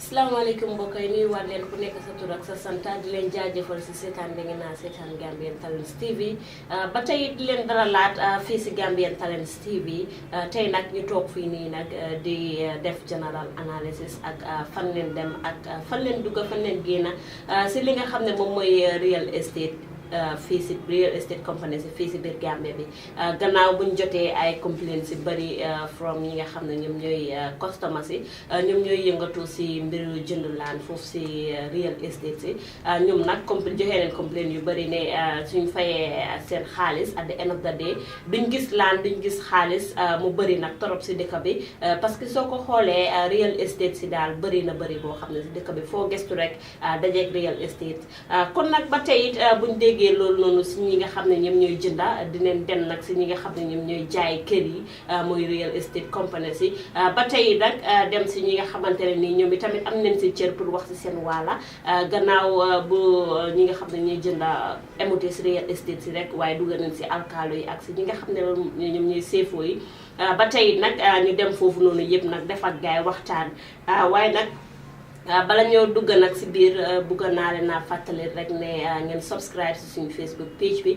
Assalamualaikum mbokk yi nuyu waat leen ku nekk sa tur ak sa sant di leen jaajëfal si seetaan bi ngeen naa seetaan Gambian Talents TV ba tey di leen dalalaat fii si Gambian Talents TV tey nag ñu toog fii nii nag di def general analysis ak fan leen dem ak fan leen dugg fan leen génn si li nga xam ne moom mooy real estate fii si real estate company si fii si biir Gambia bi gannaaw buñ jotee ay complaints si bëri from ñi nga xam ne ñoom ñooy customers yi ñoom ñooy yëngatu si mbiru jënd laan foofu si real estate si ñoom nag joxee leen complaint yu bëri ne suñ fayee seen xaalis at the end of the day duñ gis laan duñ gis xaalis mu bëri nag torop si dëkk bi parce que soo ko xoolee real estate si daal bëri na bëri boo xam ne si dëkk bi foo gestu rek dajeeg real estate kon nag ba tey it buñ déggee loolu noonu si ñi nga xam ne ñoom ñooy jënda dinañ dem nag si ñi nga xam ne ñoom ñooy jaay kër yi muy real estate company si ba tey nag dem si ñi nga xamante ne nii ñoom itamit am nañ si cër pour wax si seen waala gannaaw bu ñi nga xam ne ñooy jënda emute si real estate si rek waaye dugal nañ si alkaalo yi ak si ñi nga xam ne ñoom ñooy seefoo yi ba tey nag ñu dem foofu noonu yëpp nag def ak gaay waxtaan waaye nag bala ñoo dugg nag si biir bugg naa leen a fàttali rek ne ngeen subscribe si suñu Facebook page bi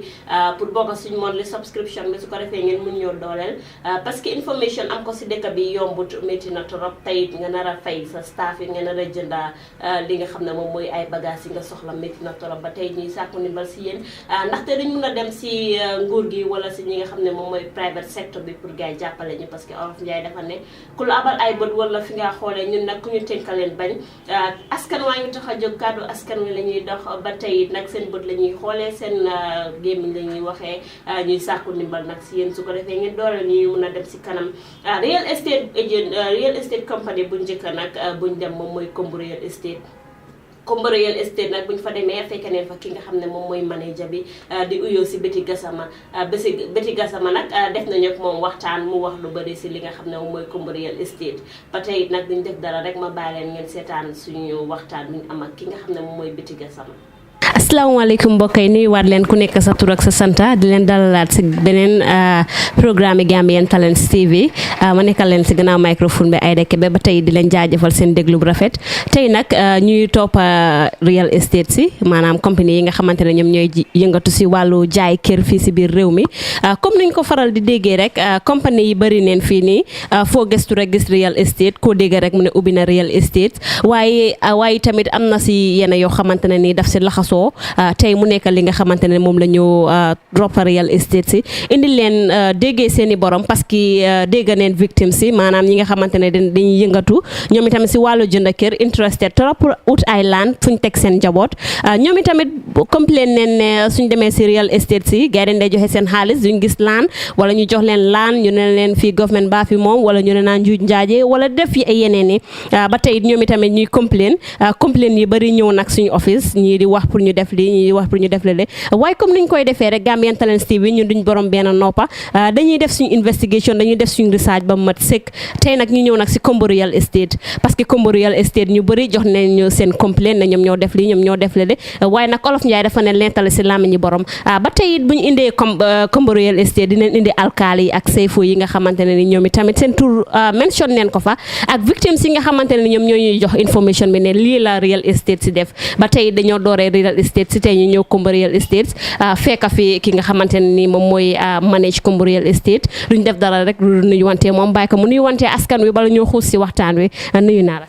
pour bokk suñu monthly subscription bi su ko defee ngeen mun ñoo dooleel parce que information am ko si dëkk bi yombut métti na trop tey nga nar a fay sa staff yi nga nar a jënda li nga xam ne moom mooy ay bagages yi nga soxla métti na trop ba tey ñuy sàkku ndimbal si yéen ndaxte dañ mun a dem si nguur gi wala si ñi nga xam ne moom mooy private sector bi pour gars yi jàppale ñu parce que Olof Njaay dafa ne ku la abal ay bët wala fi nga xoolee ñun nag ku ñu tënkaleen bañ askan waa ngi tax a jóg kàddu askan wi la ñuy dox ba tey nag seen bët la ñuy xoolee seen gémmiñ la ñuy waxee ñuy sàkku ndimbal nag si yéen su ko defee ngeen doole ñuy mun a dem si kanam real estate agent real estate company bu njëkk nag buñ dem moom mooy Kombo real estate Kombo real estate nag buñ fa demee fekk neen fa ki nga xam ne moom mooy manager bi di uyoo si Béti Gassama Béti Gassama nag def nañu ak moom waxtaan mu wax lu bëri si li nga xam ne moom mooy Kombo real estate ba tey nag duñ def dara rek ma bàyyi leen ngeen seetaan suñu waxtaan buñ am ak ki nga xam ne moom mooy Béti Gassama. asalaamaaleykum mbokk yi nuyuwaat leen ku nekk sa tur ak sa santa di leen dalalaat si beneen programme Gambian Talents TV ma nekkal leen si gannaaw microphone bi Aida Kebe ba tey di leen jaajëfal seen déglu bu rafet tey nag ñuy topp real estate si maanaam compagnie yi nga xamante ne ñoom ñooy yëngatu si wàllu jaay kër fii si biir réew mi comme niñ ko faral di déggee rek compagnie yi bëri neen fii nii foo gëstu rek gis real estate koo déggee rek mu ne ubbi na real estate waaye tamit am na si yenn yoo xamante ne nii daf si laxasoo tey mu nekk li nga xamante ne moom la ñu drop real estate si indi leen déggee seen i borom parce que dégg neen victime si maanaam ñi nga xamante ne dañuy yëngatu ñoom itamit si wàllu jënd kër interested trop pour out ay land fuñ teg seen njaboot ñoom itamit complain neen ne suñ demee si real estate si gars yi dañ day joxe seen xaalis duñ gis land wala ñu jox leen land ñu ne leen fii government baa fi moom wala ñu ne naan njuuj njaaje wala def yi ay yeneen yi ba tey ñoom itamit ñuy complain yi bëri ñëw nag suñu office ñii di wax pour ñu def lii ñuy wax pour ñu def lele waaye comme niñ koy defee rek Gambian Talents TV ñun duñ borom benn noppa dañuy def suñu investigation dañuy def suñu research ba mat sëkk tey nag ñu ñëw nag si Kombo real estate parce que Kombo real estate ñu bëri jox nañ ñu seen complaint ne ñoom ñoo def lii ñoom ñoo def lele waaye nag Olof Njaay dafa ne leentale si làmmiñi borom ba tey it bu ñu indee Kombo real estate dinañ indi alkaali yi ak sayfo yi nga xamante ne ni ñoom itamit seen tur mention neen ko fa ak victimes yi nga xamante ne ni ñoom ñoo ñuy jox information bi ne lii la real estate si def ba tey dañoo dooree real estate si tey ñu ñëw Kombo real estate fekk fi ki nga xamante ne ni moom mooy manage Kombo real estate duñ def dara rek lu nuyu wante moom bàyyi ko mu nuyu wante askan wi bala ñoo xuus si waxtaan wi nuyu naa la.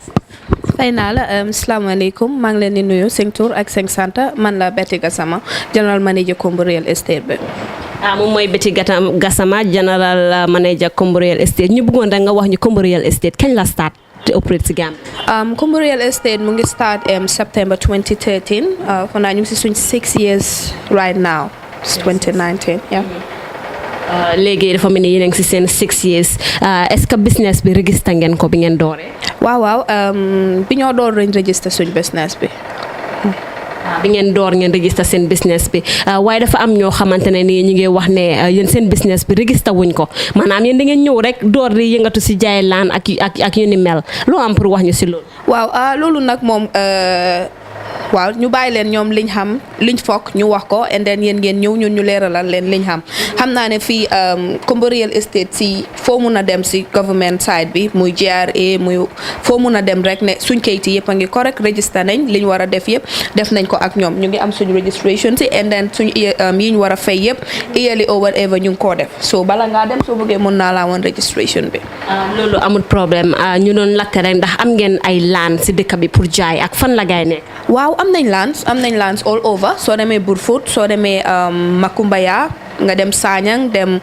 fay naa la asalaamaaleykum maa ngi leen di nuyu seen tur ak seen sant man la Béti Gassama general manager Kombo real estate bi. moom mooy Béti Gassama general manager Kombo real estate ñu bëggoon rek nga wax ñu Kombo real estate kañ la start to operate si Gambia. Kombo real estate mu ngi start September 2013 for now ñu ngi si suñ 6 years right now it's 2019 yeah. léegi dafa mel ni yéen a ngi si seen 6 years est-ce que business bi register ngeen ko bi ngeen dooree. waaw bi ñoo door lañ register suñ business bi. bi ngeen door ngeen register seen business bi waaye dafa am ñoo xamante ne nii ñu ngi wax ne yéen seen business bi register wuñ ko maanaam yéen da ngeen ñëw rek door di yëngatu si jaay laan ak yu ni mel loo am pour wax ñu si loolu. waaw loolu nag moom waaw ñu bàyyi leen ñoom liñ xam liñ foog ñu wax ko and then yéen ngeen ñëw ñun ñu leeralal leen liñ xam naa ne fii Kombo Real Estate si foo mun a dem si government side bi muy GRA muy foo mun a dem rek ne suñ kayit yëpp a ngi correct register nañ liñ war a def yëpp def nañ ko ak ñoom ñu ngi am suñ registration si and then suñ yi ñu war a fay yëpp yearly or whatever ñu ngi koo def so bala ngaa dem soo bëggee mun naa laa woon registration bi. loolu amul problème ñu doon laajte rek ndax am ngeen ay laan si dëkk bi pour jaay ak fan la gaay nekk. waaw am nañ lands all over soo demee Burfoot soo demee Makumbaya nga dem Sanyang dem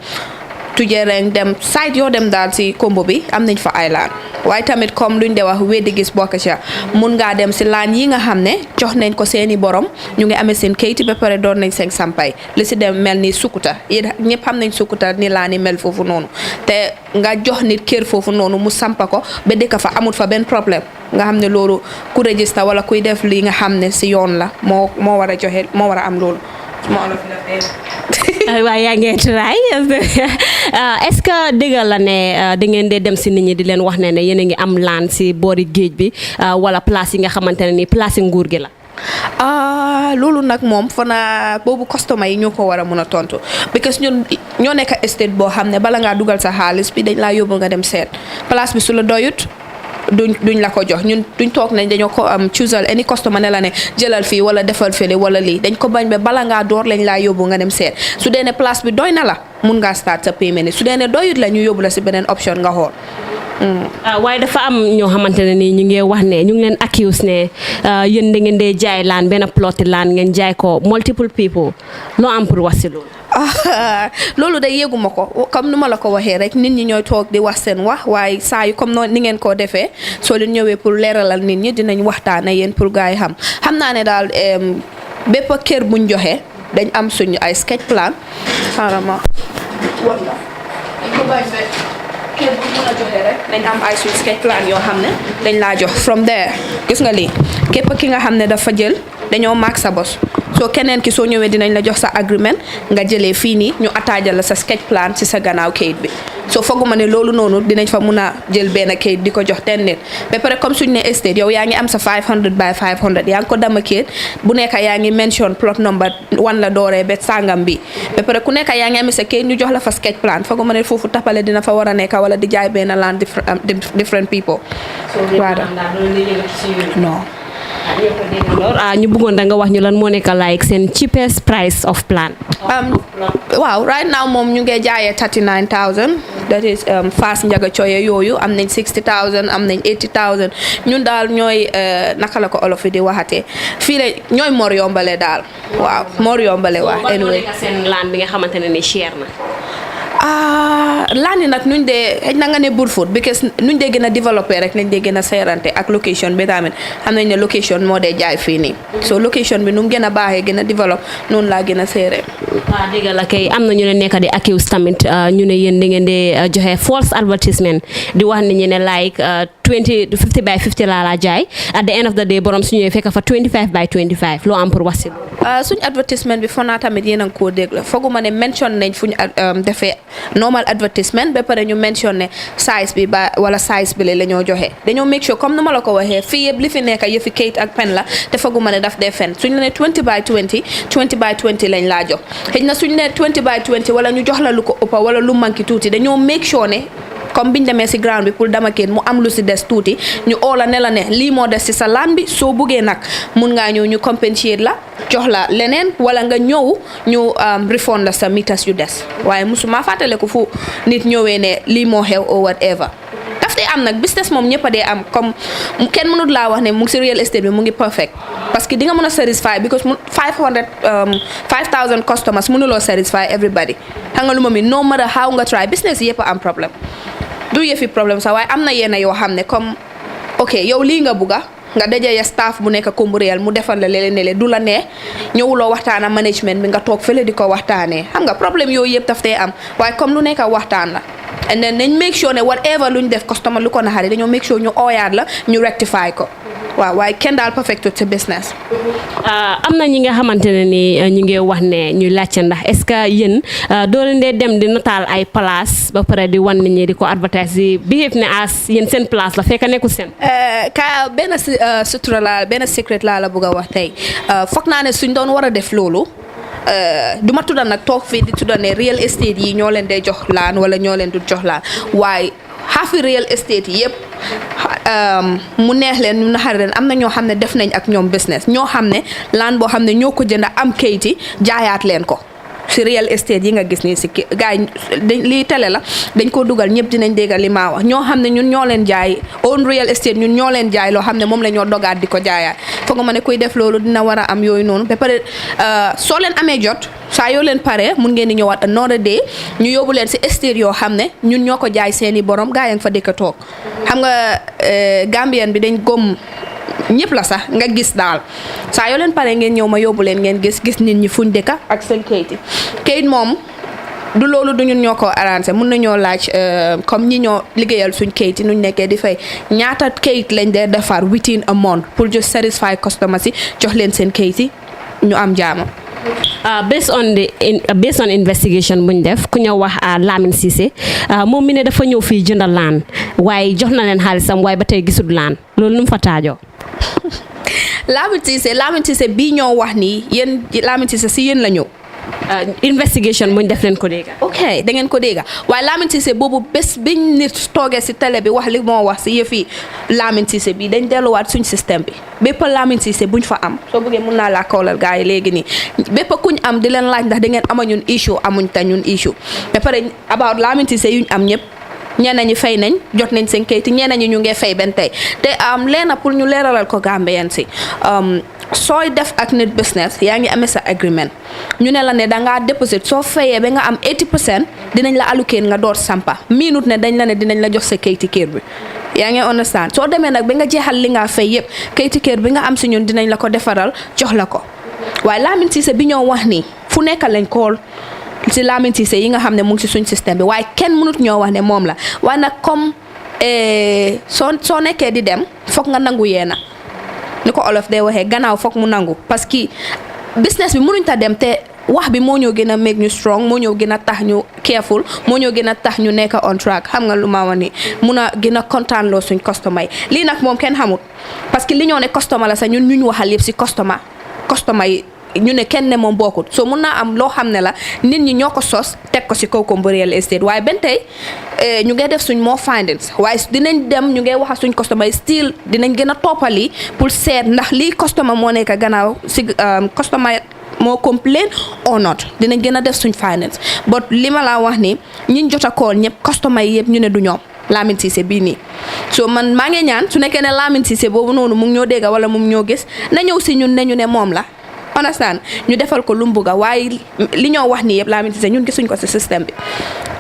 Tujereng dem site yoo dem daal si Kombo bi am nañ fa ay land waaye tamit comme luñ de wax weddi gis bokk ca mun ngaa dem si laan yi nga xam ne jox nañ ko seeni borom ñu ngi amee seen kayit ba pare doon nañ seen sampay li si dem mel ni Sukuta yéen ñëpp xam nañ Sukuta ni laan yi mel foofu noonu te nga jox nit kër foofu noonu mu sampa ko ba dëkk fa amut fa benn problème nga xam ne loolu ku register wala kuy def lii nga xam ne si yoon la moo war a joxe moo war a am loolu. waaw yaa ngi try est-ce que dëgg la ne da ngeen dee dem si nit ñi di leen wax ne yéen a ngi am laan si boori géej bi wala place yi nga xamante ne nii place yi nguur gi la. loolu nag moom fana boobu customer yi ñoo ko war a mun a tontu because ñun ñoo nekk estate boo xam ne bala ngaa dugal sa xaalis bi dañ laa yóbbu nga dem seet place bi su la doyut duñ la ko jox ñun duñ toog nañ dañoo ko choosal any customer ne la ne jëlal fii wala defal fële wala lii dañ ko bañ ba bala ngaa door lañ laa yóbbu nga dem seet su dee ne place bi doy na la mun ngaa start sa payment su dee ne doyut la ñu yóbbu la si beneen option nga xool. waaye dafa am ñoo xamante ne nii ñu ngi wax ne ñu ngi leen accuse ne yéen da ngeen dee jaay laan benn ploti laan ngeen jaay ko multiple people loo am pour wax si loolu. loolu day yëguma ko comme nu ma la ko waxee rek nit ñi ñooy toog di wax seen wax waaye saa yu comme noonu ni ngeen koo defee soo leen ñëwee pour leeralal nit ñi dinañ waxtaan ak yéen pour gars yi xam naa ne daal bépp kër buñ joxe dañ am suñu ay sketch plan xaaral ma wala kër bu mën a joxe rek dañ am ay suñu sketch plan yoo xam ne dañ laa jox from there gis nga lii képp ki nga xam ne dafa jël dañoo maak sa bos soo keneen ki soo ñëwee dinañ la jox sa agreement nga jëlee fii nii ñu attaajal la sa sketch plan ci sa gannaaw kayit bi soo fooguma ne loolu noonu dinañ fa mun a jël benn kayit di ko jox ten nit ba pare comme suñ ne estate yow yaa ngi am sa 500 by 500 yaa ngi ko dama kayit bu nekk yaa ngi mention plot number 1 la dooree ba sangam bi ba pare ku nekk yaa ngi amee sa kayit ñu jox la fa sketch plan fooguma ne foofu tapale dina fa war a nekk wala di jaay benn land different people. non. ñu bëggoon da nga wax ñu lan moo nekk like seen cheapest price of plan. waaw right now moom ñu ngi jaayee 39000 that is Fass Njaga Coye yooyu am nañ 60000 am nañ 80000 ñun daal ñooy naka la ko olof yi di waxatee fii la ñooy mor yombale daal waaw mor yombale wax anyway seen laan bi nga xamante ne ni cher na. laan yi nag nuñ dee xëy na nga ne Burfoot because nuñ dee gën a développé rek nañ dee gën a seerante ak location bi tamit xam nañ ne location moo dee jaay fii nii so location bi nu mu gën a baaxee gën a développe noonu laa gën a seeree. waaw dégg la kay am na ñu ne nekk di accuse tamit ñu ne yéen da ngeen di joxe false advertisement di wax nit ñi ne like 50 by 50 laa la jaay at the end of the day borom su ñëwee fekk fa 25 by 25 loo am pour wax si suñ advertisement bi foog naa tamit yéen a ngi koo dégg la fooguma ne mention nañ fu ñu defee normal advertisement ba pare ñu mention ne size bi ba wala size bi la ñoo joxe dañoo make sure comme nu ma la ko waxee fii yëpp li fi nekk yëfi kayit ak pen la te fooguma ne daf dee fen suñ la ne 20 by 20 20 by 20 lañ laa jox xëy na suñ ne 20 by 20 wala ñu jox la lu ko ëppa wala lu manqué tuuti dañoo make sure ne comme biñ demee si ground bi pour dama kenn mu am lu si des tuuti ñu oola ne la ne lii moo des si sa laan bi soo buggee nag mun ngaa ñëw ñu compenser la jox la leneen wala nga ñëw ñu refund la sa mitas yu des waaye musuma fàttale ko fu nit ñëwee ne lii moo xew or whatever daf dee am nag business moom ñëpp a dee am comme kenn mënut laa wax ne mu ngi si real estate bi mu ngi perfect parce que di nga mën a satisfy because 5000 customers mënuloo satisfy everybody xam nga lu ma mi no matter how nga try business yëpp a am problème du yëfi problème sax waaye am na yenn yoo xam ne comme ok yow lii nga bugga nga dajee staff bu nekk Kombo Real mu defal la léeg-léeg ne le du la ne ñëwuloo waxtaan ak management bi nga toog fële di ko waxtaanee xam nga problème yooyu yëpp daf tey am waaye comme lu nekk waxtaan la and then nañ make sure ne whatever lu ñu def customer lu ko naxari dañoo make sure ñu ooyaat la ñu rectify ko waaw waaye kenn daal perfecto ci business. am na ñi nga xamante ne ni ñu ngi wax ne ñu laajte ndax est-ce que yéen doo leen dee dem di nataal ay place ba pare di wan nit ñi di ko advertise di behave ne as yéen seen place la fekk nekkul seen. ka benn sutura laa benn secret laa la bëgg a wax tey foog naa ne suñ doon war a def loolu. du ma tudda nag toog fii di tudda ne real estate yi ñoo leen dee jox laan wala ñoo leen du jox laan waaye xaafi real estate yi yëpp mu neex leen ñu naxari leen am na ñoo xam ne def nañ ak ñoom business ñoo xam ne laan boo xam ne ñoo ko jënd am kayiti jaayaat leen ko si real estate yi nga gis nii si gars yi lii télé la dañ ko dugal ñëpp dinañ déggal li maa wax ñoo xam ne ñun ñoo leen jaay own real estate ñun ñoo leen jaay loo xam ne moom la ñoo dogaat di ko jaayaat foog nga ma ne kuy def loolu dina war a am yooyu noonu ba pare soo leen amee jot saa yoo leen pare mun ngeen di ñëwaat another day ñu yóbbu leen si estate yoo xam ne ñun ñoo ko jaay seeni borom gaa yaa ngi fa dëkk toog xam nga Gambian bi dañ gom ñëpp la sax nga gis daal saa yoo leen pare ngeen ñëw ma yóbbu leen ngeen gis nit ñi fuñ dëkka ak seen kayit moom du loolu du ñun ñoo ko arrangé mun nañoo laaj comme ñi ñoo liggéeyal suñ kayit yi nuñ nekkee di fay ñaata kayit lañ dee defar within a month pour just satisfy customers yi jox leen seen kayit yi ñu am jaama. based on investigation buñ def ku ñëw wax Lamin Ceesay moom mi ne dafa ñëw fii jëndal laan waaye jox na leen xaalisam waaye ba tey gisul laan loolu nu mu fa taajoo. Lamin Ceesay bii ñoo wax nii yéen Lamin Ceesay si yéen la ñëw. investigation buñ def leen ko dégga. ok da ngeen ko dégga waaye Lamin Ceesay boobu bés biñ nit toogee si télé bi wax li moo wax si yëfi Lamin Ceesay bi dañ delluwaat suñ système bi bépp Lamin Ceesay buñ fa am soo bëggee mun naa laa kawlal gars yi léegi nii bépp kuñ am di leen laaj ndax da ngeen ama ñun issue amuñ ta ñun issue ba pare about Lamin Ceesay yuñ am ñëpp ñenn ñi fay nañ jot nañ seen kayit ñenn ñi ñu ngi fay benn tey te leena pour ñu leeralal ko Gambian si sooy def ak nit business yaa ngi amee sa agreement ñu ne la ne dangaa déposit soo fayee ba nga am 80% dinañ la allocate nga door sampa minute ne dañ la ne dinañ la jox sa kayiti kër bi yaa ngi understand soo demee nag ba nga jeexal li nga fay yëpp kayiti kër bi nga am si ñun dinañ la ko defaral jox la ko waaye Lamin Ceesay bi ñoo wax nii fu nekk lañ kool si Lamin Ceesay yi nga xam ne mu ngi si suñ système bi waaye kenn mënut ñoo wax ne moom la waaye nag comme soo nekkee di dem foog nga nangu yeena ni ko olof day waxee gannaaw foog mu nangu parce que business bi mënuñ ta dem te wax bi moo ñoo gën a make ñu strong moo ñoo gën a tax ñu careful moo ñoo gën a tax ñu nekk on track xam nga lu ma wax ni mun a gën a kontaan loo suñ customer yi lii nag moom kenn xamut parce que li ñoo ne customer la sax ñun ñu waxal yëpp si customer yi ñu ne kenn ne moom bokkut so mun naa am loo xam ne la nit ñi ñoo ko sos teg ko si kaw Kombo Real Estate waaye benn tey ñu ngay def suñ more findings waaye dinañ dem ñu ngay wax suñ customer yi still dinañ gën a toppali pour seet ndax lii customer moo nekk gannaaw si customer moo complain or not dinañ gën a def suñ findings but li ma laa wax ni ñiñ jot a call ñëpp customer yi yëpp ñu ne du ñoom Lamin Ceesay bii nii so man maa ngi ñaan su nekkee ne Lamin Ceesay boobu noonu mu ngi ñoo dégga wala mu ngi ñoo gis na ñëw si ñun ne ñu ne moom la understand ñu defal ko lu mu bëgg waaye li ñoo wax nii yëpp Lamin Ceesay ñun gisuñ ko si système bi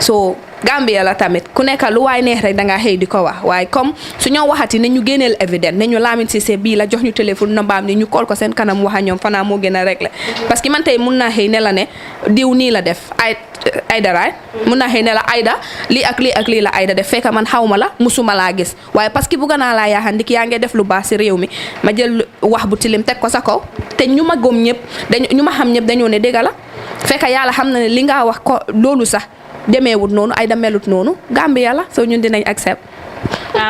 so Gambia la tamit ku nekk lu waay neex rek dangaa xëy di ko wax waaye comme su ñoo waxati ne ñu génneel évidence ne ñu Lamin Ceesay bii la jox ñu téléphone nambaam ni ñu kool ko seen kanam wax a ñoom fanaa moo gën a régler parce que man tey mun naa xëy ne la ne diw nii la def Ayda raay mun naa xëy ne la Ayda lii ak lii ak lii la Ayda def fekk man xawma la musuma laa gis waaye parce que bëgg naa laa yaaxan ndik yaa ngi def lu baax si réew mi ma jël wax bu tilim teg ko sa kaw te ñu ma gëm ñëpp ñu ma xam ñëpp dañoo ne dégg la fekk yàlla xam na ne li nga wax ko loolu sax demeewut noonu Ayda melut noonu Gambia la soo ñun dinañ accept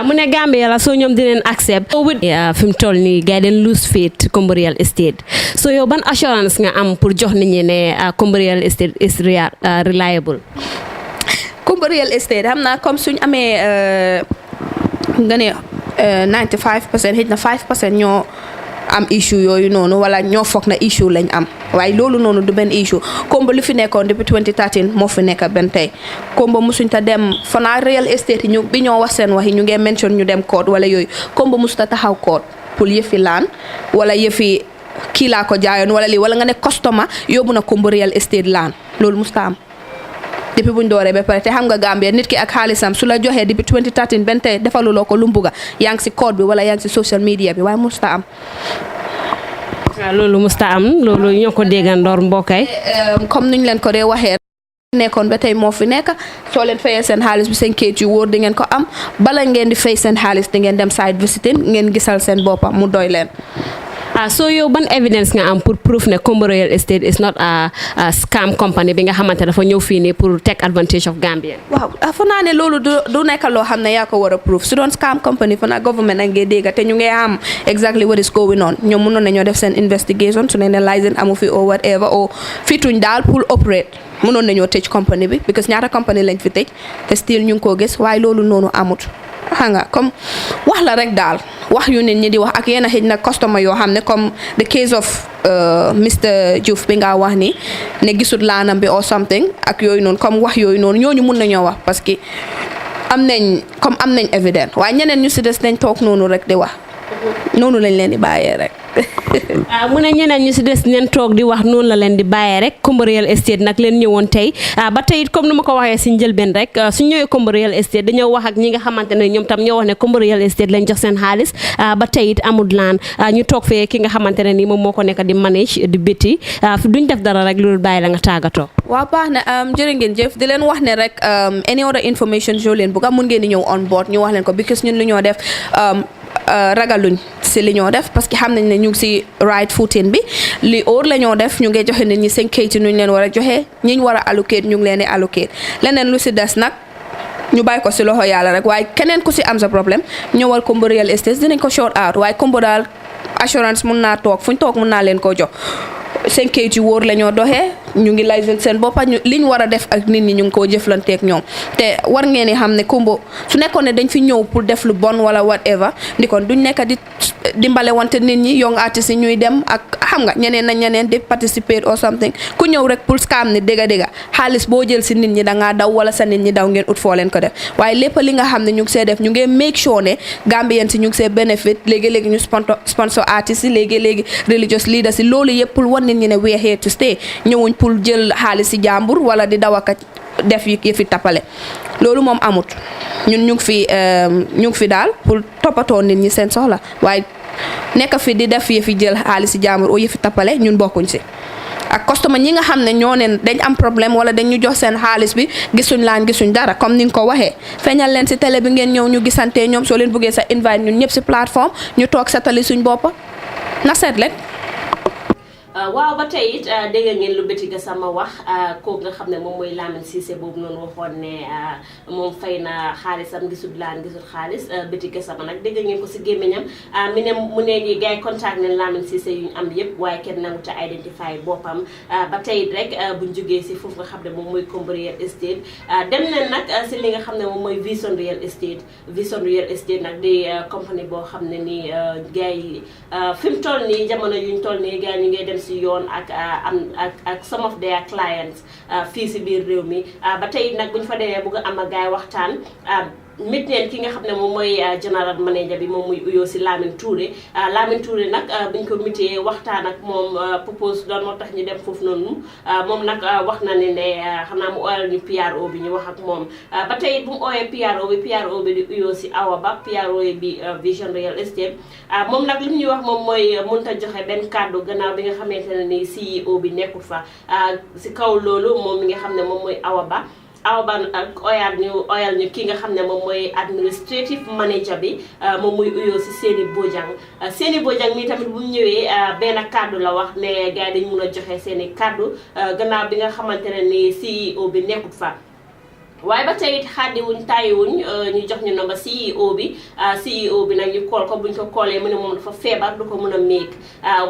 mu ne Gambia la soo ñoom dinañ accept fi mu toll nii gars yi dañ lose faith Kombo Real Estate so yow ban assurance nga am pour jox nit ñi ne Kombo Real Estate is reliable. Kombo Real Estate xam naa comme suñ amee nga ne 95% xëy na 5% ñoo am issue yooyu noonu wala ñoo foog na issue lañ am waaye loolu noonu du benn issue Kombo li fi nekkoon depuis 2013 moo fi nekk benn tey Kombo musuñ ta dem fanaa real estate yi bi ñoo wax seen wax yi ñu ngee mention ñu dem court wala yooyu Kombo musu ta taxaw court pour yëfi laan wala yëfi kii laa ko jaayoon wala lii wala nga ne customer yóbbu na Kombo Real Estate laan loolu musta am depuis buñ dooree ba pare te xam nga Gambia nit ki ak xaalisam su la joxee depuis 2013 benn tey defaluloo ko lu mu bugga yaa ngi si code bi wala yaa ngi si social media bi waaye musta am. loolu musta am loolu ñoo ko déggandoor mbokkay comme nuñ leen ko dee waxee nekkoon ba tey moo fi nekk soo leen fayee seen xaalis bi seen kayit yu wóor di ngeen ko am bala ngeen di fay seen xaalis di ngeen dem site visiting ngeen gisal seen boppa mu doy leen. So yow ban evidence nga am pour proof ne Kombo Real Estate is not a scam company bi nga xamante dafa ñëw fii nii pour take advantage of Gambian. waaw fa naa ne loolu du nekk loo xam ne yaa ko war a proof su doon scam company fa naa government ak ngay dégg te ñu ngi am exactly what is going on ñoom mënoon nañoo def seen investigation su ne ne license amu fi or whatever or fituñ daal pour operate mënoon nañoo tëj company bi because ñaata company lañ fi tëj te still ñu ngi koo gis waaye loolu noonu amut. xam nga comme wax la rek daal wax yu nit ñi di wax ak yenn xëj na customer yoo xam ne comme the case of Mr Diouf bi nga wax ni ne gisut laanam bi or something ak yooyu noonu comme wax yooyu noonu ñooñu mun nañoo wax parce que am nañ évidence waaye ñeneen ñu si des nañ toog noonu rek di wax noonu lañ leen di bàyyee rek. mu ne ñeneen ñu si des neen toog di wax noonu la leen di bàyyee rek Kombo Real Estate nag leen ñëwoon tey ba tey comme nu ma ko waxee si njëlbeen rek su ñëwee Kombo Real Estate dañoo wax ak ñi nga xamante ne ñoom tam ñoo wax ne Kombo Real Estate lañ jox seen xaalis ba tey it amul laan ñu toog fee ki nga xamante ne nii moom moo ko nekk di manage di bétti duñ def dara rek loolu bàyyi la nga tàggatoo. waaw baax na jërë ngeen jëf di leen wax ne rek any other information jo leen bugga mun ngeen di ñëw on board ñu wax leen ko because ñun lu ñoo def ragaluñ si li ñoo def parce que xam nañ ne ñu ngi si right footing bi li óor la ñoo def ñu ngi joxe nit ñi seen kayit ñu leen war a joxe ñi ñu war a allocate ñu ngi leen di allocate leneen lu si des nag ñu bàyyi ko si loxo yàlla rek waaye keneen ku si am sa problème ñëwal Kombo Real Estate dinañ ko short out waaye Kombo daal assurance mun naa toog fuñ toog mun naa leen koo jox seen kayit yu wóor la ñoo doxee ñu ngi licence seen boppa liñ war a def ak nit ñi ñu ngi koo jëflanteeg ñoom te war ngeen di xam ne Kombo su nekkoon ne dañ fi ñëw pour def lu bon wala whatever ndi kon duñ nekk di dimbale wante nit ñi young artistes yi ñuy dem ak xam nga ñeneen di participer or something ku ñëw rek pour scam ni dégga xaalis boo jël si nit ñi dangaa daw wala sa nit ñi daw ngeen ut foo leen ko def waaye lépp li nga xam ne ñu ngi see def ñu ngi make sure ne Gambian si ñu ngi see benefit léegi-léegi ñu sponsor artistes yi léegi-léegi religious leaders yi loolu yëpp pour wan nit ñi ne we are here to stay ñëwuñ pour jël xaalis si jàmbur wala di daw ak def yëfi tappale loolu moom amut ñun ñu ngi fi daal pour toppatoo nit ñi seen soxla waaye nekk fi di def yëfi jël xaalis si jàmbur o yëfi tappale ñun bokkuñ si ak customer ñi nga xam ne ñoo neen dañ am problème wala dañ ñu jox seen xaalis bi gisuñ dara comme ni nga ko waxee feeñal leen si télé bi ngeen ñëw ñu gisante ñoom soo leen bëggee sa invite ñun ñëpp si plateforme ñu toog setali suñ boppa na seet leen waaw ba tey it dégg ngeen lu bëti ga sama wax kooku nga xam ne moom mooy Lamine Cissé boobu noonu waxoon ne moom fay na xaalisam gisul xaalis bëti ga sama nag dégg ngeen ko si gémmiñam mu ne ñi gars yi contact nañ Lamine Cissé yu ñu am yëpp waaye kenn nangu te identify boppam ba tey it rek buñ jógee si foofu nga xam ne moom mooy Kombo Real Estate dem leen nag si li nga xam ne moom mooy Vision Real Estate nag di compagnie boo xam ne nii gars yi fi mu toll nii jamono yuñ toll nii gars yi ñu ngi dem si yoon ak some of their clients fii si biir réew mi ba tey nag bu ñu fa demee bëgg a am ak gaay waxtaan mit neen ki nga xam ne moom mooy general manager bi moom muy uyoo si Lamine Touré nag buñ ko mitee waxtaan ak moom propose doon moo tax ñu dem foofu noonu moom nag wax na ne xam naa mu oyal ñu PRO bi ñu wax ak moom ba tey bu mu ooyee PRO bi di uyoo si Awa Ba PRO bi Vision Real Estate moom nag li mu ñuy wax moom mooy mënut a joxe benn kàddu gannaaw bi nga xamante ne ni CEO bi nekkul fa si kaw loolu moom mi nga xam ne moom mooy Awa Ba ak oyal ñu ki nga xam ne moom mooy administrative manager bi moom muy uyoo si Seni Bojang mi tamit bu mu ñëwee benn kàddu la wax ne gars yi dañ mun a joxe seeni kàddu gannaaw bi nga xamante ne ni CEO bi nekkut fa waaye ba tey it xaddiwuñ tàyyiwuñ ñu jox ñu number CEO bi nag ñu kool ko buñ ko koolee mu ne moom dafa feebar du ko mën a méeg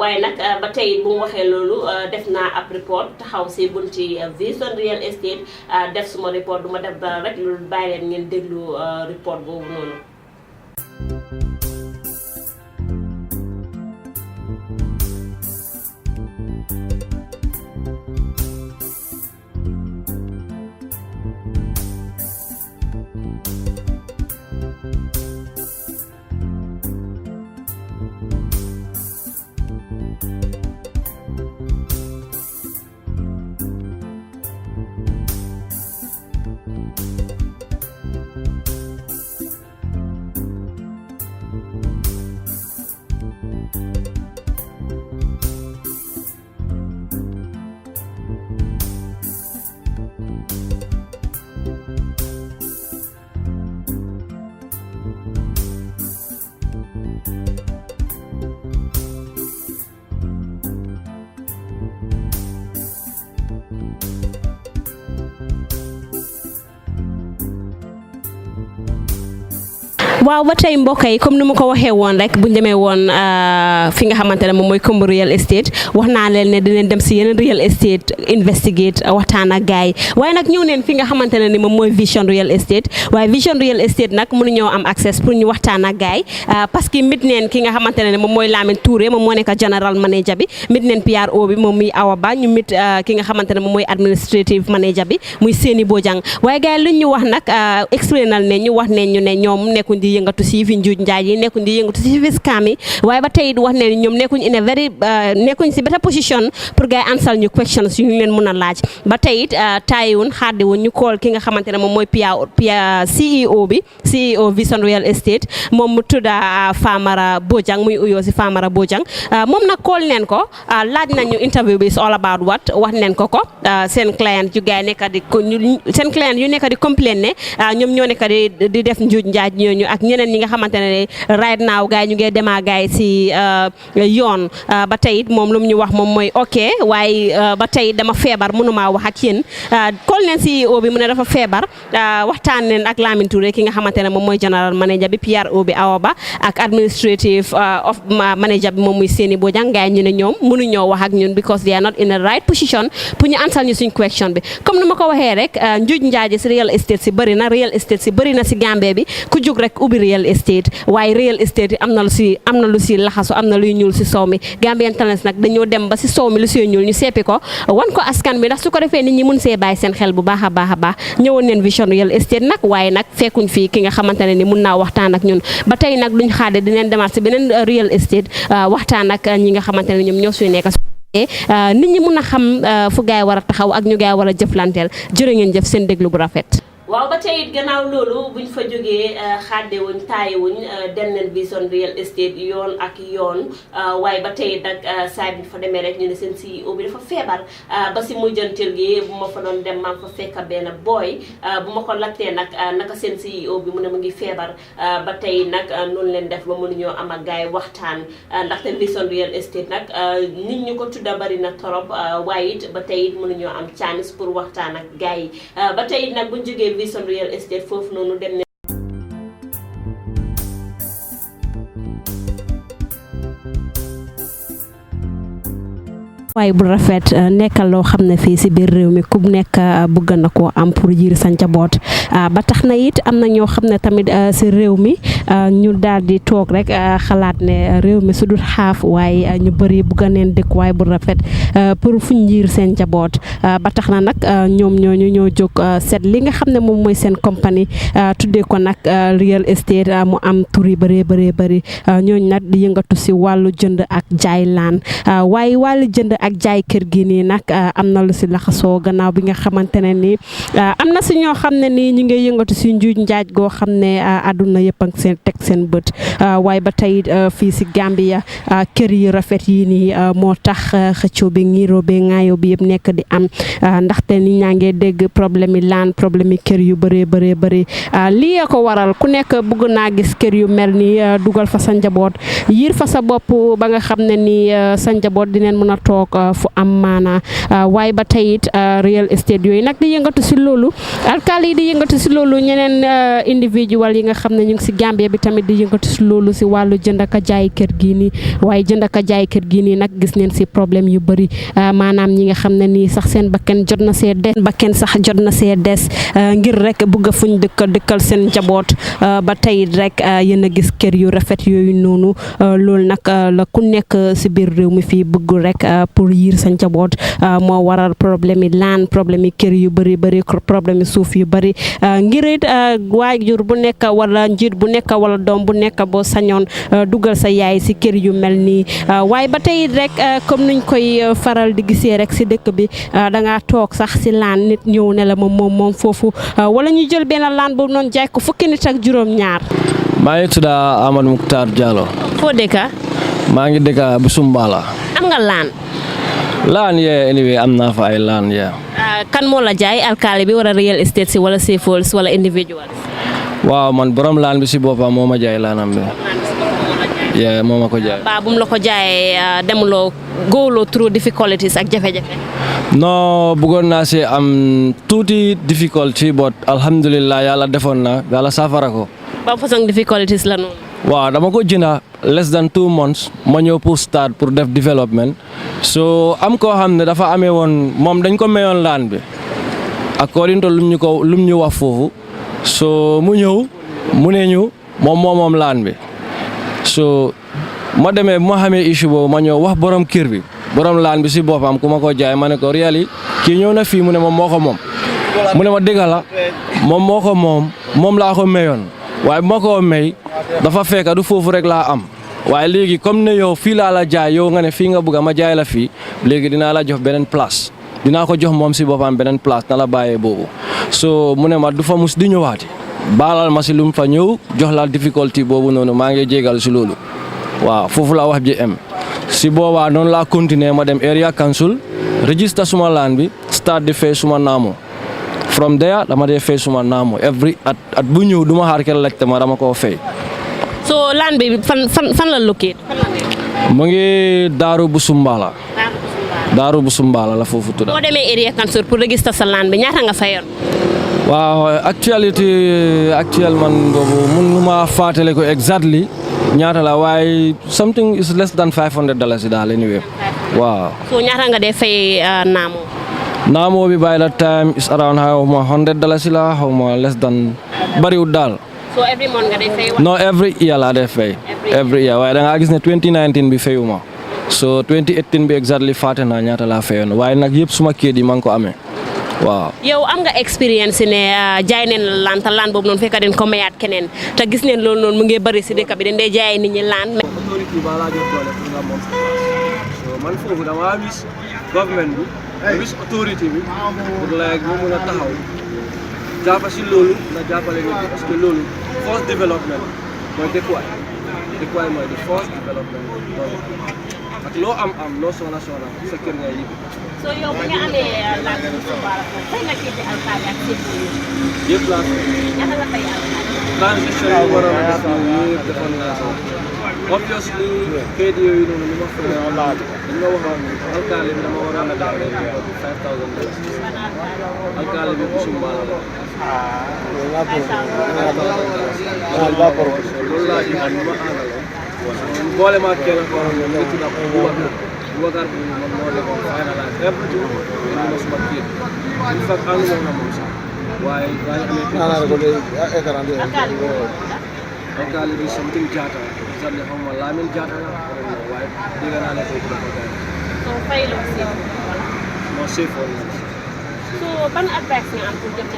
waaye nag ba tey bu mu waxee loolu def naa ab report taxaw si bunti Vision Real Estate def suma report du ma def dara rek loolu bàyyi leen ngeen déglu report boobu noonu. waaw ba tey mbokk yi comme ni ma ko waxee woon rek bu ñu demee woon fi nga xamante ne moom mooy Kombo real estate wax naa leen ne dinañ dem si yeneen real estate investigate waxtaan ak gars yi waaye nag ñëw neen fi nga xamante ne ni moom mooy Vision real estate waaye Vision real estate nag mënuñoo am access pour ñu waxtaan ak gars yi parce que mit neen ki nga xamante ne moom mooy Lamine Touré moom moo nekk general manager bi mit neen PRO bi moom muy Awa Ba ñu mit ki nga xamante ne moom mooy administrative manager bi muy Seni Bojang waaye gars yi lu ñu wax nag explainal ne ñu wax ne ñu ne ñoom nekkuñ di yëngatu si fi njuuj njaaj yi nekkuñ di yëngatu si fi scam yi waaye ba tey wax ne ñoom nekkuñ in a very nekkuñ si better position pour gars yi ansal ñu questions yu ñu leen mën a laaj ba tey taayiwun xaadiwun ñu call ki nga xamante ne moom mooy CEO bi CEO Vision Real Estate moom mu tudda Famara Bojang muy uyoo si Famara Bojang moom nag call neen ko laaj nañu interview bi is all about what wax neen ko seen client yu gars yi nekk di seen client yu nekk di complain ne ñoom ñoo nekk di def njuuj njaaj ñooñu ak ñeneen ñi nga xamante ne right now gars yi ñu ngi demaa gars yi si yoon ba tey moom lu mu ñu wax moom mooy ok waaye ba tey dama feebar mënumaa wax ak yéen call neen CEO bi mu ne dafa feebar waxtaan neen ak Lamine Touré ki nga xamante ne moom mooy general manager bi PRO bi Awa Ba ak administrative of manager bi moom muy Seni Bojang gars yi ñu ne ñoom mënuñoo wax ak ñun because they are not in the right position pour ñu ansal ñu suñ question bi comme ni ma ko waxee rek njuuj njaaji si real estate si bëri na real estate si bëri na si Gambie bi ku jug rek ubbi real estate waaye real estate yi am na lu si laxasu am na luy ñuul si soow mi Gambian Talents nag dañoo dem ba si soow mi lu si ñuul ñu seppi ko wan ko askan bi ndax su ko defee nit ñi mun see bàyyi seen xel bu baax a baax ñëwoon neen Vision Real Estate nag waaye nag fekkuñ fii ki nga xamante ne ni mun naa waxtaan ak ñun ba tey nag duñ xaade dineen demaat si beneen real estate waxtaan ak ñi nga xamante ne ñoom ñoo suy nekk nit ñi mun a xam fu gaay war a taxaw ak ñu gaay war a jëflanteel jërë ngeen jëf seen déglu bu rafet. waaw ba tey gannaaw loolu buñ fa jógee xàddewuñ taayiwuñ dem nañ Vision Real Estate yoon ak yoon waaye ba tey nag saa bi fa demee rek ñu ne seen CEO bi dafa feebar ba si mujjantil gi bu ma fa doon dem maa fa fekk benn boy bu ma ko lattee nag naka seen CEO bi mu ne mu ngi feebar ba tey nag noonu leen def ba mënuñoo am ak gaay waxtaan ndaxte Vision Real Estate nag nit ñu ko tudda bari na torop waaye it ba tey it mënuñoo am chance pour waxtaan ak gaay yi ba tey nag buñ jógee Vision Real Estate foofu noonu dem ne waaye bu rafet nekkal loo xam ne fii si biir réew mi ku nekk bëgg na koo am pour yiir sa njaboot ba tax na it am na ñoo xam ne tamit si réew mi ñu daal di toog rek xalaat ne réew mi su dul xaaf waaye ñu bëri bëgg neen dëkk waaye bu rafet pour fuñ yiir seen njaboot ba tax na nag ñoom ñooñu ñoo jóg seet li nga xam ne moom mooy seen compagnie tuddee ko nag real estate mu am tur yu bëri ñooñu nag di yëngatu si wàllu jënd ak jaay laan waaye wàllu jënd ak jaay kër gi nii nag am na lu si laxasoo gannaaw bi nga xamante ne nii am na si ñoo xam ne nii ñu ngi yëngatu si njuuj njaaj goo xam ne àdduna yëpp ak seen teg seen bët waaye ba tey fii si Gambia kër yi rafet yi nii moo tax xëccoo bi ngiroo bi ŋaayoo bi yëpp nekk di am ndaxte nit ñaa ngi dégg problème yi laan problème yi kër yu bëri lii ko waral ku nekk bëgg naa gis kër yu mel ni dugal fa sa njaboot yiir fa sa bopp ba nga xam ne ni sa njaboot dineen mën a toog fu am maana waaye ba tey it real estate yooyu nag di yëngatu si loolu alkaali yi di yëngatu si loolu ñeneen individual yi nga xam ne ñu ngi si Gambia bi tamit di yëngatu si loolu si wàllu jënd ak jaay kër gi nii waaye jënd ak jaay kër gi nii nag gis neen si problème yu bëri maanaam ñi nga xam ne nii sax seen bakken jot na see des ngir rek bëgg fuñ dëkkal seen njaboot ba tey rek yéen a gis kër yu rafet yooyu noonu loolu nag la ku nekk si biir réew mi fii bëgg rek pour yiir sa njaboot moo waral problème yi laan problème yi kër yu bëri problème yi suuf yu bëri ngir it waajur bu nekk wala njiit bu nekk wala doom bu nekk boo sañoon dugal sa yaay si kër yu mel nii waaye ba tey rek comme nuñ koy faral di gisee rek si dëkk bi dangaa toog sax si laan nit ñëw ne la moom foofu wala ñu jël benn laan boobu noonu jaay ko fukki nit ak juróom-ñaar. maa ngi tudd Amadou Moukhtar Diallo. foo dëkka. maa ngi dëkka bu Sumbala. am nga laan. laan yee anyway am naa fa ay laan yee. kan moo la jaay alkaali bi wala real estate si wala safeholds wala individual. waaw man borom laan bi si boppam moo ma jaay laanam bi. yee moo ma ko jaay. ba bu mu la ko jaayee demuloo góoloo through difficulties ak jafe-jafe. non bëggoon naa si am tuuti difficulty but alhamdulilah yàlla defoon na yàlla saafara ko ba façon difficulties la noonu. waaw dama ko jënda less than 2 months ma ñëw pour start pour def development so am koo xam ne dafa amee woon moom dañ ko mayoon laan bi according to lum ñu wax foofu so mu ñëw mu ne ñu moom laan bi so ma demee bu ma xamee issue boobu ma ñëw wax borom kër bi borom laan bi si boppam ku ma ko jaay ma ne ko really kii ñëw na fii mu ne ma moo ko moom mu ne ma dëgg la moom moo ko moom laa ko mayoon waaye bu ma ko may dafa fekk du foofu rek laa am waaye léegi comme ne yow fii laa la jaay yow nga ne fii nga bëgg ma jaay la fii léegi dinaa la jox beneen place dinaa ko jox moom si boppam beneen place na la bàyyee boobu so mu ne ma du fa mus di ñëwaati baalal ma si lu mu fa ñëw jox la difficulté boobu noonu maa ngi jégal si loolu waaw foofu la wax ji am si boobaa noonu laa continuer ma dem area council register suma laan bi start di fay suma naamo from there dama dee fay suma naamo every at bu ñëw du ma xaar kenn laajte ma dama koo fay. so laan bi fan la locate mu ngi Daaru Busumbala. Daaru Busumbala la foofu tudda. boo demee area council pour register sa laan bi ñaata nga fayoon. waaw actuellement boobu mun ma fàttale ko exactly ñaata la waaye something is less than $500 daal anyway waaw. so ñaata nga dee fay naamo. naamo bi by that time is around $100 la xaw ma less than bariwul daal. so every month nga dee fay. no every year laa dee fay. every year waaye da nga gis ne 2019 bi fayuma so 2018 bi exactly fàtte naa ñaata laa fayoon waaye nag yëpp suma kii di maa ngi ko amee waaw. yow am nga expérience ne jaay neen la laan te laan boobu noonu fekk den ko mayaat keneen te gis neen loolu noonu mu ngi bëri si dëkk bi dañ dee jaay nit ñi laan. autorité ba laa jox doole pour nga moom sa place so man foofu dama wis government bi wis autorité bi pour like mu mun a taxaw jàppa si loolu na jàppale nit ñi parce que loolu force développement mooy dëkkuwaay mooy di force développement ak loo am loo soxla sa kër ngay ñibbi. so yow bu nga amee laan bi sa baara foofu fay nga kii alkaali ak séddoo yëpp laa fay. ñaata nga fay alkaali. transition yi waroon a def yëpp defoon naa ko obviously kayit yooyu noonu li ma fay dañ ma waxoon alkaali bi dama waroon a def $5,000 alkaali bi Busumbala la loolu laa ji man ma àndaloon boole ma kenn ko xam ne ngi tudd Boubacar bi man moo defoon finalize everything indi ma suma kayit in fact ànd moom na moom sax waaye alkaali bi something jaata exactly xam nga Lamin jaata la waaye dégg naa ne foofu dafa gaañ. so fay la moo seefoon na. so ban advice nga am pour jëm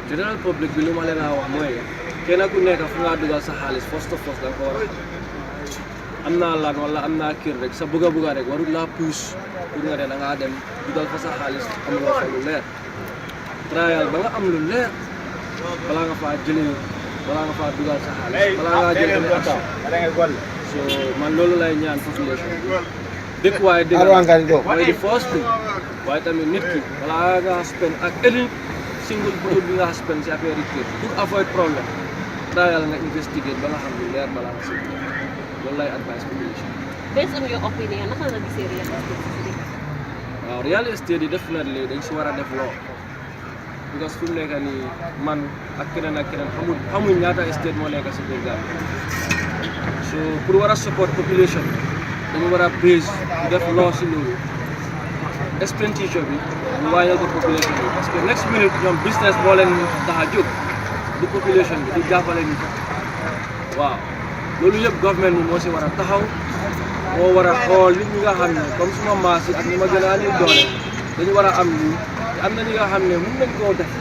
general public bi lu ma leen a wax mooy kenn ku nekk fu nga dugal sa xaalis first of all da nga ko war a am naa laan wala am naa kër rek sa bëgg rek warul laa puus pour nga ne da ngaa dem dugal fa sa xaalis amuloo fa lu leer trial ba nga am lu leer balaa nga faa jëlee balaa nga faa dugal sa xaalis balaa ngaa jël any action so man loolu lay ñaan population dëkk waaye dëgg mooy di first thing waaye tamit nit ki balaa ngaa spend ak any single produit bi nga spend si affaire yi kër pour avoid problème trial nga investigate ba nga xam lu leer balaa nga si loolu lay advice population. based on your opinion naka nga gisee real estate waaw real estate yi definitely dañ si war a def loo because fi mu nekk nii man ak keneen xamuñ ñaata estate moo nekk si biir Gambia so pour war a support population dañu war a base di def loo si loolu expenditure bi ñu wàññil ko population bi parce que next minute ñoom business moo leen tax a jóg du population bi di jàppale nit waaw loolu yëpp government bi moo si war a taxaw moo war a xool nit ñi nga xam ne comme suma maas yi ak ñi ma gën a néew doole dañu war a am lii am na ñi nga xam ne mën nañ koo def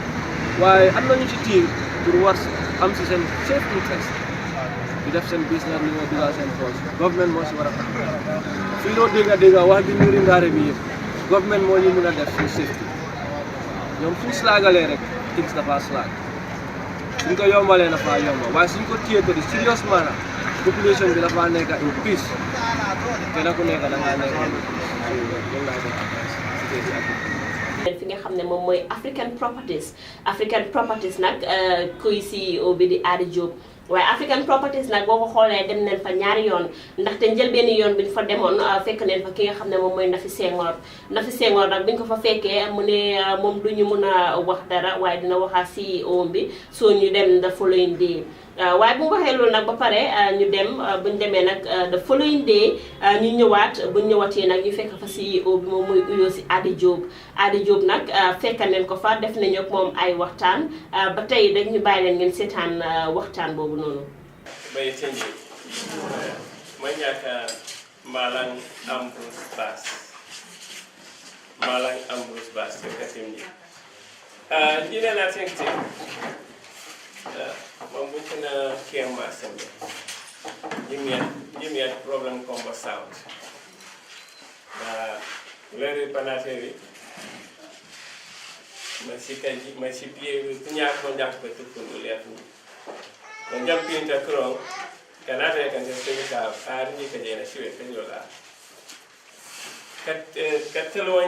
waaye am nañu ci tiir pour war am si seen safe interest di def seen business li nga dugal seen poche government moo si war a taxaw fii loo dégg wax bi ñuuri ngaare bi yëpp government moo ñu mën a def suñu safety ñoom suñ slaagalee rek things dafa slag suñ ko yombalee dafa yomba waaye suñ ko téye ko di serious maanaam population bi dafa nekk in peace kenn ku nekk da ngaa nekk loolu laa def fi nga xam ne moom mooy African Properties nag kuy CEO bi di Adi Diop waaye African Properties nag boo ko xoolee dem nañ fa ñaari yoon ndaxte njëlbenn yoon bi ñu fa demoon fekk nañ fa ki nga xam ne moom mooy Nafi Senghor nag bi ñu ko fa fekkee mu ne moom du ñu mun a wax dara waaye dina waxaa CEO bi soo ñu dem the following day waaye bu mu waxee loolu nag ba pare ñu dem bu ñu demee nag the following day ñu ñëwaat bu ñu ñëwaatee nag ñu fekk fa CEO bi moom mooy uyoo si Adi Diop nag fekk nañ ko fa def nañu ak moom ay waxtaan ba tey rek ñu bàyyi leen ngeen seetaan waxtaan boobu noonu. Bay change manyaka malang Ambrose Bass katimni dina na tengti mambukuna kema sembe jimia problem combo sound very panateri masipie punya kondak betul lihat konjam pinta kro kanata kan se ka arni ka jena shiwe kan yola kat telo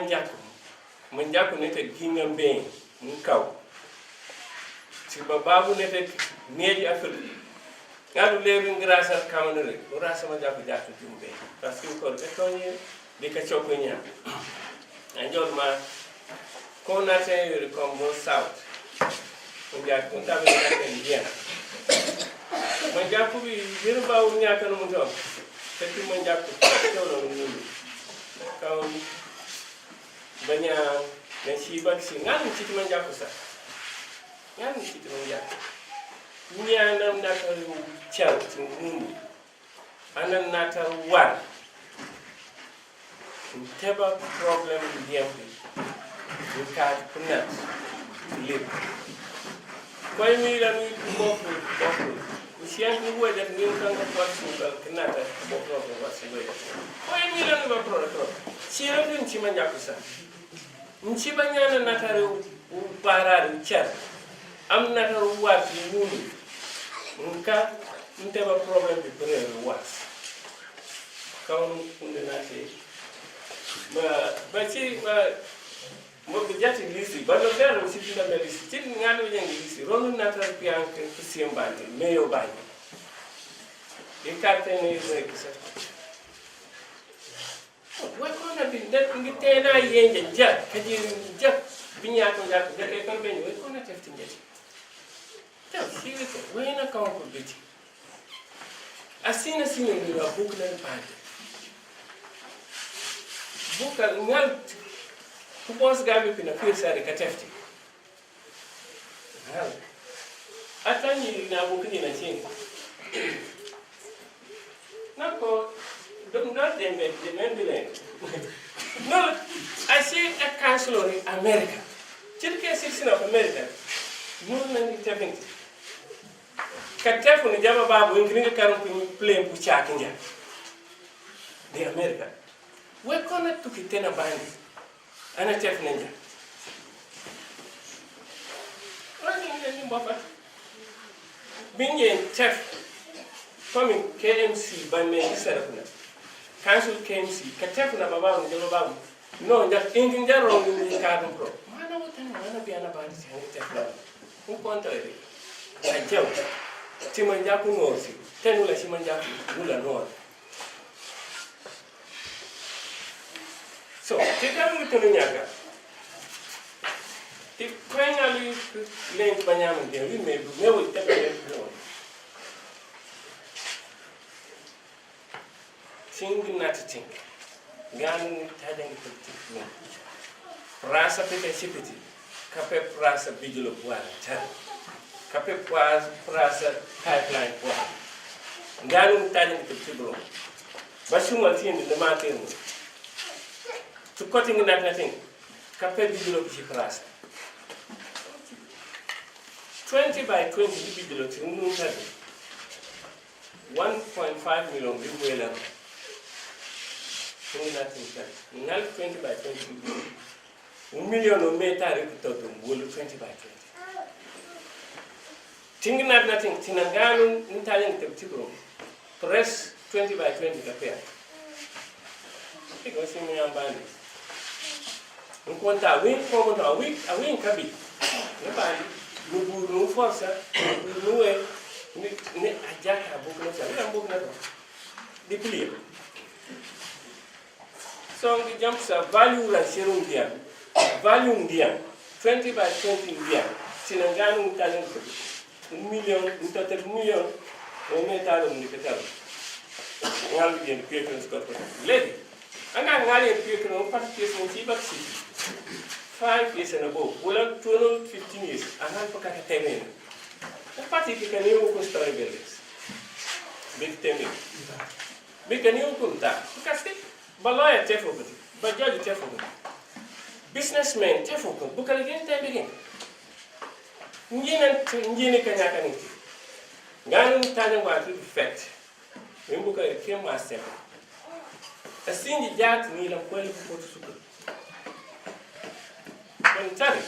mun jakku ne te gingam be mun kaw ci babu ne te neji afir ngadu leru grâce kamanere ora sama jakku jumbe parce que ko be tonye de ka choko nya anjol ma ko na te yuri combo south ko jakku tabe ka India manjaku bi dirba wu ñaka no mu do te manjaku tolo no ñu kaw banya na shi baksi ngam ci manjaku sa ngam ci manjaku ñanam na ka ciaw ci mundu anan na ta war teba problem diambi ñu ka kunat lip koy mi la mi bokku siang ni buat dan ni kan buat sudah kena tak bokro buat sudah. Kau ini lah ni buat produk. Siang ni cuma jakusa. Mesti banyak nak taruh parar cat. Am nak taruh buat ini. Muka minta buat problem di buat. Kau ni nanti. Baca mau berjati lisi, baru dah mesti tidak berlisi. Jadi ngadu yang lisi, ronun natar piang ke kesiam bani, meyo bani. Ikat ini kisah. Wah kau nak pindah pergi tena yang jejak, kaji jejak, binyak jejak, jejak ekor bani, wah kau nak cakap tinggal. Tahu sih itu, wah nak kau pergi. Asin ni lah bukan pada. Bukan ngal. Kupos Gambia pina firsa de katefti. Atani na bukini na chini. Nako don't not them the men. No, I see a counselor in America. Chirke citizen of America. No man intervening. Katefu ni jama babu ingringa karum plane puchakinja. The America. We connect to kitena bandi. Ana chef ninja. Rani ni mbapa. Binye chef. Coming KMC by me serapuna. Council KMC. Chef na baba ni jalo babu. No, just ingin jaro ni kadum pro. Mana wotani mana biana bani chef na. Ukonto ere. Ajau. Chimanjaku ngosi. Tenula chimanjaku gula no. So, kita mungkin menjaga. Tip kau ngali link banyak mungkin, we may kita boleh. Think not think. Gan tadeng itu think. Rasa pete sipiti, kape rasa bijulu buat, kape rasa pipeline buat. Gan tadeng itu belum. Basumah sini demati ini. To cutting that nothing, Cape Bigelow Pichipras 20 by 20 Bigelow to 1.5 million people. Now 20 by 20 1 million of meter to 20 by 20. Thinking that nothing, Tinangan, Italian Tipro, press 20 by 20 Capia. Because in your band. Enquanto a win cabi. No força, não é clear. So the jumps are value and sharing there. Value there. 20 by 20 there. Sinangano talent million, total million, or metal on the catal. Now we get the Scott. Lady. And I'm not a people of participation in Chiba City. 5 years and above. Well, 12, 15 years. And I'm for Catamina. The party can even story buildings. Big Temi. Big a new punta. Because but lawyer Tefo, but judge Tefo. Businessmen Tefo, book again, time again. Njini Kanyakaniti. Ganum Tanya was to effect. Remember, I came myself. A single jack meal of quality for super. When Terry.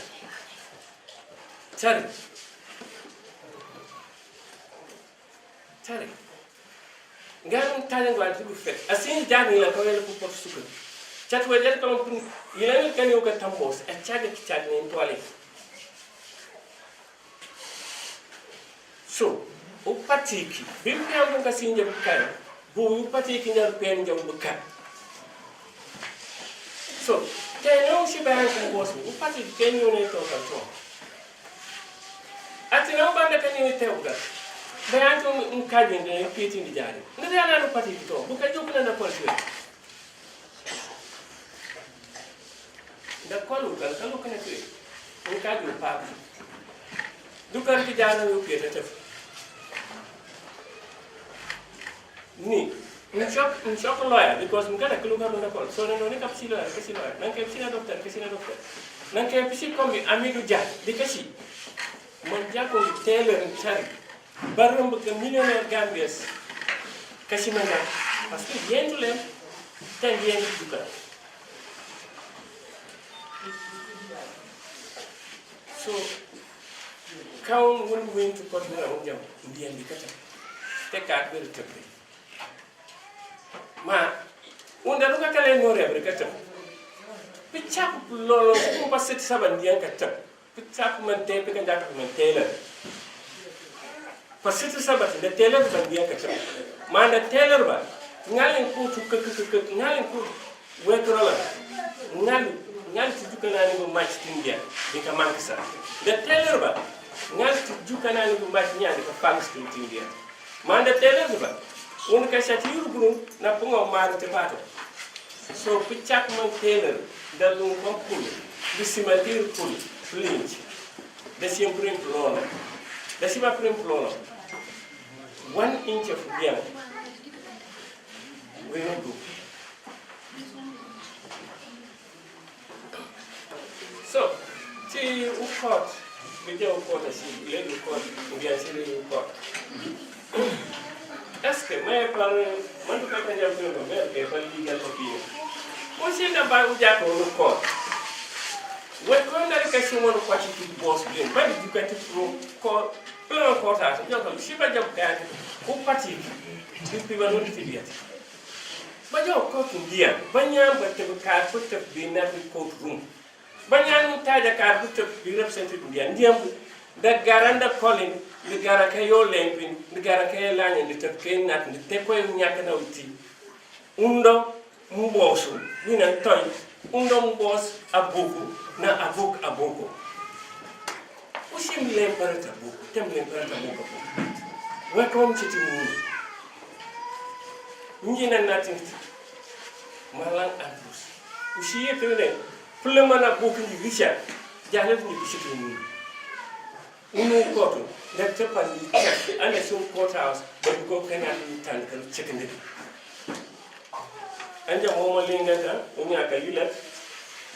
Ganum Tanya was to effect. A single jack meal of quality for super. Chat where that company, you never can you get tambos and chat in toilet. So, upatiki, bimpia munga sinja bukana, bu upatiki na penja bukana. So, teno si bank boss, upatiki kenyo ne to kanto. Ati na ubanda kenyo te uga. Bayanto mkaji ne piti ndi jari. Ndere ana upatiki to, bukajo kuna na polisi. Da kolu kan kalu kana kwe. Mkaji upapi. Dukan ki jana yo pete te. Ni, in shock lawyer because I'm gonna look at the call. So no need kapsi lawyer, kasi lawyer. Nang kapsi na doctor, kasi na doctor. Nang kapsi kombi amigo ja, di kasi. Manja ko Taylor and Chari. Barum baka millionaire Gambias. Kasi manga. Paski yen to lem, ten yen to duka. So, count one win to cut me around jam. Indian dikata. Take out very quickly. Ma, unda luka kale nore abrikata. Pichap lolo ko pasit saban dian kata. Pichap man te pe kanda man Taylor. Pasit sabat de Taylor ban dian kata. Ma na Taylor ba ngalen ko tu ngalen ko wetrola. Ngal tu kana ni match tindia di ka manksa. De Taylor ba ngal tu kana ni match nya di ka fangs tindia. Ma na Taylor ba un ka shatiru guru na pungo mar te pato so pichak man Taylor da lu kompul di simatir pul flinch da siempre plono da sima prim plono 1 inch of biam we no do so ti u court video court asi le du court biam si le court est-ce que mais par man ka ka jam ko mer ke par legal opinion o se na ba u ja ko ko we ko na ka si mo ko ci boss bi ba di ka ti pro ko plan ko ta jo ko si ba jam ka ko pati di ba no ti biati ba jo ko tu dia ba nya ba te ka ko te bi na ko room ba nya nu ta ja ka ko te bi represent dia ndiam da garanda calling the garakayo lempin the garakayo lanya the tapken nat the tekoy nyaka na uti undo mbosu wina toy undo mbos abuku na abuku usim lemparata buku tem lemparata buku welcome to the ngina natin malang adus usiye tene fulemana buku ni bisha jalet ni bishituni unu koto da tapan ane sun courthouse da go kana tan kan chicken din anja mo linga ta unya ka lilat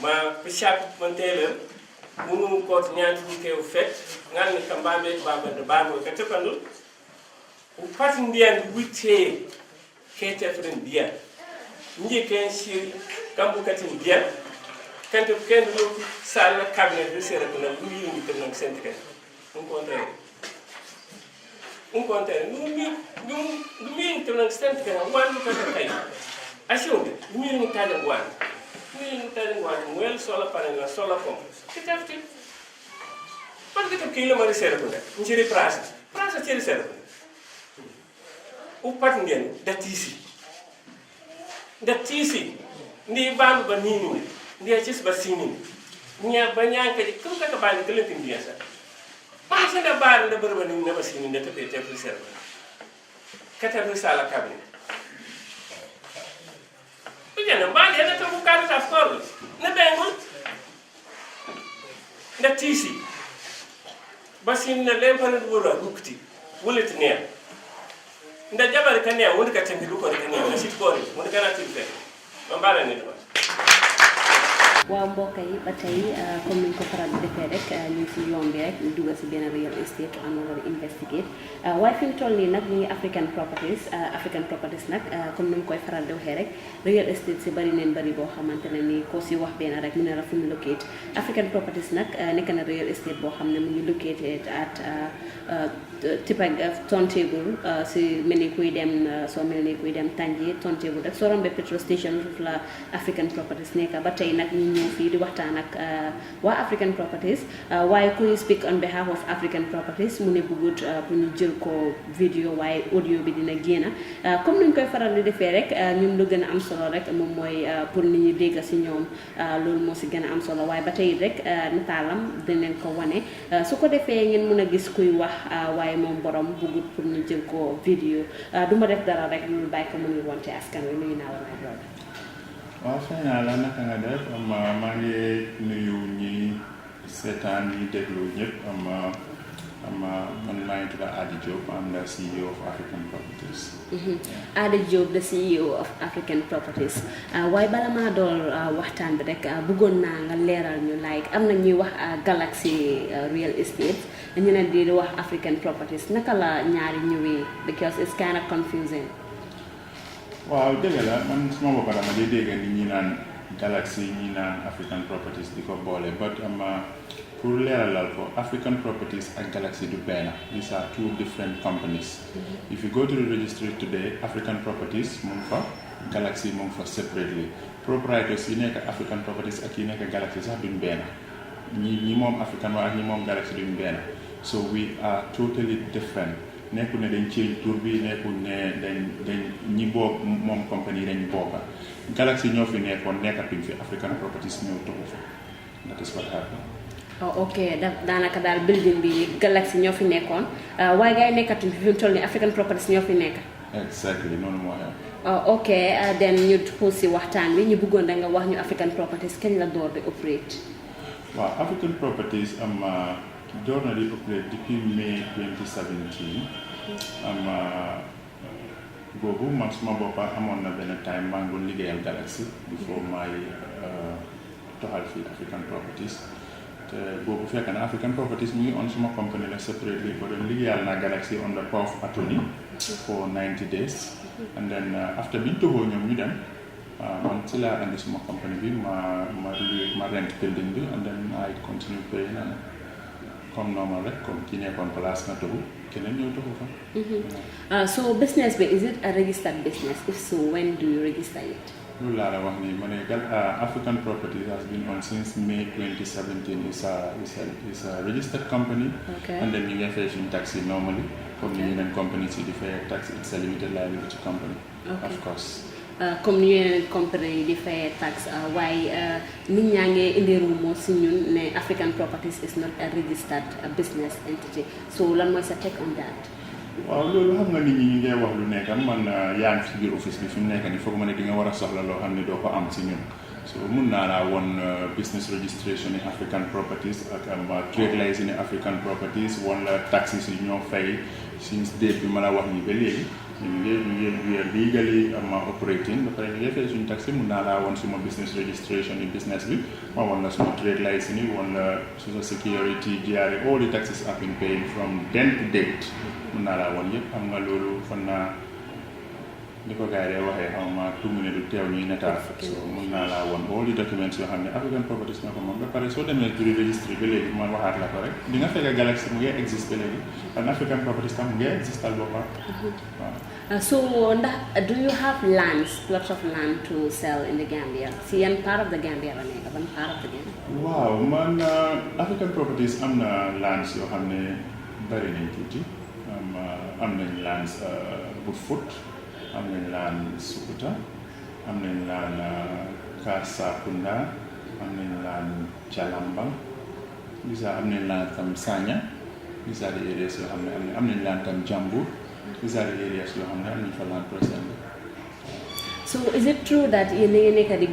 ma pishap montele unu koto nyan ke fet ngal ni kambambe baba de babo ka tapandu u patin dian witte ke tefren dia nji ken shi kambu katin dia kan to ken lo sala cabinet de sera ko na luyi ni kan nak sente un contere numi to na extent kana wan ka kai asio numi tale wan wel sola panel la sola pom kitafti pan kita kilo mari sera ko njiri prasa tiri sera ko upat ngien datisi nda tisi ndi bandu ba nini ndi cis ba sini nya ba nyanka di kum ka ba ni kelen tin sa pa sa da ba nda barba ni ba sini nda te te ser kata risala kabni bijana ba le da to ka ta for na bengul nda tisi basin na lempana dura rukti wulit ne nda jabar kan ne wonde ka tangi ko kan ne sit ko wonde kana tilfe mbala ni do waaw mbokk yi ba tey comme ni ñu ko faral di defee rek ñu ngi si yoon bi rek ñu dugal si benn real estate am na investigate waaye fi mu toll nii nag ñu ngi African properties nag comme ni mu koy faral di waxee rek real estate si bari neen bari boo xamante ne nii ko si wax benn rek mu ne la fu mu locate African properties nag nekk na real estate boo xam ne mu ngi located at Tipag turntable si mel ni kuy dem soo mel ni kuy dem Tanji turntable rek soo rombee petrol station foofu la African properties nekk ba tey nag ñu ñëw fii di waxtaan ak waa African properties waaye kuy speak on behalf of African properties mu ne bëggut pour ñu jël ko vidéo waaye audio bi dina génn comme ni ñu koy faral di defee rek ñun lu gën a am solo rek moom mooy pour nit ñi dégg si ñoom loolu moo si gën a am solo waaye ba tey rek nataalam dinañ ko wane su ko defee ngeen mën a gis kuy wax waaye moom borom bëggut pour ñu jël ko vidéo du ma def dara rek lu bàyyi ko mu ngi wonte askan wi nuyu naa la may loolu. waaw fay naa la naka nga def maa ngi nuyu ñi seetaan ñi déglu ñëpp man maa ngi tudd Adi Diop am the CEO of African Properties. Adi Diop the CEO of African Properties waaye bala maa doon waxtaan bi rek bëggoon naa nga leeral ñu like am na ñuy wax Galaxy Real Estate ñu ne di wax African Properties naka la ñaari ñëwee because it's kind of confusing. waaw dëgg la man suma bopp dama di dégg ni ñi naan Galaxy ñi naan African Properties di ko boole but pour leeralal ko African Properties ak Galaxy du benn. These are two different companies. If you go to the registry today African Properties mu ngi fa Galaxy mu ngi fa separately proprietors yi nekk African Properties ak yi nekk Galaxy sax duñ benn ñi moom African waa ak ñi moom Galaxy duñ benn so we are totally different. nekkul ne dañ change tur bi nekkul ne dañ ñi bokk moom compagnie dañ bokka Galaxy ñoo fi nekkoon nekkatuñ fi African Properties ñoo toxu fa that is what happened. oh ok daanaka daal building bi Galaxy ñoo fi nekkoon waaye gars yi nekkatuñ fi mu toll nii African Properties ñoo fi nekk. exactly noonu moo xew. ok then ñu xuus si waxtaan bi ñu bëggoon da nga wax ñu African Properties kañ la door di operate. waaw African Properties door na di operate depuis mai 2017 boobu man suma boppa amoon na benn time maa ngi doon liggéeyal Galaxy before maay toxal fii African Properties te boobu fekk na African Properties mu ngi on suma company la separately ba doon liggéeyal naa Galaxy on the power of attorney for 90 days and then after biñ toxoo ñoom ñu dem man ci laa andi suma company bi ma rent building bi and then I continue paying and comme normal rek comme ki nekkoon place nga toxu keneen ñëw toxu fa. So business bi is it a registered business? If so, when do you register it? loolu laa la wax nii ma ne African Properties has been on since May 2017 is a registered company. Okay. And then ñu ngi fay suñu tax yi normally comme ni yeneen company si di fay tax it's a limited liability company. Okay. Of course. Comme ni yeneen company yi di fay tax waaye nit ñaa ngi indi rumo si ñun ne African Properties is not a registered business entity so lan mooy sa take on that. waaw loolu xam nga nit ñi ñu ngi wax lu nekk man yaa ngi ci biir office bi fi mu nekk nii foog ma ne di nga war a soxla loo xam ne doo ko am si ñun so mun naa laa woon business registration in African Properties ak trade license in African Properties wala taxes yi ñoo fay since date bi ma la wax nii ba léegi ñu ngi legally operating ba pare ñu ngi fay suñu taxi mun naa laa woon suma business registration yi business bi ma woon la suma trade license yi woon la social security GRA all the taxes have been paid from then to date mun naa laa woon yëpp xam nga loolu fan naa li ko gars yi waxee xaw ma 2 minutes du teew ñuy netaal so mun naa laa woon all the documents yoo xam ne African Properties ñoo ko moom ba pare soo demee turi registre ba léegi man waxaat la ko rek di nga fekk Galaxy mu ngi existe ba léegi and African Properties tam mu ngi existe al boppam waaw. So do you have lots of land to sell in the Gambia? Si yan part of the Gambia la nekk ban part of the Gambia? waaw man African Properties am na lands yoo xam ne bari nañ tuuti am nañ lands bu Fut am nañ land Sukuta am nañ laan Kasakunda am nañ laan Jalamba bisa am nañ laan tam Sanya these are the areas yoo xam ne am nañ laan tam Jambu these are the areas yoo xam ne am nañ fa laan present. So is it true that you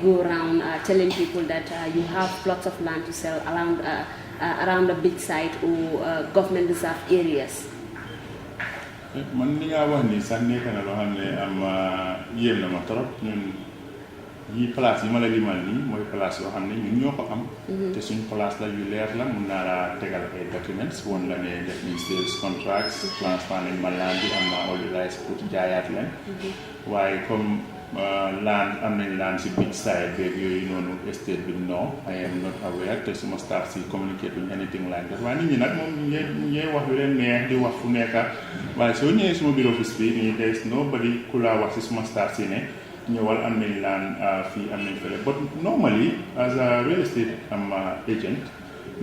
go around telling people that you have plots of land to sell around the beach side or government reserve areas? Man li nga wax ni sax nekk na loo xam ne am yéem na ma trop ñun yi place yi ma la limal nii mooy place yoo xam ne ñun ñoo ko am te suñ place la yu leer la mun naa la tegal ay documents woon la ne def ni sales contracts transfer nañ ma land bi am naa all the rights pour jaayaat leen waaye comme land am nañ land si beach side beeg yooyu noonu estate bi non I am not aware te suma staff si communicate with anything like that waaye nit ñi nag moom ñee wax yu leen neex di wax fu nekka waaye soo ñëwee suma bureau office bi nii there is nobody ku laa wax si suma staff si ne ñëwal am nañ land fii am nañ fële but normally as a real estate agent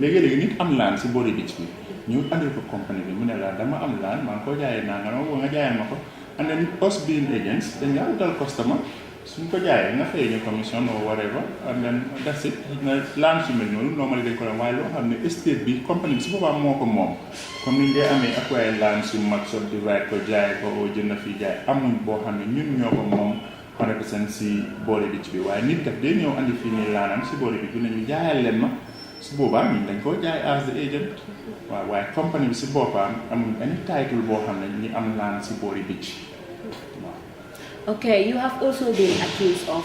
léegi-léegi nit am land si boori beach bi ñu andil ko compagnie bi mu ne la dama am land maa ngi ko jaayee naa nga jaayee ma ko and then us being agents dañ nga utal customer suñ ko jaayee nga fay ñu commission or whatever and then that's it na land su mel noonu normally dañ ko la waaye loo xam ne estate bi compagnie bi si boppam moo ko moom comme ni ngay amee acquire land su mag so divide ko jaay ko oo jënd fii jaay amuñ boo xam ne ñun ñoo ko moom 100% si boori beach bi waaye nit daf day ñëw andi fii nii laanam si boori beach bi nañu jaayal leen ma su boobaa ñun dañ koo jaay as the agent waaw waaye compagnie bi si boppam amuñ any title boo xam ne ñi am land si boori beach. Okay, you have also been accused of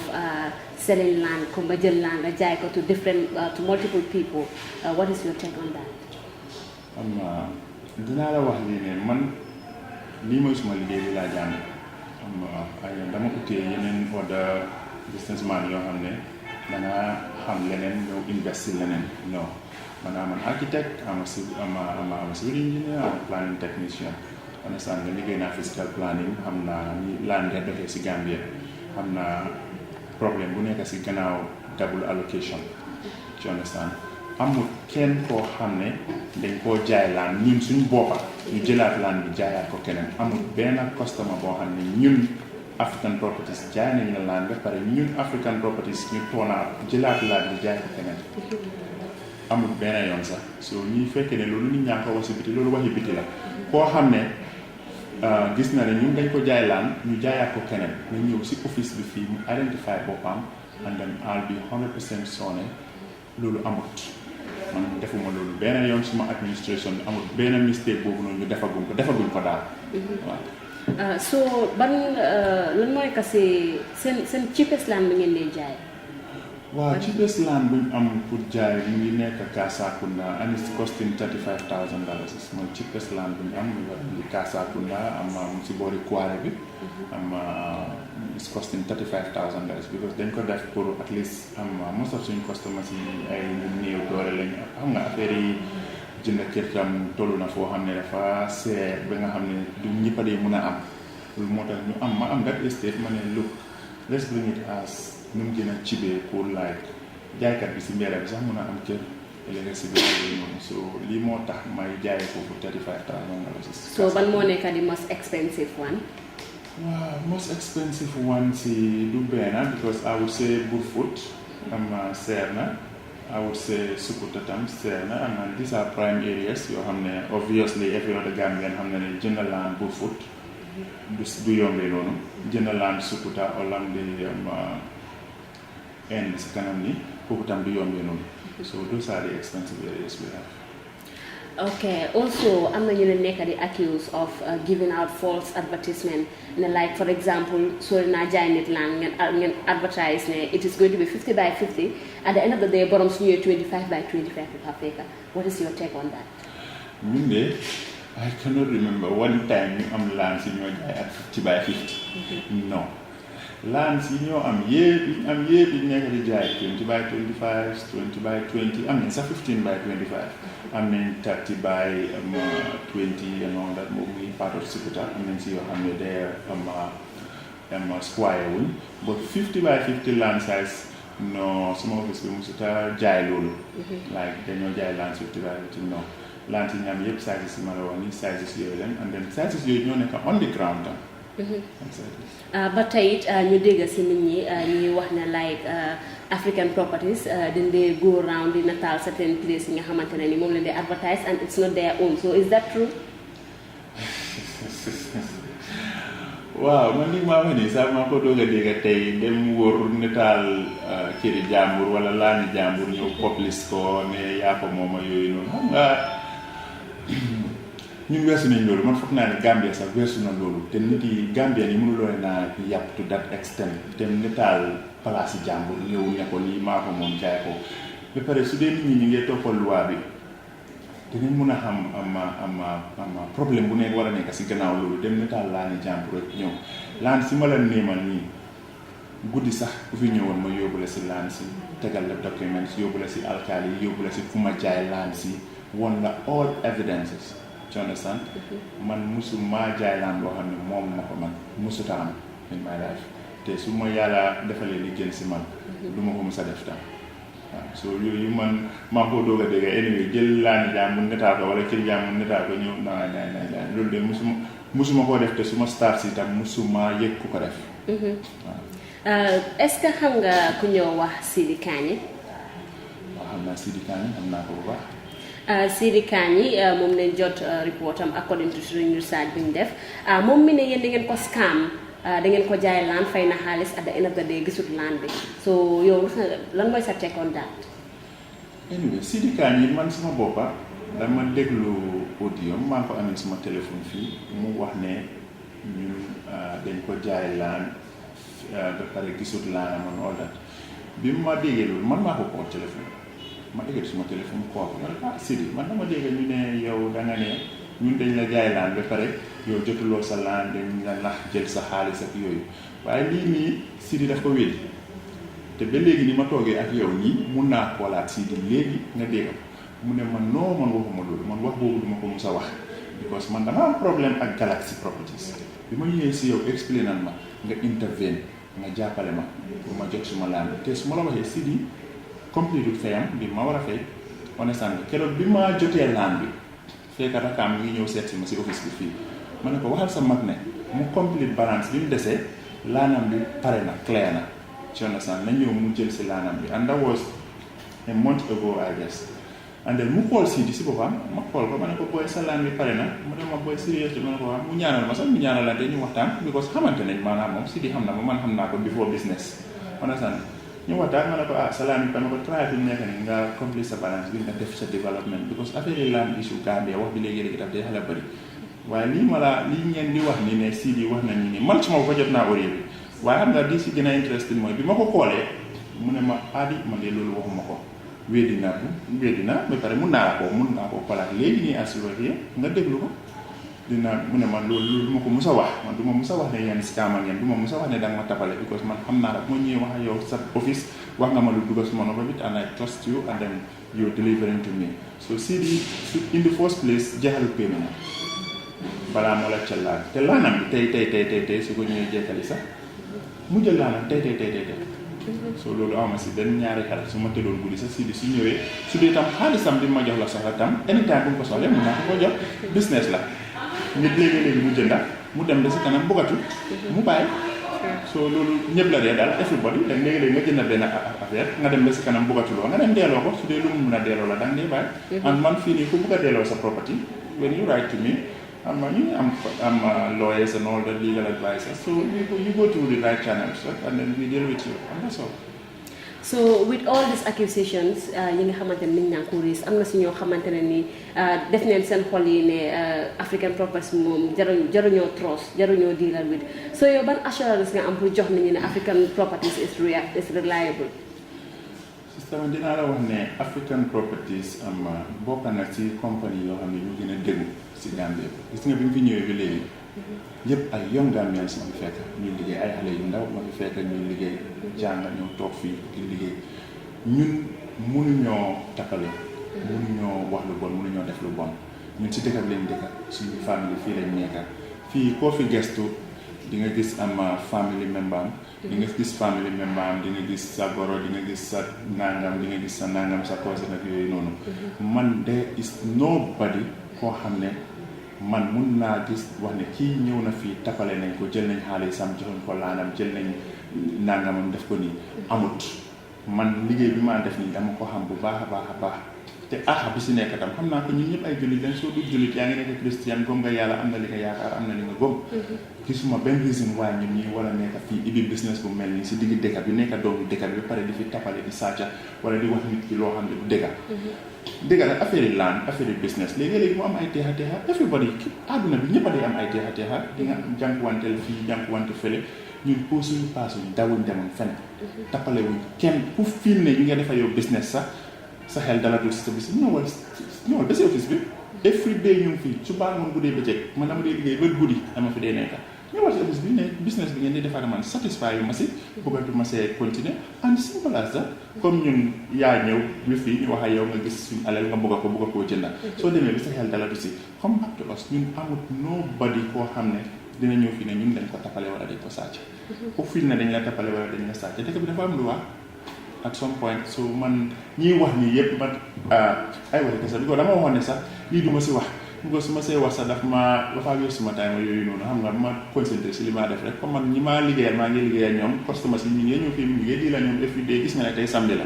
selling land, commercial land, to multiple people. What is your take on that? Dinaa la wax lii ne man lii mooy suma liggéey bi laa jàng dama utee yeneen other businessman yoo xam ne danga xam leneen ñëw invest si leneen non man am architect am a civil engineer am planning technician understand nga liggéey naa fiscal planning xam naa ni land nga doxee si Gambia xam naa problème bu nekk si gannaaw double allocation ci understand amul kenn koo xam ne dañ koo jaay land ñun suñ boppa ñu jëlaat land bi jaayaat ko keneen amul benn customer boo xam ne ñun African Properties jaay nañ la land ba pare ñun African Properties ñu toonaat jëlaat land bi jaay ko keneen amul benn yoon sax so ñuy fekkee ne loolu nit ñaa ko wax si biti loolu waxi biti la koo xam ne gis na ne ñun dañ ko jaay laan ñu jaayaat ko keneen na ñëw si office bi fii mu identify boppam and then I'll be 100% sure ne loolu amut man defuma loolu benn yoon suma administration amul benn mistake boobu noonu ñu defaguñ ko daal waaw. So ban lan mooy kasi seen cheapest land bi ngeen dee jaay. waaw cheapest land buñ am pour jaay mu ngi nekk Kasakunda and it's costing $35,000 mooy cheapest land buñ am mu Kasakunda am si boori Kuare bi am it's costing $35,000 because dañ ko def pour at least am most of suñ customers yi ay néew doole lañ xam nga affaire yi jënd kër tam tollu na foo xam ne dafa seer ba nga xam ne du ñëpp a dee mën a am loolu moo tax ñu am ma am that estate ma ne look let's bring it as nu mu gën a cibee pour like jaaykat bi si mbéyam bi sax mën a am kër léegi si biir yooyu noonu so lii moo tax may jaayee foofu $35,000. So ban moo nekk di most expensive one? waaw most expensive one si du benn because I would say Burfoot am seer na I would say Sukuta tam seer na and these are prime areas yoo xam ne obviously every other Gambian xam ne jënd land Burfoot du yombee noonu jënd land Sukuta olam di end si kanam ni foofu tam du yombee noonu so those are the expensive areas we have. Okay, also am na ñu ne nekk di accused of giving out false advertisement ne like for example so naa jaay nit land ngeen advertise ne it is going to be 50 by 50 at the end of the day borom su ñëwee 25 by 25 bu fa fekk what is your take on that? ñun de I cannot remember one time ñu am land si ñoo jaay at 50 by 50 non land si ñoo am yépp yi nekk di jaay 20 by 25 20 by 20 am nañ sax 15 by 25 am nañ 30 by 20 and all that moom muy part of Sukuta am nañ si yoo xam ne day am square wuñ but 50 by 50 land size non suma office bi musuta jaay loolu like dañoo jaay land 50 by 50 non land yi ñu am yépp sizes yi ma la wax ni sizes yooyu leen and then sizes yooyu ñoo nekk on the ground tam ba tey it ñu dégg si nit ñi ñuy wax ne like African properties dañ dee go around di nataal certain place yi nga xamante ne ni moom lañ dee advertise and it's not their own, so is that true? waaw man li ma wax nii sax maa ko doog a dégg tey dem wóor nataal këri jàmbur wala laani jàmbur ñëw publish ko ne yaa ko mooma yooyu noonu xam nga ñun weesu nañ loolu. man foog naa ne Gambia sax weesu na loolu te nit yi Gambian yi mënuloo naa yàpp to that extent te nataal place yi jàmbur ñëw ne ko nii maa ko moom jaay ko ba pare su dee nit ñi ñu ngi toppal loi bi dinañ mun a xam am problème bu nekk war a nekk si gannaaw loolu dem nataal laani jàmbur rek ñëw laan si ma la néemal nii guddi sax ku fi ñëwoon ma yóbbu la si laan si tegal la documents yóbbu la si alkaali yi yóbbu la si fu ma jaay laan si won la all evidences. You understand? Man musuma jaay laan boo xam ne moom ma ko man musuta am in my life te su ma yàlla defalee li gën si man du ma ko mus a def tam waaw so yooyu man maa ko doog a dégg anyway jël laani jaam mu netaal ko wala kër jaam mu netaal ko ñëw naa loolu de musuma koo def te suma staff si tam musuma yëg ku ko def waaw est-ce que xam nga ku ñëw wax Sidi Kani? waaw xam naa Sidi Kani xam naa ko bu baax. Sidi Kani moom lañ jot report am according to suñu research bi ñu def moom mi ne yéen da ngeen ko scam da ngeen ko jaay land fay na xaalis at the end of the day gisut land bi so yow lan mooy sa take on that? Anyway Sidi Kani man sama boppa dama déglu audio maa ngi ko amee sama téléphone fii mu wax ne ñun dañ ko jaay land ba pare gisut land am and all that bi ma déggee loolu man maa ko koo téléphone ma dégg suma téléphone kooku ma ne ah Sidi man dama dégg ñu ne yow da nga ne ñun dañ la jaay laan ba pare yow jotuloo sa laan dañ la nax jël sa xaalis ak yooyu waaye lii nii Sidi daf ko wéddi te ba léegi ni ma toogee ak yow nii mun naa xoolaat Sidi léegi nga dégg mu ne man non man waxuma loolu man wax boobu duma ko mus a wax because man dama am problème ak Galaxy Properties bi ma ñëwee si yow explainal ma nga intervene nga jàppale ma pour ma jot suma laan te su ma la waxee Sidi complete fayam bi ma war a fay understand nga keroog bi ma jotee laan bi fekk rakaam ngi ñëw seet si ma si office bi fii ma ne ko waxal sa mag ne mu complete balance bi mu desee laanam bi pare na clair na ci understand na ñëw mu jël si laanam bi and that was a month ago I guess and then mu xool Sidi si boppam ma xool ko ma ne ko booy sa laan bi pare na mu dem ma booy serious ma ne ko wax mu ñaanal ma sax mu ñaanalante ñu waxtaan because xamante nañ maanaam moom Sidi xam na ma man xam naa ko before business understand ñu waxtaan ma ne ko salaam bi ko try fi mu nekk nii nga complete sa balance bi nga def sa développement because affaire yi land issue Gambia wax bi léegi-léegi daf day xala bëri waaye lii ngeen di wax ni ne Sidi wax nañu ni man suma ko jot naa audio bi waaye xam nga di si gën a interesting mooy bi ma ko koolee mu ne ma aadi man de loolu waxuma ko weddi naa ba pare mun naa koo xoolaat léegi nii assuré nga déglu ko mu ne man loolu du ma ko mus a wax man du ma mus a wax ne yéen scam ngeen du ma mus a wax ne da nga ma tapale because man xam naa la bu ma ñëwee wax ak yow sa office wax nga ma lu dugg suma nopp bi and I trust you and then you're delivering to me so Sidi in the first place jeexalu paiement balaa moo la ca laan te laanam bi tey su ko ñëwee jeexali sax mu jël laanam tey so loolu awma si benn ñaari xel su ma tëddoon guddi sax Sidi su ñëwee su dee tam xaalisam bi ma jox la soxla tam anytime bu mu ko soxlee mun naa ko jox business la nit léegi-léegi mu jënda mu dem ba si kanam bëggatu mu bàyyi so loolu ñëpp la dee daal everybody da léegi-léegi nga jënd benn affaire nga dem ba si kanam bëggatuloo nga dem delloo ko su dee lu mu mun a delloo la danga dee bàyyi and man fii nii ku bëgg a delloo sa property when you write to me am lawyers and all the legal advisors so you go through the right channels and then we deal with you and that's all. So with all these accusations yi nga xamante ne nit ñaa ko riis am na si ñoo xamante ne ni def neen seen xol yi ne African properties moom jaruñoo trust jaruñoo deal with so yow ban assurance nga am pour jox nit ñi ne African properties is reliable. Sister dinaa la wax ne African properties bokk na ci compagnie yoo xam ne ñu gën a déggu si Gambia gis nga bi mu fi ñëwee ba léegi yëpp ay young Gambians ma fi fekk ñuy liggéey ay xale yu ndaw ma fi fekk ñuy liggéey jàng ñoo toog fii di liggéey ñun mënuñoo takkale mënuñoo wax lu bon mënuñoo def lu bon ñun si dëkk bi lañ dëkk suñu famille fii lañ nekk fii koo fi gestu di nga gis am family member am di nga gis family member am di nga gis sa goro di nga gis sa nangam di nga gis sa nangam sa cousin ak yooyu noonu man there is nobody koo xam ne man mun naa gis wax ne kii ñëw na fii tapale nañ ko jël nañ xaalisam joxuñ ko laanam jël nañ nangamam def ko nii amut man liggéey bi maa def nii dama ko xam bu baax a baax a baax te bi si nekk tam xam naa ko ñun ñëpp ay jullit lañ soo dul jullit yaa ngi nekk christian gom nga yàlla am na li nga yaakaar am na li nga gom gisuma benn reason waaye ñun ñii wala nekk fii ibi business bu mel nii si digg dëkk bi nekk doomu dëkk bi ba pare di fi tapale di sàcca wala di wax nit ki loo xam ne du dëgga dëgga nag affaire yi laan affaire yi business léegi-léegi mu am ay teexa teexa everybody àdduna bi ñëpp a day am ay teexa teexa di nga jànkuwanteel fii jànkuwante fële ñun pour suñu paasuñ dawuñ demoon fenn tappale wuñ kenn ku fiil ne ñu nga defa yow business sax sa xel dalatul si sa bis ñëwal ba si office bi every day ñu ngi fii suba ngoon guddee bëccëg man dama dee liggéey ba guddi dama fi dee nekka ñëwal si office bi ne business bi ngeen di defar man satisfy yu ma si bëggatu ma see continuer and simple as that comme ñun yaa ñëw bi fii ñu wax ak yow nga gis suñu alal nga bëgg a koo jënda soo demee bi sa xel dalatu si comme back to us ñun amut nobody koo xam ne dina ñëw fii ne ñun dañ ko tappale wala dañ ko sàcc ku fii ne dañ la tappale wala dañ la sàcc dëkk bi dafa am lu wax at some point so man ñiy wax nii yëpp man ay waxi kese bi ko dama waxoon ne sax lii du ma si wax bu su ma see wax sax dafa wér suma time yooyu noonu xam nga ma concentré si li maa def rek comme man ñi maa liggéeyal maa ngi liggéey ak ñoom customer si ñi ngee ñëw fii mu liggéey di la ñoom every day gis nga ne tey samedi la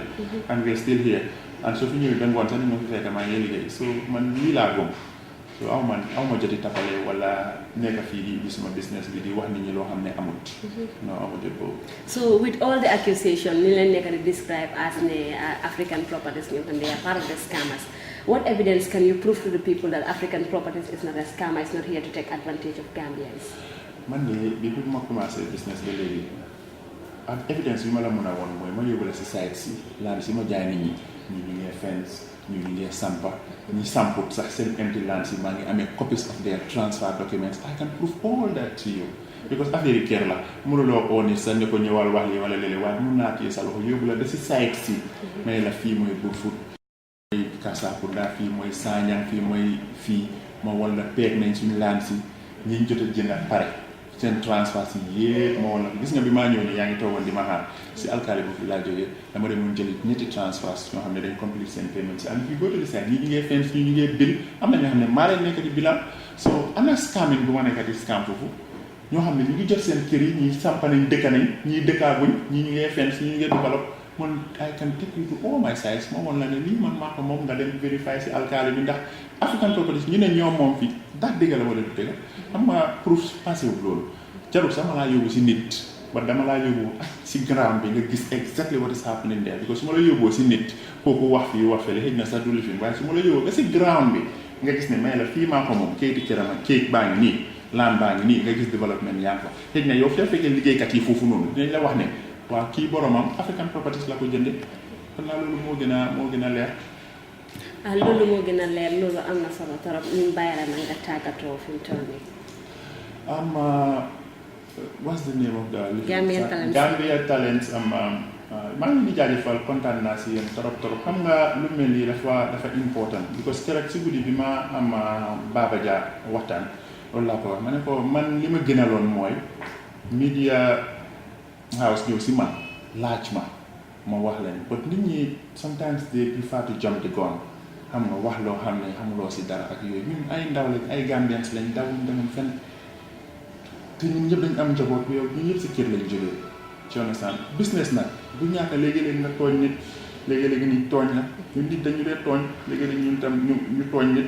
and we still here and soo fi ñëwee ba ngoon sax ni ma fi fekk maa ngi liggéey so man lii laa gom so aw ma joti tapale wala nekk fii di suma business bi di wax nit ñi loo xam ne amut non amut jot boobu. So with all the accusation ni leen nekk di describe as ne African properties ñu they are part of the scammers, what evidence can you prove to the people that African properties is not a scammer, is not here to take advantage of Gambians? Man de bi ma commencé business ba léegi ak evidence bi ma la mën a woon mooy ma yóbbu la si site si land si ma jaay nit ñi ñu ngi fence ñu ngi sampa ñi samput sax seen empty land si maa ngi amee copies of their transfer documents. I can prove all that to you because affaire yi kër la mënuloo oo nit sax ne ko ñëwal wax lii wala léeg-léeg waaye mun naa téye sa loxo yóbbu la ba si site si may la fii mooy Brufut mooy Kasapunda fii mooy Sanyang fii mooy fii ma wala peeg nañ suñu land si ñi jot a jënd ak pare seen transfer si yépp ma wala gis nga bi maa ñëw nii yaa ngi toogoon di ma xaar si alkaali bu fi laa jógee dama demoon jëli ñetti transfers ñoo xam ne dañ complete seen payment si and fi go to the side ñi ñu ngee fence ñu ngee bill am na ñoo xam ne maa leen nekk di bilan so ana scamming bu ma nekk di scam foofu ñoo xam ne ñu ngi jot seen kër yi ñii sampa nañ dëkka nañ ñii dëkkaaguñ ñii ñu ngee fence ñii ñu ngee develop man I can take you to all my sites ma woon la ne lii man maa ko moom nga dem vérifier si alkaali bi ndax African properties ñu ne ñoom moom fii ndax dëgg la wala du dëgg xam nga proof passé wu loolu jarul sax ma laa yóbbu si nit ba dama laa yóbbu si ground bi nga gis exactly what is happening there because su ma la yóbboo si nit kooku wax fii wax fële xëy na sax du li fi waaye su ma la yóbboo ba si ground bi nga gis ne may la fii maa ko moom kayiti këram ak kayit baa ngi nii laan baa ngi nii nga gis développement yaa ngi fa xëy na yow fee fekkee liggéeykat yi foofu noonu dinañ la wax ne waaw kii boromam African properties la ko jënde kon naa loolu moo gën a leer loolu moo gën a leer loolu am na solo torop ñu bàyyi la nag nga tàggatoo fi mu toll nii what's the name of the Gambian Talents. Gambia Talents maa ngi di jaajëfal kontaan naa si yéen torop xam nga lu mel nii dafa important because keroog si guddi bi ma am Baba Dia waxtaan loolu laa ko wax ma ne ko man li ma gënaloon mooy media house ñëw si man laaj ma wax leen but nit ñi sometimes they prefer to jump the gun xam nga wax loo xam ne xamuloo si dara ak yooyu ñun ay ndaw lañ ay Gambians lañ dawuñ demoon fenn te ñun ñëpp dañ am njaboot bi yow ñun ñëpp si kër lañ jógee ci understand business nag bu ñàkk léegi-léegi nga tooñ nit léegi-léegi nit tooñ la ñun nit dañu dee tooñ léegi-léegi ñun tam ñu tooñ nit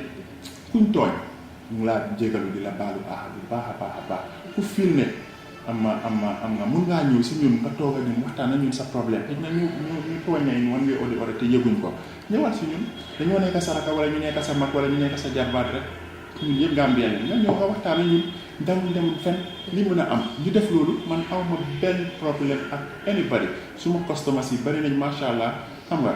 kuñ tooñ ñu ngi laa jégalu di la baalu bu baax a baax ku fil ne am nga mun ngaa ñëw si ñun nga toog a ñun waxtaan ak ñun sa problème xëy na ñu tooñ nañ wan ngay odi ore te yëguñ ko ñëwaat si ñun dañoo nekk sa raka wala ñu nekk sa mag wala ñu nekk sa jarbaat rek ñun yëpp Gambien lañ nga ñëw nga waxtaan ak ñun demul fenn li mën a am ñu def loolu man awma benn problème ak anybody suma customers yi bari nañ macha allah xam nga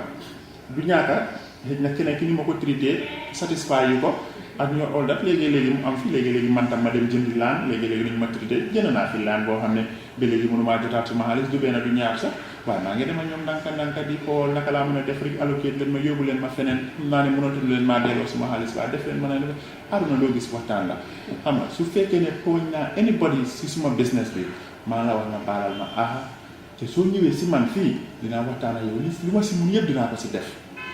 du ñaata xëy na keneen ki ni ma ko traité satisfy yu ko ak ñoo all that léegi-léegi mu am fi léegi-léegi man tam ma dem jëndi laan léegi-léegi nañu ma traité jënd naa fi laan boo xam ne ba léegi mënumaa jotaat suma xaalis du benn du ñaar sax waaye maa ngi dem ak ñoom ndànka di xool naka laa mën a def rek allocate leen ma yóbbu leen ma feneen xam naa ne mënatu leen maa delloo suma xaalis waaye def leen mën a def àdduna loo gis waxtaan la xam nga su fekkee ne tooñ naa anybody si suma business bi maa la wax nga baalal ma te soo ñëwee si man fii dinaa waxtaan ak yow li ma si mun yëpp dinaa ko si def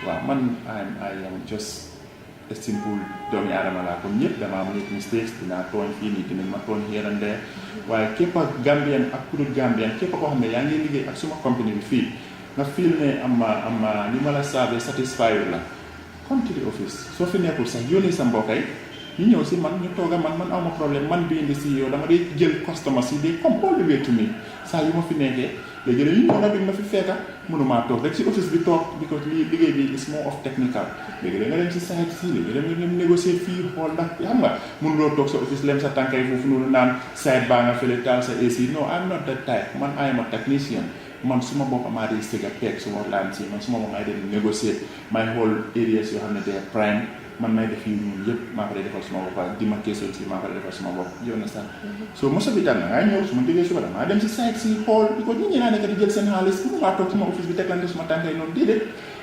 waaw man I am just simple doomi aadama laa comme ñëpp damaa make mistakes dinaa tooñ fii nii dinañ ma tooñ here and there waaye képp ak Gambian ak ku dul Gambian képp koo xam ne yaa ngi liggéey ak suma compagnie bi fii nga feel ne am ni ma la saabee satisfied la come to the office soo fi nekkul sax yónnee sa mbokk yi ñu ñëw si man ñu toog a man awma problème man bii indi CEO dama day jël customer si day come all the way to me saa yu ma fi nekkee léegi nag ñu ñëw nag bi ma fi fekka mënumaa toog rek si office bi toog because lii liggéey bi is more of technical léegi da nga dem si site si léegi da nga dem négocier fii xool ndax xam nga mënuloo toog sa office lem sa tànkay foofu noonu naan site baa nga fële taal sa AC no I'm not that type man I am a technician man suma bopp maa day sëgg a peeg suma laan si man suma bopp may dem négocier may xool areas yoo xam ne day prime man may def yu ñun yëpp maa ko day defal suma bopp di ma question si maa ko day defal suma bopp yow na sax so moso bi tam na ngaa ñëw su ma déggee suba damaa dem si site si xool di ko nit ñi naa nekk di jël seen xaalis pour maa toog suma office bi teglante suma tànkay noonu déedéet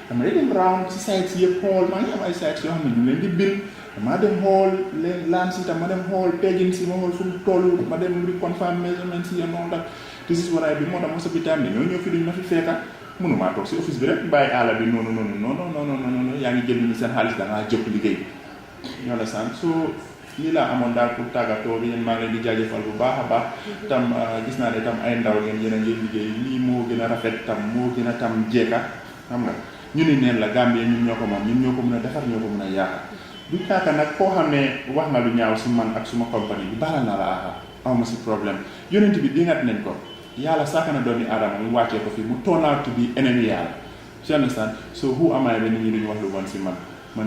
dama day dem round si site si yëpp xool maa ngi am ay sites yoo xam ne ñu leen di bil damaa dem xool leen laan si tam ma dem xool pegging si ma xool fu mu toll ma dem reconfirm measurement si and all that this is what I do moo tax moso bi tam ne ñoo ñëw fi duñ ma fi fekka mënumaa toog si office bi rek bàyyi àll bi noonu non yaa ngi jël ñu seen xaalis da ngaa jóg liggéey ñoo la sant so lii laa amoon daal pour tàggatoo bi yéen maa ngi leen di jaajëfal bu baax a baax tam gis naa ne tam ay ndaw ngeen yéen a ngi liggéey lii moo gën a rafet tam moo gën a tam jeeka xam nga ñu ni neen la Gambie ñun ñoo ko moom ñun ñoo ko mën a defar ñoo ko mën a yaaka du ñaaka nag koo xam ne wax nga lu ñaaw si man ak suma compagnie bi baral na la aha awma si problème yonent bi dingat nañ ko yàlla saaka na doomi aadama mu wàccee ko fi mu turn out to be enemy yàlla you understand so who am I ba nit ñi duñu wax lu bon si man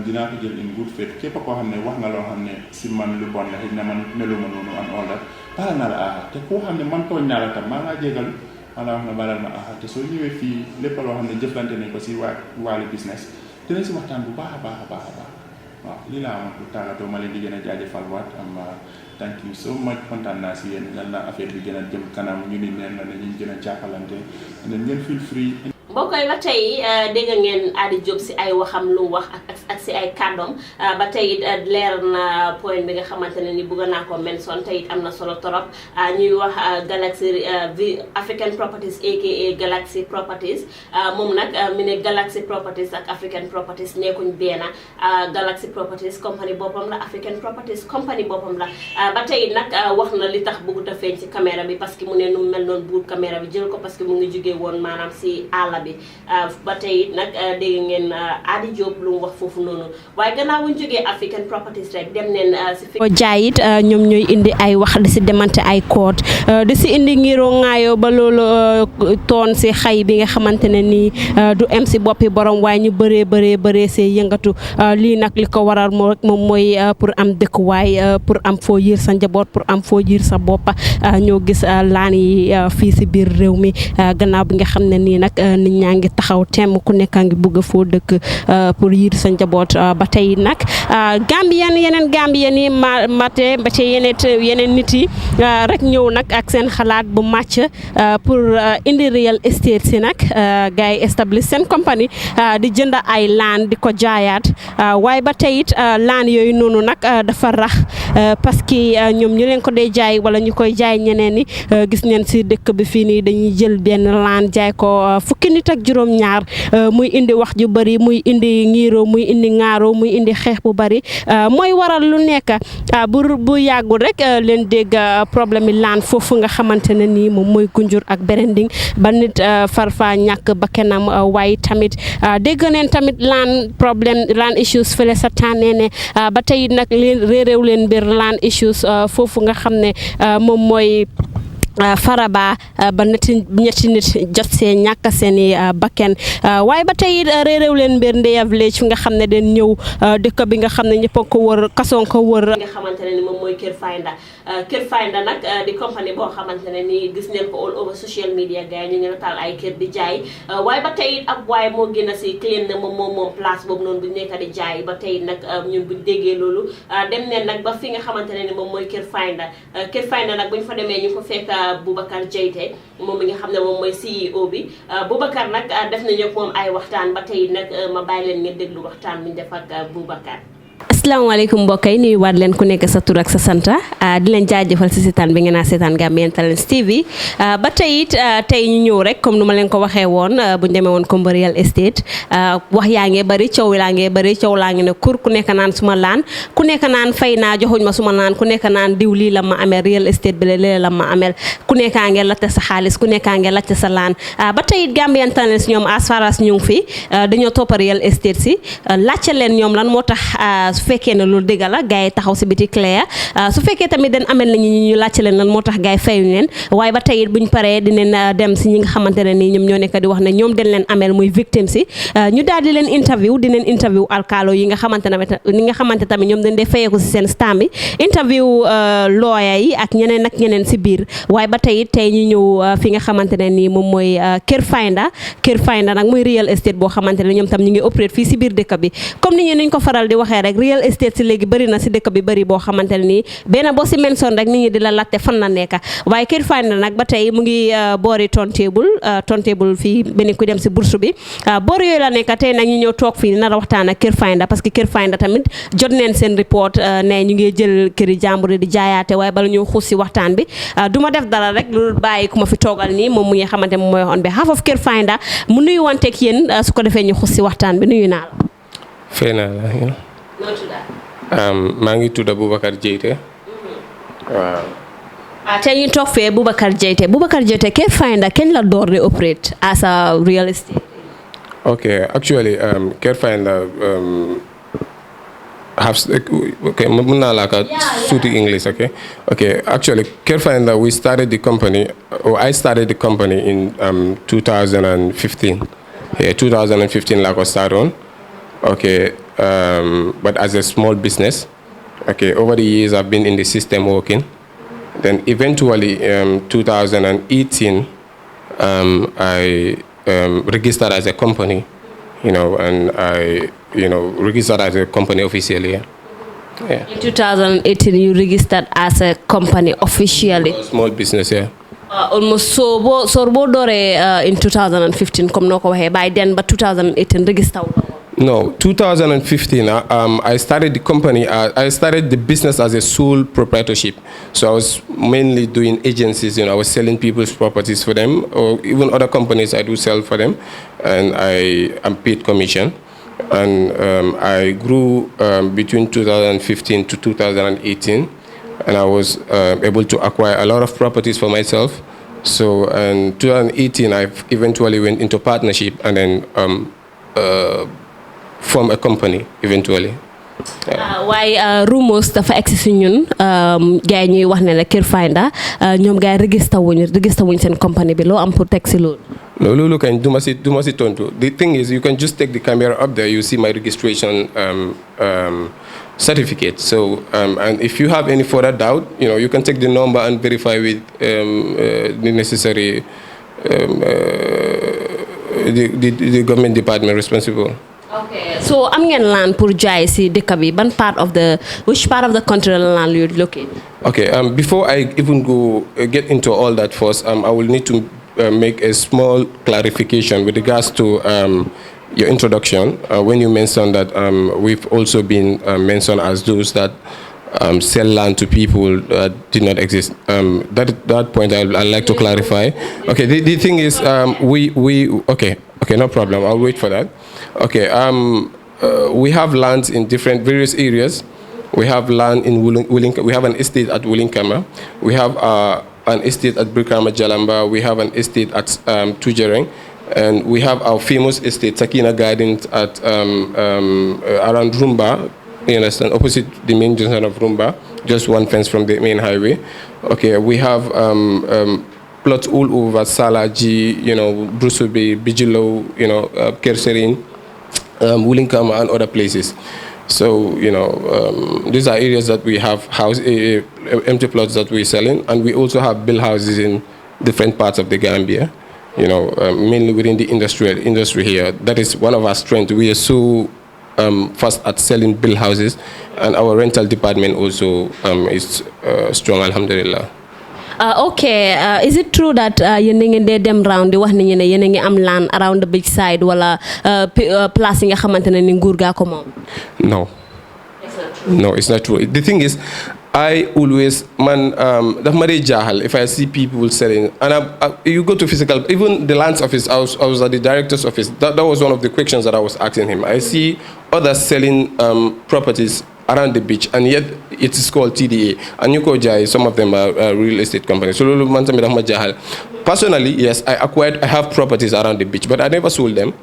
dinaa ko jël in good faith képp koo xam ne wax nga loo xam ne si man lu bon la xëy na man meluma noonu and all that baral naa la aha te koo xam ne man tooñ naa la tam maa ngaa jégal wala wax nga baral ma aha te soo ñëwee fii lépp loo xam ne jëflante nañ ko si wàllu business dinañ si waxtaan bu baax a baax a baax a baax waaw lii laa amoon pour tàggatoo ma leen di gën a jaajëfal waat am thank you so much kontaan naa si yéen yal na affaire bi gën a jëm kanam ñu ni neen na ñu gën a jàppalante ngeen feel free mbokk yi ba tey dégg ngeen Adi Jobe si ay waxam lu wax ak si ay kàddoom ba tey leer na point bi nga xamante ne ni bëgg naa ko mention tey am na solo torop ñuy wax Galaxy African Properties aka Galaxy Properties moom nag mi ne Galaxy Properties ak African Properties nekkuñ benn Galaxy Properties company boppam la African Properties company boppam la ba tey nag wax na li tax bëggut a feeñ si caméra bi parce que mu ne nu mel noonu buur caméra bi jël ko parce que mu ngi jógee woon maanaam si àll bi ba tey nag dégg ngeen Adi Jobe lu mu wax foofu noonu waaye gannaaw bu ñu jógee African Properties rek dem neen si fi jaay it ñoom ñooy indi ay wax di si demante ay code di si indi ngiroo ŋaayoo ba loolu toon si xay bi nga xamante ne nii du em si boppi borom waaye ñu bëree see yëngatu lii nag li ko waral moom mooy pour am dëkkuwaay pour am foo yiir sa njaboot pour am foo yiir sa boppa ñoo gis laan yi fii si biir réew mi gannaaw bi nga xam ne nii nag nit ñaa ngi taxaw temm ku nekk a ngi bëgg a foo dëkk pour yiir sa njaboot ba tey nag yeneen Gambian yi mate ba tey yeneen nit yi rek ñëw nag ak seen xalaat bu màcc pour indi real estate si nag gars yi establish seen compagnie di jënd ay laan di ko jaayaat waaye ba tey it laan yooyu noonu nag dafa rax parce que ñoom ñu leen ko dee jaay wala ñu koy jaay ñeneen ni gis neen si dëkk bi fii nii dañuy jël benn laan jaay ko fukki nit ak juróom-ñaar muy indi wax ju bari muy indi ngiiroo muy indi ŋaaroo muy indi xeex bu bari mooy waral lu nekk bu yàggul rek leen dégg problème yi laan foofu nga xamante ne nii moom mooy Gunjur ak Berending ba nit farfa ñàkk bakkanam waaye tamit dégg neen tamit laan problème laan issues fële sa tànnee ne ba tey nag leen réeréew leen mbir laan issues foofu nga xam ne moom mooy Faraba ba ñetti nit jot see ñàkk seeni bakken waaye ba tey réeréew leen mbir Ndeya Village fi nga xam ne den ñëw dëkk bi nga xam ne ñëpp a ko wër kasoon ko wër nga xamante ne ni moom mooy Carefinder nag di compagnie boo xamante ne ni gis neen ko all over social media gars yi ñu ngi nataal ay kër di jaay waaye ba tey ab waaye moo gën a si claim ne moom place boobu noonu bu nekk di jaay ba tey nag ñun buñ déggee loolu dem neen nag ba fi nga xamante ne ni moom mooy Carefinder nag buñ fa demee ñu ko fekk Boubacar Jaiteh moom mi nga xam ne moom mooy CEO bi Boubacar nag def nañu ak moom ay waxtaan ba tey nag ma bàyyi leen ngeen déglu waxtaan bi ñu def ak Boubacar. asalaamaaleykum mbokk yi nuyu waat leen ku nekk sa tur ak sa santa di leen jaajëfal si seetaan bi ngeen a seetaan Gambian Talents TV ba tey it tey ñu ñëw rek comme nu ma leen ko waxee woon bu ñu demee woon comme real estate wax yaa ngee bëri coow laa ngee bëri coow laa ngi ne kur ku nekk naan suma laan ku nekk naan fay naa joxuñ ma suma laan ku nekk naan diw lii la ma amel real estate bi lii la ma amel ku nekkaa ngee laajte sa xaalis ku nekkaa ngee laajte sa laan ba tey it Gambian Talents ñoom as far as ñu ngi fi dañoo toppa real estate si laajte leen ñoom lan moo tax su fekkee ne loolu dëgg la gars yi taxaw si biti clair su fekkee tamit den amel nañu ñu laajte leen lan moo tax gars yi fayuñ leen waaye ba tey it buñ paree dinañ dem si ñi nga xamante ne nii ñoom ñoo nekk di wax ne ñoom dañ leen amel muy victime si ñu daal di leen interview dinañ interview alkaalo yi nga xamante tamit ñoom dañ dee fayeeku si seen stam bi interview lawyer yi ak ñeneen si biir waaye ba tey it tey ñu ñëw fi nga xamante ne nii moom mooy Carefinder nag muy real estate boo xamante ne ñoom tam ñu ngi operate fii si biir dëkk bi comme ni ñu ko faral di waxee rek real estate si léegi bëri na si dëkk bi bëri boo xamante ne nii benn boo si mention rek nit ñi di la laajte fan la nekk waaye Carefinder nag ba tey mu ngi boori turntable fii benn ku dem si bourse bi boori yooyu la nekk tey nag ñu ñëw toog fii nar a waxtaan ak Carefinder parce que Carefinder tamit jot neen seen report ne ñu ngi jël këri jàmbur di jaayaate waaye bala ñu xuus si waxtaan bi du ma def dara rek lu bàyyi ku ma fi toogal nii moom mu nga xamante moom mooy on behalf of Carefinder mu nuyu wanteeg yéen su ko defee ñu xuus si waxtaan bi nuyu naa la. fay naa la. maa ngi tudd Boubacar Diété. waaw. tey ñu toog fee Boubacar Diété Carefinder kañ la door di operate as a real estate. Okay, actually, Carefinder English, okay? Okay, actually, Carefinder, I started the company in 2015. Yeah, 2015, like I started on. Okay, but as a small business. Okay, over the years, I've been in the system working. Then eventually, 2018, I registered as a company, and I, registered as a company officially. Yeah. In 2018, you registered as a company officially. A small business, yeah. Almost so in 2015, by then, but 2018 registered. No, 2015, I started the company, I started the business as a sole proprietorship. So I was mainly doing agencies, I was selling people's properties for them, or even other companies I do sell for them, and I am paid commission. And I grew between 2015 to 2018, and I was able to acquire a lot of properties for myself. So in 2018, I eventually went into partnership and then form a company eventually. Why rumors dafa egsi si ñun gars ñuy wax ne la Carefinder ñoom gars register wuñ seen company bi loo am pour teg si loolu. Loolu kañ duma si tontu. The thing is, you can just take the camera up there, you see my registration certificate. So and if you have any further doubt, you can take the number and verify with the necessary the government department responsible. Okay, so am ngeen land pour jaay si dëkk bi which part of the country la land you locate? Okay, before I even get into all that first, I will need to make a small clarification with regards to your introduction when you mentioned that we've also been mentioned as those that sell land to people that did not exist. That point I'd like to clarify. Okay, the thing is, okay, no problem. I'll wait for that. Okay, we have lands in various areas. We have land in Wulinkama. We have an estate at Wulinkama. We have an estate at Brikama Jalamba. We have an estate at Tujereng. And we have our famous estate, Sakina Gardens, at around Rumba, you understand, opposite the main junction of Rumba, just one fence from the main highway. Okay, we have plots all over Salaji, Brusubi, Bijilo, Kerserin, Wulinkama, and other places. So, these are areas that we have empty plots that we're selling, and we also have build houses in different parts of the Gambia, mainly within the industry here. That is one of our strengths. We are so fast at selling build houses, and our rental department also is strong, alhamdulillah. Okay, is it true that yéen a ngi dem round di wax ni ne yéen a ngi am land around the beach side wala place yi nga xamante ne ni nguur gaa ko moom? No. It's not true. No, it's not true. The thing is, I always, if I see people selling, and you go to physical, even the land office, I was at the director's office, that was one of the questions that I was asking him. I see others selling properties around the beach, and yet it is called TDA. And you go Jai, some of them are real estate companies. So personally, yes, I have properties around the beach, but I never sold them.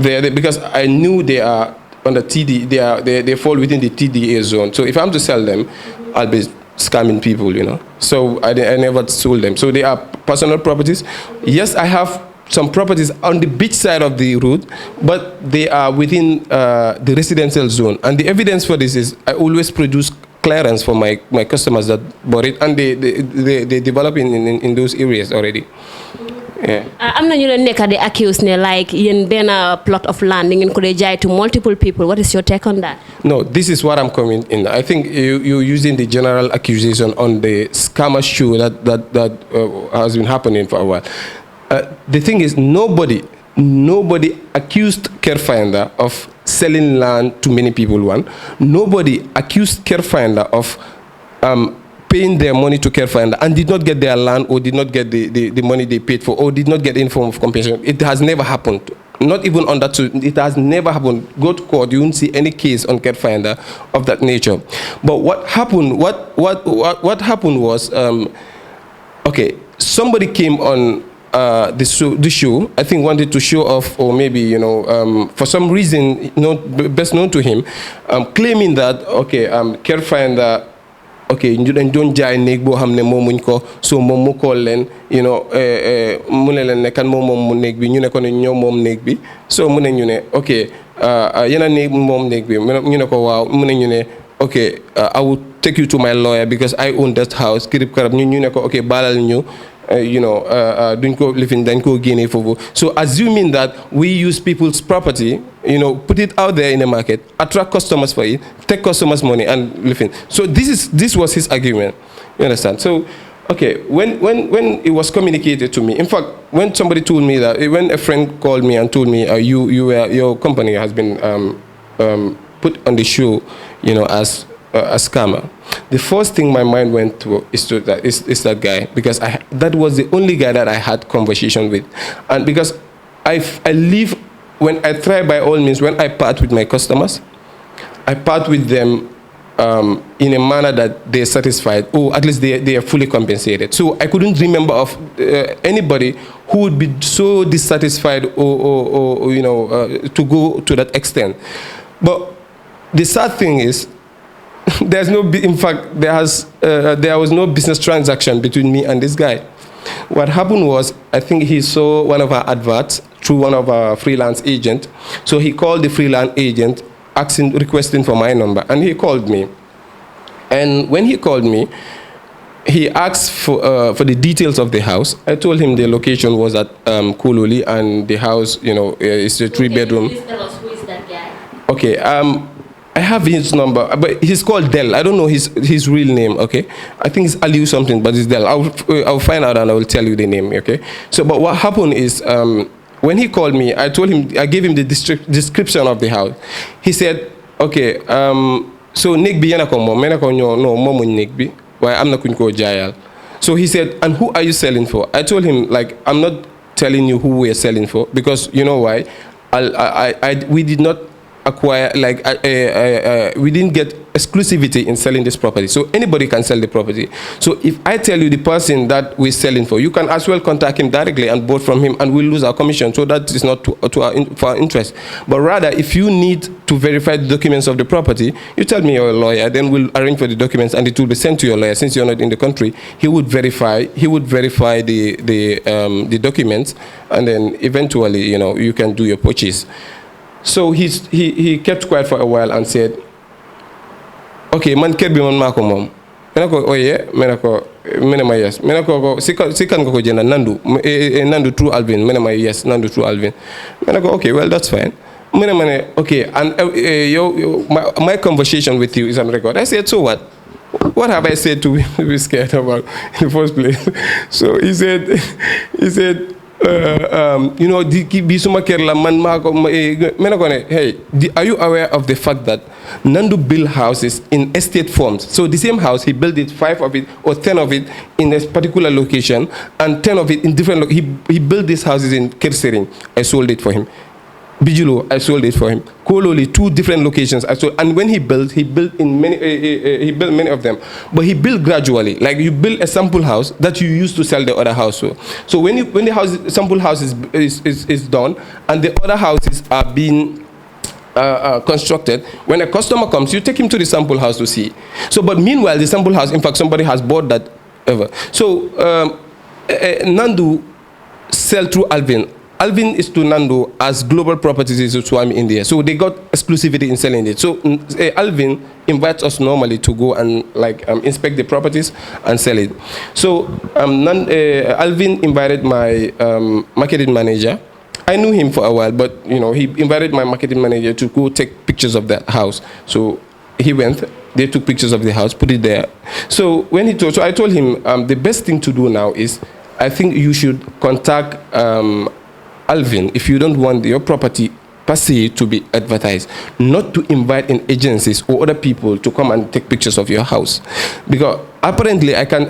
Because I knew they are on the TD, they fall within the TDA zone. So if I'm to sell them, I'll be scamming people, you know. So I never sold them. So they are personal properties. Yes, I have some properties on the beach side of the road, but they are within the residential zone. And the evidence for this is I always produce clearance for my customers that bought it, and they develop in those areas already. Yeah. I'm not going to accuse me like in a plot of land in Korea to multiple people. What is your take on that? No, this is what I'm coming in. I think you're using the general accusation on the scammer show that has been happening for a while. The thing is, nobody accused Carefinder of selling land to many people. One, nobody accused Carefinder of paying their money to Carefinder and did not get their land or did not get the money they paid for or did not get any form of compensation. It has never happened. Not even on that. It has never happened. Go to court, you won't see any case on Carefinder of that nature. But what happened? What happened was, okay, somebody came on the show. I think wanted to show off, or maybe for some reason, best known to him, claiming that Carefinder. Okay, ñu dañ doon jaay néeg boo xam ne moomuñ ko so moom mu call leen mu ne leen ne kan moom néeg bi ñu ne ko ne ñoo moom néeg bi so mu ne ñu ne ok yéen a néeg moom néeg bi ñu ne ko waaw mu ne ñu ne ok I will take you to my lawyer because I own that house kirib karab ñu ne ko ok baalal ñu duñ ko lifin dañ ko génne foofu. So assuming that we use people's property, put it out there in the market, attract customers for it, take customers' money and lifin. So this was his argument. You understand? So okay, when it was communicated to me, in fact, when somebody told me that, when a friend called me and told me your company has been put on the show, as a scammer, the first thing my mind went to is that guy, because that was the only guy that I had conversation with, and because I live, when I try by all means, when I part with my customers, I part with them in a manner that they're satisfied, or at least they are fully compensated. So I couldn't remember of anybody who would be so dissatisfied or to go to that extent. But the sad thing is, there was no business transaction between me and this guy. What happened was, I think he saw one of our adverts through one of our freelance agents. So he called the freelance agent, requesting for my number, and he called me. And when he called me, he asked for the details of the house. I told him the location was at Kululi, and the house, is a 3-bedroom. Please tell us who is that guy. Okay. I have his number, but he's called Del. I don't know his real name, okay? I think it's Aliu something, but it's Del. I'll find out and I will tell you the name, okay? So, but what happened is, when he called me, I gave him the description of the house. He said, okay, so Nick bi yana ko mom, mena ko no momu Nick bi, why I'm not going to jayal. So he said, and who are you selling for? I told him, like, I'm not telling you who we're selling for, because you know why? We did not acquire, we didn't get exclusivity in selling this property, so anybody can sell the property. So if I tell you the person that we're selling for, you can as well contact him directly and bought from him, and we'll lose our commission. So that is not for our interest. But rather, if you need to verify the documents of the property, you tell me you're a lawyer, then we'll arrange for the documents and it will be sent to your lawyer. Since you're not in the country, he would verify the documents, and then eventually you can do your purchase. So he kept quiet for a while and said, okay, man kër bi man mako mom. Menako oye, menako menema yes. Menako sikan ko jena Nandu through Alvin. Menema yes, Nandu through Alvin. Menako okay, well that's fine. Menemane okay, and my conversation with you is on record. I said, so what? What have I said to be scared about in the first place? So he said, you know, bi suma kër la man maa ko hey, are you aware of the fact that Nandu built houses in estate forms? So the same house, he built it, 5 of it or 10 of it in a particular location, and 10 of it in different. He built these houses in Kersering. I sold it for him. Bijulo, I sold it for him. Kololi, 2 different locations. I sold, and when he built in many. He built many of them, but he built gradually. Like you build a sample house that you use to sell the other house. So when the sample house is done and the other houses are being constructed, when a customer comes, you take him to the sample house to see. So, but meanwhile, the sample house, in fact, somebody has bought that ever. So Nandu sell through Alvin. Alvin is to Nando as Global Properties is to Swami India. So they got exclusivity in selling it. So Alvin invites us normally to go and inspect the properties and sell it. So Alvin invited my marketing manager. I knew him for a while, but you know, he invited my marketing manager to go take pictures of that house. So he went, they took pictures of the house, put it there. So when I told him the best thing to do now is, I think you should contact Alvin if you don't want your property per se to be advertised, not to invite in agencies or other people to come and take pictures of your house, because apparently I can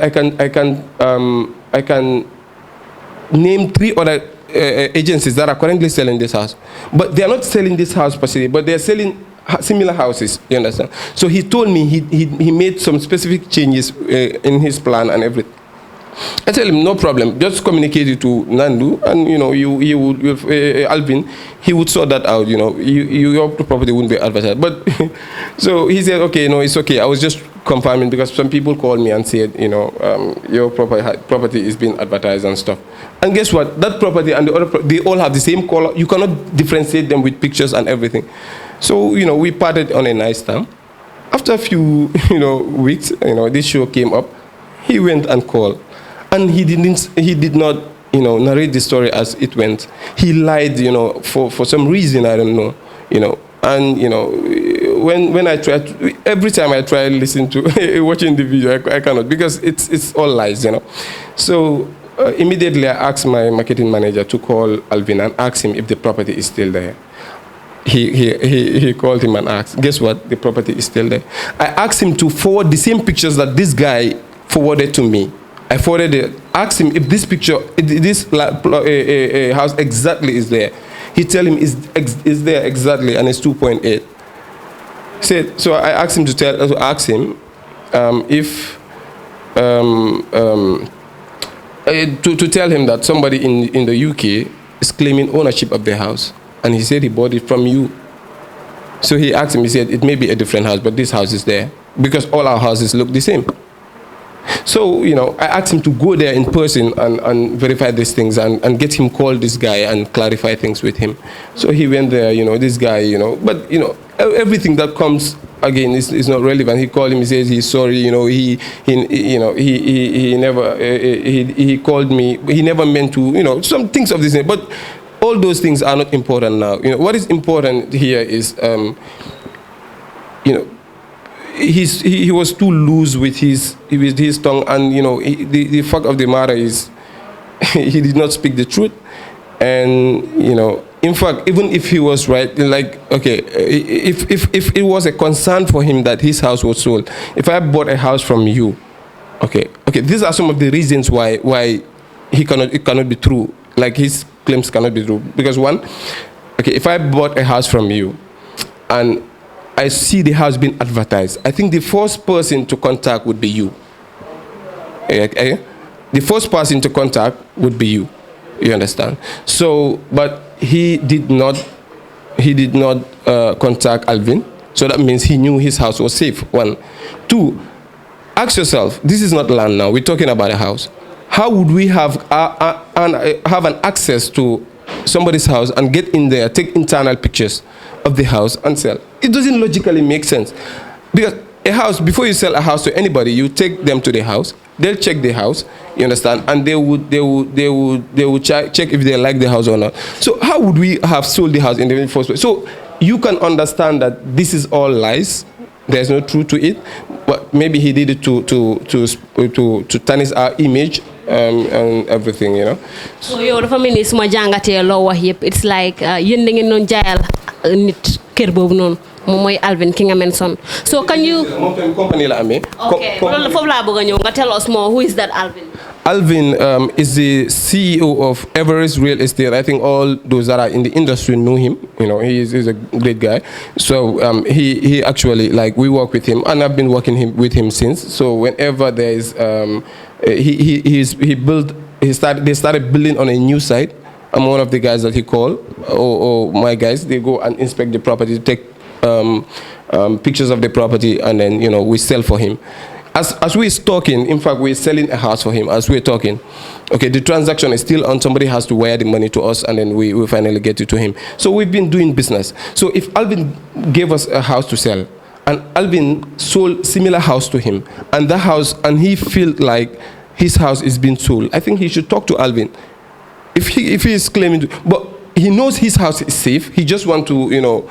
name 3 other agencies that are currently selling this house, but they are not selling this house per se, but they are selling similar houses. You understand? So he told me he made some specific changes in his plan and everything. I tell him, no problem, just communicate it to Nandu, and you know, Alvin, he would sort that out. You know, your property wouldn't be advertised. But so he said, okay, no, it's okay. I was just confirming because some people called me and said, you know, your property is being advertised and stuff. And guess what? That property and the other, they all have the same color. You cannot differentiate them with pictures and everything. So you know, we parted on a nice term. After a few weeks, this show came up. He went and called. And he did not, narrate the story as it went. He lied, for some reason, I don't know, And, when I try, every time I try listen to, watching the video, I cannot, because it's all lies, So immediately I asked my marketing manager to call Alvin and ask him if the property is still there. He called him and asked, guess what? The property is still there. I asked him to forward the same pictures that this guy forwarded to me. I forwarded it, asked him if this picture, this house exactly is there. He tell him is there exactly, and it's 2.8. Said, so I asked him to ask him if to tell him that somebody in the UK is claiming ownership of the house, and he said he bought it from you. So he asked him, he said it may be a different house, but this house is there, because all our houses look the same. So, I asked him to go there in person and verify these things and get him call this guy and clarify things with him. So he went there, this guy, but, everything that comes again is not relevant. He called him, he says he's sorry, he never, he called me, he never meant to, some things of this nature. But all those things are not important now. What is important here is, he was too loose with his tongue, and the fact of the matter is he did not speak the truth. And in fact, even if he was right, okay, if it was a concern for him that his house was sold, if I bought a house from you, okay, these are some of the reasons why it cannot be true, like his claims cannot be true. Because one, okay, if I bought a house from you and I see the house being advertised, I think the first person to contact would be you. The first person to contact would be you. You understand? So, but he did not contact Alvin. So that means he knew his house was safe. 1. 2, ask yourself, this is not land now. We're talking about a house. How would we have an access to somebody's house and get in there, take internal pictures of the house and sell? It doesn't logically make sense. Because a house, before you sell a house to anybody, you take them to the house, they'll check the house, you understand, and they would check if they like the house or not. So how would we have sold the house in the first place? So you can understand that this is all lies. There's no truth to it. But maybe he did it to tarnish our image and everything, you know. So yow dafa mel ni suma jàngatee loo wax yëpp it's like yéen da ngeen doon jaayal nit kër boobu noonu moom mooy Alvin ki nga mention so can you company la amee. okay loolu foofu laa bëgg a ñëw nga tell us more who is that Alvin. Alvin is the CEO of Everest Real Estate. I think all those that are in the industry know him. You know, he's a great guy. So he actually, like, we work with him, and I've been working with him since. So whenever there is, they started building on a new site. I'm one of the guys that he called, or my guys. They go and inspect the property, take pictures of the property, and then, you know, we sell for him. As we're talking, in fact, we're selling a house for him as we're talking. Okay, the transaction is still on. Somebody has to wire the money to us, and then we finally get it to him. So we've been doing business. So if Alvin gave us a house to sell, and Alvin sold similar house to him, and that house, and he felt like his house is being sold, I think he should talk to Alvin. If he is claiming to, but he knows his house is safe. He just want to, you know,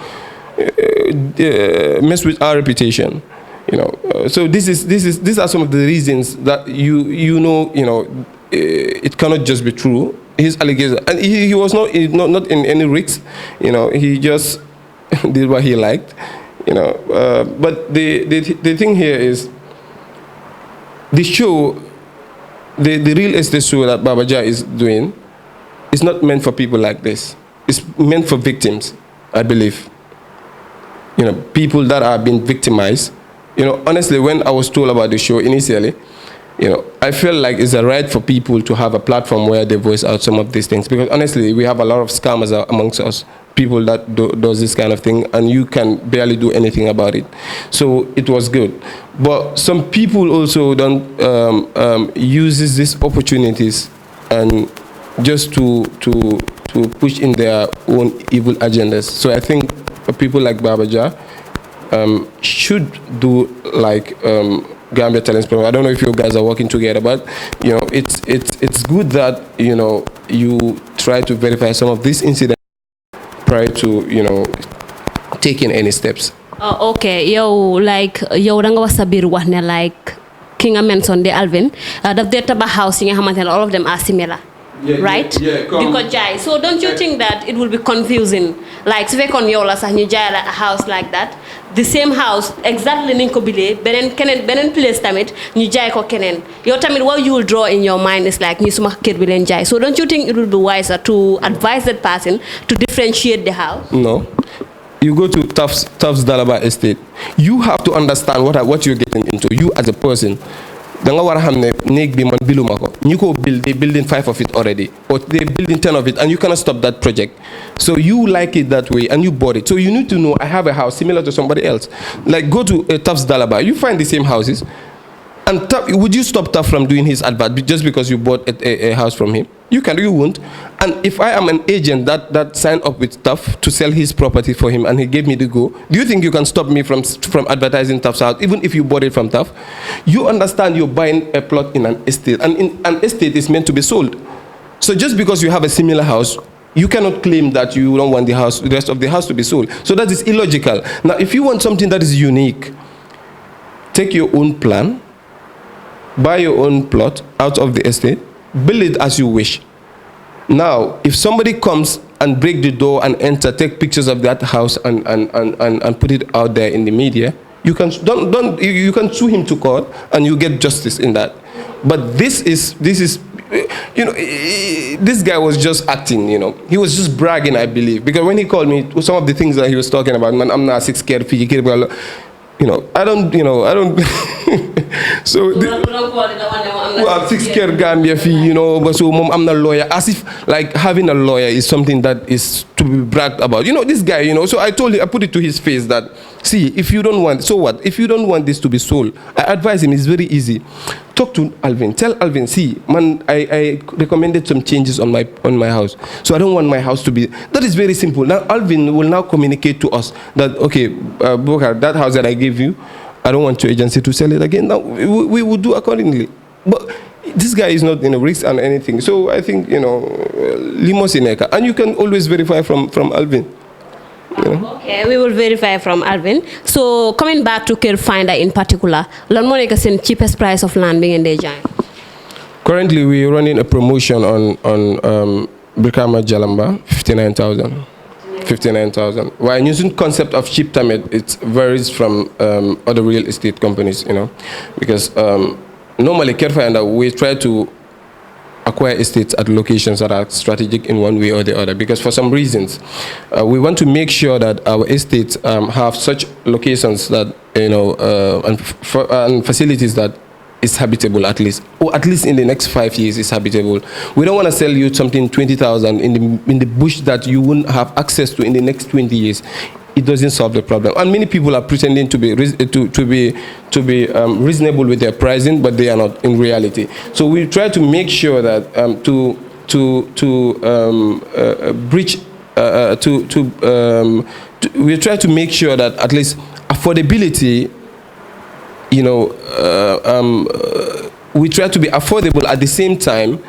mess with our reputation. You know, so these are some of the reasons that you know it cannot just be true. His allegation, and he was not in any risks. You know, he just did what he liked. You know, but the thing here is the show, the real estate show that Babaja is doing, is not meant for people like this. It's meant for victims, I believe. You know, people that are being victimized. You know, honestly, when I was told about the show initially, you know, I felt like it's a right for people to have a platform where they voice out some of these things. Because honestly, we have a lot of scammers amongst us, people that does this kind of thing, and you can barely do anything about it. So it was good. But some people also don't uses these opportunities and just to push in their own evil agendas. So I think people like Babaja should do like Gambia Talents Program. I don't know if you guys are working together, but you know, it's good that, you know, you try to verify some of these incidents prior to, you know, taking any steps. Okay, yo, like yo danga wax sa biir wax ne like ki nga mention de Alvin daf dee tabax house yi nga xamante ne all of them are similar. Yeah, right? Yeah, so don't you think that it will be confusing? Like, if on yow la sax ñu jaay la a house like that, the same house exactly niñ ko bile benen place tamit ñu jaay ko keneen. Yow tamit what you will draw in your mind is like ñi suma kër bi leen jaay. So don't you think it will be wiser to advise that person to differentiate the house? No. You go to Tufts Dalaba Estate. You have to understand what you're getting into. You as a person. Danga wara xamne neeg bi man biluma ko ñiko build, they building 5 of it already, or they building 10 of it, and you cannot stop that project. So you like it that way and you bought it. So you need to know, I have a house similar to somebody else. Like go to Tufts Dalaba, you find the same houses, and would you stop Tufts from doing his advert just because you bought a house from him? You won't. And if I am an agent that signed up with Tufts to sell his property for him and he gave me the go, do you think you can stop me from advertising Tufts house, even if you bought it from Tufts? You understand you're buying a plot in an estate, and an estate is meant to be sold. So just because you have a similar house, you cannot claim that you don't want the rest of the house to be sold. So that is illogical. Now, if you want something that is unique, take your own plan, buy your own plot out of the estate, build it as you wish. Now, if somebody comes and break the door and enter, take pictures of that house and put it out there in the media, you can you can sue him to court and you get justice in that. But this is you know, this guy was just acting, you know. He was just bragging, I believe, because when he called me, some of the things that he was talking about, man, I'm not scared, you know, I don't so well, 6 care Gambia fee, you know, but so I'm not a lawyer, as if like having a lawyer is something that is to be bragged about. You know, this guy, you know, so I put it to his face that, see, if you don't want, so what? If you don't want this to be sold, I advise him, it's very easy. Talk to Alvin, tell Alvin, see, man, I recommended some changes on my house, so I don't want my house to be, that is very simple. Now Alvin will now communicate to us that, okay, Bokar, that house that I gave you, I don't want your agency to sell it again. Now we will do accordingly. But this guy is not in a risk and anything. So I think, you know, Limosineka, and you can always verify from Alvin. You know? Okay, we will verify from Alvin. So coming back to Carefinder in particular, lan mo nekk seen cheapest price of land being in the giant? Currently, we're running a promotion on Brikama Jalamba, 59,000. 59,000. While using concept of cheap tamid, it varies from other real estate companies, because normally Carefinder, we try to acquire estates at locations that are strategic in one way or the other, because for some reasons we want to make sure that our estates have such locations that and facilities that is habitable, at least, or at least in the next 5 years is habitable. We don't want to sell you something 20,000 in the bush that you wouldn't have access to in the next 20 years. It doesn't solve the problem, and many people are pretending to be reasonable with their pricing, but they are not in reality. So we try to make sure that we try to make sure that at least affordability, we try to be affordable at the same time.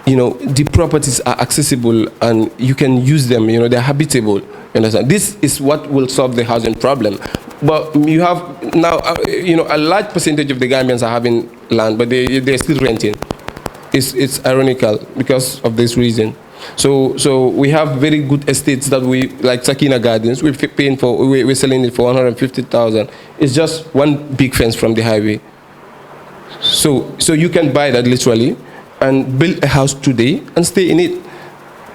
The properties are accessible and you can use them. They're habitable. Understand? This is what will solve the housing problem. But you have now, a large percentage of the Gambians are having land, but they're still renting. It's ironical because of this reason. So we have very good estates that we, like Sakina Gardens, we're selling it for 150,000. It's just one big fence from the highway. So you can buy that literally and build a house today and stay in it.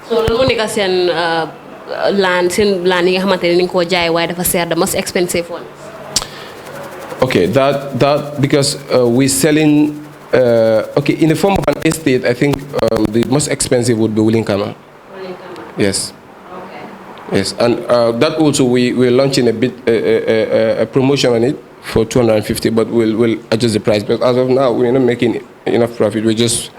So land yi nga xamantene ni ko jaay way dafa seer, the most expensive one. Okay, that because we're selling okay, in the form of an estate, I think the most expensive would be Willinkama. Yes. Okay. Yes, and that also we're launching a promotion on it for 250, but we'll adjust the price. But as of now, we're not making enough profit. We're just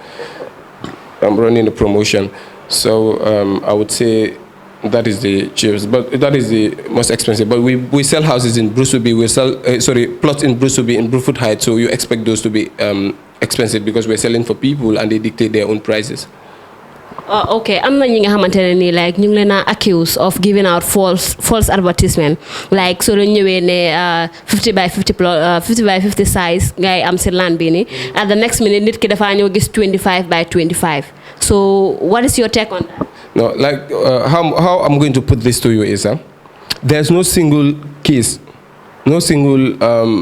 running a promotion. So I would say that is the cheapest, but that is the most expensive. But we sell houses in Brusubi. We sell plots in Brusubi in Brufut Heights. So you expect those to be expensive because we're selling for people and they dictate their own prices. Okay, am na ñi nga xamantene ni like ñu ngi leena accuse of giving out false advertisement, like so la ñëwé né 50 by 50 size ngay am ci land bi ni at the next minute nit ki dafa ñëw gis 25 by 25. So what is your take on that? No, like how I'm going to put this to you is there's no single case, no single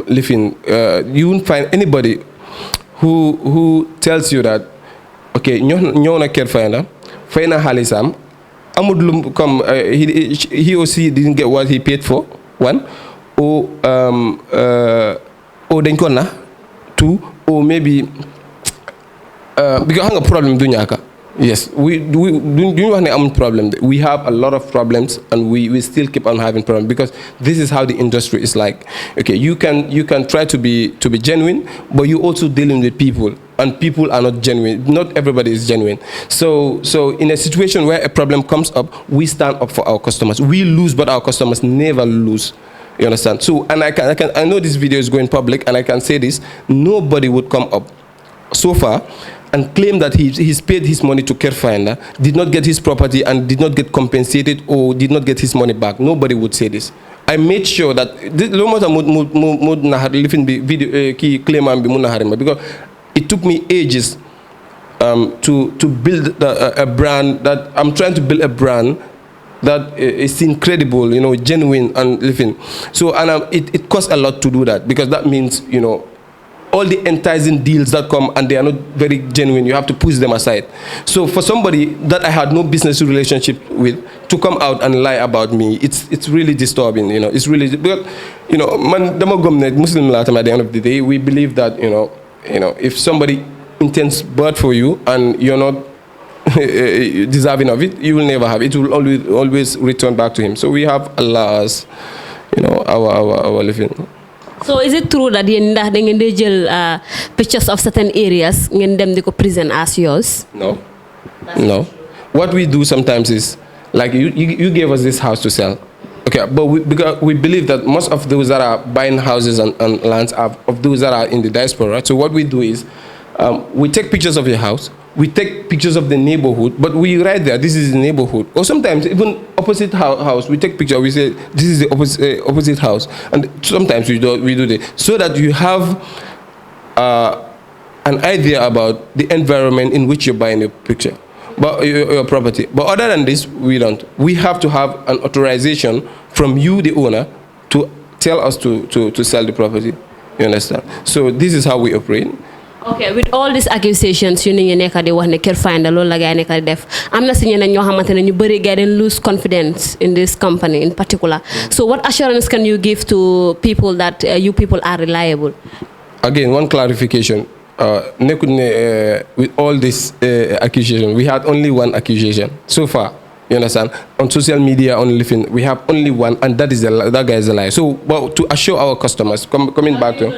living. You won't find anybody who tells you that okay, ñëw na Carefinder, fay na xaalisam, amul lum comme he or she didn't get what he paid for, one, or dañ ko na, two, or maybe because xam nga problem du ñaaka. Yes, we do have a problem. We have a lot of problems, and we still keep on having problems because this is how the industry is like. Okay, you can try to be genuine, but you're also dealing with people, and people are not genuine. Not everybody is genuine. So in a situation where a problem comes up, we stand up for our customers. We lose, but our customers never lose. You understand? So, and I know this video is going public, and I can say this: nobody would come up so far and claim that he's paid his money to Carefinder, did not get his property and did not get compensated or did not get his money back. Nobody would say this. I made sure that because it took me ages to build a brand that I'm trying to build a brand that is incredible, genuine and living. So it costs a lot to do that because that means all the enticing deals that come and they are not very genuine, you have to push them aside. So for somebody that I had no business relationship with to come out and lie about me, it's really disturbing. It's really because man, Muslim at the end of the day, we believe that if somebody intends bad for you and you're not deserving of it, you will never have it. It will always return back to him. So we have Allah's, our living. So is it true that yéen ndax da ngeen di jël pictures of certain areas ngeen dem di ko present as yours? No. No. What we do sometimes is like you gave us this house to sell. Okay, but because we believe that most of those that are buying houses and lands are of those that are in the diaspora, right? So what we do is we take pictures of your house, we take pictures of the neighborhood, but we write there, this is the neighborhood. Or sometimes even opposite house, we take picture, we say, this is the opposite house. And sometimes we do this. So that you have an idea about the environment in which you're buying your picture, but your property. But other than this, we don't. We have to have an authorization from you, the owner, to tell us to sell the property. You understand? So this is how we operate. Okay, with all these accusations you ñu nekk di wax ne Carefinder loolu la gaay nekk di def am na si ñeneen ñoo xamantene ñu bari gaay den lose confidence in this company in particular. So what assurance can you give to people that you people are reliable? Again, one clarification. With all this accusation, we had only one accusation so far. You understand? On social media, on living, we have only one, and that guy is a lie. So, but to assure our customers, coming back to,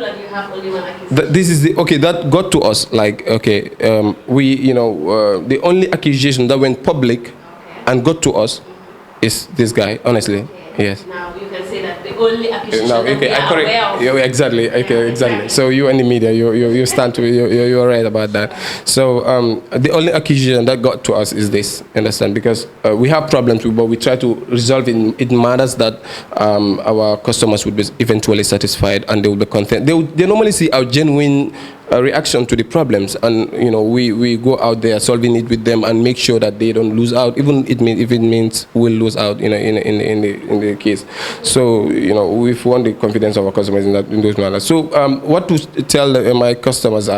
this is the that got to us. Like, okay, the only accusation that went public and got to us is this guy. Honestly, yes. Now you can say that the only accusation exactly. Okay, exactly. So you and the media, you stand to you're right about that. So the only accusation that got to us is this. Understand? Because we have problems with, but we try to resolve it in matters that our customers would be eventually satisfied and they will be content. They normally see our genuine reaction to the problems, and we go out there solving it with them and make sure that they don't lose out, even if it means we'll lose out in the case. So we've won the confidence of our customers in those matters. So what to tell my customers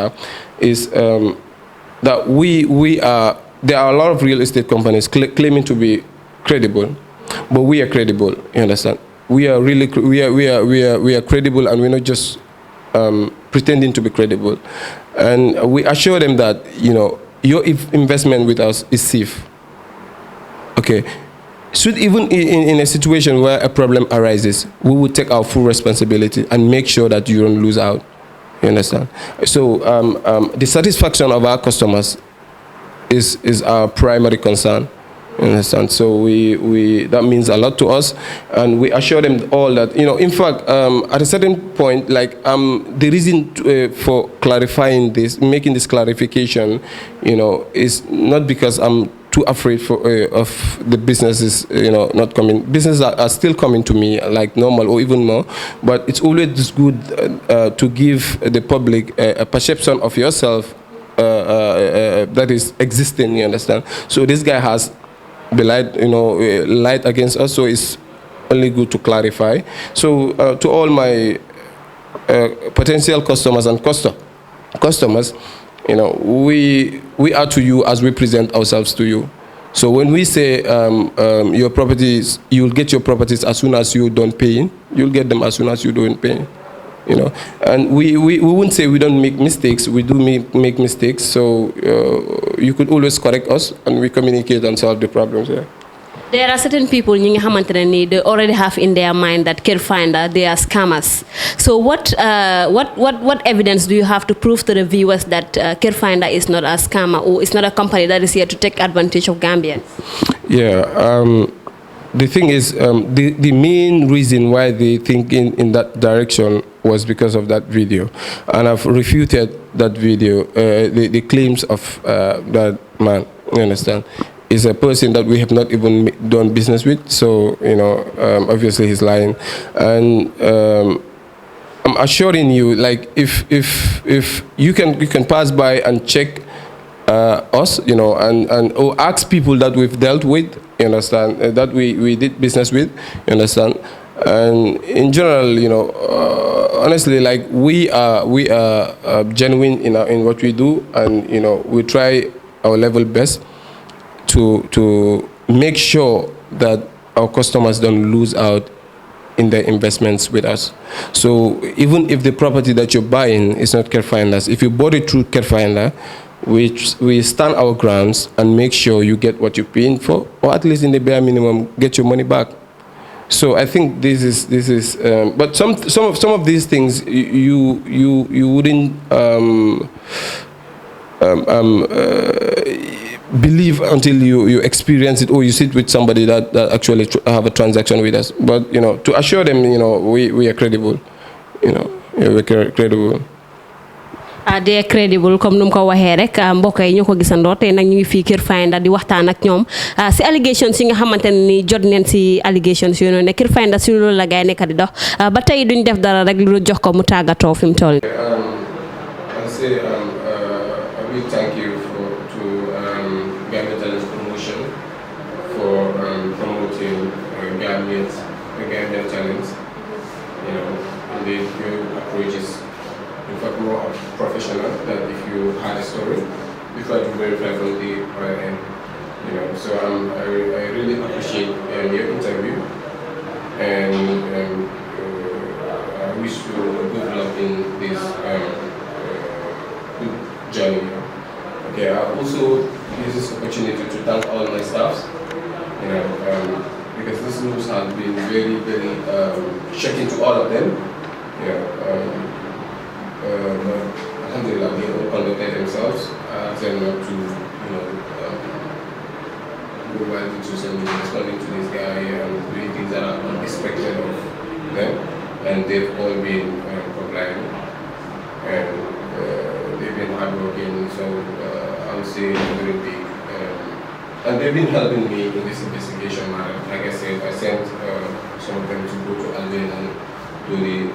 is that there are a lot of real estate companies claiming to be credible, but we are credible. You understand? We are really we are credible, and we're not just pretending to be credible, and we assure them that your investment with us is safe. Okay, should even in a situation where a problem arises, we will take our full responsibility and make sure that you don't lose out. You understand? So the satisfaction of our customers is our primary concern. You understand? So that means a lot to us, and we assure them all that in fact at a certain point, like the reason for clarifying this, making this clarification, is not because I'm too afraid of the businesses not coming. Businesses are still coming to me like normal or even more, but it's always good to give the public a perception of yourself that is existing. You understand? So this guy has the light against us, so it's only good to clarify. So to all my potential customers and customers, we are to you as we present ourselves to you. So when we say your properties, you'll get your properties as soon as you don't pay, you'll get them as soon as you don't pay. And we wouldn't say we don't make mistakes. We do make mistakes. So you could always correct us, and we communicate and solve the problems. Yeah. There are certain people they already have in their mind that Carefinder, they are scammers. So what evidence do you have to prove to the viewers that Carefinder is not a scammer, or it's not a company that is here to take advantage of Gambians? Yeah. The thing is, the main reason why they think in that direction was because of that video. And I've refuted that video, the claims of that man, you understand, is a person that we have not even done business with. So, obviously he's lying. And I'm assuring you, like, if you can pass by and check us, or ask people that we've dealt with, you understand, that we did business with, you understand. And in general, honestly, like, we are genuine in what we do, and we try our level best to make sure that our customers don't lose out in their investments with us. So even if the property that you're buying is not Carefinder's, if you bought it through Carefinder, we stand our grounds and make sure you get what you're paying for, or at least in the bare minimum, get your money back. So I think this is. But some of these things you wouldn't believe until you experience it, or you sit with somebody that actually have a transaction with us. But to assure them, we are credible. We're credible. They are credible comme num ko waxee rek mbokk yi ñoko gisandoo tey nag ñu ngi fii Carefinder di waxtaan ak ñoom si allegations yi nga xamante ni jot neen si allegations yooyu ne Carefinder si loolu la gaay nekk di dox ba tey duñ def dara rek lu jox ko mu tàggatoo fi mu toll. big thank you to Gambian Talents Promotion for promoting Gambian talents. You know, indeed, your approach is in fact more professional than if you had a story. You try to verify from the end. You know, so I really appreciate your interview, and I wish you good luck in this good journey. Okay, I also use this opportunity to thank all my staffs. You know, because this news has been very, very shocking to all of them. You know, but alhamdulillah, they all conducted themselves. I asked them not to, you know, go wild into social media, responding to this guy and doing things that are unexpected of them, and they've all been compliant, and they've been hardworking. So I would say very big. And they've been helping me in this investigation matter. Like I said, I sent some of them to go to Alvin and do the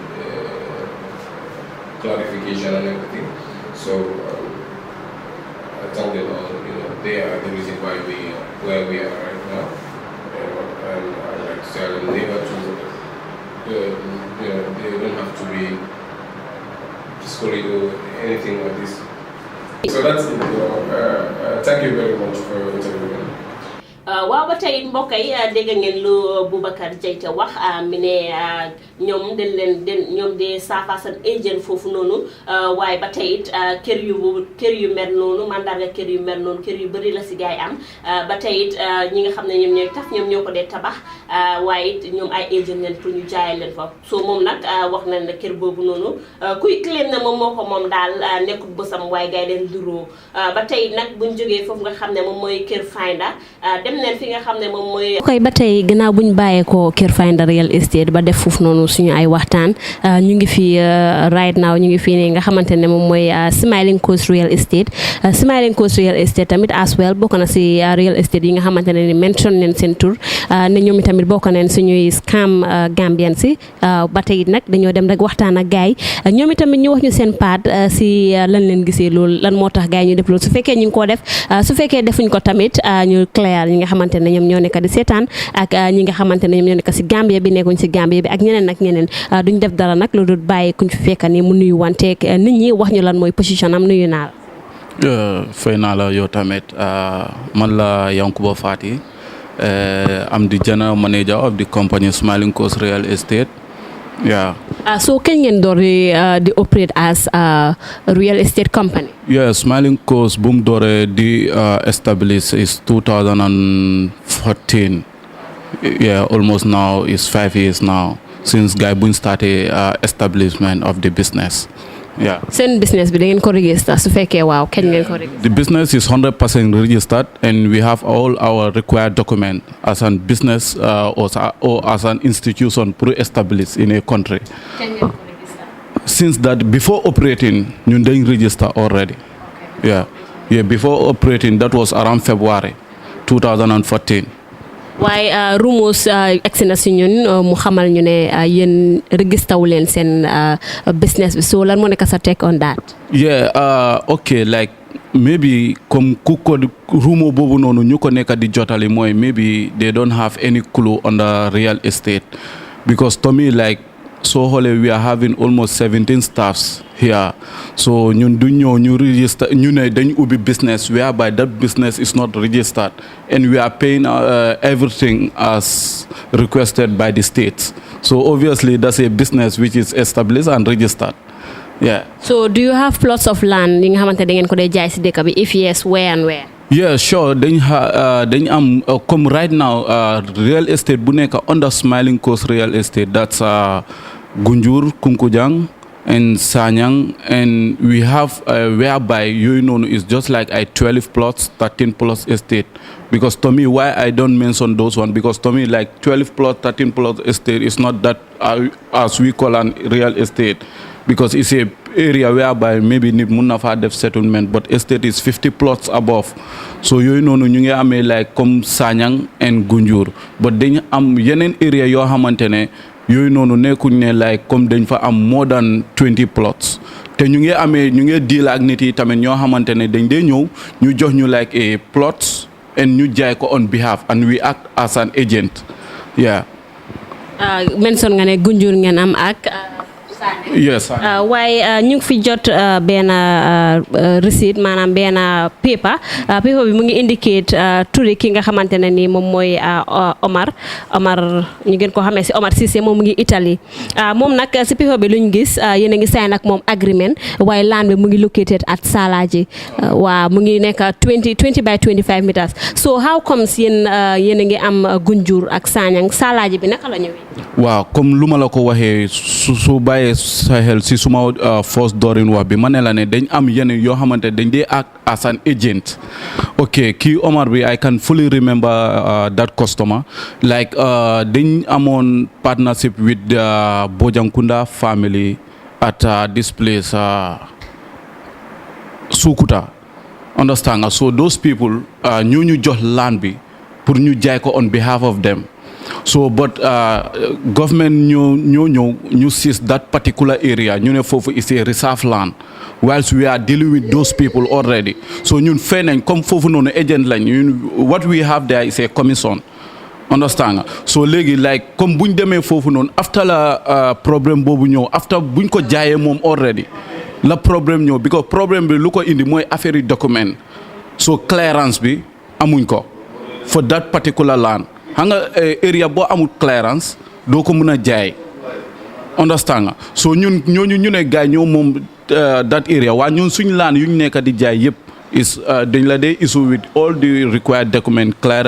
clarification and everything. So I thank them all. You know, they are the reason why where we are right now. And I like to tell them never to. You know, they don't have to be discouraged or anything like this. So that's it. You know, thank you very much for interviewing. waaw ba tey mbokk yi dégg ngeen lu Boubacar Jaita wax mi ne ñoom dañ leen ñoom de safa seen agent foofu noonu waaye ba tey it kër yu mel noonu mandarga kër yu mel noonu kër yu bëri la si gaay am ba tey it ñi nga xam ne ñoom ñooy taf ñoom ñoo ko dee tabax waaye it ñoom ay agent leen pour ñu jaay leen fa so moom nag wax nañ ne kër boobu noonu kuy claim ne moom moo ko moom daal nekkul bësam waaye gaay leen duroo ba tey nag buñ jógee foofu nga xam ne moom mooy Carefinder dem neen fi nga xam ne moom mooy koy ba tey gannaaw buñ bàyyee ko Carefinder real estate ba def foofu noonu suñu ay waxtaan ñu ngi fi right now ñu ngi fii nii nga xamante ne moom mooy Smiling Coast real estate Smiling Coast real estate tamit as well bokk na si real estate yi nga xamante ne ni mention neen seen tur ne ñoom tamit bokk neen suñuy scam Gambian si ba tey nag dañoo dem rek waxtaan ak gaay ñoom tamit ñu wax ñu seen paat si lan leen gisee loolu lan moo tax gaay ñu def loolu su fekkee ñu ngi koo def su fekkee defuñ ko tamit ñu clair ñi nga xamante ne ñoom ñoo nekk di seetaan ak ñi nga xamante ne ñoom ñoo nekk si Gambia bi nekkuñ si Gambia bi ak ñeneen duñ def dara nag lu dul bàyyi kuñ fi fekk ni mu nuyu wanteeg nit ñi wax ñu lan mooy position am nuyu naa la. fay naa la yow tamit man la Yankuba Fati I'm the general manager of the company Smiling Coast Real Estate. Yeah. So can you do operate as a real estate company? Yeah, Smiling Coast boom dore di established is 2014. Yeah, almost now is 5 years now since Guy Boon started establishment of the business. Yeah. Same business, but they can register. So wow, can you register? The business is 100% registered, and we have all our required documents as a business or as an institution pre-established in a country. Can you register? Since that, before operating, you didn't register already. Okay. Yeah. Before operating, that was around February 2014. Why rumors exina si ñun mu xamal ñu ne yeen register wu len sen business bi so lan mo nek sa take on that? Yeah, okay, like maybe comme ku ko rumor bobu nonu ñu ko nek di jotali moy maybe they don't have any clue on the real estate, because to me like so we are having almost 17 staffs here, so ñun du ñoo ñu register ñu ne dañ ubbi business whereby that business is not registered, and we are paying everything as requested by the states. So obviously that's a business which is established and registered. Yeah. So do you have plots of land yi nga xamante da ngeen ko day jaay ci dëkk bi? If yes, where and where? Yeah, sure. Dañ am come right now real estate bu nekk under Smiling Coast Real Estate, that's Gunjur, Kunkujang and Sanyang, and we have whereby you know is just like a 12 plots, 13 plus estate. Because to me, why I don't mention those one, because to me like 12 plots, 13 plots estate is not that as we call an real estate, because it's a area whereby maybe nit mun na fa def settlement, but estate is 50 plots above. So you know ñu ngi amé like comme Sanyang and Gunjur, but dañ am yenen area yo xamantene yooyu noonu nekkuñ ne like comme dañ fa am more than 20 plots te ñu ngi deal ak nit yi tamit ñoo xamante ne dañ dee ñëw ñu jox ñu like a plots and ñu jaay ko on behalf and we act as an agent mention nga ne Gunjur ngeen am ak yes waaye ñu ngi fi jot benn receipt maanaam benn paper bi mu ngi indicate turi ki nga xamante ne ni moom mooy Omar ñu gën ko xamee si Omar Cissé moom mu ngi Italie moom nag si paper bi luñ gis yéen a ngi sign ak moom agreement waaye land bi mu ngi located at Salaji waaw mu ngi nekk 20 by 25 meters so how comes yéen a ngi am Gunjur ak Sanyang Salaji bi naka la ñëwee waaw comme lu ma la ko waxee su bàyyee sa xel si suma first doorin wax bi ma ne la ne dañ am yenn yoo xamante dañ dee act as an agent ok kii Omar bi I can fully remember that customer like dañ amoon partnership with Bojankunda family at this place Sukuta understand nga so those people ñu jox land bi pour ñu jaay ko on behalf of them so but government ñu seize that particular area ñu ne foofu is a reserve land whilst we are dealing with those people already so ñun fee nañ comme foofu noonu agent lañ what we have there is a commission understand nga so léegi like comme buñ demee foofu noonu after la problème boobu ñëw after buñ ko jaayee moom already la problème ñëw because problème bi lu ko indi mooy affaire yi document so clearance bi amuñ ko for that particular land xam nga area boo amul clearance doo ko mën a jaay understand nga so ñun ñu ne gars ñoo moom that area waa ñun suñ laan yuñ nekk di jaay yëpp is dañ la dee issue with all the required document clear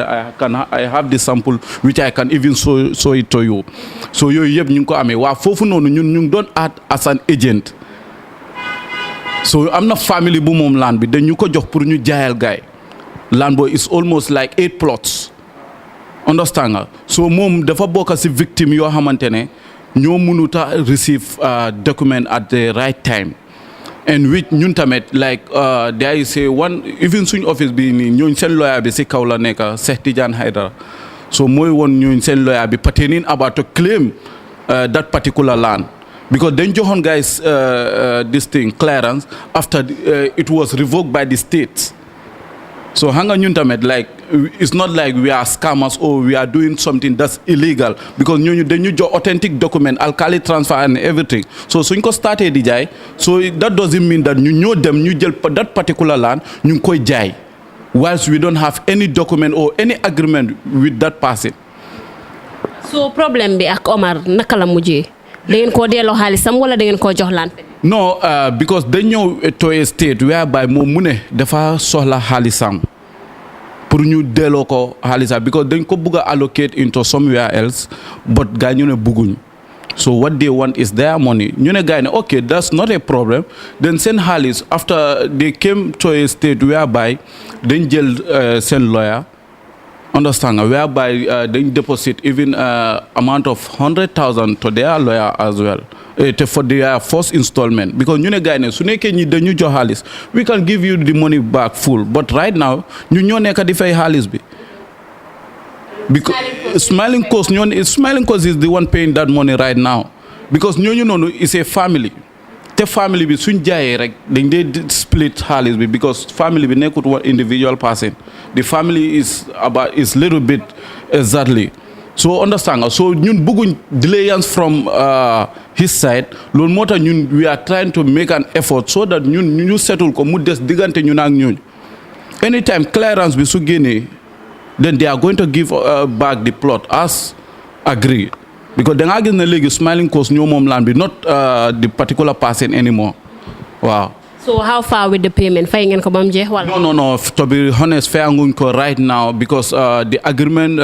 I have the sample which I can even show it to you so yooyu yëpp ñu ngi ko amee waa foofu noonu ñun ñu ngi doon act as an agent so am na family bu moom laan bi dañ ñu ko jox pour ñu jaayal gaay land booy is almost like 8 plots understand nga so moom dafa bokk ci victime yoo xamante ne ñoo mënut a receive document at the right time and which ñun tamit like there is a one even suñ office bi nii ñooñ seen lawyer bi ci kaw la nekk Cheikh Tidiane Haidara so mooy woon ñooñ seen lawyer bi pertaining about to claim that particular land because dañ joxoon guys this thing clearance after it was revoked by the state so hanga ñun tamit like it's not like we are scammers or we are doing something that's illegal because ñooñu dañu jox authentic document alkali transfer and everything so suñ ko starté di jaay so that doesn't mean that ñu ñoo dem ñu jël that particular land ñu ngi koy jaay whilst we don't have any document or any agreement with that person. so problème bi ak Omar naka la mujjee da ngeen koo delloo xaalisam wala da ngeen koo jox land no because dañ ñëw to a state whereby moom mu ne dafa soxla xaalisam pour ñu delloo ko xaalisam because dañ ko bëgg a allocate into somewhere else but gaa ñu ne bëgguñ so what they want is their money ñu ne gaa ne okay that's not a problem then seen xaalis after they came to a state whereby dañ jël seen lawyer understand nga whereby dañ deposit even amount of 100,000 to their lawyer as well for their first installment because ñu ne gars ne su nekkee ñi dañu jox xaalis we can give you the money back full but right now ñu ñoo nekk di fay xaalis bi because Smiling Coast is the one paying that money right now because ñooñu noonu is a family te family bi suñ jaayee rek dañ dee split xaalis bi because family bi nekkut one individual person the family is little bit exactly so understand nga so ñun bëgguñ delayance from his side loolu moo tax ñun we are trying to make an effort so that ñun ñu settle ko mu des diggante ñun ak ñooñ anytime clearance bi su génnee then they are going to give back the plot as agreed because da ngaa gis ne léegi Smiling Coast ñoo moom land bi not the particular person anymore waaw. so how far with the payment fay ngeen ko ba mu jeex wala. no to be honest fayanguñ ko right now because the agreement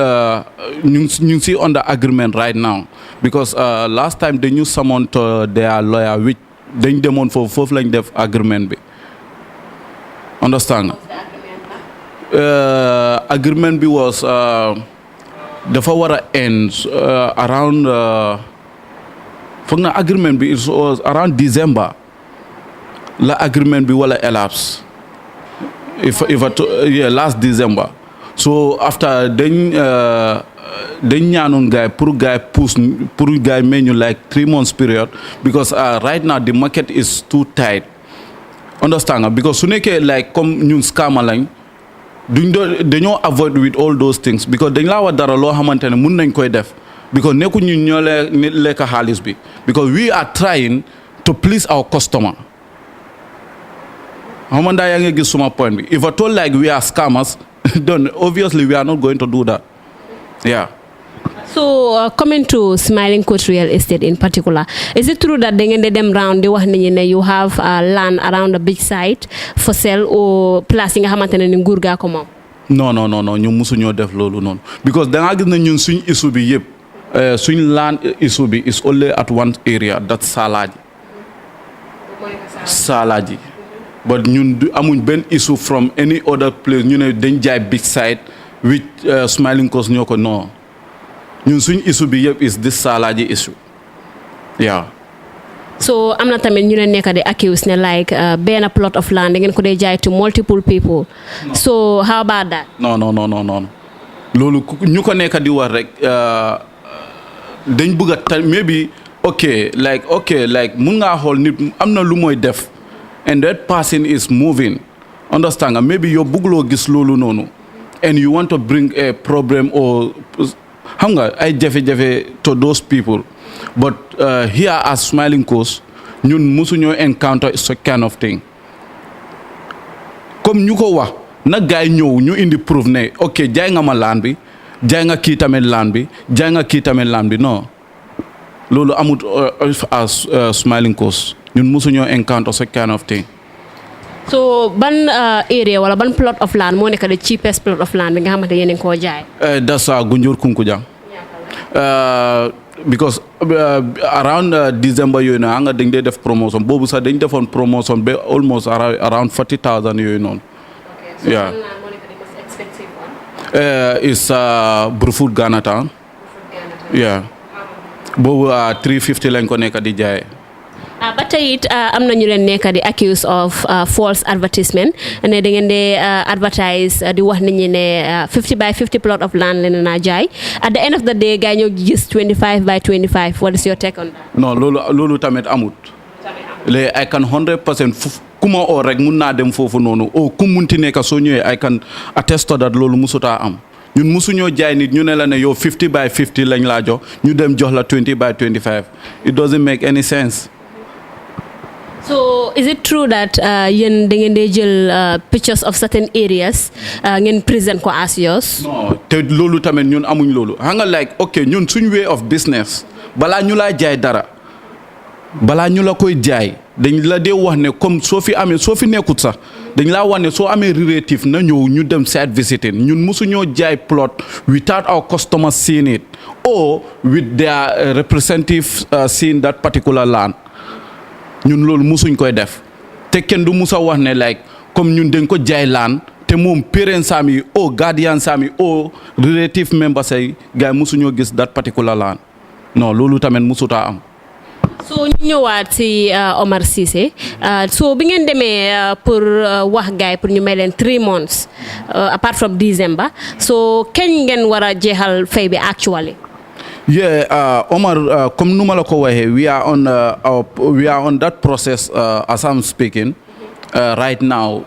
ñu ngi si on the agreement right now because last time dañu summon to their lawyer which dañ demoon foofu lañ def agreement bi understand nga agreement bi was dafa war a end around foog na agreement bi it was around December la agreement bi wala elapse last December so after then dañ ñaanoon guy pour guy push pour guy may ñu like 3 months period because right now the market is too tight. Understand nga because su nekkee like comme ñun scammer lañ duñ dañoo avoid with all those things because dañ laa wax dara loo xamante ne mun nañ koy def because nekku ñu ñoo lekk xaalis bi because we are trying to please our customer. How many yaa ngi gis suma point bi if I told like we are scammers then obviously we are not going to do that. Yeah. So coming to Smiling Coast Real Estate in particular, is it true that they them round the one you have land around the beach site for sale or placing a hamantene ni ngurga ko mom? No ñu musu ñoo def lolu non because da nga gis na ñun suñ issue bi yépp suñ land issue bi is only at one area, that's Salaji. But ñun amuñ ben issue from any other place ñu ne dañ jaay beach site which Smiling Coast ñoko no. Ñun suñ issue bi yépp is this Salaji issue. Yeah. So am na tamit ñu leen nekk di accuse ne like benn plot of land ngeen ko dee jaay to multiple people. No. So how about that? No. Loolu ñu ko nekk di wax rek dañ bëgg maybe okay like mun nga xool nit am na lu mooy def and that person is moving. Understand nga maybe yow bëgguloo gis loolu noonu and you want to bring a problem or xam nga ay jafe-jafe to those people. But here at Smiling Coast, ñun musuñoo encounter such kind of thing. Comme ñu ko wax na gaay ñëw ñu indi proof ne ok jaay nga ma land bi jaay nga kii tamit land bi jaay nga kii tamit land bi non loolu amut as Smiling Coast ñun musuñoo encounter such kind of thing. So ban area wala ban plot of land moo nekk the cheapest plot of land bi nga xamante yéen a ngi koo jaay? That's Gunjur Kunkujang. Because around December yooyu noonu nga dañ dee def promotion boobu sax dañ defoon promotion ba almost around 40,000 yooyu noonu. Okay. Yeah. So what is the most expensive one? It's Brufut Ghana Town. Yeah. Boobu 350 lañ ko nekk di jaay. Ba tey it am na ñu leen nekk di accuse of false advertisement ne da ngeen di advertise di wax nit ñi ne 50 by 50 plot of land leen naa jaay at the end of the day gars ñoo gis 25 by 25. What is your take on that? Non loolu tamit amut. Le I can 100% kuma oo rek mun naa dem foofu noonu o ku munti nekk soo ñëwee I can attest to that loolu musutaa am ñun musuñoo jaay nit ñu ne la ne yow 50 by 50 lañ laa jox ñu dem jox la 20 by 25. It doesn't make any sense. So is it true that yéen da ngeen dee jël pictures of certain areas ngeen present ko as yours? Non te loolu tamit ñun amuñ loolu xam nga like ok ñun suñ way of business balaa ñu laa jaay dara balaa ñu la koy jaay dañ la dee wax ne comme soo fi nekkut sax dañ laa wax ne soo amee relative na ñëw ñu dem site visiting ñun musuñoo jaay plot without our customers seeing it or with their representative seeing that particular land. ñun loolu musuñ koy def te kenn du musa wax ne like comme ñun dañ ko jaay laan te moom parents saam yi o guardian saam yi o relative members yi gars yi musuñoo gis that particular land non loolu tamit musutaa am. So ñu ñëwaat ci Omar Cissé so bi ngeen demee pour wax gars yi pour ñu may leen 3 months apart from December so kañ ngeen war a jeexal fay bi actually? Yeah, Omar, comme nous la ko waxee we are on that process as I'm speaking right now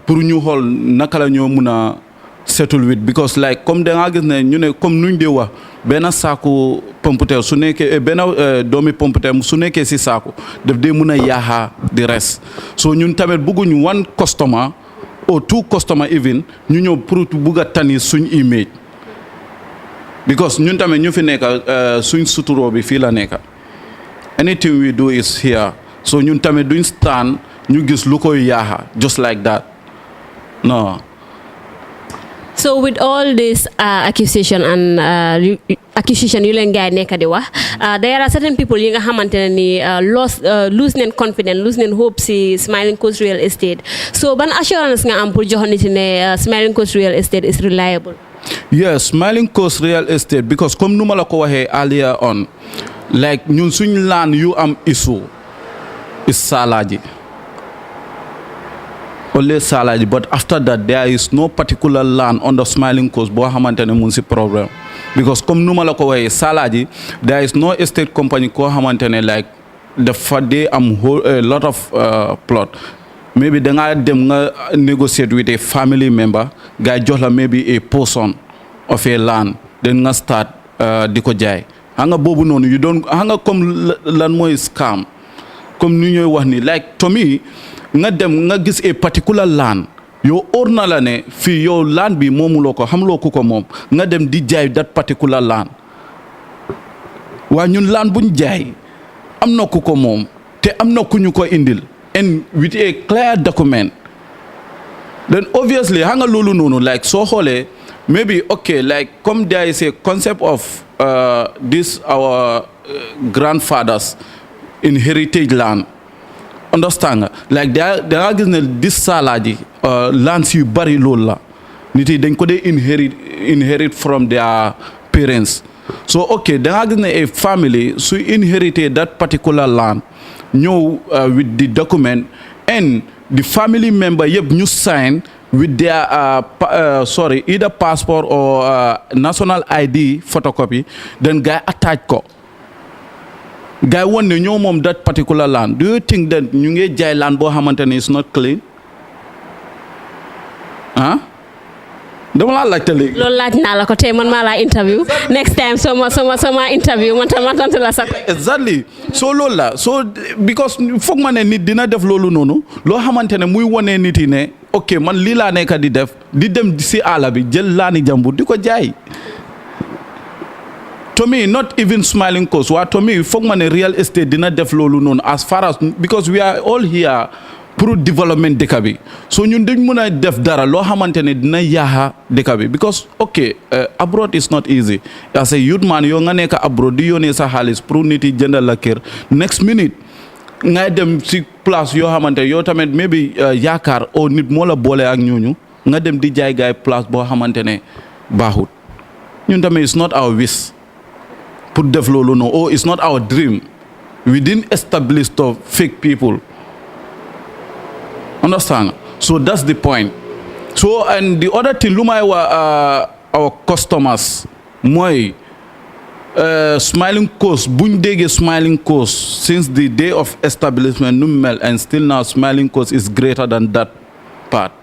pour ñu xool naka la ñoo mun a settle with because like comme da nga gis ne ñu ne comme nuñ dee wax benn saaku pompiteer su nekkee benn doomi pompiteer su nekkee si saaku daf dee mun a yaaxa di res so ñun tamit bëgguñ one customer or 2 customer even ñu ñëw pour bugg a tani suñ image because ñun tamit ñu fi nekk suñ suturoo bi fii la nekk anything we do is here so ñun tamit duñ stand ñu gis lu koy yaaxa just like that no. So with all this accusation and accusation yu leen gaay nekk di wax there are certain people yi nga xamante ne ni lose neen confidence lose neen hope si Smiling Coast Real Estate so ban assurance nga am pour jox nit ne Smiling Coast Real Estate is reliable? Yes, Smiling Coast Real Estate because comme nu ma la ko waxee earlier on like ñun suñ laan yu am issue is Salaji only salary, but after that there is no particular land on the Smiling Coast bo xamantene mun ci problem, because comme numa la ko waye salary, there is no estate company ko xamantene like the day am a lot of plot. Maybe da nga dem nga negotiate with a family member, guy jox la maybe a portion of a land, then nga start diko jaay. Hanga bobu nonu you don't hanga comme lan moy scam, comme nu ñoy wax ni, like to me nga dem nga gis a particular land, yo orna la ne fi yo land bi momuloo ko xamloo ko mom, nga dem di jaay that particular land. Wa ñun land buñ jaay amna ku ko mom te amna ku ñu ko indil, and with a clear document, then obviously hanga lolu nonu, like so xolé maybe okay, like come there is a concept of this our grandfathers in heritage land, understand, like there are this salary lands yu bari lol la nit yi dañ ko dé inherit from their parents. So okay, there are a family so inherited that particular land, with the document, and the family member yep ñu sign with their either passport or national ID photocopy, then guy attach ko. Guy won ne ñoo mom that particular land. Do you think that ñu ngi jaay land bo xamantene is not clean? Huh? Dama la laajte léegi. Loolu laaj naa la ko tey man maa la interview next time sama interview man tam ma tontu la sax. Exactly. So loolu la so because foog ma ne nit dina def loolu noonu loo xamante ne muy wone nit yi ne ok man lii laa nekk di def di dem si àll bi jël laani jàmbur di ko jaay. To me, not even Smiling Coast. Wa to me, foog ma ne real estate dina def loolu noonu as far as because we are all here pour development dëkk bi, so ñun dañ mën a def dara loo xamante ne dina yaaxa dëkk bi because ok abroad is not easy. As a youth man yow nga nekk abroad di yónnee sa xaalis pour nit yi jëndal la kër, next minute ngay dem si place yoo xamante yow tamit maybe yaakaar o nit moo la boole ak ñooñu nga dem di jaay gaay place boo xamante ne baaxut. Ñun tamit it's not our wish pour def loolu noonu, oh it's not our dream. We didn't establish to fake people. Understand? So that's the point. So and the other thing, lumay our customers, moy Smiling Coast, buñ déggee Smiling Coast since the day of establishment nu mel, and still now Smiling Coast is greater than that part.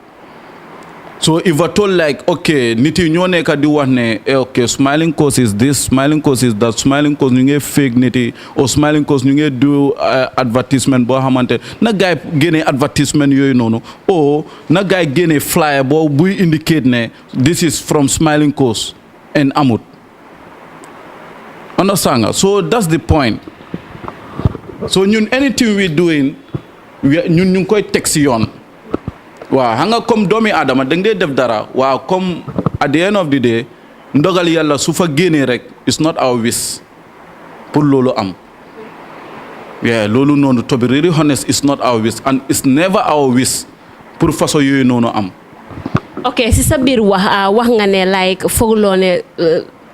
So if I told like okay nit yi ñoo nekk di wax ne okay Smiling Coast is this, Smiling Coast is that, Smiling Coast ñu ngi fake nit yi or Smiling Coast ñu ngi do advertisement boo xamante na gaay génne advertisement yooyu noonu or na gaay génne flyer boo buy indicate ne this is from Smiling Coast and amut. Understand nga? So that's the point. So ñun anything we doing ñun ñu ngi koy teg si yoon. Waaw xam nga comme doomi Adama da nga def dara waaw comme at the end of the day ndogal yàlla su fa génnee rek it's not our wish pour loolu am. Yeah loolu noonu to be really honest it's not our wish and it's never our wish pour façon yooyu noonu am. Ok si sa biir wax nga ne like foogloo ne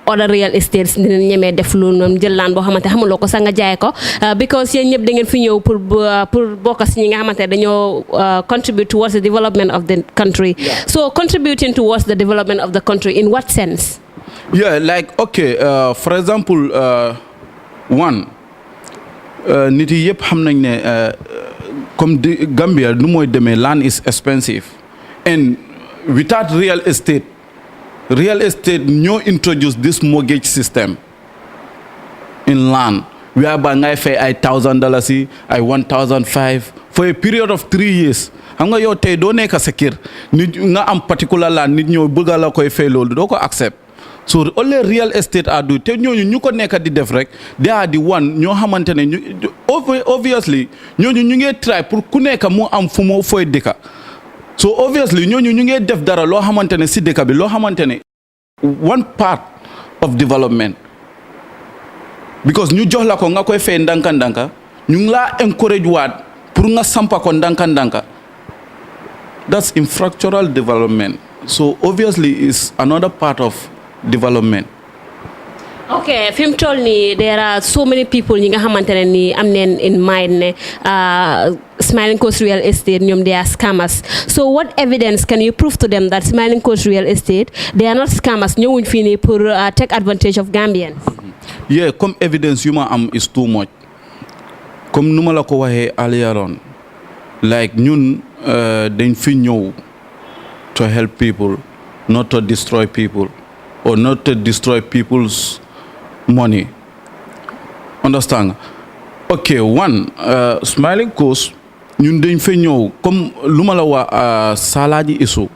other real estates dinañ ñemee def loolu noonu jël laan boo xamante xamuloo ko sax nga jaay ko because yéen ñëpp da ngeen fi ñëw pour bokk si ñi nga xamante dañoo contribute towards the development of the country. So contributing towards the development of the country in what sense? Yeah like okay for example one nit yi yëpp xam nañ ne comme Gambia nu mooy demee land is expensive and without real estate ñoo introduce this mortgage system in land whereby ngay fay ay $1,000 yi ay $1,500 for a period of 3 years. Xam nga yow tey doo nekk sa kër nit nga am particular land nit ñoo bëgg la koy fay loolu doo ko accept. So only real estate are do te ñooñu ñu ko nekk di def rek they are the one ñoo xamante ne obviously ñooñu ñu ngi try pour ku nekk mu am fu mu fooy dëkka. So obviously ñooñu ñu ngi def dara loo xamante ne si dëkk bi loo xamante ne one part of development because ñu jox la ko nga koy fay ndanka ñu ngi laa encourage waat pour nga sampa ko ndanka that's infrastructural development. So obviously it's another part of development. Okay, film told me there are so many people ñi nga xamantene ni am neen in mind ne Smiling Coast Real Estate ñom they are scammers. So what evidence can you prove to them that Smiling Coast Real Estate they are not scammers ñewuñ fi ni pour take advantage of Gambians? Yeah, comme evidence you ma am is too much. Comme numa la ko waxe earlier on, like ñun dañ fi ñew to help people, not to destroy people or not to destroy people's money. Understand? Okay, one, Smiling Coast, ñun dañ fa ñëw comme luma la wax Salaji issue.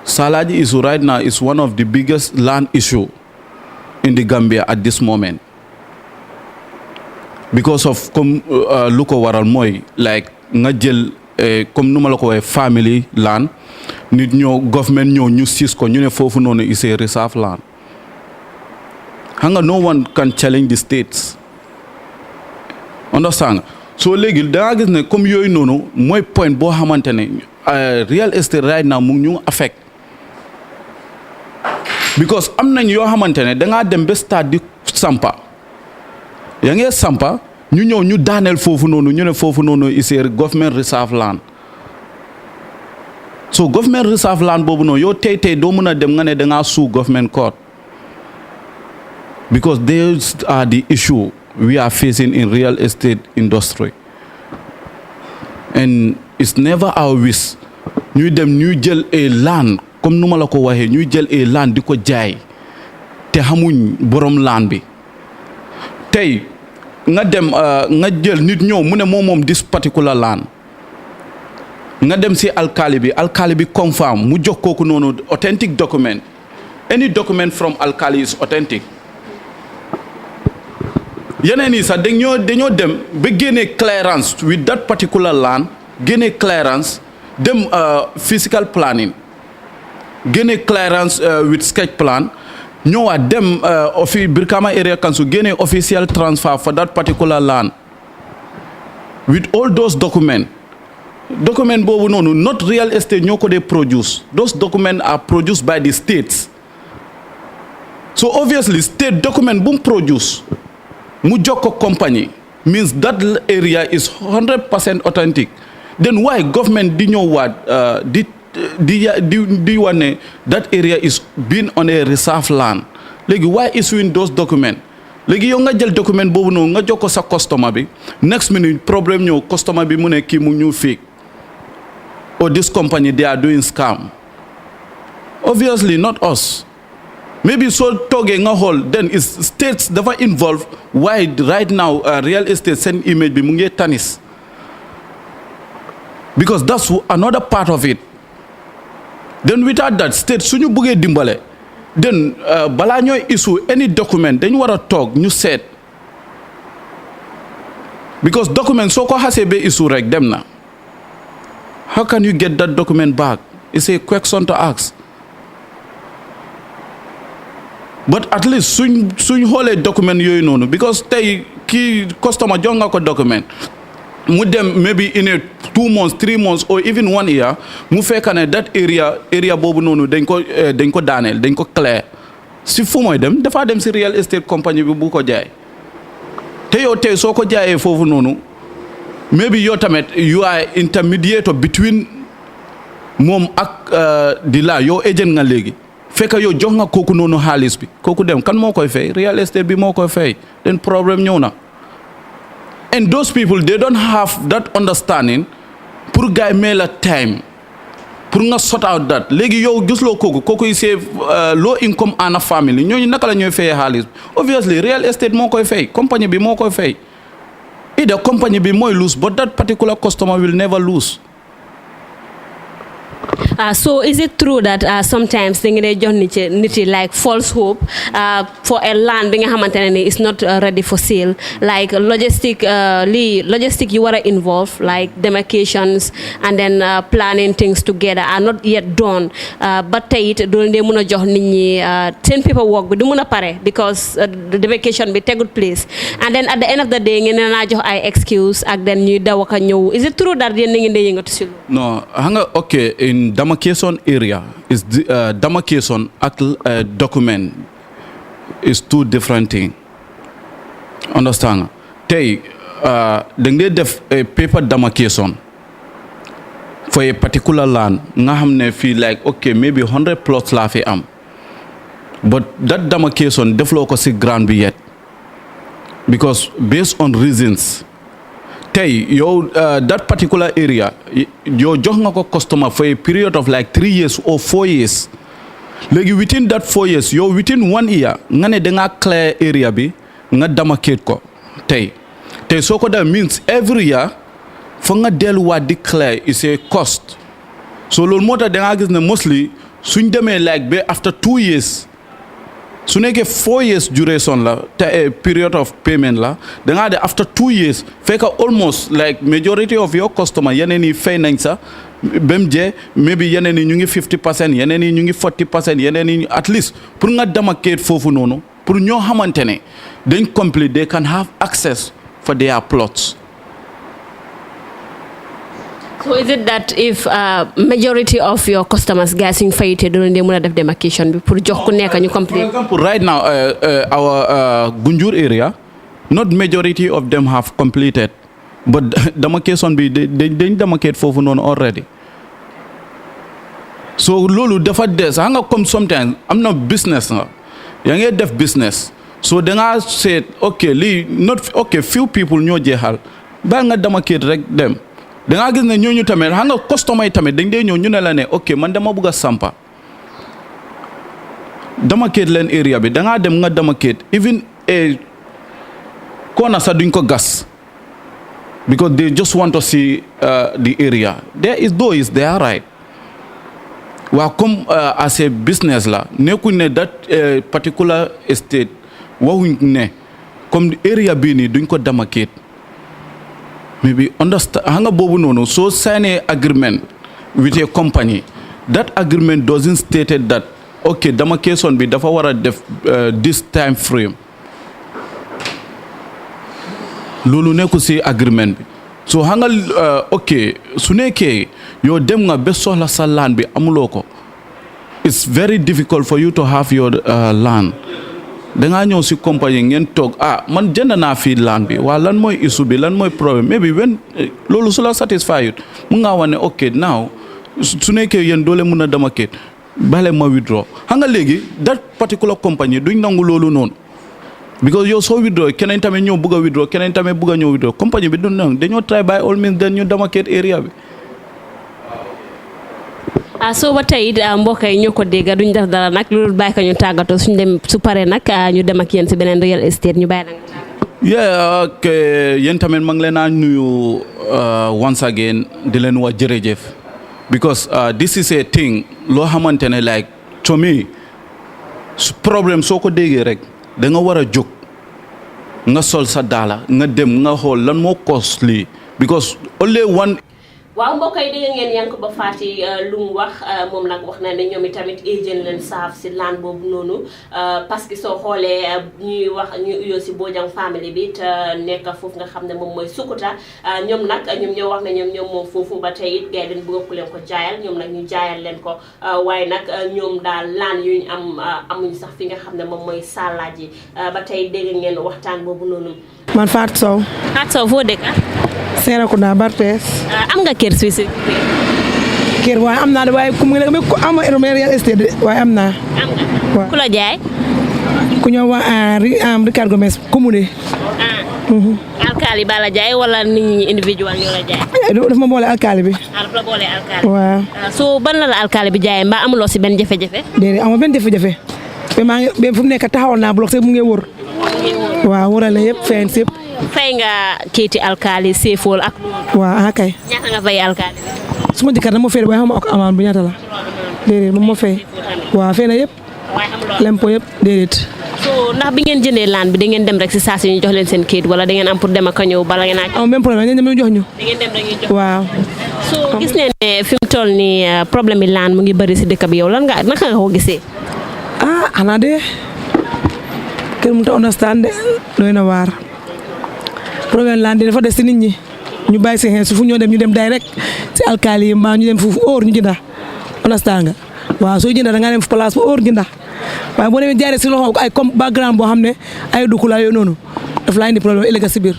Salaji issue right now is one of the biggest land issue in the Gambia at this moment. Because of comme lu ko waral mooy like nga jël comme numa la ko waxee family land nit ñoo government ñoo ñu sis ko ñu ne foofu noonu is a reserve land. Hanga no one can challenge the states. Understand? So léegi da nga gis ne comme yooyu noonu mooy point boo xamante ne real estate right now mu ngi ñu affect. Because am nañ yoo xamante ne da ngaa dem ba stade di sampa yaa ngi sampa ñu ñëw ñu daaneel foofu noonu ñu ne foofu noonu is a government reserve land. So government reserve land boobu noonu yow tey doo mën a dem nga ne da ngaa sue government court. Because those are the issue we are facing in real estate industry. And it's never our wish. Ñuy dem ñuy jël a land comme numa la ko waxee ñuy jël a land di ko jaay te xamuñ borom land bi. Tey nga dem nga jël nit ñëw mu ne moom this particular land. Nga dem si alkali bi confirm mu jox kooku noonu authentic document. Any document from alkali is authentic. Yeneen yi sax dañoo dem ba génne clearance with that particular land génne clearance dem physical planning génne clearance with sketch plan ñëwaat dem Brikama Area Council génne official transfer for that particular land with all those documents. Document boobu noonu not real estate ñoo ko dee produce. Those documents are produced by the states. So obviously state document bu mu produce mu jox ko company means that area is 100% authentic. Then why government di ñëw waat di wane that area is been on a reserve land. Léegi why issuing those documents? Léegi yow nga jël document boobu noonu nga jox ko sa customer bi next minute problème ñëw customer bi mu ne kii mu ñu fake. Or this company they are doing scam. Obviously not us. Maybe so toge nga hol then is states dafa involved why right now real estate send image bi mu ngi tanis. Because that's another part of it. Then without that state suñu bëggee dimbale then balaa ñooy issue any document dañu war a toog ñu seet. Because document soo ko xasee ba issue rek dem na. How can you get that document back? It's a question to ask. But at least suñ xoolee document yooyu noonu because tey kii customer jox nga ko document mu dem maybe in a 2 months 3 months or even 1 year mu fekk ne that area boobu noonu dañ ko daaneel dañ ko clear si fu mooy dem dafa dem si real estate company bi bu ko jaay te yow tey soo ko jaayee foofu noonu maybe yow tamit you are intermediator between moom ak di la yow agent nga léegi fekk yow jox nga kooku noonu xaalis bi kooku dem kan moo koy fay real estate bi moo koy fay then problème ñëw na. And those people they don't have that understanding pour gars may la time pour nga sort out that léegi yow gisuloo kooku yi save low income ana family ñooñu naka la ñooy fayee xaalis obviously real estate moo koy fay compagnie bi moo koy fay either compagnie bi mooy lose but that particular customer will never lose. So is it true that sometimes they get niti like false hope for a land being a is not ready for sale, like logistic you are involved, like demarcations and then planning things together are not yet done, but it don't they muna jox nit ñi 10 people work bi du muna pare because the demarcation be take place, and then at the end of the day ngeen na jox ay excuse ak then ñuy daw ak ñew. Is it true that yeen ngeen dey yëngatu ci? No, hanga okay in demarcation area is demarcation ak document is two different things. Understand nga tey da ngay def a paper demarcation for a particular land nga xam ne fii like okay maybe 100 plots laa fi am but that demarcation defloo ko si ground bi yet because based on reasons tey yow that particular area yow jox nga ko customer for a period of like 3 years or 4 years léegi within that 4 years yow within 1 year nga ne da ngaa clear area bi nga demarcate ko tey soo ko def means every year fa nga delluwaat di clear is a cost so loolu moo tax da ngaa gis ne mostly suñ demee like ba after 2 years su nekkee 4 years duration la te period of payment la da ngaa de after 2 years fekk almost like majority of your customer yeneen yi fay nañ sax bem jee maybe yeneen yi ñu ngi 50% yeneen yi ñu ngi 40% yeneen yi at least pour nga demarcate foofu noonu pour ñoo xamante ne dañ complete they can have access for their plots. So is it that if majority of your customers guys in fayite doon de mën a def demarcation bi pour jox ku nekk ñu complete? For example, right now our Gunjur area, not majority of them have completed, but demarcation bi dañ demarcate foofu noonu already. So loolu dafa des xam nga comme sometimes am na business nga yaa ngi def business so da nga seet ok lii not ok few people ñoo jeexal ba nga demarcate rek dem da nga gis ne ñooñu tamit xam nga customer yi tamit dañ dee ñëw ñu ne la ne ok man dama bëgg a sampa demarcate leen area bi da ngaa dem nga demarcate even koona sax duñ ko gas because they just want to see the area they are right. Waa comme as a business la nekkuñ ne that particular estate waxuñ ne comme area bii nii duñ ko demarcate maybe understand xam nga boobu noonu soo signé agreement with a company that agreement doesn't state that ok demarcation bi dafa war a def this time frame loolu nekku si agreement bi so xam nga ok su nekkee yow dem nga ba soxla sa land bi amuloo ko it's very difficult for you to have your land da ngaa ñëw si compagnie ngeen toog man jënd naa fii land bi waa lan mooy issue bi lan mooy problème maybe when loolu su la satisfied mun ngaa wane ok now su nekkee yéen doole mun a demarcate bale ma withdraw xam nga léegi that particular compagnie duñ nangu loolu noonu because yow soo withdraw keneen tamit ñëw bëgg a withdraw keneen tamit bëgg a ñëw withdraw compagnie bi du nangu dañoo try by all means then ñu demarcate area bi. soo ba tey mbokk yi ñoo ko dégg duñ def dara nag loolu bàyyi ko ñu tàggatoo suñ dem su paree nag ñu dem ak yéen si beneen real estate ñu bàyyi la nga tàggatoo. yeah ok yéen tamit maa ngi leen a nuyu once again di leen wax jërëjëf because this is a thing loo xamante ne like to me problème soo ko déggee rek da nga war a jóg nga sol sa daala nga dem nga xool lan moo cause lii because only one. waaw mbokk yi dégg ngeen Yankuba Fatty lu mu wax moom nag wax na ne ñoom itamit agent leen saaf si land boobu noonu parce que soo xoolee ñuy wax ñu uyoo si Bojang family bi te nekk foofu nga xam ne moom mooy Sukuta ñoom nag ñoom ñoo wax ne ñoom moom foofu ba tey it gars yi dañ bëgg ku leen ko jaayal ñoom nag ñu jaayal leen ko waaye nag ñoom daal land yu ñu amuñ sax fi nga xam ne moom mooy Salaaji ba tey dégg ngeen waxtaan boobu noonu. man Fatou Sow. Fatou Sow foo dëkk. Serekunda Barpes. am nga kër Suisse. kër waaye am naa de waaye ku mu nekk am real estate waaye am naa. am nga ku la jaay. ku ñëw waa Ricardo Gomes commune. alkaali ba la jaay wala nit ñi individual ñoo la jaay. dafa ma boole alkaali bi. dafa la boole alkaali. waaw. so ban la alkaali bi jaayee mbaa amuloo si benn jafe-jafe. déedéet amul benn jafe-jafe. ba maa ngi ba fu mu nekk taxawal naa bloc sax mu ngi wër. waaw wërale yëpp feeñ si yëpp. fay nga kiiti alkaali seefool ak. waaw kay. ñaata nga fay alkaali bi. suma jëkkër dama fay waaye xam nga amaan bu ñaata la. déedéet moom moo fay. waaw fay na yëpp. lempo yëpp déedéet. so ndax bi ngeen jëndee laan bi da ngeen dem rek si saa si ñu jox leen seen kayit wala da ngeen am pour dem ak a ñëw bala ngeen a. amul même problème dañu dem ñu jox ñu. da ngeen dem rek ñu jox. waaw. so gis nañ ne fi mu toll nii problème yi laan mu ngi bëri si dëkk bi yow lan nga naka nga ko gisee. xanaa de kenn mënut a understand de doy na waar problème laan dafa des si nit ñi ñu bàyyi seen xel su fu ñoo dem ñu dem direct si alkaali yi mbaa ñu dem foofu óor ñu jënda understand nga waaw soo jënda da nga dem place bu óor jënda waaye boo demee jaaree si loxo ay comme background boo xam ne ay dukula yooyu noonu daf laa indi problème ëllëg si biir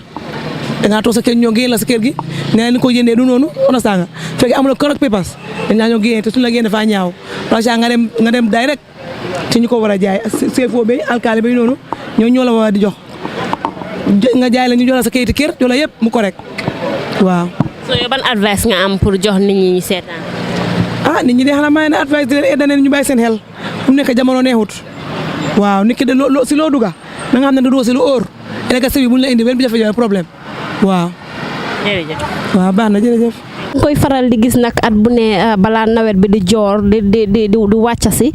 da ngaa toog sa kër ñoo génn la sa kër gi nee ni ko jëndee du noonu on sanga fekk amul correct papers dañ laa ñoo génne te suñu la génne dafaa ñaaw racha nga dem direct ci ñu ko war a jaay CFO bi alkaali bi noonu ñoo la war a di jox nga jaay la ñu jox la sa kayiti kër jox la yëpp mu correct waaw. so yow ban advice nga am pour jox nit ñi ñu seetaan. nit ñi de xanaa maa ngi ne advice di leen aider ñu bàyyi seen xel fu mu nekk jamono neexut waaw nit ki de si loo dugga da nga xam ne du doo si lu óor ëllëg si bi bu ñu la indi benn jafe-jafe problème waaw. jërëjëf. waaw baax na jërëjëf. nga koy faral di gis nag at bu ne balaa nawet bi di joor di wàcca si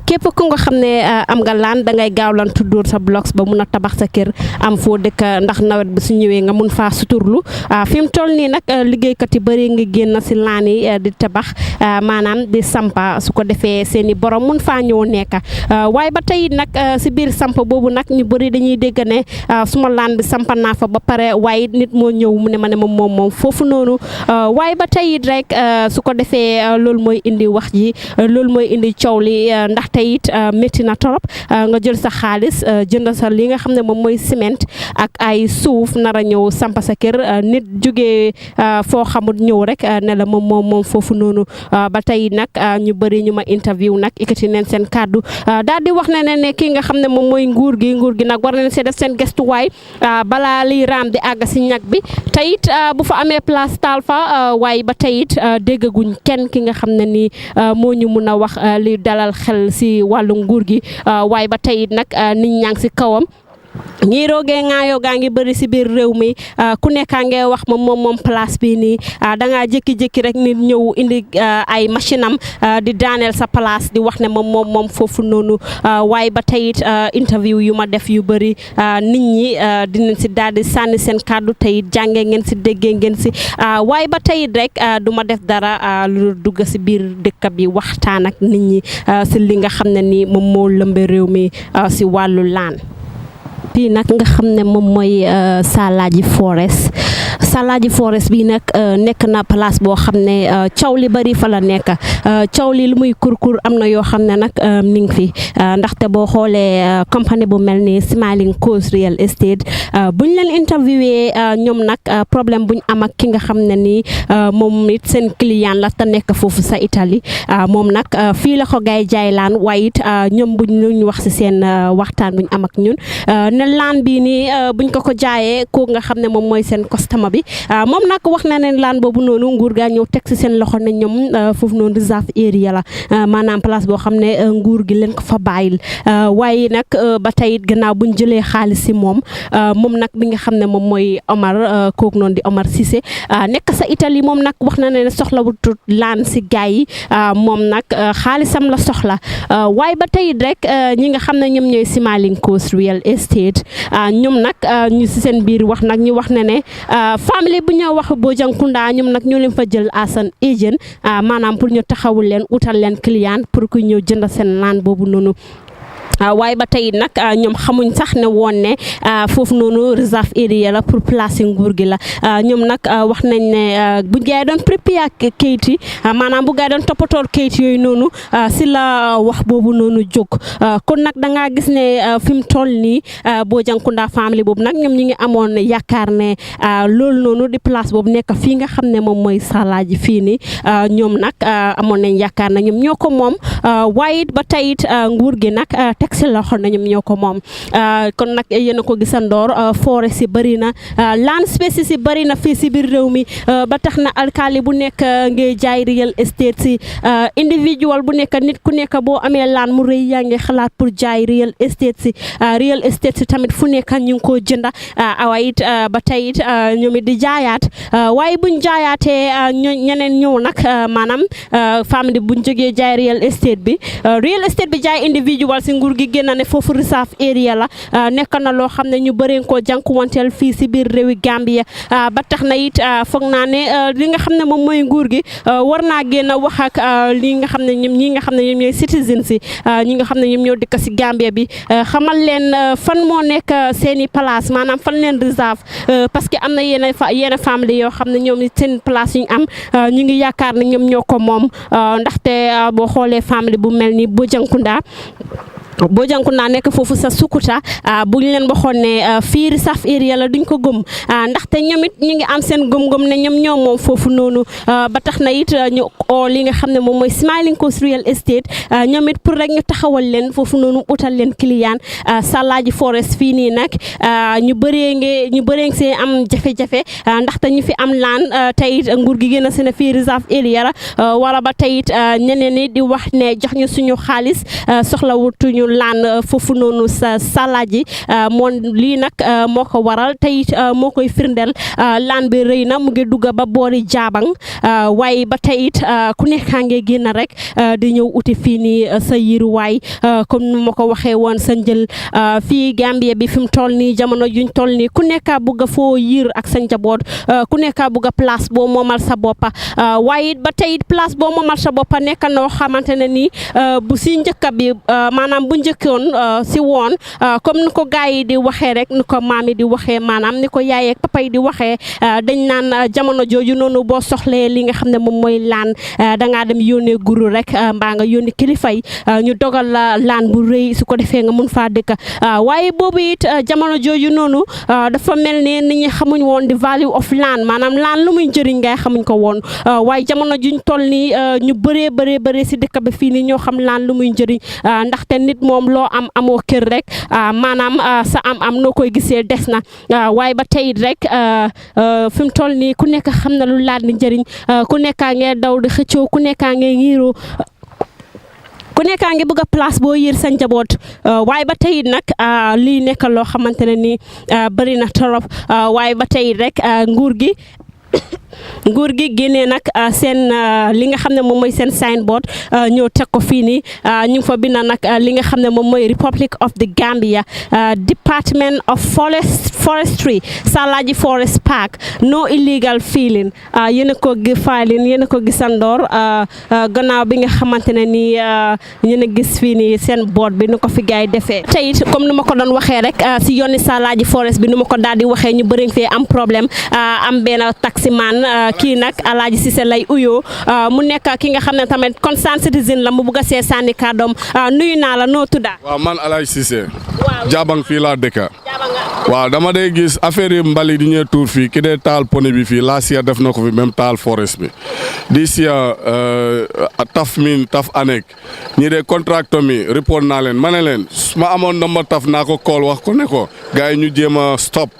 képp ku nga xam ne am nga laan da ngay gaawlantu dóor sa blocs ba mun a tabax sa kër am foo dëkk ndax nawet bi su ñëwee nga mun faa suturlu fi mu toll nii nag liggéeykat yi bëri nga génn si laan yi di tabax maanaam di sampa su ko defee seen i borom mun faa ñëw nekk waaye ba tey nag si biir sampa boobu nag ñu bëri dañuy dégg ne suma laan bi sampa naa fa ba pare waaye nit moo ñëw mu ne ma ne moom foofu noonu waaye ba tey it rek su ko defee loolu mooy indi wax ji loolu mooy indi coow li ndax tey it métti na torop nga jël sa xaalis jënd sa li nga xam ne moom mooy ciment ak ay suuf nar a ñëw sampa sa kër nit jógee foo xamul ñëw rek ne la moom foofu noonu ba tey nag ñu bëri ñu ma interview nag ikati neen seen kàddu daal di wax ne kii nga xam ne moom mooy nguur gi nag war nañ see def seen gestuwaay balaa liy raam di àgg si ñag bi tey it bu fa amee place taal fa waaye ba tey it déggaguñ kenn ki nga xam ne ni moo ñu mun a wax li dalal xel si wàllu nguur gi waaye ba tey it nag nit ñaa ngi si kawam ñii roogee ŋaayoo gaa ngi bëri si biir réew mi ku nekkaa ngee wax moom place bi nii dangaa jékki-jékki rek nit ñëw indi ay machine am di daaneel sa place di wax ne moom foofu noonu waaye ba tey it interview yu ma def yu bëri nit ñi dinañ si daal di sànni seen kàddu tey it jàngee ngeen si déggee ngeen si waaye ba tey it rek du ma def dara lu dugg si biir dëkk bi waxtaan ak nit ñi si li nga xam ne ni moom moo lëmbe réew mi si wàllu laan fii nag nga xam ne moom mooy Salaaji Forest bi nag nekk na place boo xam ne caw li bari fa la nekk caw li lu muy kurkur am na yoo xam ne nag mi ngi fi ndaxte boo xoolee compagnie bu mel ni Smiling Coast Real Estate buñ leen interviewé ñoom nag problème buñ am ak ki nga xam ne ni moom it seen client la te nekk foofu sa Italie moom nag fii la ko gaay jaay laan waaye it ñoom buñ ñu wax si seen waxtaan buñ am ak ñun ne laan bii nii buñ ko jaayee ko nga xam ne moom mooy seen customer bi moom nag wax na ne laan boobu noonu nguur gaa ñëw teg si seen loxo ne ñoom foofu noonu reserve area la maanaam place boo xam ne nguur gi leen ko fa bàyyil waaye nag ba tey it gannaaw buñ jëlee xaalis si moom nag bi nga xam ne moom mooy Omar kooku noonu di Omar Cissé nekk sa Italie moom nag wax na ne soxla wutut laan si gaay yi moom nag xaalisam la soxla waaye ba tey it rek ñi nga xam ne ñoom ñooy Smiling Coast Real Estate ñoom nag ñu si seen biir wax nag ñu wax ne famille bu ñoo wax Bojankunda ñoom nag ñoo leen fa jël as an agent maanaam pour ñu taxawul leen utal leen client pour que ñëw jënd seen laan boobu noonu waaye ba tey nag ñoom xamuñ sax ne woon ne foofu noonu reserve area la pour placer nguur gi la ñoom nag wax nañ ne bu gaay doon prépare kayit yi maanaam bu gaay doon toppatoor kayit yooyu noonu si la wax boobu noonu jóg kon nag dangaa gis ne fi mu toll nii Bojankunda famille boobu nag ñoom ñi ngi amoon yaakaar ne loolu noonu di place boobu nekk fii nga xam ne moom mooy Salaaji fii nii ñoom nag amoon nañ yaakaar na ñoom ñoo ko moom waaye ba tey it nguur gi nag teg si loxo na ñoom ñoo ko moom kon nag yéen a ko gisandoor forest si bëri na land space si bëri na fii si biir réew mi ba tax na alkaali bu nekk ngay jaay real estate si individual bu nekk nit ku nekk boo amee land mu rëy yaa ngi xalaat pour jaay real estate si tamit fu nekk ñu ngi koo jënda waaye it ba tey it ñoom it di jaayaat waaye buñ jaayaatee ñeneen ñëw nag maanaam famille buñ jógee jaay real estate bi jaay individual si nguur nguur gi génn ne foofu reserve area la nekk na loo xam ne ñu bëreen koo jànkuwanteel fii si biir réewi Gambia ba tax na it foog naa ne li nga xam ne moom mooy nguur gi war naa génn wax ak li nga xam ne ñi nga xam ne ñoom ñooy citizens si ñi nga xam ne ñoom ñoo dëkk si Gambia bi xamal leen fan moo nekk seeni place maanaam fan leen réserve parce que am na yenn famille yoo xam ne ñoom seen place yu ñu am ñu ngi yaakaar ne ñoom ñoo ko moom ndaxte boo xoolee famille bu mel ni Bojankunda nekk foofu sa Sukuta bu ñu leen waxoon ne fii reserve area la duñ ko gëm ndaxte ñoom it ñu ngi am seen gëm-gëm ne ñoom ñoo moom foofu noonu ba tax na it ñu oo li nga xam ne moom mooy Smiling Coast Real Estate ñoom it pour rek ñu taxawal leen foofu noonu utal leen client Salaaji Forest fii nii nag ñu bëree see am jafe-jafe ndaxte ñu fi am laan teyit nguur gi gën a seen fii reserve area la wala ba teyit ñeneen ñi di wax ne jox ñu suñu xaalis soxla wutuñu laan foofu noonu sa Salaaji lii nag moo ko waral teyit moo koy firndeel laan bi rëy na mu ngi dugga ba boori Jaabang waaye ba teyit ku nekkaa nge génn rek di ñëw uti fii nii sa yiruwaay comme nu ma ko waxee woon sa njël fii Gambia bi fi mu toll nii jamono juñ toll nii ku nekkaa bugg a foo yiir ak sa njaboot ku nekkaa bugg a place boo moomal sa boppa waaye ba teyit place boo moomal sa boppa nekk noo xamante ne nii bu si njëkka bi maanaam bu njëkkoon si woon comme ni ko gars yi di waxee rek ni ko maam yi di waxee maanaam ni ko yaay ak papa yi di waxee dañ naan jamono jooju noonu boo soxlee li nga xam ne moom mooy laan dangaa dem yónnee guru rek mbaa nga yónni kilifa yi ñu dogal la laan bu rëy su ko defee nga mun faa dëkk waaye boobu it jamono jooju noonu dafa mel ne nit ñi xamuñ woon di value of land maanaam laan lu muy njëriñ ngay xamuñ ko woon waaye jamono juñ toll nii ñu bëree si dëkk bi fii nii ñoo xam laan lu muy njëriñ ndaxte nit moom loo am amoo kër rek maanaam sa am noo koy gisee des na waaye ba tey rek fi mu toll nii ku nekk xam na lu laat ni njëriñ ku nekkaa ngee daw di xëccoo ku nekkaa ngee ngiiroo ku nekkaa ngi bëgg a place boo yër sa njaboot waaye ba tey nag lii nekk loo xamante ne nii bëri na torop waaye ba tey rek nguur gi génnee nag seen li nga xam ne moom mooy seen signboard ñëw teg ko fii nii ñu ngi fa bind nag li nga xam ne moom mooy Republic of the Gambia Department of Forestry Salaaji Forest Park no illegal filling yéen a ko gisandoor gannaaw bi nga xamante ne nii yéen a gis fii nii seen board bi nu ko fi gaay defee te it comme nu ma ko doon waxee rek si yooni Salaaji Forest bi nu ma ko daal di waxee ñu bëri fee am problème am benn taximan kii nag Alaaji Cissé lay uyoo mu nekk ki nga xam ne tamit concerned citizen la mu bugg a see sànni kàddoom nuyu naa la noo tudda waaw man Alaaji Cissé Jaabang fii laa dëkka waaw dama day gis affaire yi mbali di ñëw tuur fii ki dee taal pone bi fii last year def na ko fi même taal forest bi this year taf anek ñi dee contracteur mi report naa leen ma ne leen ma amoon number taf naa ko call wax ko ne ko gars yi ñu jéem a stop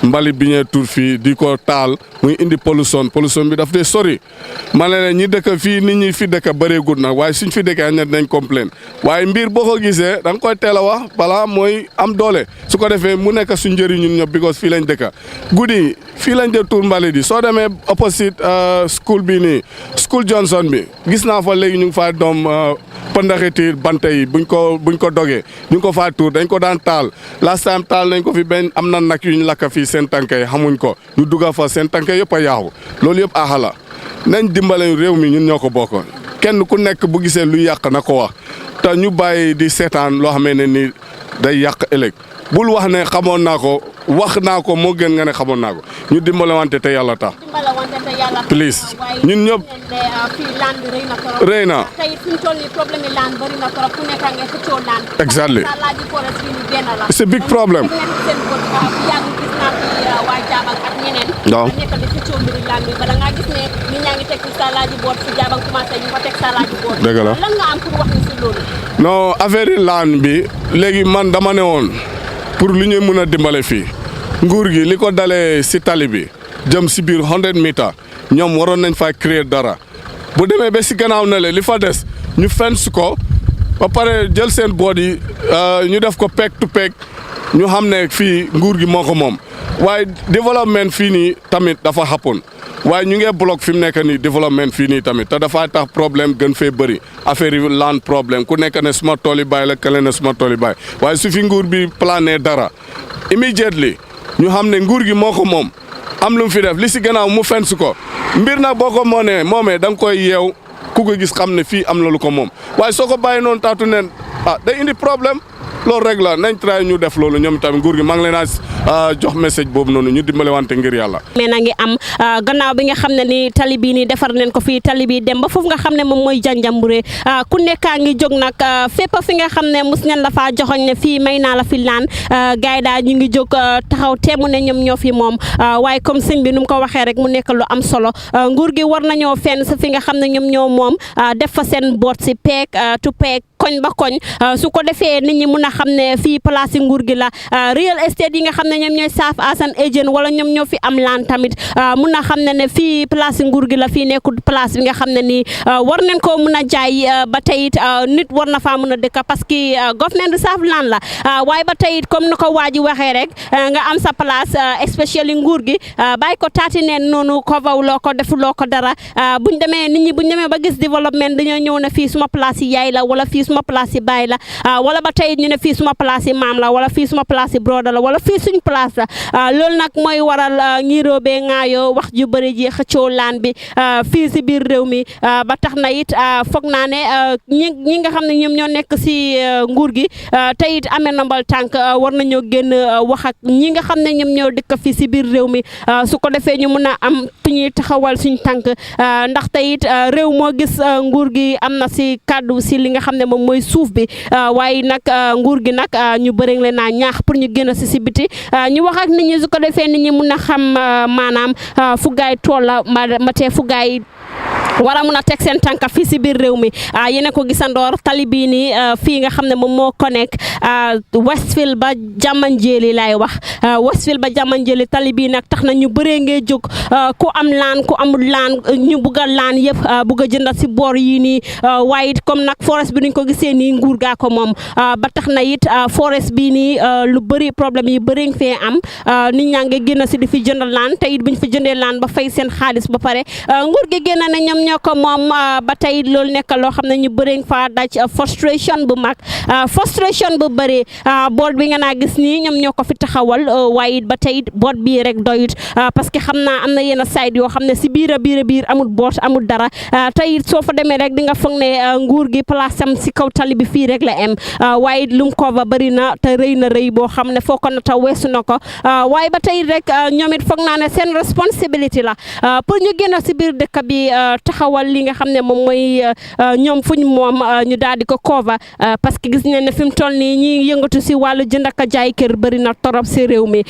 mbali bi ñee tur fii di ko taal muy indi pollution bi daf dee sori ma ne leen ñi dëkk fii nit ñi fi dëkk bëreegut nag waaye suñ fi dëkkee ñet nañ complain waaye mbir boo ko gisee da nga koy teel a wax balaa mooy am doole su ko defee mu nekk suñ njëriñ ñun ñëpp because fii lañ dëkk guddi fii lañ dee tur mbali di soo demee opposite school bi nii school Johnson bi gis naa fa léegi ñu ngi faa doom pëndaxiti bante yi buñ ko dogee ñu ngi ko faa tuur dañ ko daan taal last time taal nañ ko fi benn am na nag yu ñu lakk fii seen tànk yi xamuñ ko ñu dugga fa seen tànk yëpp a yaaxu loolu yëpp aaxala nañ dimbale réew mi ñun ñoo ko bokk kenn ku nekk bu gisee lu yàq na ko wax te ñu bàyyi di seetaan loo xamee ne ni day yàq ëllëg bul wax ne xamoon naa ko wax naa ko moo gën nga ne xamoon naa ko ñu dimbale wante te yàlla tax please ñun ñëpp rëy na exactly it's a big problem waaw dëgg la non affaire yi laan bi léegi man dama ne woon pour lu ñuy mën a dimbale fii nguur gi li ko dalee si tali bi jëm si biir 100 meter ñoom waroon nañ fay créer dara bu demee ba si gannaaw na le li fa des ñu fence ko ba pare jël seen boot yi ñu def ko peg to peg ñu xam ne fii nguur gi moo ko moom waaye développement fii nii tamit dafa happen waaye ñu ngi bloc fi mu nekk nii développement fii nii tamit te dafa tax problème gën fee bëri affaire yi land problème ku nekk ne suma tool yi bàyyi la kële ne suma tool yi bàyyi waaye su fi nguur bi plané dara immediately ñu xam ne nguur gi moo ko moom am lu mu fi def li si gannaaw mu fens ko mbir nag boo ko moomee da nga koy yeew ku ko gis xam ne fii am na lu ko moom waaye soo ko bàyyi noonu taatu neen day indi problème loolu rek la nañ try ñu def loolu ñoom tamit nguur gi maa ngi leen a jox message boobu noonu ñu dimbale wante ngir yàlla. mais na ngi am gannaaw bi nga xam ne ni tali bii nii defar nañ ko fii tali bii dem ba foofu nga xam ne moom mooy Janjanbureh ku nekkaa ngi jóg nag fépp fi nga xam ne mus nañ la faa joxoñ ne fii may naa la fi laan gars yi daal ñu ngi jóg taxaw teemu ne ñoom ñoo fi moom waaye comme sëñ bi nu mu ko waxee rek mu nekk lu am solo nguur gi war nañoo fenn sa fi nga xam ne ñoom ñoo moom def fa seen boot si peeg tu peeg koñ ba koñ su ko defee nit ñi mun a xam ne fii place nguur gi la real estate yi nga xam ne ñoom ñooy saaf as an agent wala ñoom ñoo fi am laan tamit mun a xam ne fii place nguur gi la fii nekkul place bi nga xam ne nii war nañ ko mun a jaay ba tey it nit war na faa mun a dëkk parce que government du saaf laan la waaye ba tey it comme ni ko waa ji waxee rek nga am sa place especially nguur gi bàyyi ko taati neen noonu cover loo ko defuloo ko dara buñ demee nit ñi buñ demee ba gis développement dañoo ñëw ne fii suma place yi yaay la wala fii suma place yi baay la wala ba tey ñu ne fii suma place yi maam la wala fii suma place yi broda la wala fii suñ place la loolu nag mooy waral ñiiroo bee ŋaayoo wax ju bëri ji xëccoo laan bi fii si biir réew mi ba tax na it foog naa ne ñi nga xam ne ñoom ñoo nekk si nguur gi te it amee nambal tànk war nañoo génn wax ak ñi nga xam ne ñoom ñoo dëkk fii si biir réew mi su ko defee ñu mun a am fu ñuy taxawal suñ tànk ndaxte it réew moo gis nguur gi am na si kàddu si li nga xam ne moom mooy suuf bi waaye nag nguur gi nag ñu bëri leen naa ñaax pour ñu génn si biti ñu wax ak nit ñi su ko defee nit ñi mun a xam maanaam fu gaay tool la ma tee fu gaay wara mun a teg seen tànka fii si biir réew mi yéen a ko gisandoor tali bii nii fii nga xam ne moom moo connect Westfield ba Jamanjeli laay wax Westfield ba Jamanjeli tali bii nag tax na ñu bëree ngee jóg ku am laan ku amul laan ñu bugg a laan yëpp bugg a jënd si boor yii nii waaye it comme nag forest bi nuñ ko gisee nii nguur gaa ko moom ba tax na it forest bii nii lu bëri problème yi bëri nga fee am nit ñaa ngi génn si di fi jënd laan te it buñ fi jëndee laan ba fay seen xaalis ba pare nguur gi génn ne ñoom ñoo ko moom ba tey loolu nekk loo xam ne ñu bëri fa daj frustration bu mag frustration bu bëri boot bi nga naa gis nii ñoom ñoo ko fi taxawal waaye it ba tey boot bii rek doyut parce que xam naa am na yenn side yoo xam ne si biir a biir amul boot amul dara tey it soo fa demee rek di nga foog ne nguur gi place am si kaw tali bi fii rek la am waaye lum ko va bëri na te rëy na rëy boo xam ne foo ko na ta weesu na ko waaye ba tey rek ñoom it foog naa ne seen responsibility la pour ñu génn si biir dëkk bi taxawal li nga xam ne moom mooy ñoom fuñ moom ñu daal di ko cover parce que gis nañ ne fi mu toll nii ñi yëngatu si wàllu jënd ak jaay kër bëri na torop si réew mi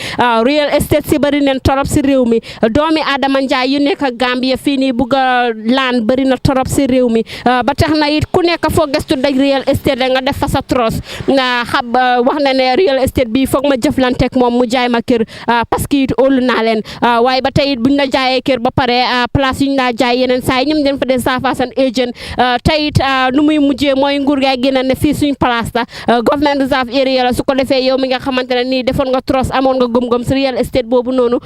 real estate si bëri neen torop si réew mi doomi Adama Njaay yu nekk Gambia fii nii bugg a laan bëri na torop si réew mi ba tax na it ku nekk foo gëstu daj real estate nga def fa sa tros nga xam wax na ne real estate bi foog ma jëflanteeg moom mu jaay ma kër parce que it óolu naa leen waaye ba tey it buñ la jaayee kër ba pare place yuñ laa jaay yeneen saa yi ñoom dañ fa dee saafasan agent tey it nu muy mujjee mooy nguur gaa génn ne fii suñ place la government reserve area la su ko defee yow mi nga xamante ne nii defoon nga tros amoon nga gëm-gëm si real estate boobu noonu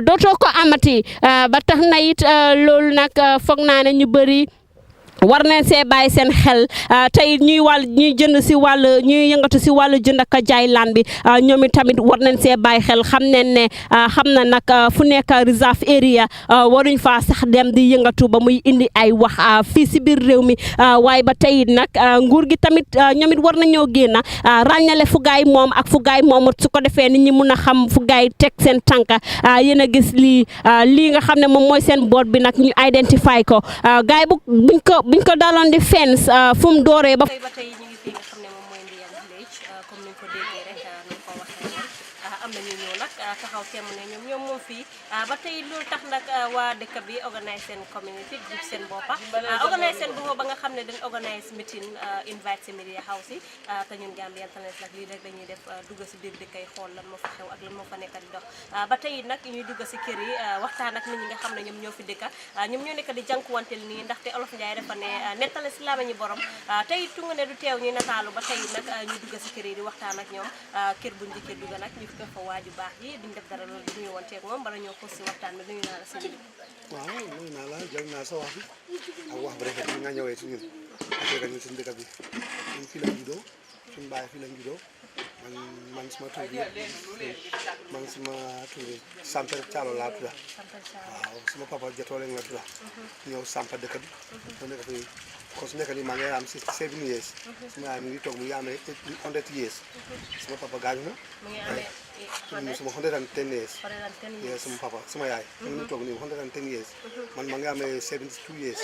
dootoo ko amati ba tax na it loolu nag foog naa ne ñu bëri war nañ see bàyyi seen xel tey ñuy jënd si wàllu ñuy yëngatu si wàllu jënd ak jaay laan bi ñoom it tamit war nañ see bàyyi xel xam nañ ne xam na nag fu nekk reserve area waruñ faa sax dem di yëngatu ba muy indi ay wax fii si biir réew mi waaye ba tey nag nguur gi tamit ñoom it war nañoo génn ràññale fu gaay moom ak fu gaay moomut su ko defee nit ñi mun a xam fu gaay teg seen tànka yéen a gis lii nga xam ne moom mooy seen boot bi nag ñu identify ko gaay buñ ko daaloon di fence fu mu dooree ba tey ñu ngi fi nga xam ne moom mooy Ndian Village comme ni ñu ko déggee rek ni ko waxee am na ñu ñëw nag taxaw temm ne ñoom moom fii ba tey loolu tax nag waa dëkk bi organise seen community group seen boppa organise seen boppa ba nga xam ne dañ organise meeting invite si media house yi te ñun Gambian Talents nag lii rek dañuy def dugg si biir dëkk yi xool lan moo fa xew ak lan moo fa nekk di dox ba tey nag ñuy dugg si kër yi waxtaan ak nit ñi nga xam ne ñoom ñoo fi dëkka ñoom ñoo nekk di jànkuwanteel nii ndaxte Olof Njaay dafa ne nettale si laa ñi borom tey tunga ne du teew ñuy nataalu ba tey nag ñu dugg si kër yi bi di waxtaan ak ñoom kër bu njëkkee dugg nag ñu fekk fa waaju baax ji duñ def dara loolu di ñëwoon teeg moom bala ñoo ko si waxtaan bi nuyu naa la si waaw nuyu naa la jël naa sa wax bi ak wax bu rafet bi nga ñëwee ci ñun ak ñun suñu dëkk bi ñun fii lañ juddoo suñu baay fii lañ juddoo man suma tur bi man suma tur bi Sampel Thialo laa tudda waaw suma papa jotoo leen la tudda ñëw sampa dëkk bi mu nekk fi kon su nekk nii maa ngi am 67 years suma yaay mi ngi toog mu ngi amee 100 years suma papa gaañu na suma 110 years suma papa suma yaay mu ngi toog nii 110 years man maa ngi amee 72 years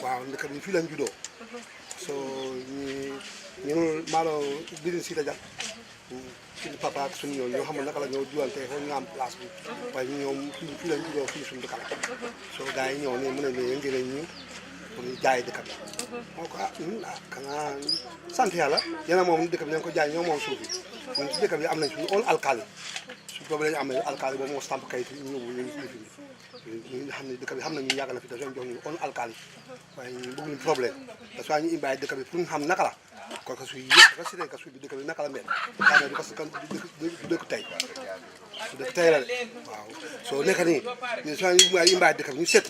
waaw dëkk bi fii lañ juddoo so ñu maalo bidin si ta jàpp suñu papa ak suñu ñoo xam ne naka la ñoo duwante foofu ñu am place bi waaye ñu ñoom fii lañ juddoo fii suñu dëkk la so gars yi ñëw ne mu ne ne yëngi nañ ñu pour ñu jaay dëkk bi moo ko xanaa sant yàlla yéen a moom dëkk bi nañ ko jaay ñoo moom suuf yi ñun ci dëkk bi am nañ suñu own alkali su boobu la ñu amee alkali boobu moo stamp kayit ñu ñëw ñu fi ñu xam ne dëkk bi xam nañ ñu yàgg na fi dañoo jox ñu own alkali waaye ñu bëgg ñu problème parce que ñu imbaay dëkk bi pour ñu xam naka la kon ka suy yëpp rek si nañ ka suy bi dëkk bi naka la mel daanaka parce que du dëkk tey su dëkk tey la waaw soo nekk nii ñu soo ñu imbaay dëkk bi ñu set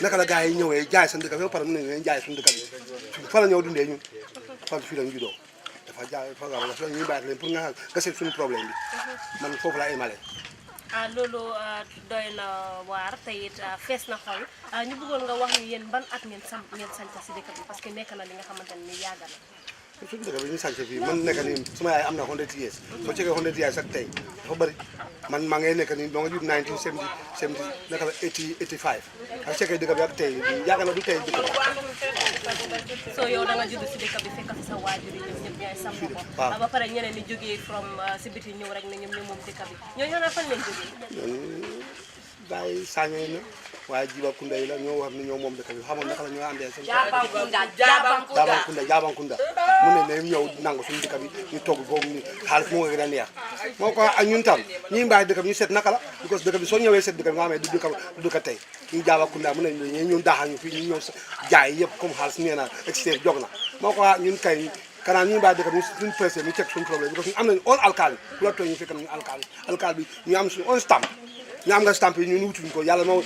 naka la gars yi ñëwee jaay seen dëkk bi ba pare mën nañu leen jaay suñu dëkk bi fa la ñëw dundee ñun fan fii lañu juddoo dafa jaay fa nga wax ñu imbaay leen pour nga seet suñu problème bi man foofu laa émalé loolu doy na waar te it fees na xol ñu bëggoon nga wax ni yéen ban at ngeen sanca si dëkk bi parce que nekk na li nga xamante ne ni yàgg na suñu dëkk bi ñu sànce fii man nekk nii suma yaay am na 100 years soo ceegee 100 years ak tey dafa bëri man maa ngi nekk nii ba nga jur 1970 naka la 85 ak ceegee dëkk bi ak tey yàgg na du tey dëkk bi so yow da nga judd si dëkk bi fekk fi sa waajur yi ñoom ñëpp ñooy samp ko ba pare ñeneen ni jógee from si biti ñëw rek ne ñoom ñu moom dëkk bi ñoo ñoo na fan leen jógee bàyyi sañoy na waaye jiba kunda yi la ñoo wax ni ñoo moom dëkk bi xamoon naka la ñoo àndee seen jaabankunda mu ne ne ñëw nangu suñu dëkk bi ñu togg foofu ñu xaalis moo gën a neex moo ko ak ñun tam ñuy mbaay dëkk bi ñu seet naka la because dëkk bi soo ñëwee seet dëkk bi nga xamee du dëkk tey ñu jaabakunda mu ne ñun daaxal ñu fii ñu ñëw jaay yëpp comme xaalis nee na extérieur jog na moo ko ñun kay kanaa ñu mbaay dëkk bi suñu pressé ñu teg suñu problème because ñu am nañu on alkaali bu la tooy ñu fekk nañu alkaali bi ñu am suñu on stamp ñu am nga stamp yi ñun wutuñ ko yàlla moo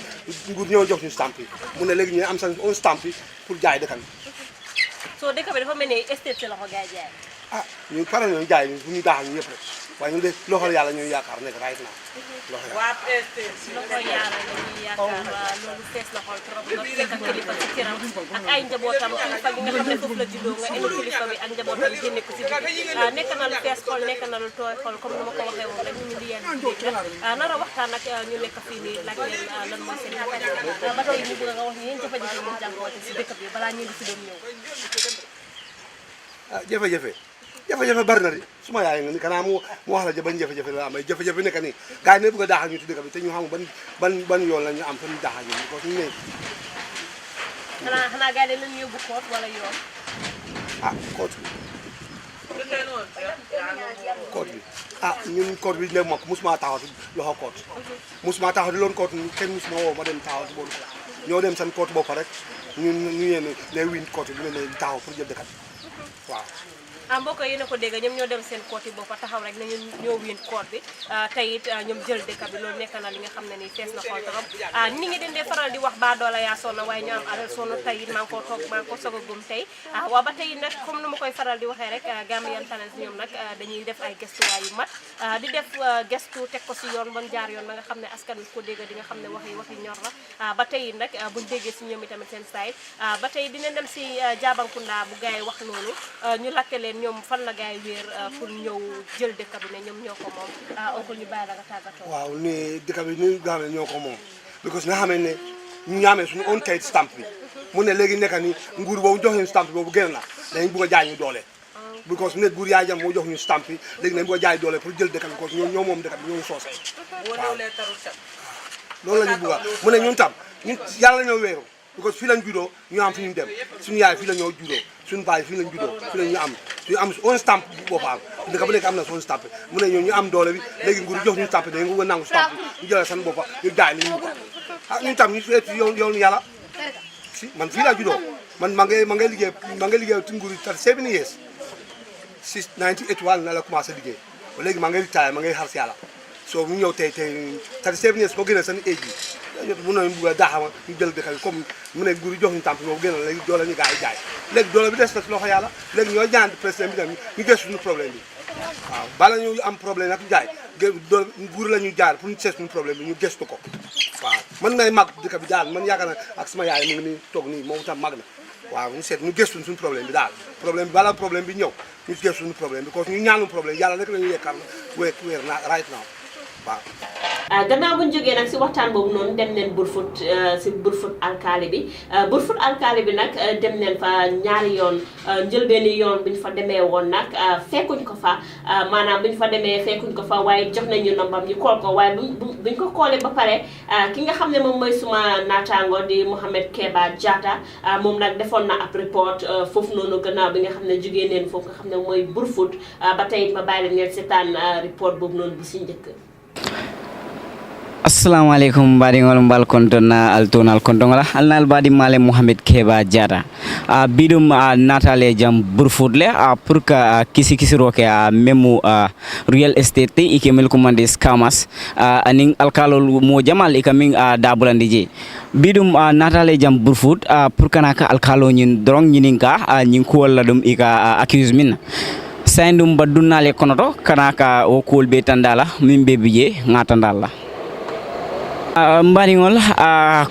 nguur ñoo jox ñu stamp yi mu ne léegi ñu am sax on stamp yi pour jaay dëkk bi soo dëkk bi dafa mel ni estate si loxo gaay jaay ñu pare nañu jaay ñu bu ñu daaxal ñu yëpp rek waaye ñu de loxol yàlla ñuy yaakaar nekk right now loxo yàlla ñuy yaakaar loolu fees na xol trop nga fekk kilifa ci këram ak ay njabootam kilifa gi nga xam ne foofu la juddoo nga indi kilifa bi ak njabootam génne ko si biir nekk na lu fees xol nekk na lu tooy xol comme ni ma ko waxee woon rek ñu di yeen dégg nar a waxtaan ak ñu nekk fii nii laaj leen lan mooy seen xabaar ba tey ñu bëgg nga wax ni yéen jafe-jafe ñu jànkuwante si dëkk bi balaa ñu di si doon ñëw jafe-jafe bari na di suma yaay nga ni kanaa mu wax la ban jafe-jafe la amay jafe-jafe nekk nii gars yi ne bëgg a daaxal ñu ci dëkk bi te ñu xam ban yoon la ñu am fa ñu daaxal ñu ko ñu ne xanaa gars yi dañ leen yóbbu koot wala yoon koot bi ñun koot bi ne mokk musuma taxaw loxo koot musuma taxaw di loon koot kenn musuma woo ma dem taxaw si boobu koot ñoo dem seen koot bopp rek ñu yéen ne win koot bi ne taxaw pour jël dëkkat waaw mbokk yi na ko dégg ñoom ñoo dem seen koot yi boppa taxaw rek ne ñun ñoo win koot bi tey it ñoom jël dëkk bi loolu nekk na li nga xam ne nii fees na xol trop ni ngi den dee faral di wax ba doola yaa sonna waaye ñu am alal sonn tey it maa ngi ko soog a gëm tey waaw ba tey nag comme nu ma koy faral di waxee rek Gambian Talents ñoom nag dañuy def ay gestuwaay yu mat di def gestu teg ko si yoon ban jaar yoon ba nga xam ne askan wi ko dégg di nga xam ne waxi ñor la ba tey nag buñ déggee si ñoom itamit seen side ba tey dinañ dem si Jaabankunda bu gars yi wax noonu ñu lakke leen ñoom fan la gars yi wéer pour ñëw jël dëkk bi ne ñoom ñoo ko moom oncle ñu bàyyi la nga tàggatoo. waaw ni dëkk bi ni nga xam ne ñoo ko moom because nga xamee ne ñu ñaamee suñu on kayit stamp bi mu ne léegi nekk ni nguur boobu jox ñu stamp boobu gën na dañ bëgg a jaay ñu doole because ne nguur yaay jam moo jox ñu stamp yi léegi nañ bëgg a jaay doole pour jël dëkk bi because ñoo moom dëkk bi ñoo soosay waaw loolu la ñu bëgg a mu ne ñun tam ñun yàlla ñoo weeru because fii lañ juddoo ñu am fi ñu dem suñu yaay fii la ñoo juddoo suñu baay fii lañ juddoo fii la ñu am suñu am on stamp boppam dëkk bu nekk am na son stamp mu ne ñoo ñu am doole bi léegi nguur jox ñu stamp dañ nga nangu stamp ñu jëlee seen boppa ñu jaay li ñu ko ñun tam ñu seet yoonu yàlla si man fii laa juddoo man ma ngay liggéey ci nguur yi 7 years 98 wàll na la commencé liggéey ba léegi maa ngay retire ma ngay xar si yàlla so mu ñëw tey 37 years boo génnee seen age yi mun nañu bugg a daaxama ñu jël dëkk bi comme mu ne nguur jox ñu tàmp ñoo génn léegi doole ñu gaa yi jaay léegi doole bi des na si loxo yàlla léegi ñoo ñaan président bi tam ñu gëstu suñu problème bi waaw bala ñu am problème nag jaay doole nguur la ñu jaar pour ñu seet suñu problème bi ñu gëstu ko waaw mën ngay mag dëkk bi daal man yaakaar na ak sama yaay mu ngi nii toog nii moom tam mag na waaw ñu seet ñu gëstu suñu problème bi daal problème bi bala problème bi ñëw ñu gëstu suñu problème bi parce que ñu ñaanu problème yàlla rek la ñu yekkar weer na right now waaw gannaaw bu ñu jógee nag si waxtaan boobu noonu dem neen Brufut si Brufut alkaali bi Brufut alkaali bi nag dem neen fa ñaari yoon njëlbeeni yoon bu ñu fa demee woon nag fekkuñ ko fa maanaam bu ñu fa demee fekkuñ ko fa waaye jox nañu nombam ñu kool ko waaye buñ ko koolee ba pare ki nga xam ne moom mooy suma naataango di Mohamed Keba Jatta moom nag defoon na ab report foofu noonu gannaaw bi nga xam ne jógee neen foofu nga xam ne mooy Brufut ba tey ma bàyyi leen ngeen seetaan report boobu noonu bu si njëkk. Assalamu alaikum baɗigol mbal kontona altonal kontongola alnal baɗi male Mohamed Keba Jatta biɗum natale jam Brufut pour que kisi roke memu real estate ike melkumande scammers anin alkalol mo jamal ika min dabulandi je biɗum natale jam Brufut pour kanaka alkalo ñin drong ñininka ñin kuwalla ɗum ika accuse min sayndum baddunale konoto kanaka o kuwol be tandala min be bije ngatandala mbaringol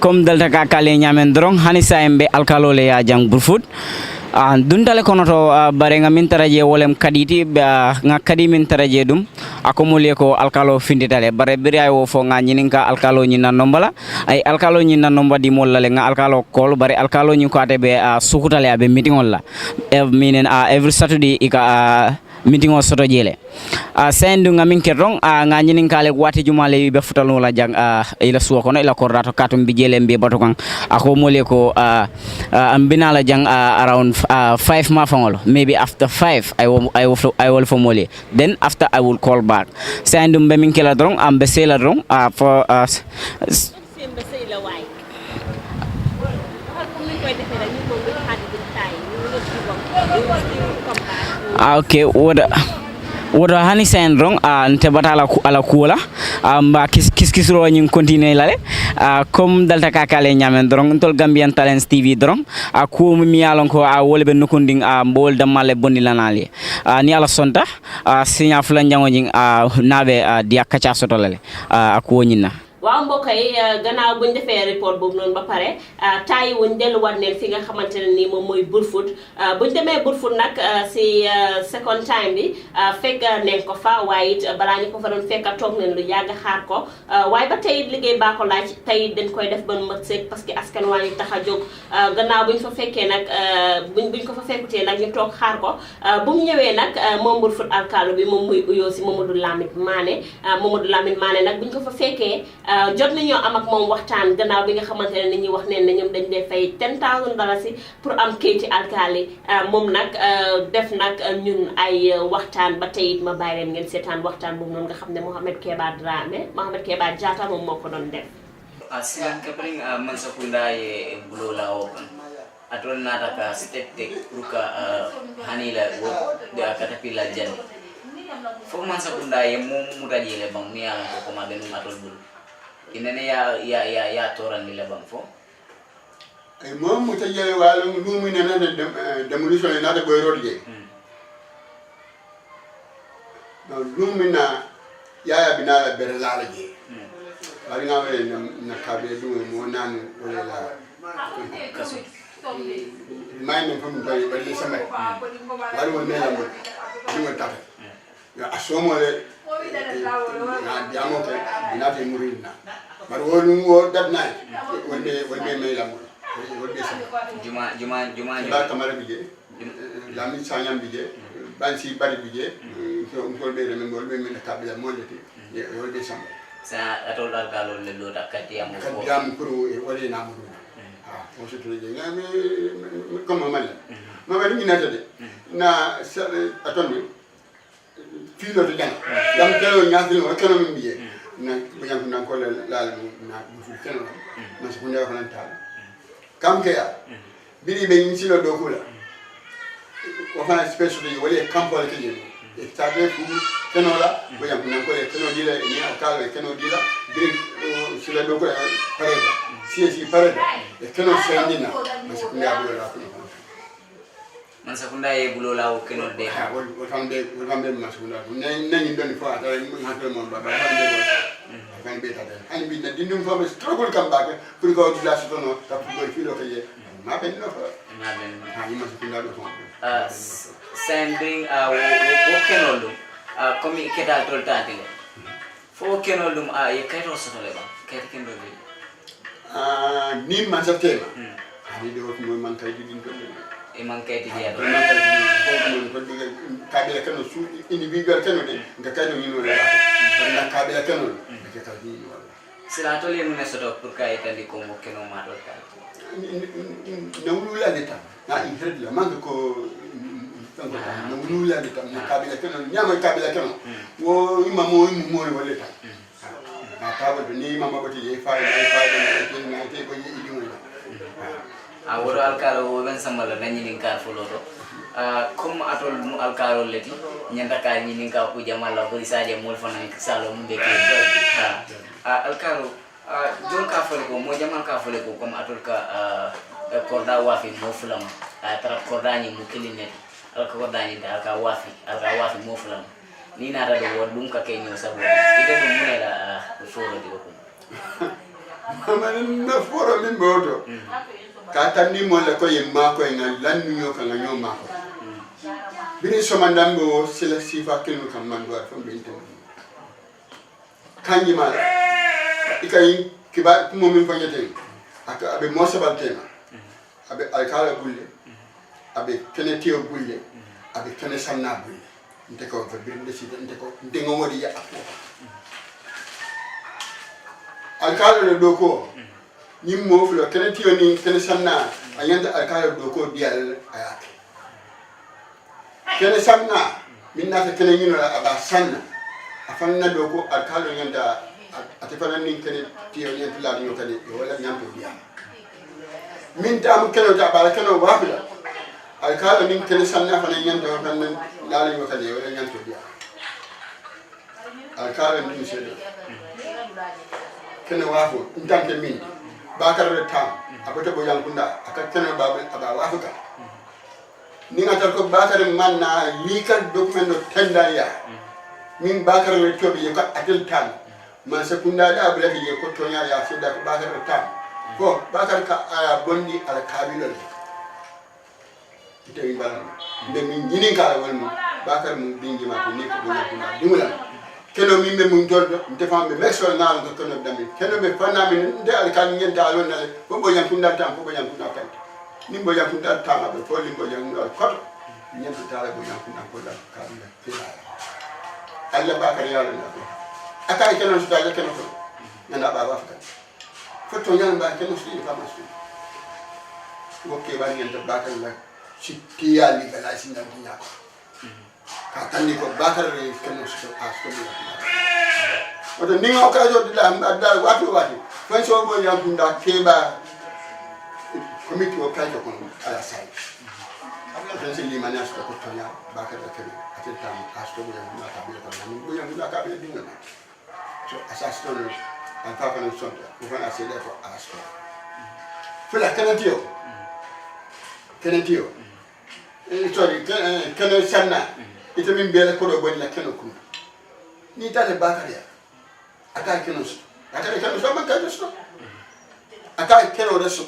comme dalta ka kale nyamen drong hani saembe alkalole ya jang Brufut dundale kono to bare nga min taraje wolem kaditi nga kadi min taraje dum akomole ko alkalo finditale bare biri ay wo fo nga nyininka alkalo nyina nombala ay alkalo nyina nomba di mollale nga alkalo kol bare alkalo nyi ko atebe sukutale abe meeting olla minen every Saturday ika meeting o soto jele sendu ngamin kerong nga nyinin kale wati jumale be futalo la jang ila suwa kono ila kordato katum bi jele mbe bato kan ako mole ko ambina la jang around 5 ma fangolo maybe after 5 I will for mole then after I will call back sendu be min kela drong am be sela drong for okay woda hani sen rong nte batala ala kula mba kiskisro nyin continue lale comme dalta kakale nyamen drong tol Gambian Talents TV drong ko mi yalon ko wolbe nokunding mbol damale bonni lanali ni ala sonta signa fulan jango nyin nabe dia kacha sotolale ko nyina waaw mbokk yi gannaaw buñ defee report boobu noonu ba pare tayi wuñ delluwaat neen fi nga xamante ne nii moom mooy Brufut buñ demee Brufut nag si second time bi fekk neen ko fa waaye it balaa ñu ko fa doon fekk toog neen lu yàgg xaar ko waaye ba tey liggéey baa ko laaj tey dañ koy def ba mu mat seeg parce que askan waa ñu tax a jóg gannaaw buñ fa fekkee nag buñ ko fa fekkutee nag ñu toog xaar ko bu mu ñëwee nag moom Brufut alkaalo bi moom muy uyoo si Mamadou Lamine Mané nag buñ ko fa fekkee jot nañoo am ak moom waxtaan gannaaw bi nga xamante ne nit ñi wax neen ne ñoom dañ dee fay $10,000 pour am kayiti alkaali moom nag def nag ñun ay waxtaan ba tey it ma bàyyi leen ngeen seetaan waxtaan boobu noonu nga xam ne Mohamed Keba Jatta moom moo ko doon def silan kapring mansakunda ye bulola okan atol nata ka step tek ruka hanila wo de akatapila jani fo mansakunda ye mum mutajile bang mi ala ko ma benum atol bul inene ya toran ni labang fo ay mom mutajile wala lu mu nena demolition na da boy rodje no lu mu na ya binala berlala je ari nga we na kabe du mo nanu wala la kaso may na fam bay bari sama ari won mela mo ni mo tax ya asomo le na diamo ke na te murina bar wonu wo dab nay wonde mela mo wonde sama juma ba kamara bije la mi sanyam bije bansi bari bije ko be remem wol be men kabila mo leti wonde sama sa atol alkalo le lo takati am ko kadam ko wala na mo on se trouve ngami comme mal ma bari ni natade na atoni filo de jang yam kelo nyaadil mo kelo min biye na bu jang nan ko la na bu fu kelo na so ko ne ko nan tal kam ke ya biri be ni silo do kula ko fana special de wala campo la kije e tade fu kenola ko yam nan ko keno dila ni akala keno dila dir sila do ko pareda si pareda e keno sendina mas ko ya bulo la ko man sakunda e bulo la o keno de ha wol kambe mas ko la nani doni fa ta mo hato mon baba kan be ta ani bi na dindum fa mas trogol kam ba pour ko dila so no ta ko filo ke ma ben no fa ma ben ha ni mas ko la do sending wo kenolum komi ketal tol tantile fo kenolum ye kayto soto le ba kayto kendo be ni man sa tema ani do ko man kay di din to e man kay di ya do ko kabila kanu su individual kanu de nga kay no ni no la na kabila kanu ke ka di wala sila to le ne soto pour kay tandi ko mo keno ma do ka na wulula de ta na in la man ko no wulula de ta na kabila kanu nyama kabila kanu wo imamo mo wala ta na kaba ni mama bati ye fa na te ko yi di mo woro alkalo wo ben samala nani nin kar foloto comme atol mu alkalo leti nyanda ka ni nin ka ku jamala ko isaje mol fana salo mu de ke alkalo jon ka fole ko mo jamal ka fole ko comme atol ka korda wafi mo fulam tara korda ni mu kilineti alka korda ni da alka wafi mo fulam ni na da wo dum ka ke nyo sabo ite dum mu la folo di ko mama na foro min bodo kata ni mo le ko yemma ko ngal lan ñu ko nga ñoo ma ko bini so mandambo sila sifa kenu kam man do fam be intam kanji mala ikay kiba mo min fanyete ak abe mo sabal tema abe alkala bulle abe kene tiyo bulle abe kene sanna bulle nte ko fa bi ndesi nte ko nte ngo wodi ya akko alkala le doko ni mo fulo kene tiyo ni kene sanna ayanda alkala doko dial ayake kene sanna minna ta kene yino aba sanna afanna doko alkala yanda atefana ni kene tiyo ni tula ni kene wala nyamto dial min tam kene ta bala kene wafila alkala ni kene sanna fana yanda fanna lala yo kene wala nyamto dial alkala ni sedo kene wafo ntanke min bakar le tam akote bo yankunda akatene babel aba wafuka ni ngata ko bakar manna likal document tenda ya min bakar le tobi ko atel tam man sekunda da abula ye ko tonya ya sida ko bakar le tam ko bakar ka aya bondi ala kabilo ite ngala de min nyini kala wal mo bakar mu bingi ma ko ni ko bo yankunda dimulan keno min be mun doldo defam be mexol nal ko kono dami keno be fanna min de al kan nyenta alon nale bo bo yankunda tam ko bo yankunda kan ni bo yankunda tam be fo li bo yankunda ko nyenta tala bo yankunda ko da ka be fila alla bakar yalla na ko akay keno su da keno ko nana ba wafka ko to nyamba keno su di fama su wokke ba nyenta bakar la ci tiyali bala sinna dunya ko katani ko bakar re keno so asko bi oto ninga ka jo dila adda watu fan so bo yam dunda keba committee o ka jo kon ala sai fan se limana asko ko tonya bakar re keno atel tam asko bo yam ka bi ko nan bo yam ka bi dinga so asas to an fa kana so ko fa asele ko asko fela kenatio sorry keno sanna ite min bele ko do boni la keno kun ni tale bakaria aka keno so man ka so aka keno reso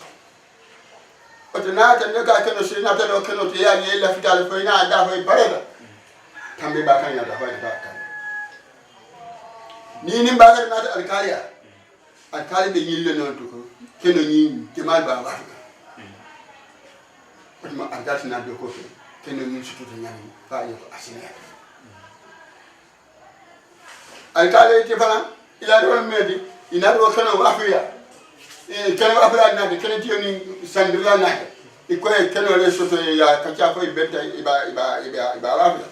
o to na ta ne ka keno so na ta do keno to ya ni la fitale fo ina da fo pareda tambe bakaria da fo da kan ni bakaria na ta alkalia alkali be yille non to ko keno ni kemal ba ba ko ma argat na do ko keno ni sutu to nyami fa yo asine alkale te fana ila do medi ina do keno wafiya keno wafiya na de keno tioni sandrila na e ko keno le sutu ya kacha ko benta iba wafiya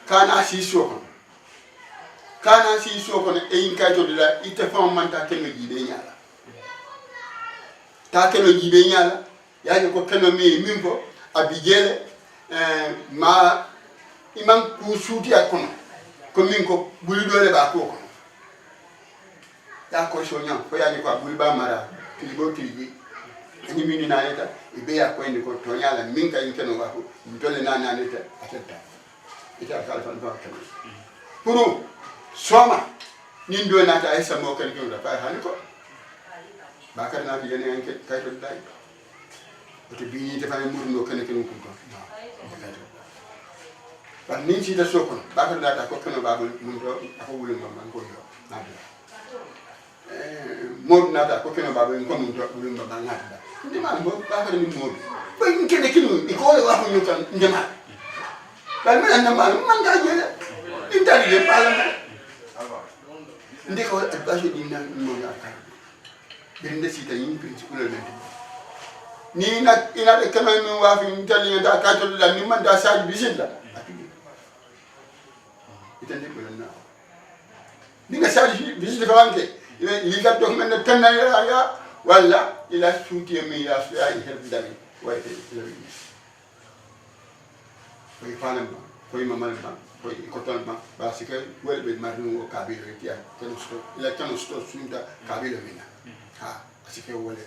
kana si so ko e in ka to dila ite fa manta keno gibe nyala ta keno gibe nyala yaani ko keno mi mimpo abijele ma imam ku suti akono ko min ko buli dole ba ko ya ko so nyam ko ya ni ko buli ba mara tilibo tiligi ni mini na eta ibe ya ko indi ko to nyala min ka yinkeno ba ko dole na na neta atenta ita kala fan ba kan puru soma nin do na ta esa mo kan ko da fa hani ko bakar na bi gene enke kay to dai oto bi ni defa murno kan ko ko ban nin ci da sokon bakar na ta ko kan ba mun do ako wulin man ko yo na bi mod na ta ko kan ba mun ko mun do wulin ba na ta ndi man bo bakar ni mod ba ni kene kinu ko wa ko ñu kan ndema ba man na man ga jele ni tali le pala ndi ko adbaje di na mo ya ka binde sita yin principle le ni na ina de kama mi wa fi tali da ka to la ni man da sa bisit la itande ko na ni nga sa bisit ko anke li ka to men tan na ya wala ila suti mi ya ya dami wa te ko falam ko mamal ba ko ikoton ba basike wala be marnu ko kabilo ya kanu sto ila kanu sto sunta kabilo mina ha asike wala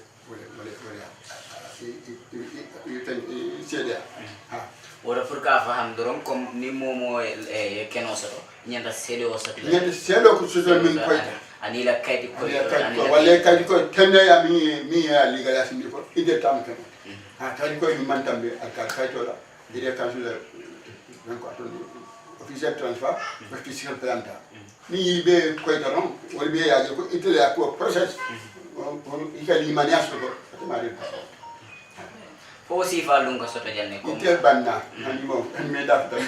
wala furka faham doron comme ni momo e keno soto nyanda sedo soto nyanda sedo ko soto min koy ani la kayti ko wala kayti ko tende ya mi ya ligala sindi ko ide tam kan ha tani ko mi mantambe akal kayto la ide kan sula nan ko aton officiel transfer officiel planta ni be koy doron wala be ya ko itele ya ko process ikali maniaso ko mari fo si fa lunga soto janne ko ite banna hani mo han me dafta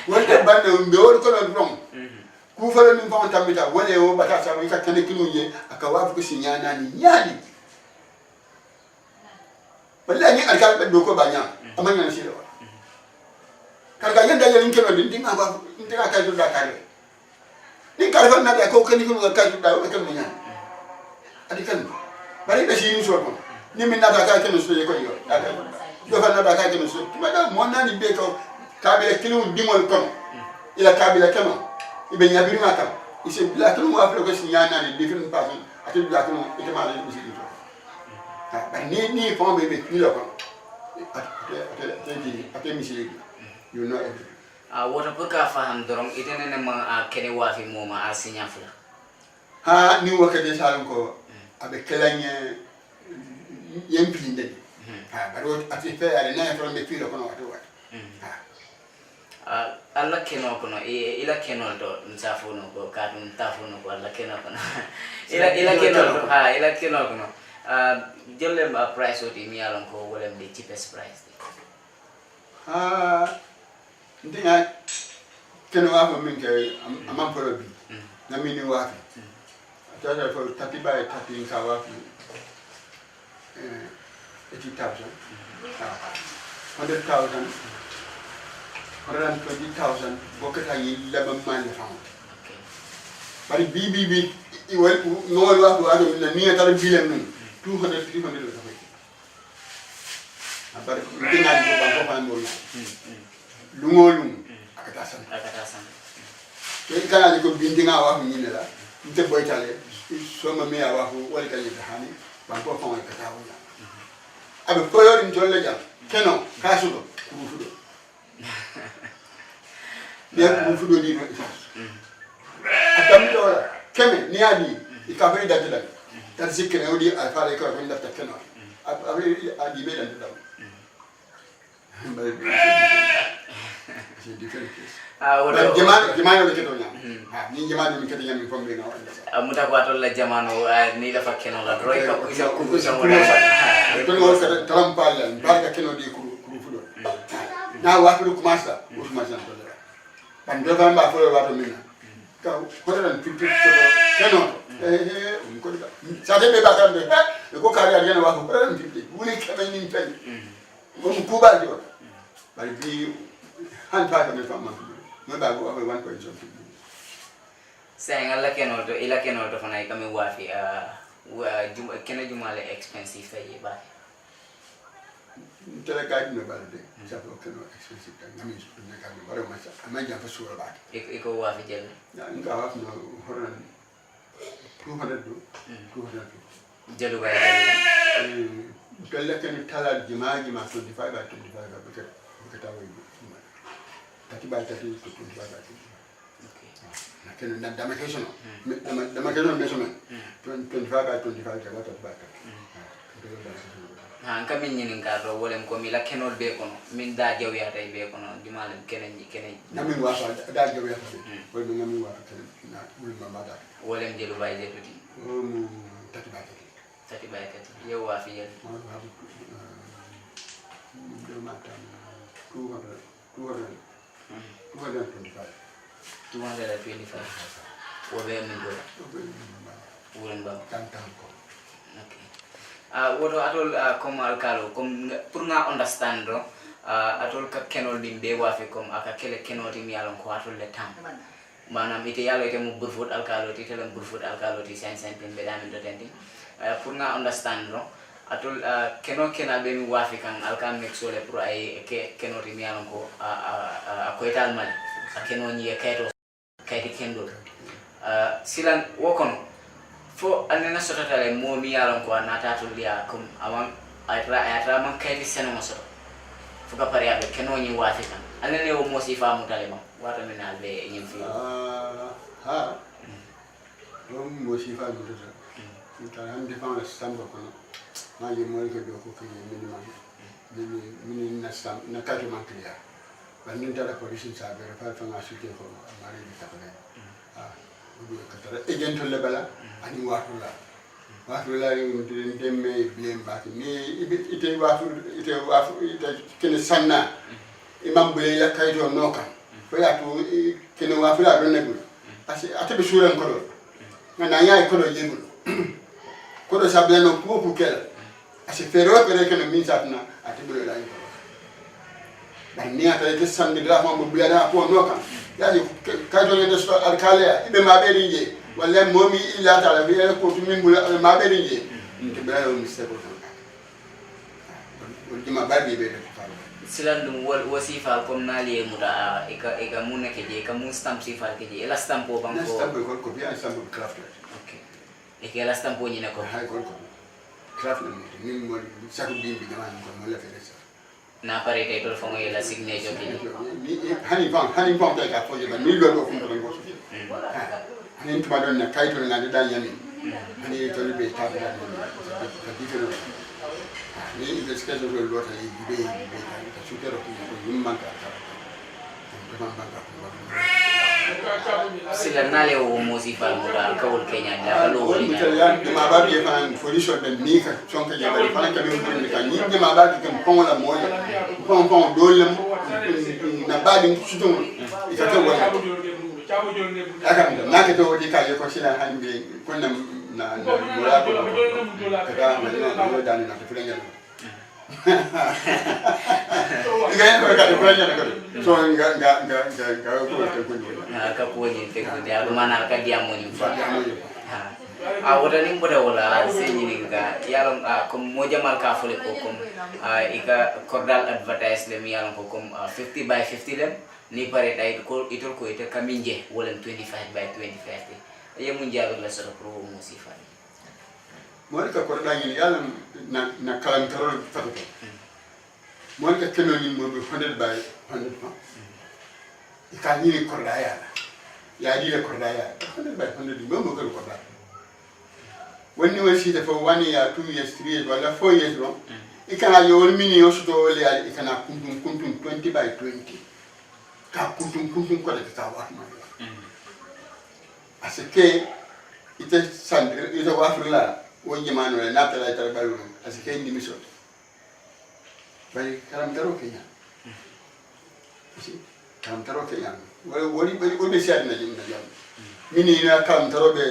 wonde banna mbe wor ko non rom ku fa ni fa tambita wala o bata sa ka kene kinu ye aka wafu ko sinyana ni nyadi wala ni alkal be do ko banya amanya ni silo karga yanda ye linkeno din ma ba ndika ka do da kare ni karfa na da ko kene kinu ka do da ko kene nyani adi kan bari da shi ni so ko ni min na da ka kene so ye ko yo do fa na da ka kene so ma da mo na ni be ko ka be kinu dimol kono ila ka be la kama ibe nyabiri ma kam ise bla kinu wa fle ko si nyana ni different person ati bla kinu ite ma le bisi to ba ni fon be ni lo ko ate mi si you know everything wota pour ka faham doron itene ne ma kene wa fi moma a signa fla ha ni wakati salon ko abe kelanye yempinde ha baro ati fe ale na from be filo kono wato ha alla keno kono ila keno do nsafuno ko kadum tafuno ko alla keno kono ila keno ha ila keno kono jolle ma price oti mi alon ko wolem the cheapest price ha ndinga keno wa min ke amam polo bi na mini wa Tata for 30 by 30 in Kawafi, 80,000, 100,000, 120,000, Bokata 11 months found. But BBB, you will know what to the near billion, 200, 300 of it. But you think I go back and Lumolum, Akatasan. You can't go binding our minilla, the boy so me awa ho wali kali hani banko fa wali kata wala abe foyo dim tolle jam keno kasudo kufudo ne kufudo di no atam to keme ni adi ikabe datila tan sikene odi alfale ko ko ndafta keno abe adi be dan dum c'est different jamano le keto nyam ni jamano mi keto nyam mi pombe na amuta ko atolla jamano ni la fakkeno la droy ka ku sa wala to no ka trampal barka keno di ku fudo na wa ko commence o commence to la ban do ba fo wa to mina ka ko ran pipi to keno ko da sa de be ba kan de ko kari ari na wa ko ran pipi wuli kame ni pen ko ku ba jo bari bi han pa ko fama no ba go abe 1 point something sayang alla keno to fana kami wafi kena jumale expensive yi ba tele guide no balde japo keno expensive tan ngami ne ka no bare ma amanja fa sura ba iko wa fi jël ya nga wa no horan 200 do 200 jëlu bay kala ken tala jimaji ma 25 by 25 ba ke tawo yi tati ba tati 25 by okay na ken na demarcation demarcation measurement 25 by 25 ka wata ba ha kamin ñinin ka do wolem ko mi la kenol be kono min da jaw ya tay be kono dimalem kenen namin wa da jaw ya tay ko do namin wa kenen na wul ma bada wolem jelu bay je tuti tati ba tati yow wa fi yel do mata 225 wo be min do wulen ba tantan ko okay woto atol comme alkalo comme pour nga understand do atol ka kenol dimbe wafi comme aka kele kenoti mi yalon ko atol le tam manam ite yalo ite mu burfut alkalo ti telam burfut alkalo ti sen be damin do tendi pour nga understand do atol kenal be mi wafi kan alkan mek sole pour ay kenoti mi yalon ko ko etal mali kenoni e kayti kendo silan wokon fo anena sototale momi yalon ko nata to liya comme amam ayatra man kayti seno mo soto fo ka pare abe kenoni wati kan anene o mo sifa mutale ma wata minal be nyim fi mo sifa mutale mutale hande fa na stambo kono ma ye mo ke do ko ke minimum mini na stam na kato man kliya bandin tala police sa be fa fa na sute ko mari bi ta katara agent le bala ani watula ni demme bien baki ni ite kene sanna imam bele ya kayto noka ko ya to kene watula do nebu asi atabe suran ko do ngana yaay ko do yengul ko do sabla no popu kel asi fero pere kene min satna atabe la ko dan ni ata ke sandi dra mo bula da ko noka yaani kayto ne do alkale ibe ma be rinje wala momi ila ta la be ko to min bula ma be rinje nte be o mi sebo to wol ma ba be be to faro silandum wasifa comme nali muda eka munne ke je ka mun stamp sifal ke je ela stampo banko stamp ko bien stamp craft okay eke ela stampo ni ne ko hay ko craft ni mo saku bimbi ngam ko mo la fere na pare kay tol fongo ela signature ke hani bon ta ka foje ba ni lo do fu ko ngo hani to badon na kay to na da yami hani to be ta ba ta dikelo ni be skete do lo ta be ta sutero ko ni manka ta manka sila nale o musifa muda kawul kenya da lo wali ya de ma ba bi fan position de ni ka chonka je bari fan ka be ni ka ni de ma ba ki kan kon la mo pon dolem na ba di sutum ika to wala akam na ka to di ka je ko sila hande kon na mura ko ka na dan na to fulanya Ikan mereka ada banyak kan, so enggak ko ni te ko dia mana ka dia mo ni fa awada ni boda wala se ni nga yalom ko moja mal ka fole ko kom ika cordal advertise le mi yalom ko kom 50 by 50 lem ni pare dai ko itol ko ite kaminje wala 25 by 25 ye mun jabe la soro pro mo sifa Monica cordal ni yalam na kalam tarol fatato Monica keno ni mo 100 by 100 pa ikani cordal ya di le cordal 100 by 100 mo ko cordal when you see the for 1 year 2 years 3 years wala 4 years long ikana yo mini yo sto le ikana kuntum 20 by 20 ka kuntum ko de ta wa ma asike ite sandre ite wa frila wonje manu na tala tala balu asike ndi miso bari karam daro kenya karam daro kenya wali be siad na jimna jam mini na karam daro be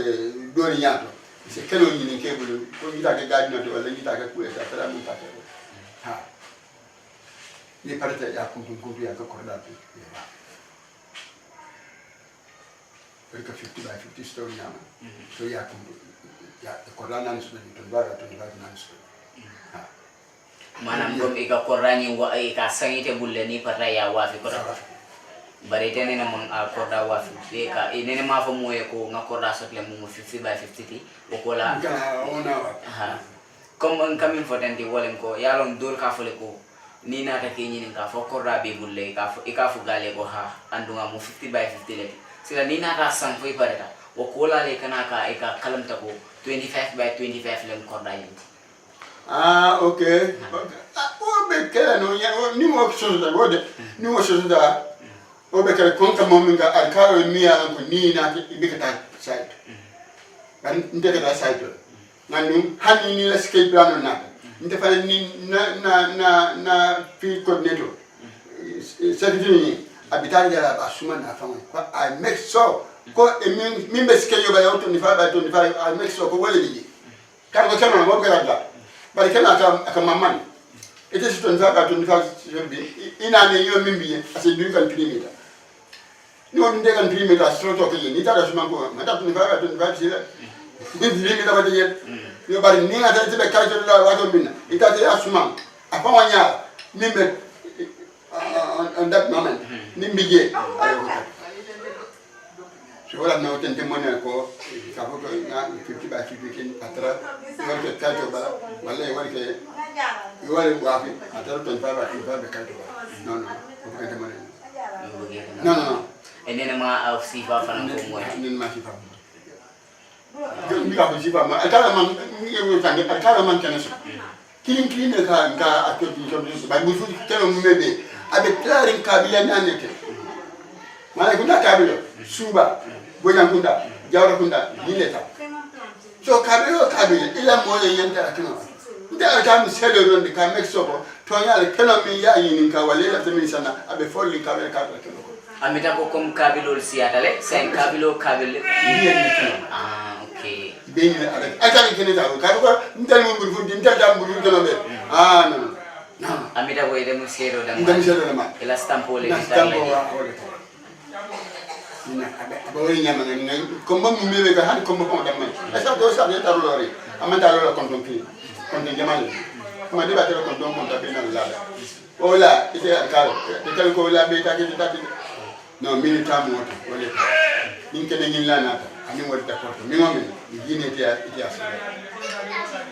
dori nyato se kelo ni ke bulu ko mi ta ke gadi no wala ni ta ke ku ta tara mu ta ha ni parete ya kuntum ya ko korda tu perché 50 by 50 story nyama so ya kuntum ya korda nan so ni to bara to bara nan so ha manam comme ika korani wa ika sangite bulle ni pata ya wafi ko dafa bare tene na mon a korda wafi be ka nene ma fa moye ko nga korda sotle mu 50 by 50 ti o ko la ha comme on kamin fotandi wolen ko yalon dol ka fole ko ni nata ke nyini ka fo korda be bulle ka fo ika fu gale ko ha andunga mu 50 by 50 le sila ni nata sang foi pareta o ko la le kana ka ika kalamta ko 25 by 25 len korda yenti okay. Obe kela no ya ni mo option da gode ni mo option da obe kela konka mominga alkawo mi ya ko ni na ibikata site kan ndeke da site ngani hani ni la scale plan na nte fa ni na field coordinator secretary abitali ya asuma na fa I make sure ko mi be scale yo ba 25 by 25 I make sure ko wale bi kan ko kama mo kala da bari kana aka mamman ite si 25 bi ina ne yo mimbi ase du kan perimeter ni on de kan perimeter so to ke ni ta da suma ko mata 25 sila ni perimeter ba de yo bari ni ata te be ka to la wa to minna ita te asuma apa wanya mimbe on that moment ni mbije so wala no tente mona ko ka ko na 50 by 50 kin patra yo ke ka to bala wala yo ke yo wala wa fi atara 25 by 25 be ka to no ko ka tente mona no enene ma au sifa fana ko mo ni ma sifa mi ka sifa ma atara man ni yo tangi atara man kana so kilin ka akoti so ba mu fu telo mu mebe abe clarin kabila nanete mala kunda kabilo suba bojan kunda jawra kunda dileta so kabilo ila mole yenta akino nda ta mi selo ron de ka make so to nyale kelo mi ya yin ka walela temi sana abe folli kabilo akino amita ko kom kabilo siatale sen kabilo okay beni ala kene ta ko ndal mo bul fundi ndal dam bul kelo be no amita ko ide mo sero dam ila stampo le ina bo nyama ngani komba mu mebe ka han komba ko dam mai asa do sa de tarolori amanta lo konton kli konton jamal kuma de ba tere konton mon ta bina la ola ite akal de tal ko la be ta ke ta no minita mo to wala nin kene ngin la nata ani wala ta ko mi ngom ni gine ti asa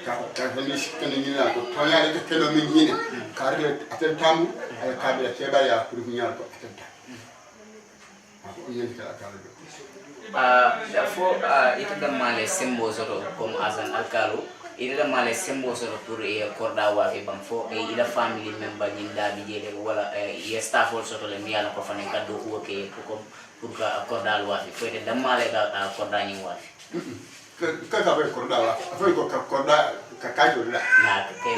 ka ni kene ngin la ko to ya de kelo mi gine ka re atel tamu ay ka be ke ba ya pour nyal ko atel therefore ita da male sembo soto comme azan alkalo ita da male sembo soto pour e korda wa ke bam fo e ila family member nyinda bi jele wala e staff soto le miyala ko fane kaddo ko ke ko pour ka korda wa fi fo ita da male ga korda ni wa ka ka be korda wa fo ko ka korda ka ka jo la na ke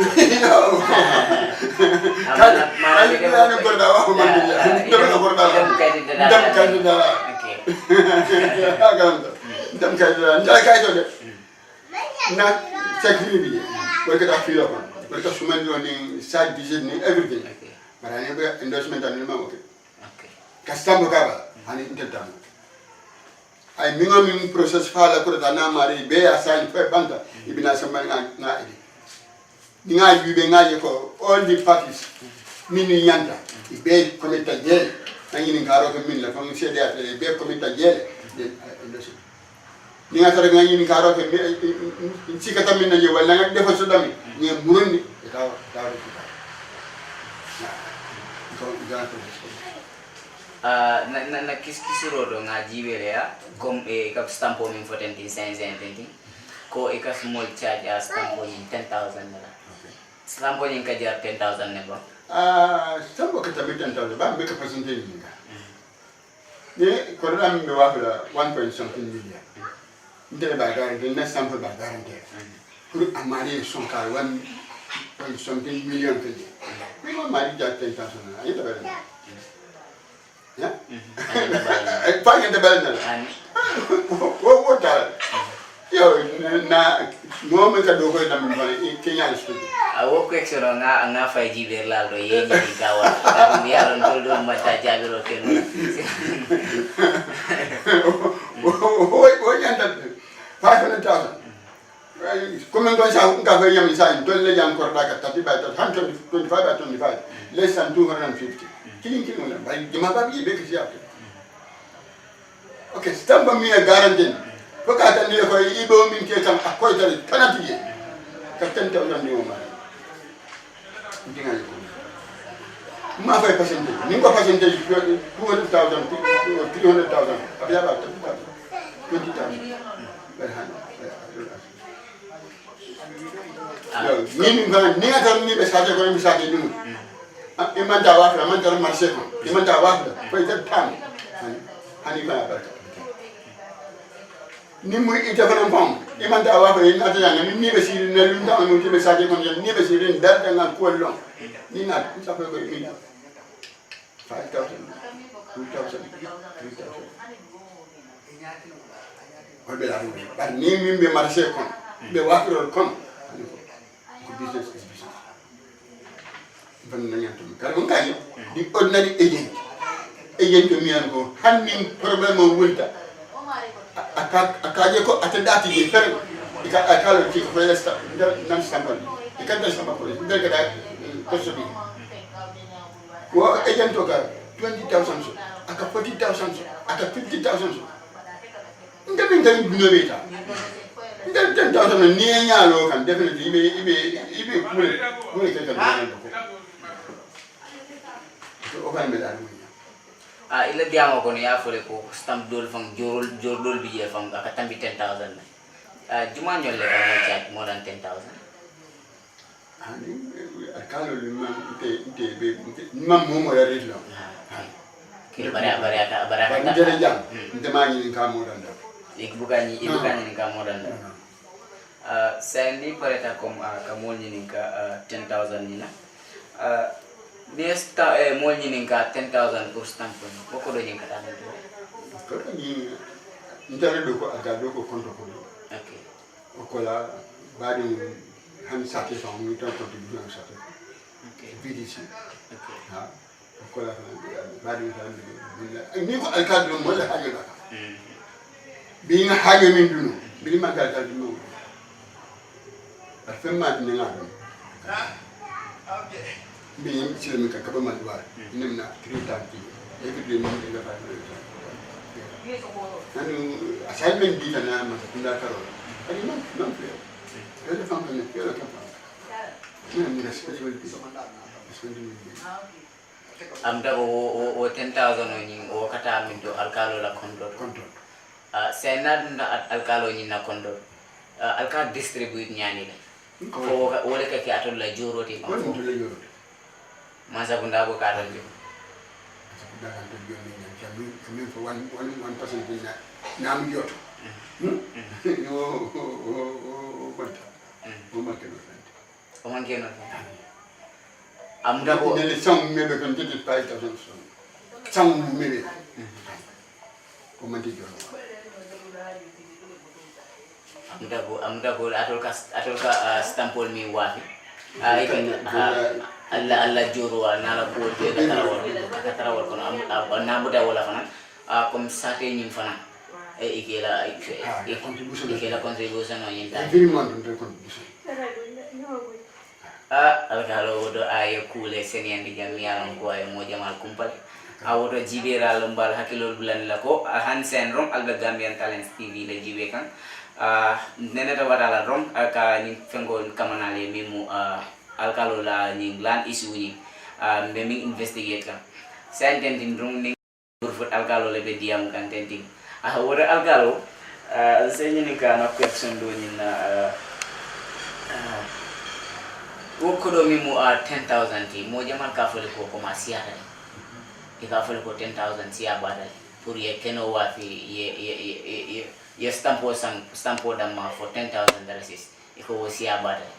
ma ni korda wa ma ni korda wa dam ka da dam ka jo de na secretary bi ko ka fi lo ko ka suman do ni side visit ni everything bara ni be endorsement an ma okay kastambo ka ba ani intenta ay mingo min process fala ko da na mari be assign pe banta ibina sama nga idi dinga yube nga je ko all the parties mini yanta ibe komita jel nangini ngaro ko min la fam cede at be komita jel dinga tara ngani ngaro ko mi sikata min na je wala nga defo so dami ni murundi taw na kiskisiro do nga jibele ya comme e kap stampo min fotenti 500 ko e ka small charge as stampo ni 10,000 naira stampo ni ka jar 10,000 ne ba stampo ka tabi 10,000 ba me ka percentage ni ka ne ko ram me wa la 1 something million ndele ba garanti na stampo ba garanti pour amari son ka 1 something million ke me ma mari jar 10,000 naira ita ba ya fanya de balna what yo na no me ka do ko na mi bani Kenya studio awo question nga fay jiber la do ye ni gawa mi yaron do mata jabiro ken o yanda 500,000 comme on sa ka fa for yam sign, don't let young Koraka 30 by 25 by 25, less than 250. Killing them by Gimababi, because okay, stamp me a guarantee. Look at the for Ibo Minka, a quarter, penalty. 10,000 new money. My percentage, Ningo percentage 200,000, 300,000, about 20,000. Ni message ko message ni imanta wafla manta marché ko imanta wafla ko ita tam hani ba barka ni mu ita fana pam imanta wafla ni ata yana ni be siri na lunda mu ti message ko ni be siri dar da na ko long ni na ta ko ko ni 5,000 2,000 3,000 ba ni mi be marché ko be wafla ko business is business. The ordinary agent to me and go handling problem of winter. A cardiac attendati di ferro, I call it for the non sample. You can't tell somebody, look at that possibly. Well, agent took 20,000, I got 40,000, I got 50,000. Nothing can do it. 10,000 near low can definitely be ila diamo ko ya fole ko stamp dol fang jordol bi fang ka tambi 10,000 juma ñol le ka mo charge more than 10,000 ani akalo le man te be mam mo mo ya ritlo ki bara ka ndere jam ndema ni ka mo dan ibukanyi ni ka mo dan sendi pareta kom kamol ni ka 10,000 ni na nesta mol ni ka 10,000 pour stamp ko do ni ka tan ko ni ndare do ko aga do ko konto ko okay ko la badi han saké fa mu tan ko du do saké okay VDC okay ha ko la badi tan ni ko alkadro mo la hajo la bi nga hajo min dunu bi ma ka ka dunu afema ni nga bi ci le ka ba ma duwa nim na kritanti every day ni nga fa anu assignment di na ma kunda karo ani non plus ele fa ma ni ele ka fa ni na special amda o 10,000 ni o kata min do alkalo la kondo senad na alkalo ni na kondo alka distribute nyani la ko wala ka ki atol la joroti ko la joroti masa bunda ko ka tan da kan to yoni ni kami for one person na mi yoto o banta o ma ke no o man ke no amda ko ne sang mebe kan titi 5,000 sang mebe ko man ti joro amda ko atol ka stampol mi wafi alla joro na la ko de tarawol kono na buda wala fana comme sate nyim fana ikela contribution on yinta every month contribution alkalo do ay kule senian di Gambian ko ay mo jamal kumpal awoto jibera lombal hakilol bulan lako hansen rom alba Gambian Talents TV le jibe kan neneta wadala rom ka ni fengol kamanale mimu alkalo la ni land issue ni meming investigate kan senten din rom ni burfut alkalo le be diam kan tenting awora alkalo senyi ni ka na question do ni na wokodo mimu 10,000 ti mo jamal ka fole ko commercial ka fole ko 10,000 siya badal pour ye keno wa fi ye stampo dama for 10,000 dollars iko siya badal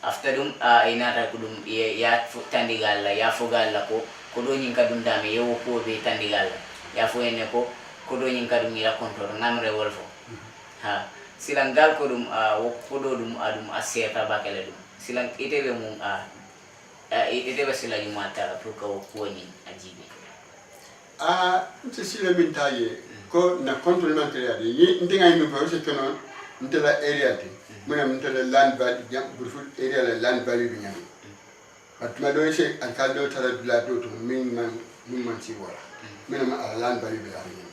after dum inata kudum ya tandigal la ya fogal la ko do nyin kadum dame yo ko be tandigal ya fo ene ko do nyin kadum ila control namre wolfo ha silangal ko dum ko do dum adum aseta bakele dum silang itebe mum itebe sila yumata pour ko woni ajibe nti sila min taye ko na control man kaya de ndinga mi ko se kono ndela area de muna to the land value jam burfut area la land value bi ñam at ma do ci an kal do tara la do to min man ci wala min ma land value bi la ñam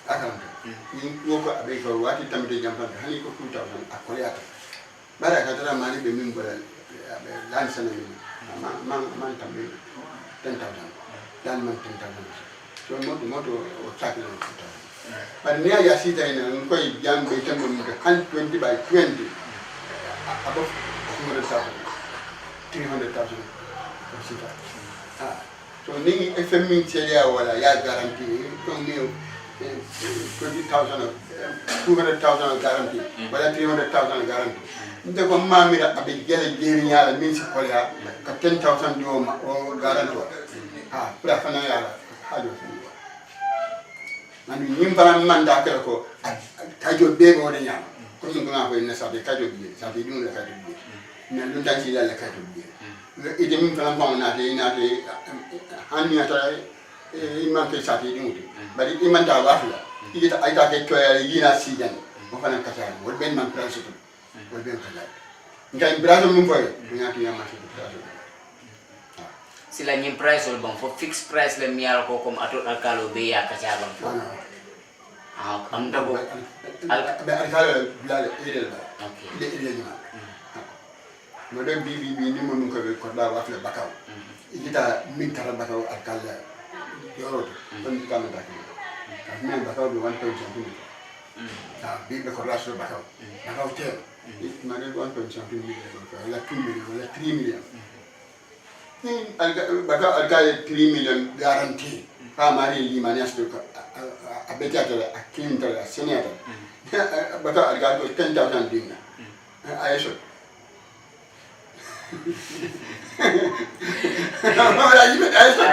akam ni ko abe ko wati tamde jam tan hani ko 2000 akoyata bara ka tara mali be min bala land sana min man tambe 10,000 dan man 10,000 so moto o chakle but near ya sita in ko jam be tambo ni 20 by 20 above 200,000 300,000 sita so ni FMI chelia wala ya guarantee to ni 20,000 200,000 guarantee wala 300,000 guarantee nde ko mamira abe gele geri nyala min si kolya ka 10,000 dio o guarantee pra fana ya hajo nani nimbara manda ka ko kajo be mo de nyama ko sun ko ngako ne sabe kajo bi sabe dum la kajo bi ne lun tan ci la kajo bi ide min fana ko na te hanni ata imman ke sabe dum bari imman ta wafla ide ta ay ta ke to yina sijan mo fana kata wol ben man place to wol ben kala ngai brazo mum boy nyati yama ci brazo sila nyim price ol bang for fixed price le mial ko kom atot alkalo be ya kacha bang am dago alkalo bilal edel ba okay le edel ma mo dem bi ni mo ko be ko da wa fle bakaw igita min tara bakaw alkalo yoro on kam da ko men bakaw be 1.5 bi be ko raso bakaw te ma ne 1.5 million la 2 million la 3 million baka alga 3 million guarantee ha mari limani asto abeta to akinta senata baka alga 10,000 dinga ayesho mara yibe ayesho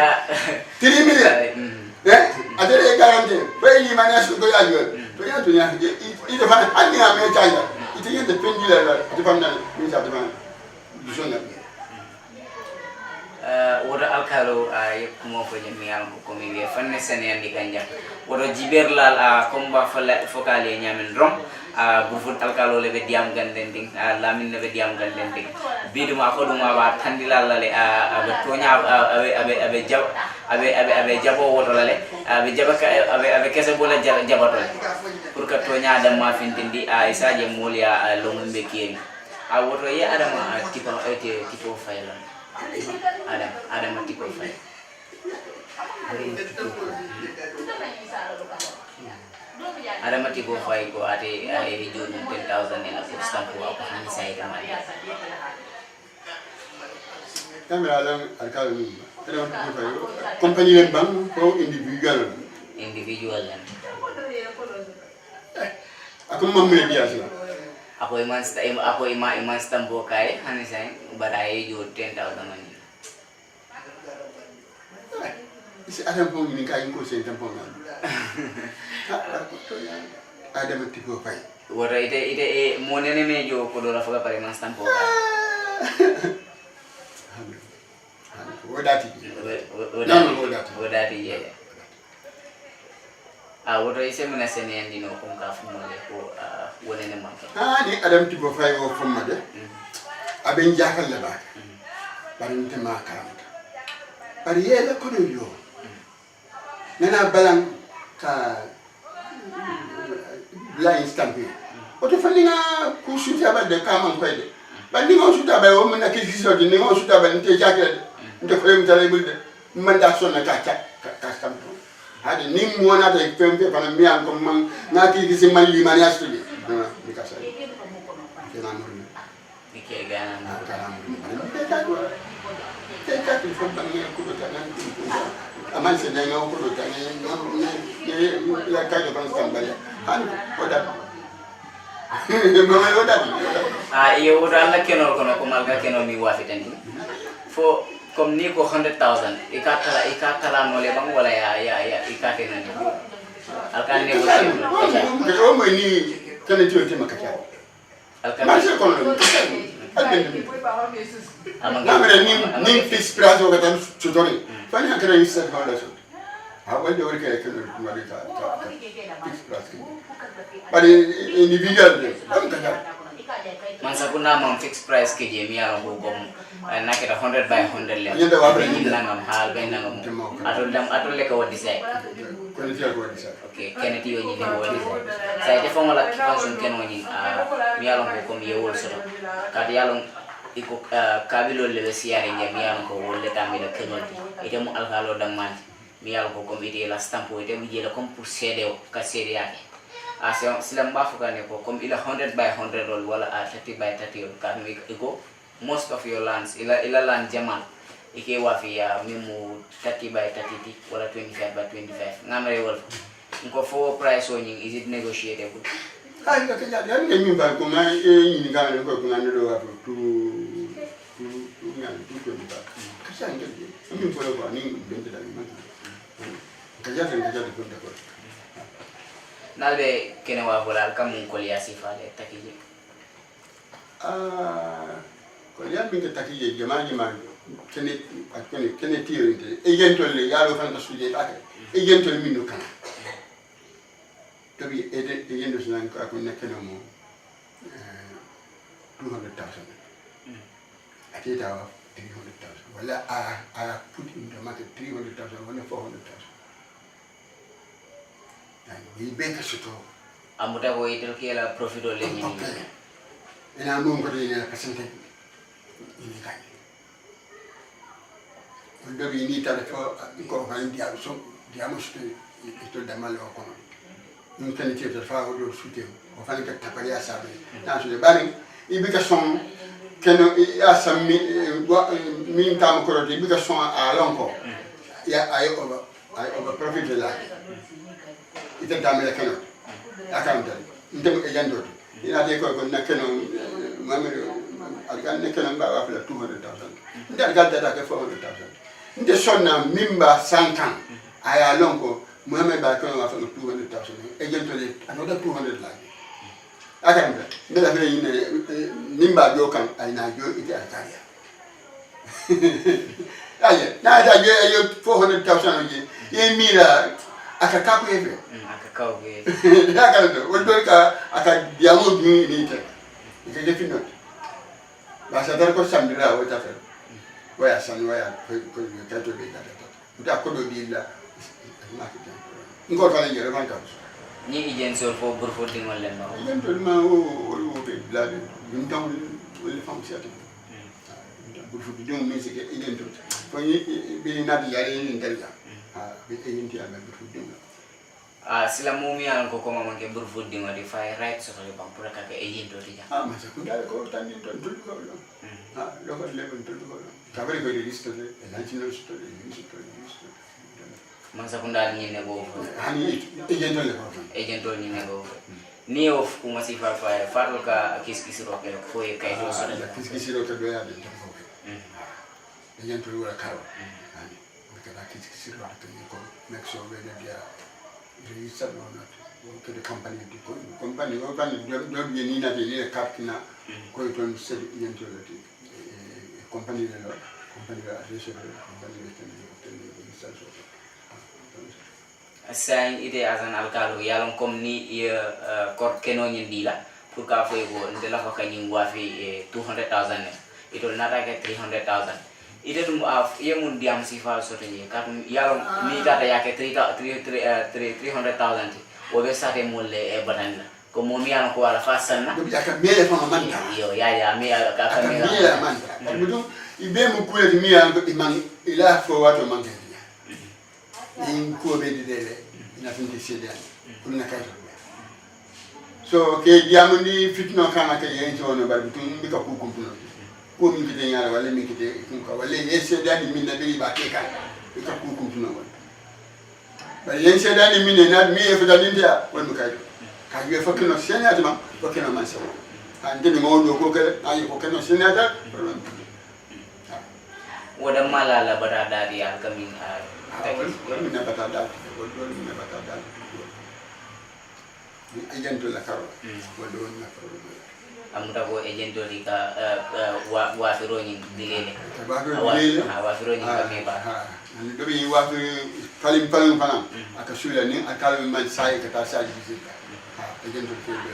3 million adere guarantee bay limani asto ko yajo to ya to ya ite fa ani ame chaja ite yende pendila de famna mi sa de man dusona woto alkalo yekkumo ko miyal ko mi wiye fanne sene andi kanja woto jiberlal combat fokali nyamen rom gufut alkalo le be diam ganden ding lamin le be diam ganden ding biduma ko duma ba tandilal lale abe tonya abe jabo woto lale abe jabaka abe kese bola jabato pour que tonya adam ma fintindi isaje molia lombe kiri woto ye adama tipo faylan ada mati profile ada mati profile ko ate hijau 10,000 ni la stamp ko apa hani saya kamar kamera lang alkal ni ada mati profile company len bang ko individual lan aku mamre biasa ako iman stamp ko kay hani saya barai jo 10,000 mani isi ada pun ni kain ko sen tampon ada mati ko pai wora ite monene me jo ko do la faga pare man stamp ko wodati ye woto ise mena sene andi no ko ka fu mo le ko wonene man ni adam ti ko fay o fumma de aben jakal la ba barin te ma karamta bari yele ko no yo nana balang ka la instampe o to fani na ku shuta ba de ka man ko de ba ni mo shuta ba o mena ke siso de ni mo shuta ba nte jakal nte ko yem tale bulde man da sonna ka stampe hadi ni mo na de pempe bana mi an ko man na ki gisi man limani astudi ni ka sai kena no ni ke gana na kana mo te ta ki fo ban ni ko ta nan aman se na no ko ta ni la ka de ban stambale han oda mo oda iyo oda la kenol kono ko malga kenol mi wafitani fo comme ni ko 100,000 ikatala no le bang wala ya ikatena ni alkan ne ko mo ni kana tiyo tema kacha alkan ma se kono amanga ni fix price o gatan tutori fani akara yisa ka da so ha wande wori ka kana mari ta fix price bari individual am kacha man sakuna mam fixed price ke je mi ala ko gom naketa 100 by 100 le nangam hal ben nangam atol le ko wadi say okay keneti yo ni ne wadi say te fonga la function ken woni mi ala ko kom ye wol soto kadi yalon iko kabilo le siare je mi ala ko wolle tamila kenoti ite mu alhalo damman mi ala ko kom ite la stampo ite mi je la comme pour céder ka céder yake silam bafukane ko comme ila 100 by 100 roll wala 30 by 30 kan mi iko most of your lands ila land jaman ike wafi ya mimu 30 by 30 wala 25 by 25 ngamre wol ko fo price woni is it negotiable ay ka ja ya ngi ba ko ngai ni ga ko ngai do wa tu ngai tu ba ka sa ngi mi fo ba ni bente da ni ka ja ko da nalbe kene wa vola kam ko liya sifale takije ko liya binga takije jamani man kene tiyorinte e yentol le yalo fan ka suje take e yentol minno kan tabi e yendo sunan ko ko nekene mo 200,000 atita 300,000 wala I put in the market 300,000 wala 400,000 we beka suto amuta ko itel kela profito le ni ina mo ko ni percent ni kai ndo bi ni tale fo ko van dia so dia mo sto ito da malo ko non kan ti ta fa do sute o fa ka tapari asabe na so de bari ibika son keno asam mi tam ko de ibika son a lonko ya ay over profit la ite damela keno akanta ndem e jando ina de ko na keno mamero algan ne keno ba wa 200,000 ndal gadda da ke 400,000 nde sonna mimba 5 ans aya lonko Muhammad ba keno wa 200,000 e jando le another 200 la akanta ndela fere yine mimba jo kan ay na jo ite akaria aye na da jo ayo 400,000 ye mira akaka ko ebe akaka ko akaka wodo ka aka diamo bi ni te ke defino ba sa dar ko samdira o ta fe waya san waya ko ka to be ka ta uta ko do bi la ngo fa le jere man ka ni ijen fo burfo dingol len no ijen to ma o be la dum tam le fam siati burfo dingol mi se ke ijen to ko ni bi na di yare ni ndella be yinti ala burfudinga silamu mi an ko koma manke burfudinga di fay right so le bam pura ka ke yinto ti ja ma sa ko dal ko tan yinto dul ko lo lo ko le bon dul ko lo ka bari ko di listo le la ci no sto le listo man sa ko dal ni ne go hani ejento le ko ejento ni ne go ni of kuma si fa fa ka kiskisiro ke ko e kay do so kiskisiro ke do ya de ko ejento lo ka make sure whether they are registered or not. To the company, company don't be in a captain. Go to and say, company, company, Assign it as an alcalo, yalong comni court canon dealer, put up a go and the lava can wafi 200,000. It will not like 300,000. Ite tum ye mun diam sifal soteni katum yalom mi tata yake 300,000 o be sate mulle e batanla ko mo mi an ko ala fasanna do biaka mele fa manta yo ya mi ka mele manta mudu ibe mu kule mi an ko man ila fo wato manga ni ko be dele ina finti sedan kunna kaito so ke diamundi fitno kana ke yen jono bar bitum bi ka ku kumpuno ko min kite ngala wala min kite ko wala ye sedani min nabi ba ke kan ka ku kumpuno wala ba yen sedani min na mi e fadani ndia wala kay ka ye fakino senata ma fakino man sawo ande ni ngodo ko ke ay ko keno senata wada malala barada di alkamin wala min batada wala min batada ni agento la karo wala wala amuta ko agento di ka wa fironi dilele wa fironi ka meba ani do bi wa falim pana aka shula ni aka man sai ka ta sa ji agento ko be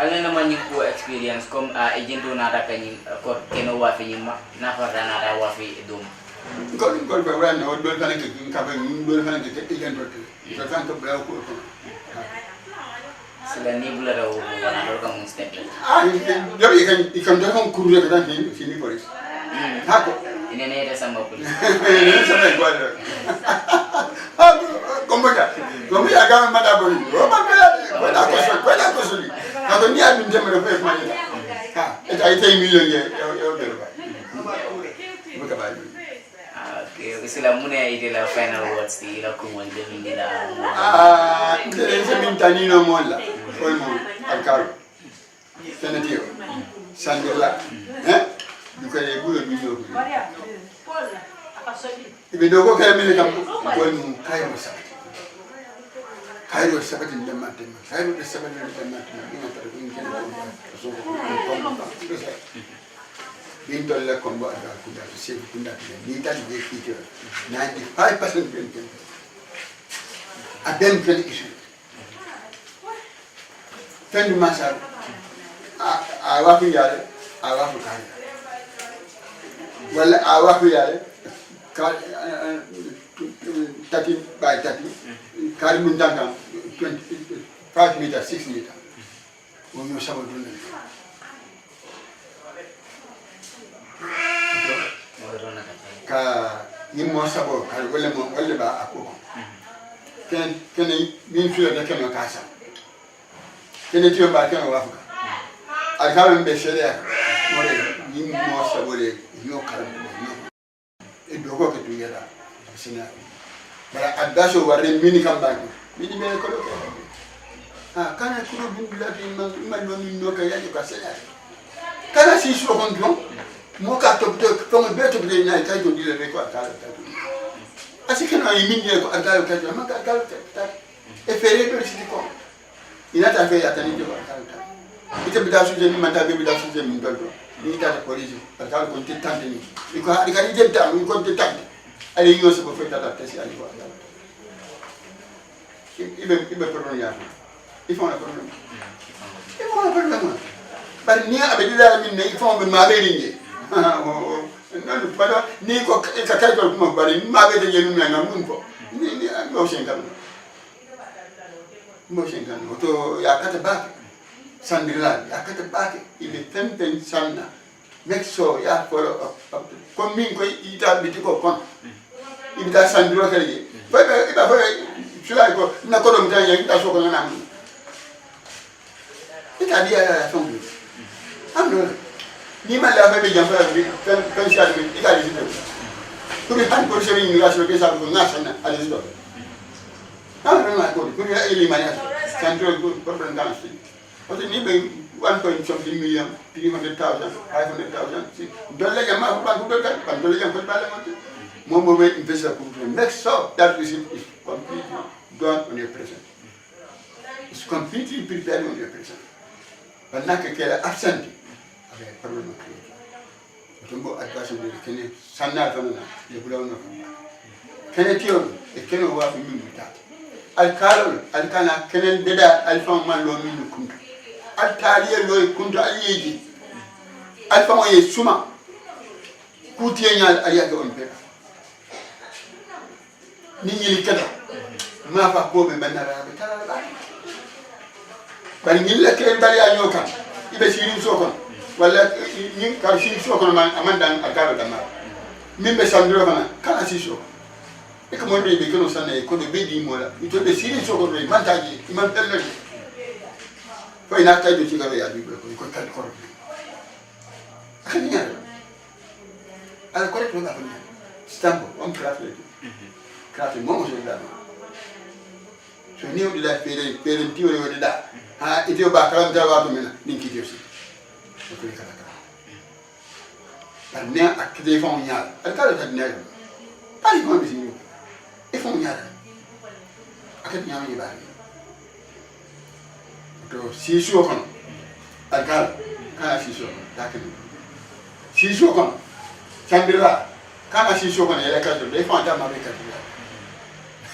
alena man ko experience comme agento na da kany ko keno wa fi nyima na fa na da wa fi dum ko ba ran no do tan ke ka ba do tan ke agento to tan ko ba ko sila ni bula da wana do kam step yo ikan do kan kuru ka tan ke sini police hako ini ada sama police ini sama igual Como ya kama mada boni. Roma kwenda kusuli. Na dunia ndio mrefu kwa mali. Eta 8 million ya bero. Muka bali. Okay, sila muna ide la final words di la kumwa de mingira. Ndio mintani no mola. Olmo alcaro. Senatio. Sandela. Dukale bulo biyo. Ibidogo kaya mimi kama kwa mkayo sana. Kairo sabati ndamate. Kairo de sabati ndamate. Ina tare ingene ko so ko binto la kombo ada kuda se kunda ni ta de fito 95% binto adem ken isu tendu masar awa ku yale awa ku kaya wala awa ku yale ka 30 by 30 kari mun danga 5 meter 6 meter wo ñu sama dund ka yimmo sabo ka wala ba akoko ken min fiyo da ken ka sa ken tiyo ba ken wa fuka al ka be sheria mo de yimmo sabo le yo ka e dogo ke tu yada sina bara adasho warre mini kamba mini me ko ko kana kuro bin bilati man min no ka yaji ka senya kana si so kontro mo ka to to be to be na ka to dile ko ka ta asike na yimi ni ko aka ka ma ka ta e fere do si ko ina ta fe ya tani ko ka ta ite bi da su je ni mata be bi da su je min do ni ta ko polisi ka ko ti tante ni ko ha di ka ni je ta ni ko ti tante ali yo se ko fe ta ta si ali ko ibe problème ya il faut un problème bari ni abe dila min ne il faut be ma be ringe non pas ni ko ka ka ko mo bari ma be de yenu na mun ko ni mo shenkan to ya kata ba sandila ya kata ba ile tempen sanna make sure ya follow up ko min ko ita bi ko kon ita sandilo kali ba sula ko na ko do mtanya ita so ko na ita dia songu amno ni ma la be jamba kan sha bi ita di sido ko bi han ko sheri ni ga so ke sa ko na sana ali sido amno na ko ya ili manya sandro ko problem kan shi o ni be 1.something million 300,000 500,000 dolle jama ba ko do kan dolle jam ko bale mo mo invest ko make sure that receipt is completely done on your present. It's completely prepared on your present. But not a killer absent. Okay, problem of creation. Tumbo advice on the Kenny Sana Fana, the Bulan of Kenetio, the Kenno was in that. Alcalo, Alcana, Kenan Deda, Alpha Malon Kunta. Altalia Loy Kunta Ayegi. Alpha Suma. Kutian Ayago on paper. Nini Kada. Ma fa ko be banara be tara ba bari ngilla ke bari anyoka ibe sirin sokon wala ni ka sirin sokon man amanda akara dama min be sandro kana kana si sokon e ko mo be be kono sanne ko be di mola ito be sirin sokon re man taji man telle ko ina tay do ci ga ya bi ko tal ko akanya ala ko rek nga fa stampo on craft mo mo so dama so ni o dila fere tiwore woni da ha ite ba kalam tawa to mena nin kiti aussi ko ni kala par ne akide fon nyaal al kala ta ne ay ko bi ni e fon nyaal akade nyaam ni ba to si so kon al kala si so ta ke si so kon sandira kama si so kon ele ka to de fon ta ma be ka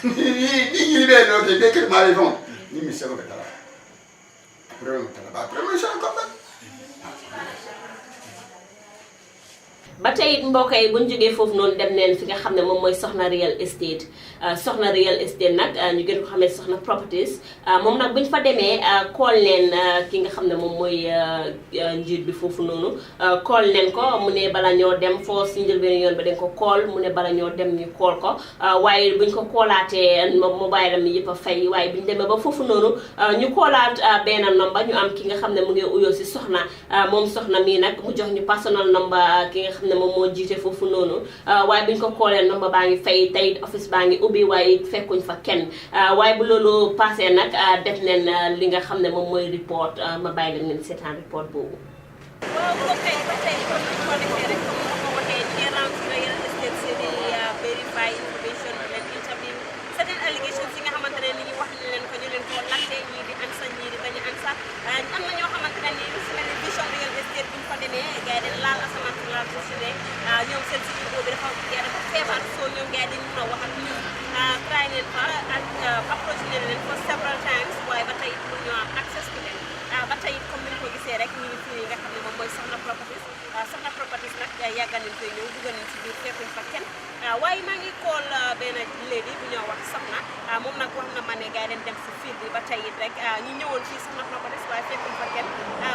ni be no de ke ma le fon ni mi se ko ta ba tey mbokk yi bu ñu jógee foofu noonu dem neen fi nga xam ne moom mooy soxna real estate soxna real estate nag ñu gën ko xamee soxna properties moom nag bu ñu fa demee call leen ki nga xam ne moom mooy njiit bi foofu noonu call leen ko mu ne bala ñoo dem foo si njëlbeen yoon ba dañ ko call mu ne bala ñoo dem ñu call ko waaye buñ ko callaatee mobile am yëpp a fay waaye buñ demee ba foofu noonu ñu callaat benn number ñu am ki nga xam ne mu ngi uyoo si soxna moom soxna mii nag mu jox ñu personal number ki nga xam ne moom moo jiite foofu noonu waaye buñ ko koolee number baa ngi fay tey office baa ngi ubbi waaye fekkuñ fa kenn waaye bu loolu passé nag def leen li nga xam ne moom mooy report ma bàyyi leen ngeen seetaan report boobu. waaw ba tey comme ni ko defee rek comme ni ko waxee ñu ngi si real estate seen verify information leen interview certain allegations yi nga xamante ne ni ñu wax leen ko ñu leen ko laajte ñii di ansa ñii di bañ a ansa am na ñoo xamante ne ni su mel ni vision real estate bu ñu fa demee gars yi dañ laal asamaan si laal suuf si ne ñoom seen si boobu dafa feebar soo ñoom gars yi dañ mun a wax ak ñun try leen fa ak approach leen for several times waaye ba tey pour ñu am access to leen ba tey comme ni ñu ko gisee rek ñu ngi fii nga xam ne moom mooy soxna properties nag yàgg nañ koy ñëw dugg nañ si biir fekkuñ fa kenn waaye maa ngi call benn lady bu ñoo wax soxna moom nag wax na ma ne gars yi dañ dem si fiir bi ba tey it rek ñu ñëwoon fii soxna properties waaye fekkuñ fa kenn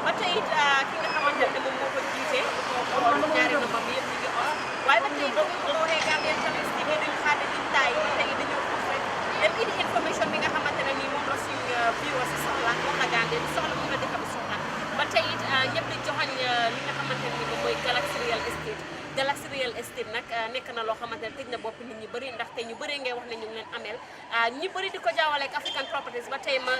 ba tey it ki nga xamante ne moom moo ko jiite moo xool ñaari number bi yëpp ñu ngi off waaye ba tey comme ko waxee Gambian Talents TV duñ xaade duñ taay ba tey dañoo xuus rek dem indi information bi nga xamante ne nii moom la suñ viewers si soxla moom la Gambien soxla moom la dëkk bi soxla ba tey it ñëpp di joxañ li nga xamante ne nii moom mooy Galaxy Real Estate nag nekk na loo xamante ne tëj na bopp nit ñi bëri ndaxte ñu bëri ngay wax ne ñu ngi leen ameel ñu bëri di ko jaawale ak African Properties ba tey ma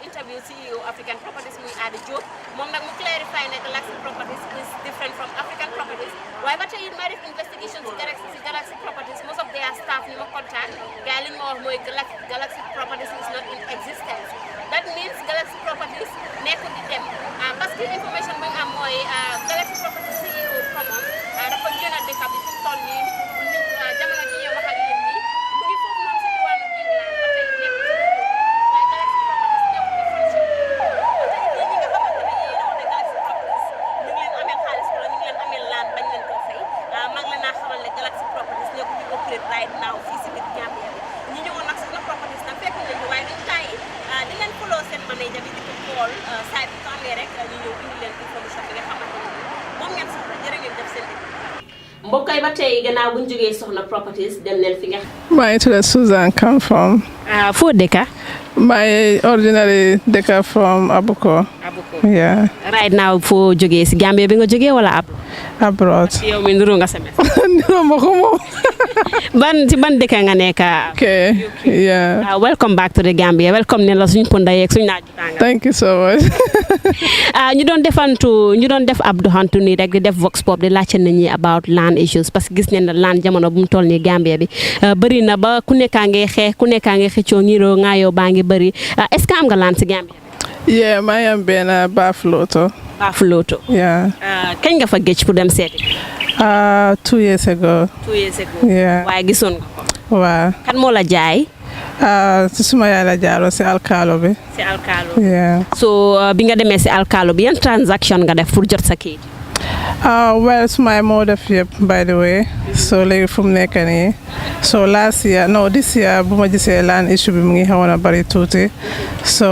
interview CEO African Properties muy Adi Diop moom nag mu clarify ne Galaxy Properties is different from African Properties waaye ba tey it may def investigation si Galaxy Properties most of their staff ñu ma contact gars yi li ma wax mooy Galaxy Properties is not in existence that means Galaxy Properties nekkul di dem parce que information bi nga am mooy Galaxy Properties CEO common dafa génn dëkk bi fi mu toll nii jamono ji ñuy wax ak yéen nii mu ngi foofu noonu si diwaanu England ba tey nekk si waaye Galaxy Properties ñëw di fonction ba tey yéen ñi nga xamante ne yéen a wax ne Galaxy Properties ñu ngi leen ameel xaalis wala ñu ngi leen ameel laan bañ leen koo fay maa ngi leen naa xamal ne Galaxy Properties ñëw di operate right now fii si biir Gambia bi ñu ñëwoon nag soxna Properties nag fekk nañ ko waaye duñ taay di leen follow seen manager bi di ko xool saa bu ko amee rek ñu ñëw indi leen information bi nga xamante ne moom ngeen soxla jërë ngeen def seen mbokk yi ba tey gannaaw bu ñu jógee soxna properties dem leen fi nga. maa ngi tudd Susan come from. foo dëkka. maa ngi ordinary dëkka from Abuko. yeah. right now foo jógee si Gambia bi nga jógee wala abroad. yow mi nuru nga semestre. nuru ma ko moom. ban dëkka nga nekk. okay yeah. Welcome back to the Gambia welcome ne la suñu ponda yeeg suñu naaj tànga. thank you so much. ñu doon def ab doxantu nii rek di def vox pop di laajte nit ñi about land issues parce que gis nañ ne land jamono bu mu toll nii Gambia bi bëri na ba ku nekkaa ngay xeex ku nekkaa ngay xëccoo ngiroo ngaayoo baa ngi bëri est-ce que am nga land si Gambia bi. yeah maa ngi am benn Bafloto. Bafloto. yeah. kañ nga fa géej pour dem seeti. 2 years ago. 2 years ago. yeah. waaye gisoon nga ko. waaw. kan moo la jaay. si suma yaay la jaaroo si alkaalo bi. si alkaalo bi. yeah. so bi nga demee si alkaalo bi yan transaction nga def pour jot sa kayit. well suma yaay moo def yëpp by the way so léegi fu mu nekk nii so this year bu ma gisee land issue bi mu ngi xawoon a bari tuuti so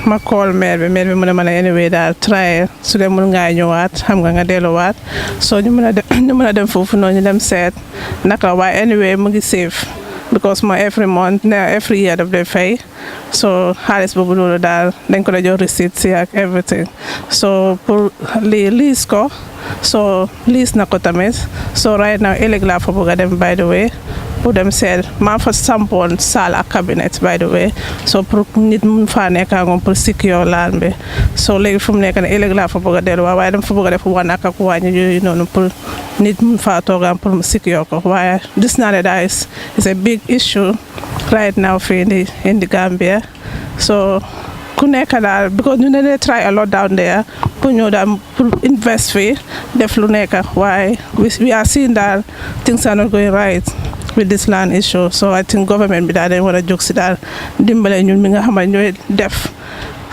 ma call maire bi mu ne ma ne anyway daal try su dee mun ngaa ñëwaat xam nga delluwaat so ñu mën a dem foofu noonu ñu dem seet naka waaye anyway mu ngi safe because every year daf lay fay so xaalis boobu loolu daal dañ ko la jox receipt si ak everything so pour lease ko so lease na ko tamit so right now ëllëg laa fa bëgg a dem by the way pour dem seet maa fa sampoon salle ak cabinet by the way so pour nit mun faa nekk ak moom pour secure land bi so léegi fu mu nekk ne ëllëg laa fa bëgg a delluwaat waaye dama fa bëgg a def wanak ak wàññi yooyu noonu pour nit mun faa toogaan pour secure ko waaye gis naa ne daal is a big issue right now fii in the Gambia so ku nekk daal because ñu ne they try a lot down there pour ñëw daal pour invest fii def lu nekk waaye we are seeing that things are not going right with this land issue so I think government bi daal dañ war a jóg si daal dimbale ñun mi nga xam ne ñooy def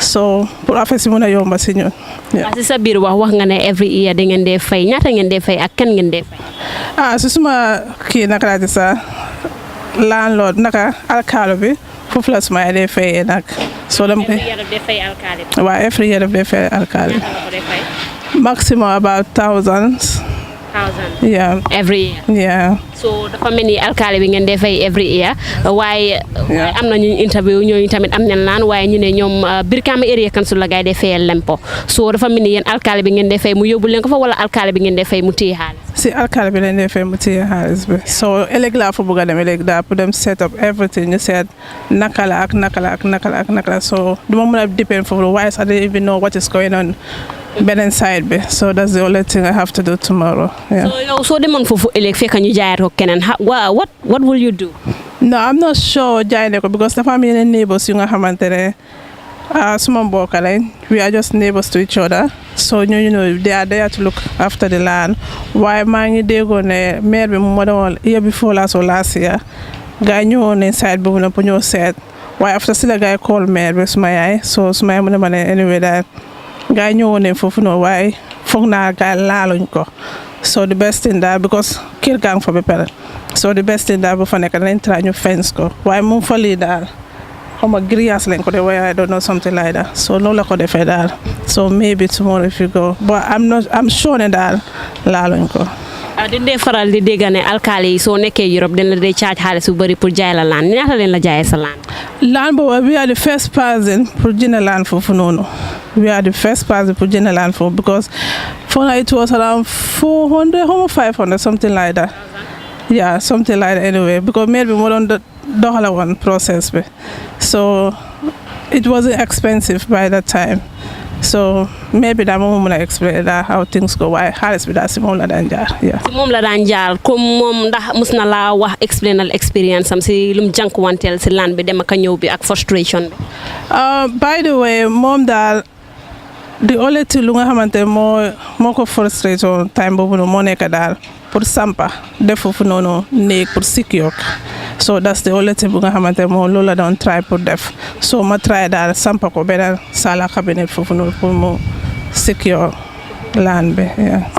so pour affaire si mën a yomba si ñun. parce que sa biir wax nga ne every year da ngeen dee fay ñaata ngeen dee fay ak kan ngeen dee fay. si suma kii naka laa di sa landlord naka alkaalo bi foofu la suma dee fayee nag. so dama koy waaw every year daf dee fay alkaali. maximum about thousands. Yeah. Every year. Yeah. So dafa mel ni alkaali bi ngeen dee fay every year waaye am na ñu interview ñooñu tamit am nañ laan waaye ñu ne ñoom Brikama area council la gaay dee fayal lempo so dafa mel ni yéen alkaali bi ngeen dee fay mu yóbbu leen ko fa wala alkaali bi ngeen dee fay mu téye xaalis. si alkaali bi leen dee fay mu téye xaalis bi so ëllëg laa fa bëgg a dem ëllëg daa pour dem set up everything ñu seet naka la so duma mën a depend foofu waaye sax I don't even know what is going on beneen side bi so that's the only thing I have to do tomorrow. Yeah. So yow soo demoon foofu ëllëg fekk ñu jaayaat ko keneen what will you do? No, I'm not sure jaay ne ko because dafa am yeneen neighbors yu nga xamante ne suma mbokk lañ we are just neighbors to each other so you know they are there to look after the land waaye maa ngi déggoon ne maire bi mu ma demoon year before last year gaa ñëwoon nañ side boobu na pour ñëw seet waaye after si la gaa call maire bi suma yaay so suma yaay mu ne ma ne anyway daal gaa ñëwoon nañ foofu noonu waaye foog naa gaa laaluñ ko so the best thing daal because kër gaa ngi fa ba pare so the best thing daal bu fa nekk danañ try ñu fence ko waaye mu fa lii daal xawma grillage lañ ko de waaye I don't know something like that so noonu la ko defee daal so maybe tomorrow if you go but I'm sure ne daal laaluñ ko. dañ dee faral di dégg ne alkaali yi soo nekkee Europe dañ la dee charge xaalis bu bëri pour jaay la laan ñaata leen la jaayee sa laan. Laan boobu we are the first person pour jënd laan foofu noonu we are the first person pour jënd laan foofu because for now it was around 400 or 500 something like that. Yeah, something like that anyway because maire bi moo doon doxala woon process bi so it wasn't expensive by that time so maybe daal moom mën a explain daal how things go waaye xaalis bi daal si moom la daan jaar. si moom la daan jaar comme moom ndax mus na laa wax explainal experience am si lu mu jànkuwanteel si land bi dem ak a ñëw bi ak frustration bi. By the way moom daal the only thing lu nga xamante moo ko frustrate woon time boobu noonu moo nekk daal pour sampa def foofu noonu néeg pour secure so that's the only thing bu nga xamante moo loolu la doon try pour def so ma try daal sampa ko benn sala cabinet foofu noonu pour mu secure land bi.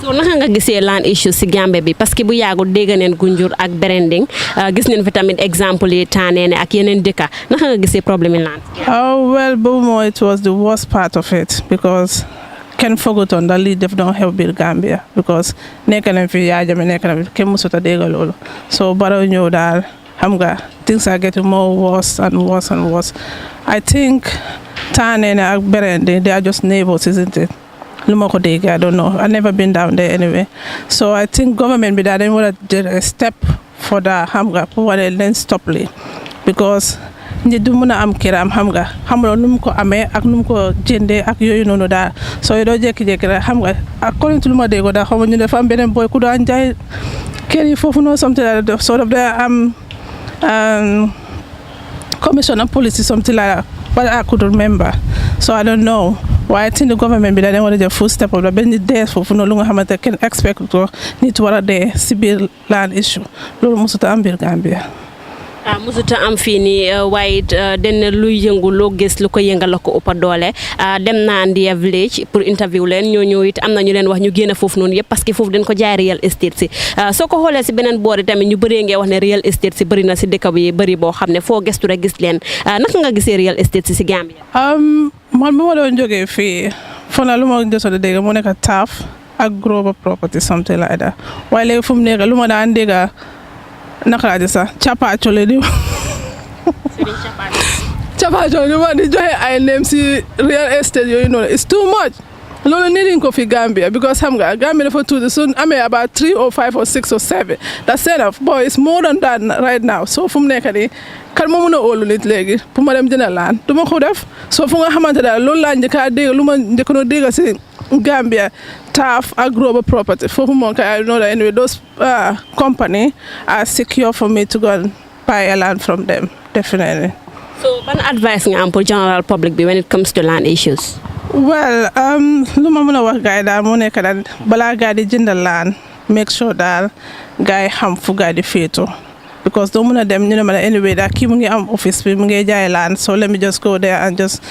so naka nga gisee land issue si Gambie bi parce que bu yàggul dégg neen Gunjur ak Brending gis neen fi tamit exemple yi Taneene ak yeneen dëkka naka nga gisee problème yi land. Well boobu moo it was the worst part of it because kenn fogutoon da lii def doon xew biir Gambia because nekk nañ fi Yaya Jammeh nekk na fi kenn mësut a dégg loolu so Barrow ñëw daal xam nga things are getting more worse and worse I think Taneene ak Brending they are just neighbors isn't it lu ma ko dégg I don't know I never been down there anyway so I think government bi daal dañ war a jël a step for that xam nga pour wane leen stop li because nit du mën a am kiram xam nga xamuloo nu mu ko amee ak nu mu ko jëndee ak yooyu noonu daal soo doo jékki-jékki rek xam nga according to lu ma déggoo daal xam nga ñu dafa am beneen boy ku daan jaay kër yi foofu noonu something like that soo def day am commissioner police something like that but I could remember so I don't know waaye I think the government bi dañ war a jël full step of la benn dee foofu noonu lu nga xamante kenn expect ko nit war a dee si biir land issue loolu mosut a am biir Gambia. musuta am fii nii waaye den luy yëngu loo gis lu ko yëngal la ko ëpp doole dem naa Ndia village pour interview leen ñoo it am na ñu leen wax ñu génn foofu noonu yëpp parce que foofu dañ ko jaay real estate si soo ko xoolee si beneen boori tamit ñu bëree ngee wax ne real estate si bëri na si dëkk bi bëri boo xam ne foo gestu rek gis leen naka nga gisee real estate si Gambia. man bu ma doon jógee fii foo na lu ma jotoo dégg mu nekk taaf ak global property something like that waaye léegi fu mu nekk lu ma daan dégg naka laa di sax cappaacole di joxe ay name si real estate yooyu noonu it's too much loolu needing ko fi Gambia because xam nga Gambia dafa tuuti su amee about 3 or 5 or 6 or 7 that's enough boy it's more than that right now so fu mu nekk nii kan ma mën a óolu nit léegi pour ma dem jënd laan du ma ko def so fu nga xamante daal loolu laa njëkk a dégg lu ma njëkkoon a dégg si Gambia TAF ak global property foofu moom kay I know that anyway those company are secure for me to go and buy a land from them definitely. So ban advice nga am pour general public bi when it comes to land issues? Well lu ma mën a wax gaay daal moo nekk daal balaa gaay di jënd land make sure daal gaay xam fu gaay di féeto because doo mën a dem ñu ne ma anyway daal kii mu ngi am office bi mu ngi jaay land so let me just go there and just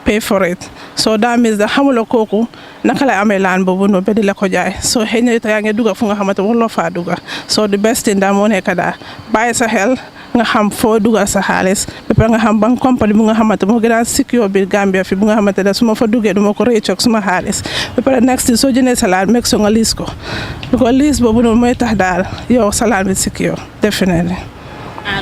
pay for it. So that means that xamuloo kooku naka lay amee laan boobu noonu ba di la ko jaay so xëy na yaa ngi duga fu nga xamante waruloo faa duga so the best thing daal moo nekk daal bàyyi sa xel nga xam foo dugal sa xaalis ba pare nga xam ban compagnie bu nga xamante moo gën a secure biir Gambia fi bu nga xamante ne su ma fa duggee du ma ko réccoog suma xaalis ba pare next soo jëndee sa laan meg so nga liis ko because liis boobu noonu mooy tax daal yow sa laan bi secure definitely.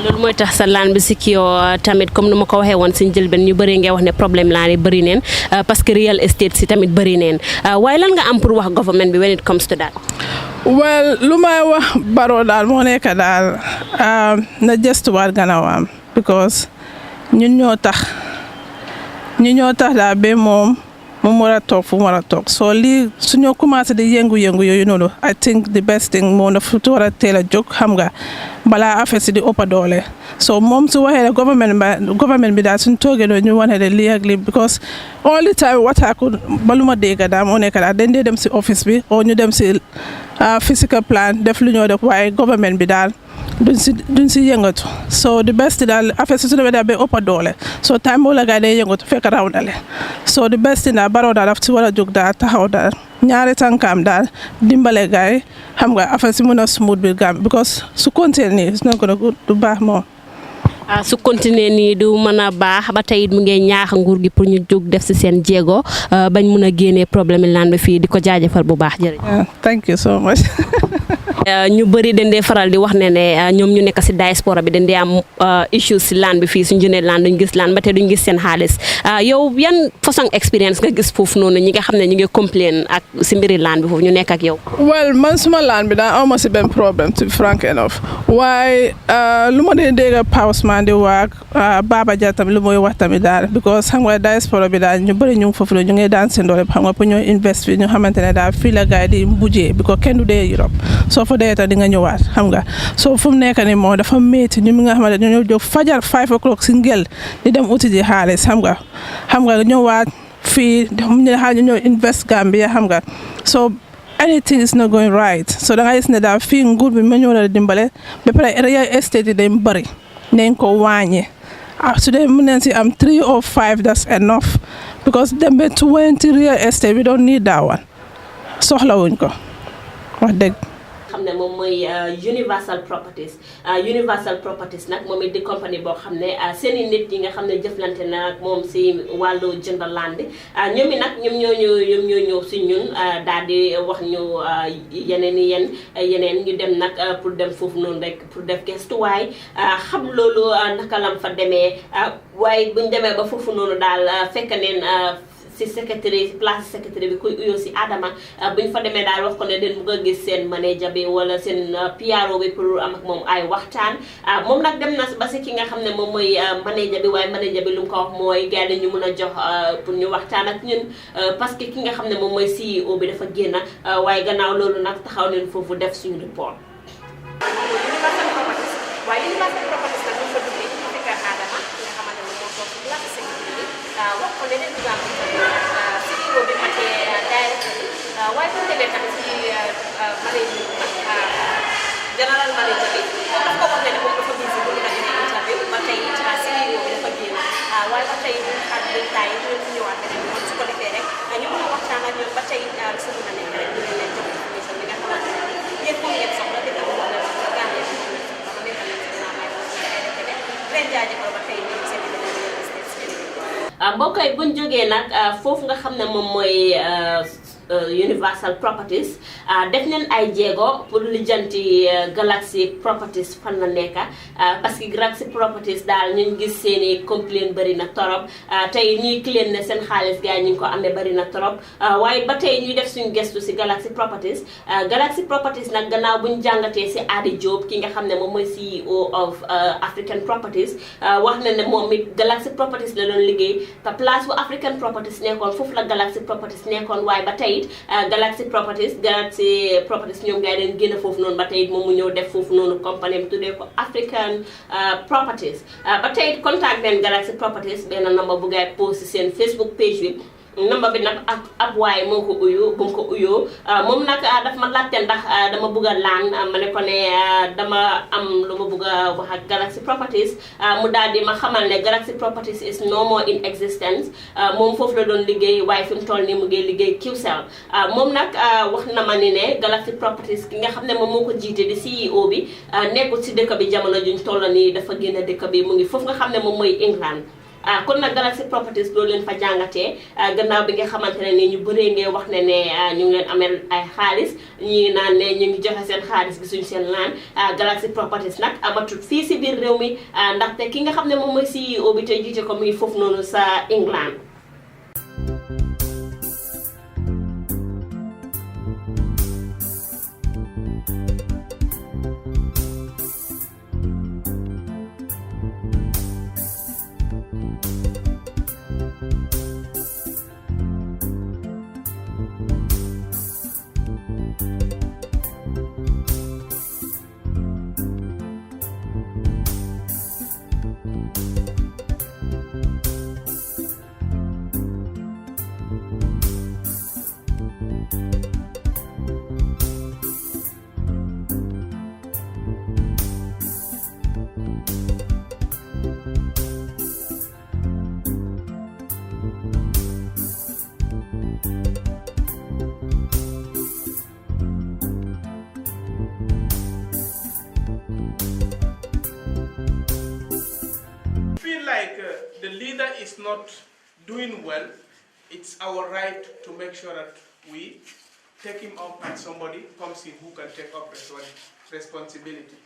loolu mooy tax sa laan bi secure tamit comme nu ma ko waxee woon si njëlbeen ñu bëri ngay wax ne problème laan yi bëri neen parce que real estate si tamit bëri neen waaye lan nga am pour wax government bi when it comes to that. well lu may wax Barrow daal moo nekk daal na gëstuwaat gannaawam because ñun ñoo tax daal ba moom war a toog fu mu war a toog so lii su ñoo commencé di yëngu-yëngu yooyu noonu I think the best thing moo na fu war a teel a jóg xam nga balaa affaire si di ëpp doole so moom su waxee ne government bi daal suñ toogee noonu ñu wane ne lii ak lii because all the time wataaku ba lu ma dégg daal moo nekk daal dañ dee dem si office bi o ñu dem si physical plan def lu ñoo def waaye government bi daal duñ si yëngatu so the best daal affaire si su demee daal ba ëpp doole so time boobu la gars day yëngatu fekk raw na le so the best daal Barrow daal daf si war a jóg daal taxaw daal ñaari tànkaam daal dimbale gars yi xam nga affaire si mën a smooth bi Gambia because su continuer nii su nekk du baax moom. su continuer nii du mën a baax ba tey mu ngi ñaax nguur gi pour ñu jóg def si seen jéego bañ mun a génnee problème yi laan bi fii di ko jaajëfal bu baax jërëjëf. thank you so much. ñu bëri dañ dee faral di wax ne ñoom ñu nekk si diaspora bi dañ dee am issues si laan bi fii suñu jëndee laan duñ gis laan ba tey duñ gis seen xaalis yow yan façon expérience nga gis foofu noonu ñi nga xam ne ñu ngi complain ak si mbiri laan bi foofu ñu nekk ak yow. well man suma laan bi daal awma si benn problème to be frank enough waaye lu ma dee dégg Paus man di wax Baba Jah tamit lu muy wax tamit daal because xam nga diaspora bi daal ñu bëri ñu ngi foofu ñu ngi daan seen doole xam nga pour ñoo invest fi ñu xamante ne daal fii la gars yi di mbujee because kenn du dee Europe soo fa dee di nga ñëwaat xam nga soo fu mu nekk nii moo dafa métti ñu mi nga xamante ne ñoo jóg fajar 5 o'clock si ngel di dem uti ji xaalis xam nga ñëwaat fii ñu ñëw invest Gambia xam nga so anything is not going right so da nga gis ne daal fii nguur bi ma ñëw la dimbale ba pare real estate yi dañ bëri nañ ko wàññi su dee mën nañ si am 3 or 5 that's enough because dem ba 20 real estate we don't need that one soxlawuñ ko wax dëgg. xam ne moom mooy Universal Properties nag moom it di compagnie boo xam ne seen i nit yi nga xam ne jëflante na ak moom si wàllu jënd land ñoom i nag ñoom ñoo ñëw si ñun daal di wax ñu yeneen ñu dem nag pour dem foofu noonu rek pour def gestuwaay xam loolu naka lam fa demee waaye buñ demee ba foofu noonu daal fekk neen si place secrétaire bi kuy uyoo si Adama buñ fa demee daal wax ko ne den bëgg a gis seen manager bi wala seen PRO bi pour am ak moom ay waxtaan moom nag dem na ba si ki nga xam ne moom mooy manager bi waaye manager bi lu mu ko wax mooy gars yi ñu mën a jox pour ñu waxtaan ak ñun parce que ki nga xam ne moom mooy CEO bi dafa génn waaye gannaaw loolu nag taxaw leen foofu def suñu report. wax ko leneen lu am CEO bi matee directeur waaye bu demee tamit ci general manager bi daf ko wax ne moom dafa busy bu ñu defee interview ba tey CEO bi dafa génn waaye ba tey bu xaar bi tay ñu ci ñëwaat beneen yoon su ko defee rek ñu mën a waxtaan ak ñoom ba tey su mën a nekk rek ñu leen jox information bi nga xamante ne yéen moom ngeen soxla dëgg la moom la Gambia bi moom la soxla ba nekk leen ci dinaa may wax leen jaajëfal ba tey ñu seen mbokk yi buñ jógee nag foofu nga xam ne moom mooy Universal Properties def nañ ay jéego pour lijjanti Galaxy Properties fan la nekk parce que Galaxy Properties daal ñu gis seeni complaint bari na torop tey ñuy claim ne seen xaalis gars yi ñu ngi ko amee bari na torop waaye ba tey ñuy def suñu gestu si Galaxy Properties nag gannaaw bu ñu jàngatee si Adi Jobe ki nga xam ne moom mooy CEO of African Properties wax na ne moom it Galaxy Properties la doon liggéey te place bu African Properties nekkoon foofu la Galaxy Properties nekkoon waaye ba tey Galaxy Properties ñoom gars yi dañ génn foofu noonu ba tey moom mu ñëw def foofu noonu compagnie tuddee ko African Properties ba tey contact leen Galaxy Properties benn number bu gars yi post seen Facebook page bi number bi nag ab waay moo ko uyu bu mu ko uyoo moom nag daf ma laajte ndax dama bëgg a laan ma ne ko ne dama am lu ma bëgg a wax ak Galaxy Properties mu daal di ma xamal ne Galaxy Properties is no more in existence moom foofu la doon liggéey waaye fi mu toll nii mu ngi liggéey QCell moom nag wax na ma ni ne Galaxy Properties ki nga xam ne moom moo ko jiite di CEO bi nekkul si dëkk bi jamono juñ toll nii dafa génn dëkk bi mu ngi foofu nga xam ne moom mooy England kon nag Galaxy Properties loolu leen fa jàngatee gannaaw bi nga xamante ne ni ñu bëree ngee wax ne ne ñu ngi leen amel ay xaalis ñi naan ne ñu ngi joxe seen xaalis gisuñ seen laan Galaxy Properties nag amatut fii si biir réew mi ndaxte ki nga xam ne moom mooy CEO bi te jiite ko mu ngi foofu noonu sa England. The leader is not doing well, it's our right to make sure that we take him up and somebody comes in who can take up responsibility.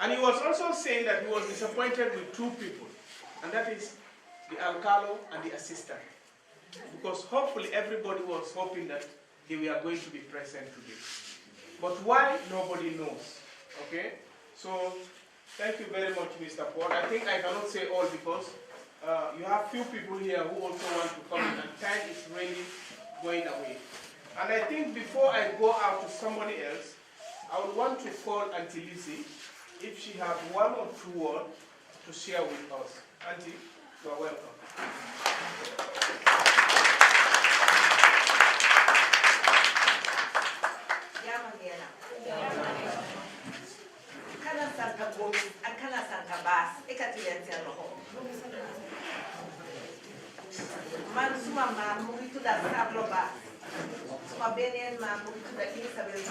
And he was also saying that he was disappointed with two people, and that is the alcalo and the assistant. Because hopefully everybody was hoping that they were going to be present today. But why, nobody knows, okay? So, thank you very much, Mr. Paul. I think I cannot say all because you have few people here who also want to come in, and time is really going away. And I think before I go out to somebody else, I would want to call Auntie Lizzie if she has one or two words to share with us. Auntie, you are welcome. Man suma maam mu ngi tudda Sablo Ba suma beneen maam mu ngi tudda Isabel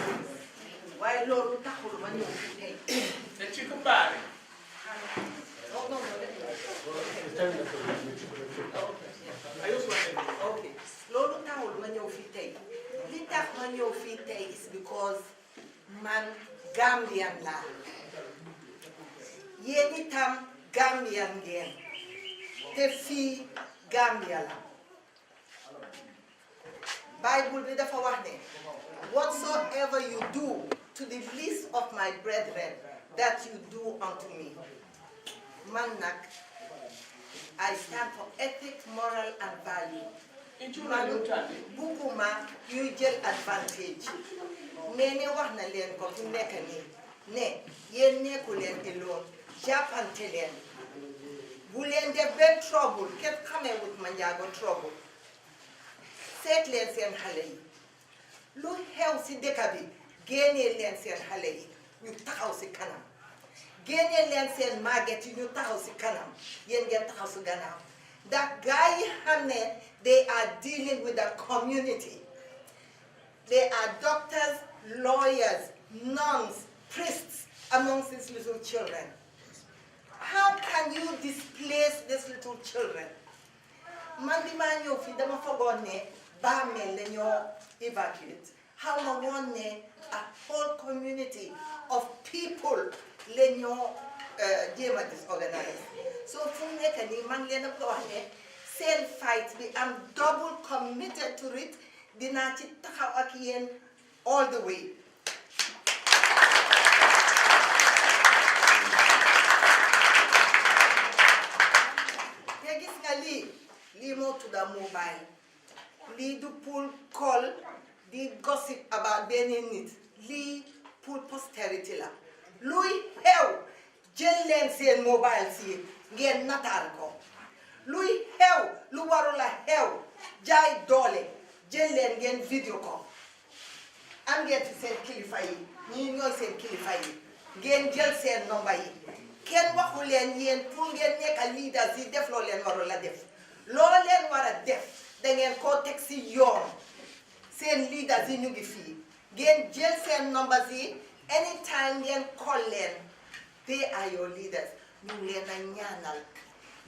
waaye loolu taxul ma ñëw fi tey. The chicken bari. Okay. Loolu taxul ma ñëw fi tey. Li tax ma ñëw fi tey is because man Gambian laa. Yéen itam Gambian ngeen. Te fii Gambia la. Bible bi dafa wax ne whatsoever you do to the least of my brethren, that you do unto me. Man nag, I stand for ethics, moral and value. Man bugguma ñuy jël advantage. Nee wax na leen ko fi nekk nii ne yéen nekku leen alone, jàppante leen. Bu leen def benn trouble, kenn xamee wut ma njaago trouble. Seet leen seen xale yi. Lu xew si dëkk bi, génnee leen seen xale yi, ñu taxaw si kanam. Génnee leen seen màgget yi, ñu taxaw si kanam. Yéen ngeen taxaw si gannaaw. That guy yi xam ne, they are dealing with the community. They are doctors, lawyers, nuns, priests amongst these little children. How can you displace these little children? Man bi maa ñëw fi dama fogoon ne Bama la ñoo evacuate. How ma woon ne a whole community of people la ñoo jéem a disorganize. So fu mu nekk nii man leen a ko wax ne seen fight bi I'm double committed to it. Dinaa ci taxaw ak yéen all the way. Lii moo tudda mobile. Lii du pour call di gossip about benn nit. Lii pour posterity la. Luy xew jël leen seen mobile si ngeen nataal ko. Luy xew lu warula xew jaay ngeen vidéo ko am ngeen ci seen kilifa yi ñii ñooy seen kilifa yi ngeen jël seen nomba yi kenn waxu leen yéen pour ngeen nekk leaders yi def loo leen warul la def loo leen war a def da ngeen koo teg si yoon seen leaders yi ñu ngi fii ngeen jël seen numbers yi anytime ngeen call leen they are your leaders ñu leen a ñaanal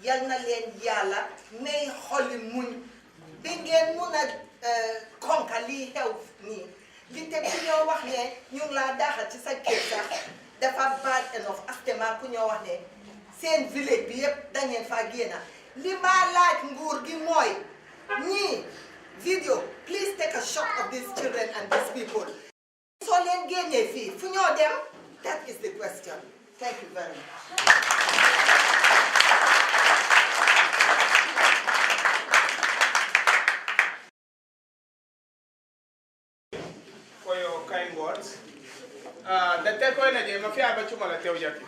yal na leen yàlla may xoli muñ bi ngeen mun a konka lii xew nii li te ku ñoo wax ne ñu ngi laa daaxal ci sa kër sax dafa bad enough aftement ku ñoo wax ne seen village bi yëpp dangeen faa génna li ma laaj nguur gi mooy ñii video please take a shot of these children and these people soo leen génnee fii fu ñoo dem that is the question. Thank you very much. For your kind words. The teko ina je mafia ba chuma la teo yaki.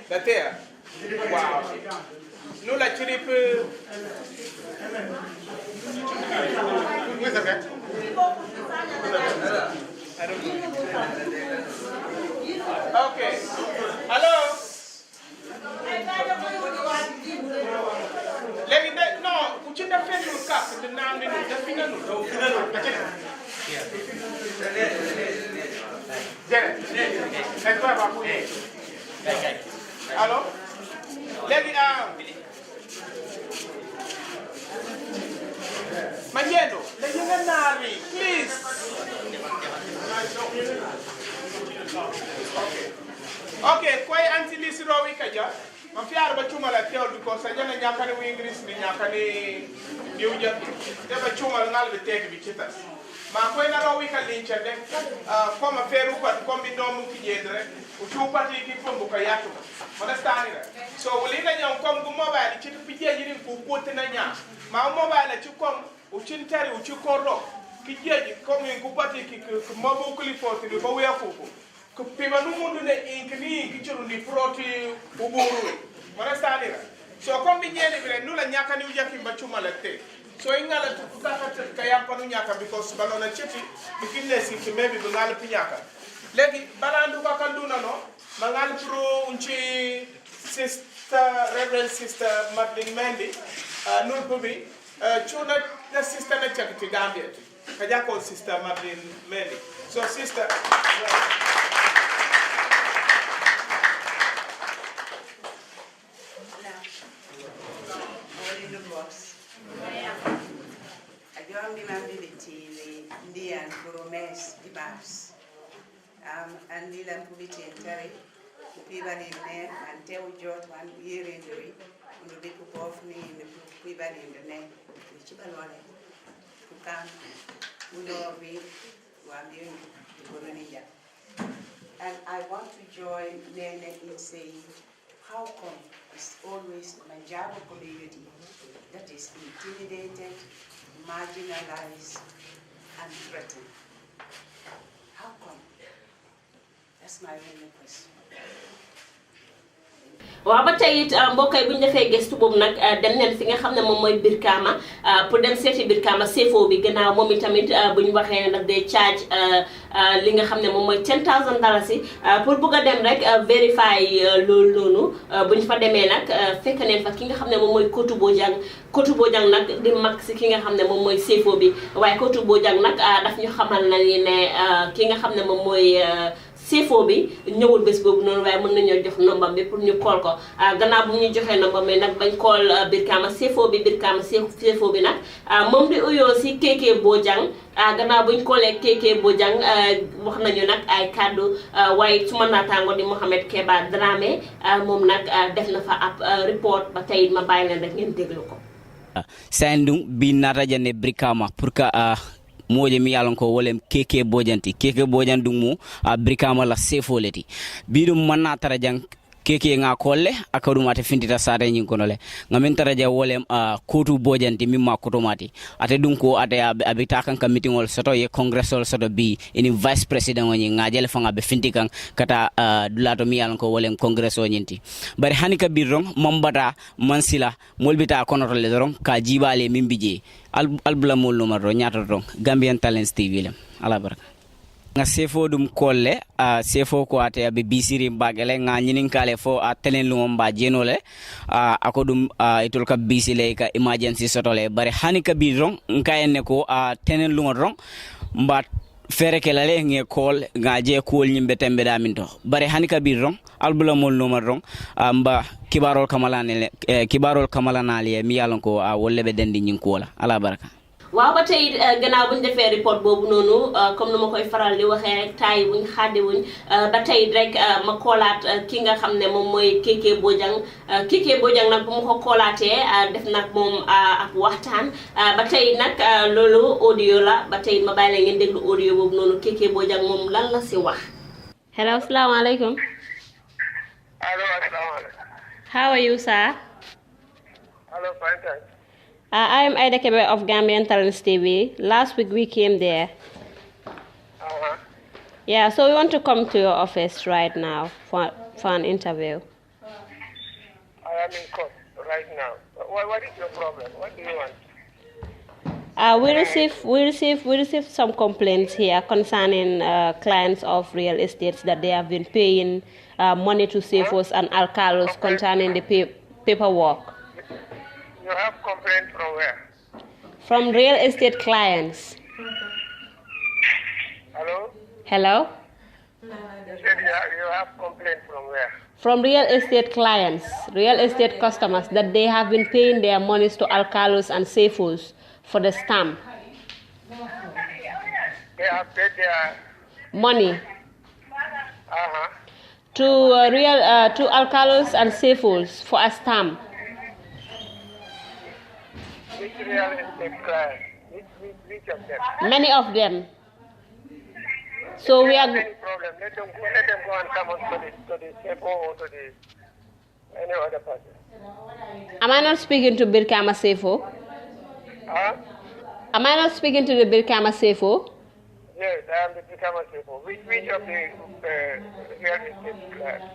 The tea. Wow. Nula chirip. Where's that? I don't know. Okay. Hello. Legi de no, uchinda fenu kap de namni no, de finanu. Hello? Legi Mañeno, legi nari, please. Okay, kwai anti lisi rowi kaja. Mafiar ba chuma la teo because sajana nyakani wi English ni nyakani niuja. Te ba chuma ngal be tek bi chitas. Ma kwai na rowi ka lincha de koma feru kwa kombi domu kijendre. Uchupati ki kombu ka yatu. Understand it? So ulina nyam kom gu mobile chitu pije yiri ku kote na nya. Ma mobile chu kom uchintari uchukoro. Kijeji kom yin kupati ki mobu kulifoti ni bawe afuku. Kupima numundu ne inkini kichuru ni proti uburu. Understand it? So kombi nyene vile nula nyaka ni ujaki mbachuma lete. So ingala tukaka kayapa nu nyaka because balona chiti bikine si maybe bangala pinyaka. Legi balandu kakanduna no mangal pro unchi sister Reverend Sister Madeline Mendy nulpubi chuna na sister na chakiti Gambia kajako Sister Madeline Mendy. So sister andi lan publicité tari pibani ne an tew jot wan yere ndori ndo de ko bof ni ne pibani ne ci balone ku kan uno bi wa bi ko ni ja. And I want to join Nene in saying how come it's always the Manjaro community that is intimidated, marginalized and threatened. How come? That's my only question. waaw ba tey it mbokk yi bu ñu defee gëstu boobu nag dem neen fi nga xam ne moom mooy Brikama pour dem seeti Brikama CFO bi gannaaw moom itamit bu ñu waxee ne nag day charge li nga xam ne moom mooy $10,000 pour bugg a dem rek verify loolu noonu bu ñu fa demee nag fekk neen fa ki nga xam ne moom mooy Kotu Bojang nag di mag si ki nga xam ne moom mooy CFO bi waaye Kotu Bojang nag daf ñu xamal na ni ne ki nga xam ne moom mooy CFO bi ñëwul bés boobu noonu waaye mën nañoo jox nombam bi pour ñu call ko gannaaw bu ñu joxee nombam bi nag bañ call Brikama CFO bi nag moom di uyoo si Keke Bojang gannaaw buñ callee Keke Bojang wax nañu nag ay kàddu waaye suma naataango di Mohamed Keba Dramé moom nag def na fa ab report ba tey ma bàyyi leen rek ngeen déglu ko. Sandung bi nata jane Brikama pour que moje mi yalon ko wolem Keke Bojanti mu Brikama la CFO leti bidum manna tara jang keke nga kolle akadum ate fintita sare nyin kono le ngamin taraja wolem kotu bojanti mimma kotomati ate dum ko ate abita kan ka meeting ol soto ye congressol soto bi ini vice president woni ngajele fanga be finti kan kata dulato mi yalan ko wolem congress o nyinti bari hani ka birron mambata mansila molbita kono le doron ka jibale mimbije albula mol no marro nyata don Gambian Talents TV lem ala baraka nga sefo dum kolle sefo ko ate be bisiri bagele nga nyinin kale fo telen lu mba jenole akodum itul ka bisile ka emergency sotole bare hani ka bidron nkayenne ko tenen lu ron mba fere kelale nge kol nga je kol nyimbe tembe da minto bare hani ka bidron albula mol no marron mba kibarol kamalanale mi yalon ko wolle be dendi nyin ko wala ala baraka waaw ba tey gannaaw buñ defee report boobu noonu comme nu ma koy faral di waxee rek taay wuñ xàddi wuñ ba tey rek ma koolaat ki nga xam ne moom mooy Keke Bojang nag bu ma ko koolaatee def nag moom ak waxtaan ba tey nag loolu audio la ba tey ma bàyyi la ngeen déglu audio boobu noonu Keke Bojang moom lan la si wax. Hello, assalamualaikum. Hello, assalamualaikum. How are you, sir? Hello, fine, thanks. I am Aida Kebe of Gambian Talents TV. Last week we came there. Yeah, so we want to come to your office right now for an interview. I am in court right now. What is your problem? What do you want? We received some complaints here concerning clients of real estates that they have been paying money to CFOs and alcalos concerning the paperwork. You have complaint from where? From real estate clients. Hello? Hello? You said you have complaint from where? From real estate clients, real estate customers, that they have been paying their monies to alcalos and CFOs for the stamp. They have paid their money to alcalos and CFOs for a stamp. Which real estate client? Which of them? Many of them. So we are. Any problem? Let them go and come on to the CFO or to any other person. Am I not speaking to Birkama CFO? Am I not speaking to the Birkama CFO? Yes, I am the Birkama CFO. Which of the real estate clients?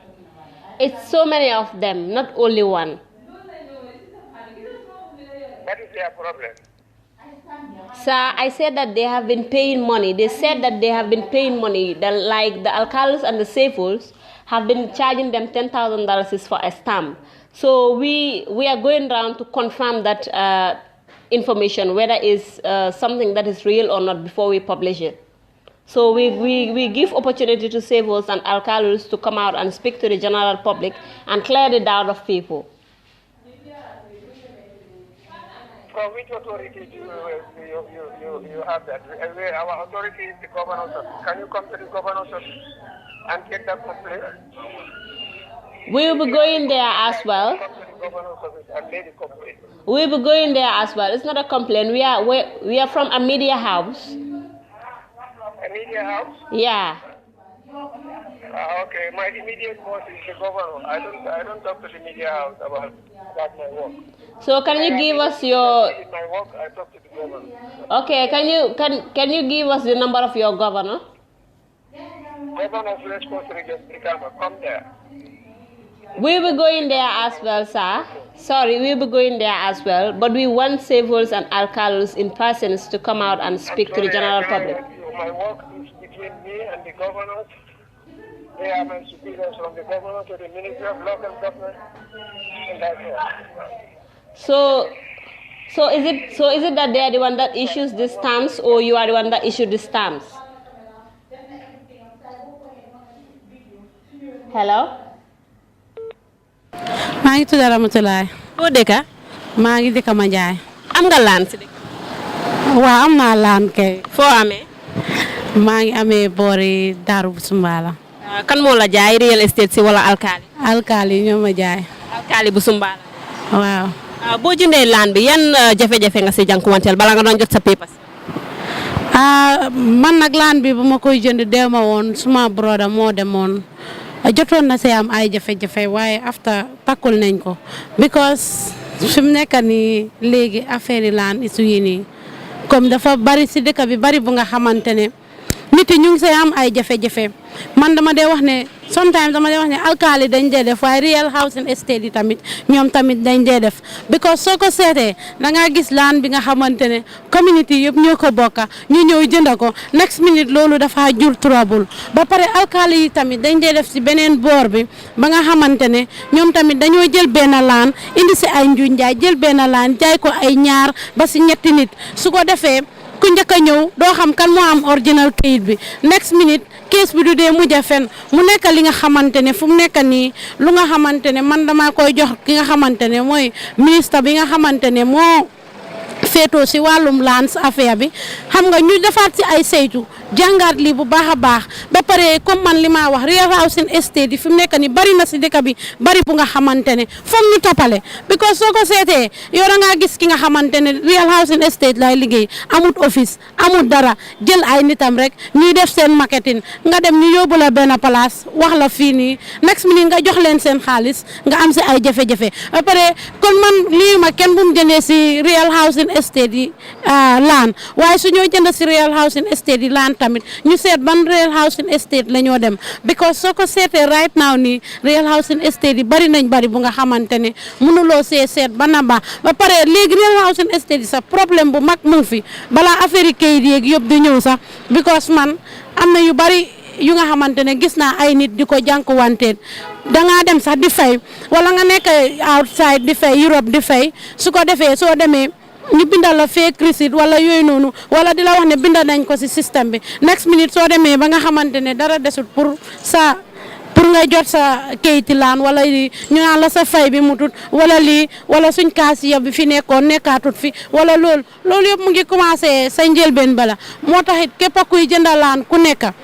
It's so many of them, not only one. What is their problem? Sir, I said that they have been paying money. They said that they have been paying money. Like the alcalos and the CFOs have been charging them $10,000 for a stamp. So we are going around to confirm that information, whether it's something that is real or not, before we publish it. So we give opportunity to CFOs and alcalos to come out and speak to the general public and clear the doubt of people. From which authority do you have that? Our authority is the governor's office. Can you come to the governor's office and get that complaint? We will be going there as well. Come to the governor's office and lay the complaint. We will be going there as well. It's not a complaint. We are from a media house. A media house? Yeah. Okay, my immediate boss is the governor. I don't talk to the media house about my work. So can you give us your? In my work, I talk to the governor. Okay, can you give us the number of your governor? Governor of West Coast Region, Brikama, come there. We'll be going there as well, sir. Sorry, we'll be going there as well. But we want CFOs and alcalos in persons to come out and speak to the general public. My work is between me and the governors. They are my superiors, from the governor to the Ministry of Local Government. And that's it. So is it that they are the one that issues the stamps, or you are the one that issued the stamps? Hello? maa ngi tudd Ramatulaay. foo dëkk? maa ngi dëkk Manjaay. am nga laan si dëkk? waaw am naa laan kay. foo amee? maa ngi amee boori Daaru Busumbala. kan moo la jaay real estate si wala alkaali? alkaali ñoo ma jaay. alkaali Busumbala. waaw. boo jëndee laan bi yan jafe-jafe nga si jànkuwanteel bala nga doon jot sa papers? man nag laan bi bu ma koy jënd dew ma woon suma broda moo demoon jotoon na see am ay jafe-jafe waaye after takkul nañ ko because fi mu nekk nii léegi affaire yi laan isu yi nii comme dafa bari si dëkk bi bari bu nga xamante ne nit yi ñu ngi see am ay jafe-jafe man dama dee wax ne sometimes dama dee wax ne alkaali dañ dee def waaye real housing estate yi tamit ñoom tamit dañ dee def because soo ko seetee da ngaa gis laan bi nga xamante ne community yëpp ñoo ko bokka ñu ñëw jënd ko next minute loolu dafa jur trouble ba pare alkaali yi tamit dañ dee def si beneen boor bi ba nga xamante ne ñoom tamit dañoo jël benn laan indi si ay njuñ njaay jël benn laan jaay ko ay ñaar ba si ñetti nit su ko defee ku njëkk a ñëw doo xam kan moo am original kayit bi next minute case bi du dee mujj a fen mu nekk li nga xamante ne fu mu nekk nii lu nga xamante ne man dama koy jox ki nga xamante ne mooy ministre bi nga xamante ne moo féetoo si wàllum lands affaire bi xam nga ñu defaat si ay saytu jàngaat lii bu baax a baax ba pare comme man li ma wax real housing estate yi fi mu nekk ni bari na si dëkk bi bari bu nga xamante ne foog ñu toppale because soo ko seetee yow da ngaa gis ki nga xamante ne real housing estate lay liggéey amut office amut dara jël ay nitam rek ñuy def seen marketing nga dem ñu yóbbu la benn place wax la fii nii next minute nga jox leen seen xaalis nga am si ay jafe-jafe ba pare kon man lii ma kenn bu mu jëndee si real housing estate yi laan waaye su ñoo jënd si real housing estate yi laan tamit ñu seet ban real housing estate la ñoo dem because soo ko seetee right now nii real housing estate yi bari nañ bari bu nga xamante ne mënuloo seet ba na ba pare léegi real housing estate yi sax problème bu mag mu ngi fi balaa affaire yi kayit yeeg yëpp di ñëw sax because man am na yu bari yu nga xamante ne gis naa ay nit di ko jànkuwanteet dangaa dem sax di fay wala nga nekk outside di fay Europe di fay su ko defee soo demee ñu bindal la fake receipt wala yooyu noonu wala di la wax ne bindal nañ ko si système bi next minute soo demee ba nga xamante ne dara desut pour nga jot sa kayiti laan wala ñu naan la sa fay bi mutut wala lii wala suñ kaasiya bi fi nekkoon nekkaatut fi wala loolu yëpp mu ngi commencé sa njëlbeen bala moo taxit képp kuy jënda laan ku nekk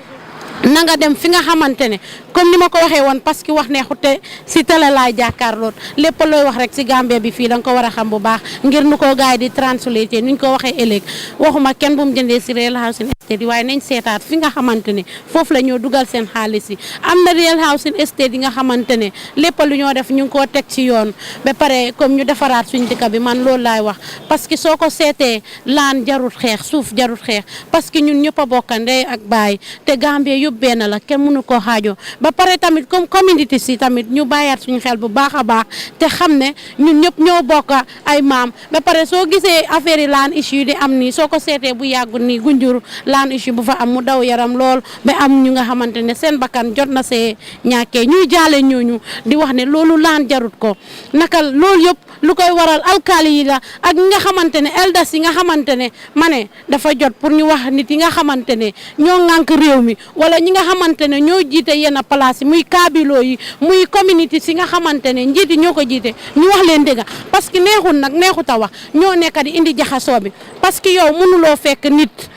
na nga dem fi nga xamante ne comme ni ma ko waxee woon parce que wax neexute si télé laay jàkkaarloot lépp looy wax rek si Gambia bi fii da nga ko war a xam bu baax ngir nu ko gaay di translate nuñ ko waxee ëllëg waxuma kenn bu mu jëndee si real housing estate yi waaye nañ seetaat fi nga xamante ne foofu la ñoo dugal seen xaalis yi am na real housing estate yi nga xamante ne lépp lu ñoo def ñu ngi koo teg ci yoon ba pare comme ñu defaraat suñ dëkk bi man loolu laay wax parce que soo ko seetee laan jarut xeex suuf jarut xeex parce que ñun ñëpp a bokk ndey ak baay te Gambia yëpp benn la kenn mënu koo xaajoo ba pare tamit comme communauté si tamit ñu bàyyaat suñu xel bu baax a baax te xam ne ñun ñëpp ñoo bokk ay maam ba pare soo gisee affaire yi laan issue di am nii soo ko seetee bu yàggul nii Gunjur laan issue bu fa am mu daw yaram lool ba am ñu nga xamante ne seen bakkan jot na see ñàkkee ñuy jaale ñooñu di wax ne loolu laan jarut ko naka loolu yëpp lu koy waral alkaali yi la ak ñi nga xamante ne eldas yi nga xamante ne ma ne dafa jot pour ñu wax nit yi nga xamante ne ñoo ŋànk réew mi wala ñi nga xamante ne ñoo jiite yenn place yi muy kaabilo yi muy communauté si nga xamante ne njiiti ñoo ko jiite ñu wax leen dëgg parce que neexul nag neexut a wax ñoo nekk di indi jaxasoo bi parce que yow mënuloo fekk nit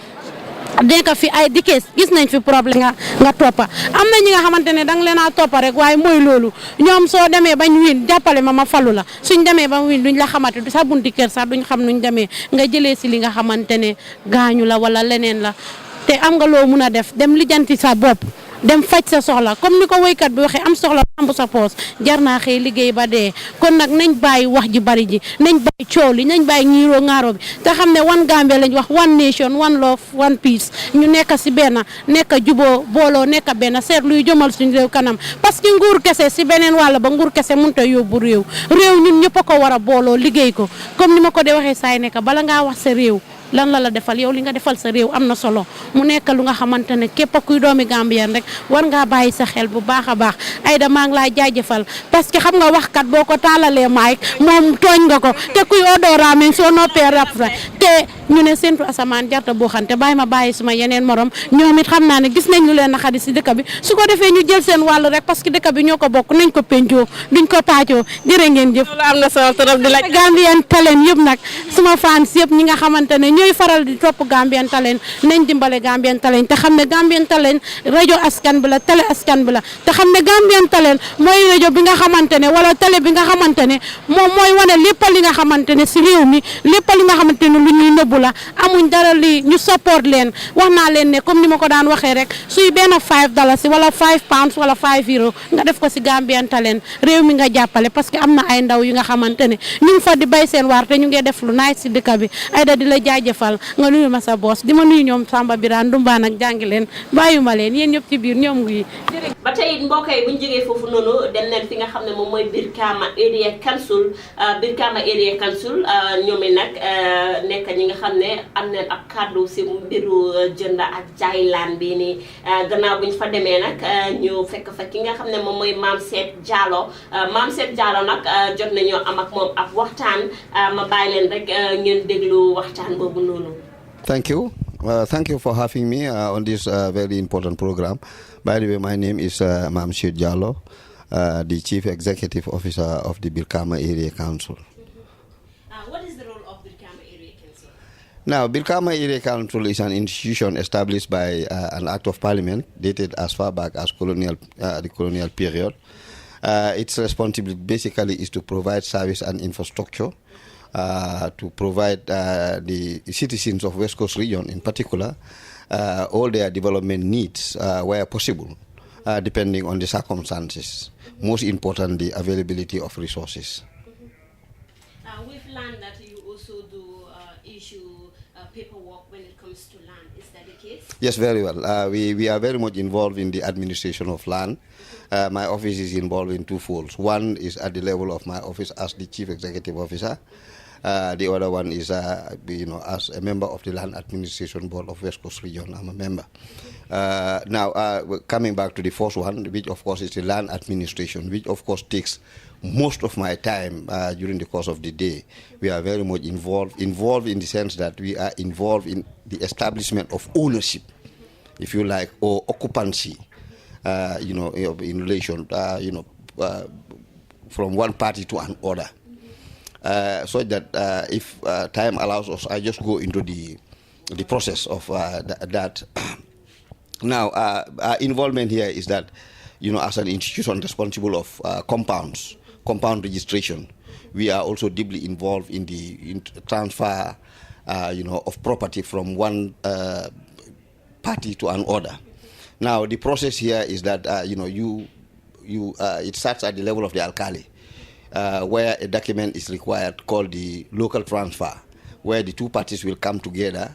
deka fi ay dikees gis nañ fi problème nga toppa am na ñi nga xamante ne danga leen a toppa rek waaye mooy loolu ñoom soo demee bañ win jàppale ma falu la suñ demee ba win duñ la xamante du sa bunti kër sax duñ xam nuñ demee nga jëlee si li nga xamante ne gaañu la wala leneen la te am nga loo mun a def dem lijjanti sa bopp dem faj sa soxla comme ni ko woykat bi waxee am soxla ambu sa poos jar naa xëy liggéey ba dee kon nag nañ bàyyi wax ji bari ji nañ bàyyi coow li nañ bàyyi ñiiroo ŋaaro bi te xam ne one Gambia lañ wax one nation one love one peace ñu nekk si benn nekk juboo booloo nekk benn seet luy jëmal suñu réew kanam parce que nguur kese si beneen wàll ba nguur kese mënut a yóbbu réew ñun ñëpp a ko war a booloo liggéey ko comme ni ma ko dee waxee saay nekk bala ngaa wax sa réew lan la defal yow li nga defal sa réew am na solo mu nekk lu nga xamante ne képp kuy doomi Gambien rek war ngaa bàyyi sa xel bu baax a baax Aida maa ngi laa jaajëfal parce que xam nga waxkat boo ko taalalee maay moom tooñ nga ko te kuy odooraamee soo noppee rap te ñu ne séntu asamaan jarta boo xante bàyyi ma bàyyi suma yeneen morom ñoom it xam naa ne gis nañ lu leen naxadi si dëkk bi su ko defee ñu jël seen wàll rek parce que dëkk bi ñoo ko bokk nañ ko pencoo duñ ko paacoo jërë ngeen jëf am na solo trop di la Gambian Talents yëpp nag suma fans yëpp ñi nga xamante ne ñooy faral di topp Gambian Talents nañ dimbale Gambian Talents te xam ne Gambian Talents rajo askan bi la télé askan bi la te xam ne Gambian Talents mooy rajo bi nga xamante ne wala télé bi nga xamante ne moom mooy wane lépp li nga xamante ne si réew mi lépp li nga xamante ne lu ñuy nëbbu la amuñ dara li ñu support leen wax naa leen ne comme ni ma ko daan waxee rek suy benn $5 wala £5 wala €5 nga def ko si Gambian Talent réew mi nga jàppale parce que am na ay ndaw yu nga xamante ne ñu ngi fa di bay seen waar te ñu ngi def lu nice si dëkk bi Aida di la jaajëfal nga nuyu ma sa boss di ma nuyu ñoom Samba Birane Dumbaan ak jàngi leen bàyyuma leen yéen ñëpp ci biir ñoom ngi ba tey mbokk yi bu ñu jógee foofu noonu dem nañ fi nga xam ne moom mooy Brikama Area Council ñoom it nag nekk ñi nga xam ne am nañ ak kàddu si mbiru jënd ak jaay laan bi nii gannaaw bu ñu fa demee nag ñu fekk fa ki nga xam ne moom mooy Maam Seet Jallow nag jot nañoo am ak moom ab waxtaan ma bàyyi leen rek ngeen déglu waxtaan boobu noonu. Thank you. Thank you for having me on this very important program. By the way, my name is Maam Seet Jallow, the Chief Executive Officer of the Brikama Area Council. What is the role of Brikama Area Council? Now, Brikama Area Council is an institution established by an Act of Parliament dated as far back as the colonial period. Its responsibility basically is to provide service and infrastructure to provide the citizens of West Coast region in particular all their development needs where possible, depending on the circumstances. Most importantly, availability of resources. We've learned that you also do issue paperwork when it comes to land. Is that the case? Yes, very well. We are very much involved in the administration of land. My office is involved in two folds. One is at the level of my office as the Chief Executive Officer. The other one is, as a member of the Land Administration Board of West Coast Region. I'm a member. Now, coming back to the first one, which of course is the land administration, which of course takes most of my time during the course of the day. We are very much involved in the sense that we are involved in the establishment of ownership, if you like, or occupancy, in relation, from one party to another. So that if time allows us, I just go into the process of that. Now, our involvement here is that, as an institution responsible of compound registration, we are also deeply involved in the transfer, of property from one party to another. Now, the process here is that, it starts at the level of the alkali. Where a document is required called the local transfer, where the two parties will come together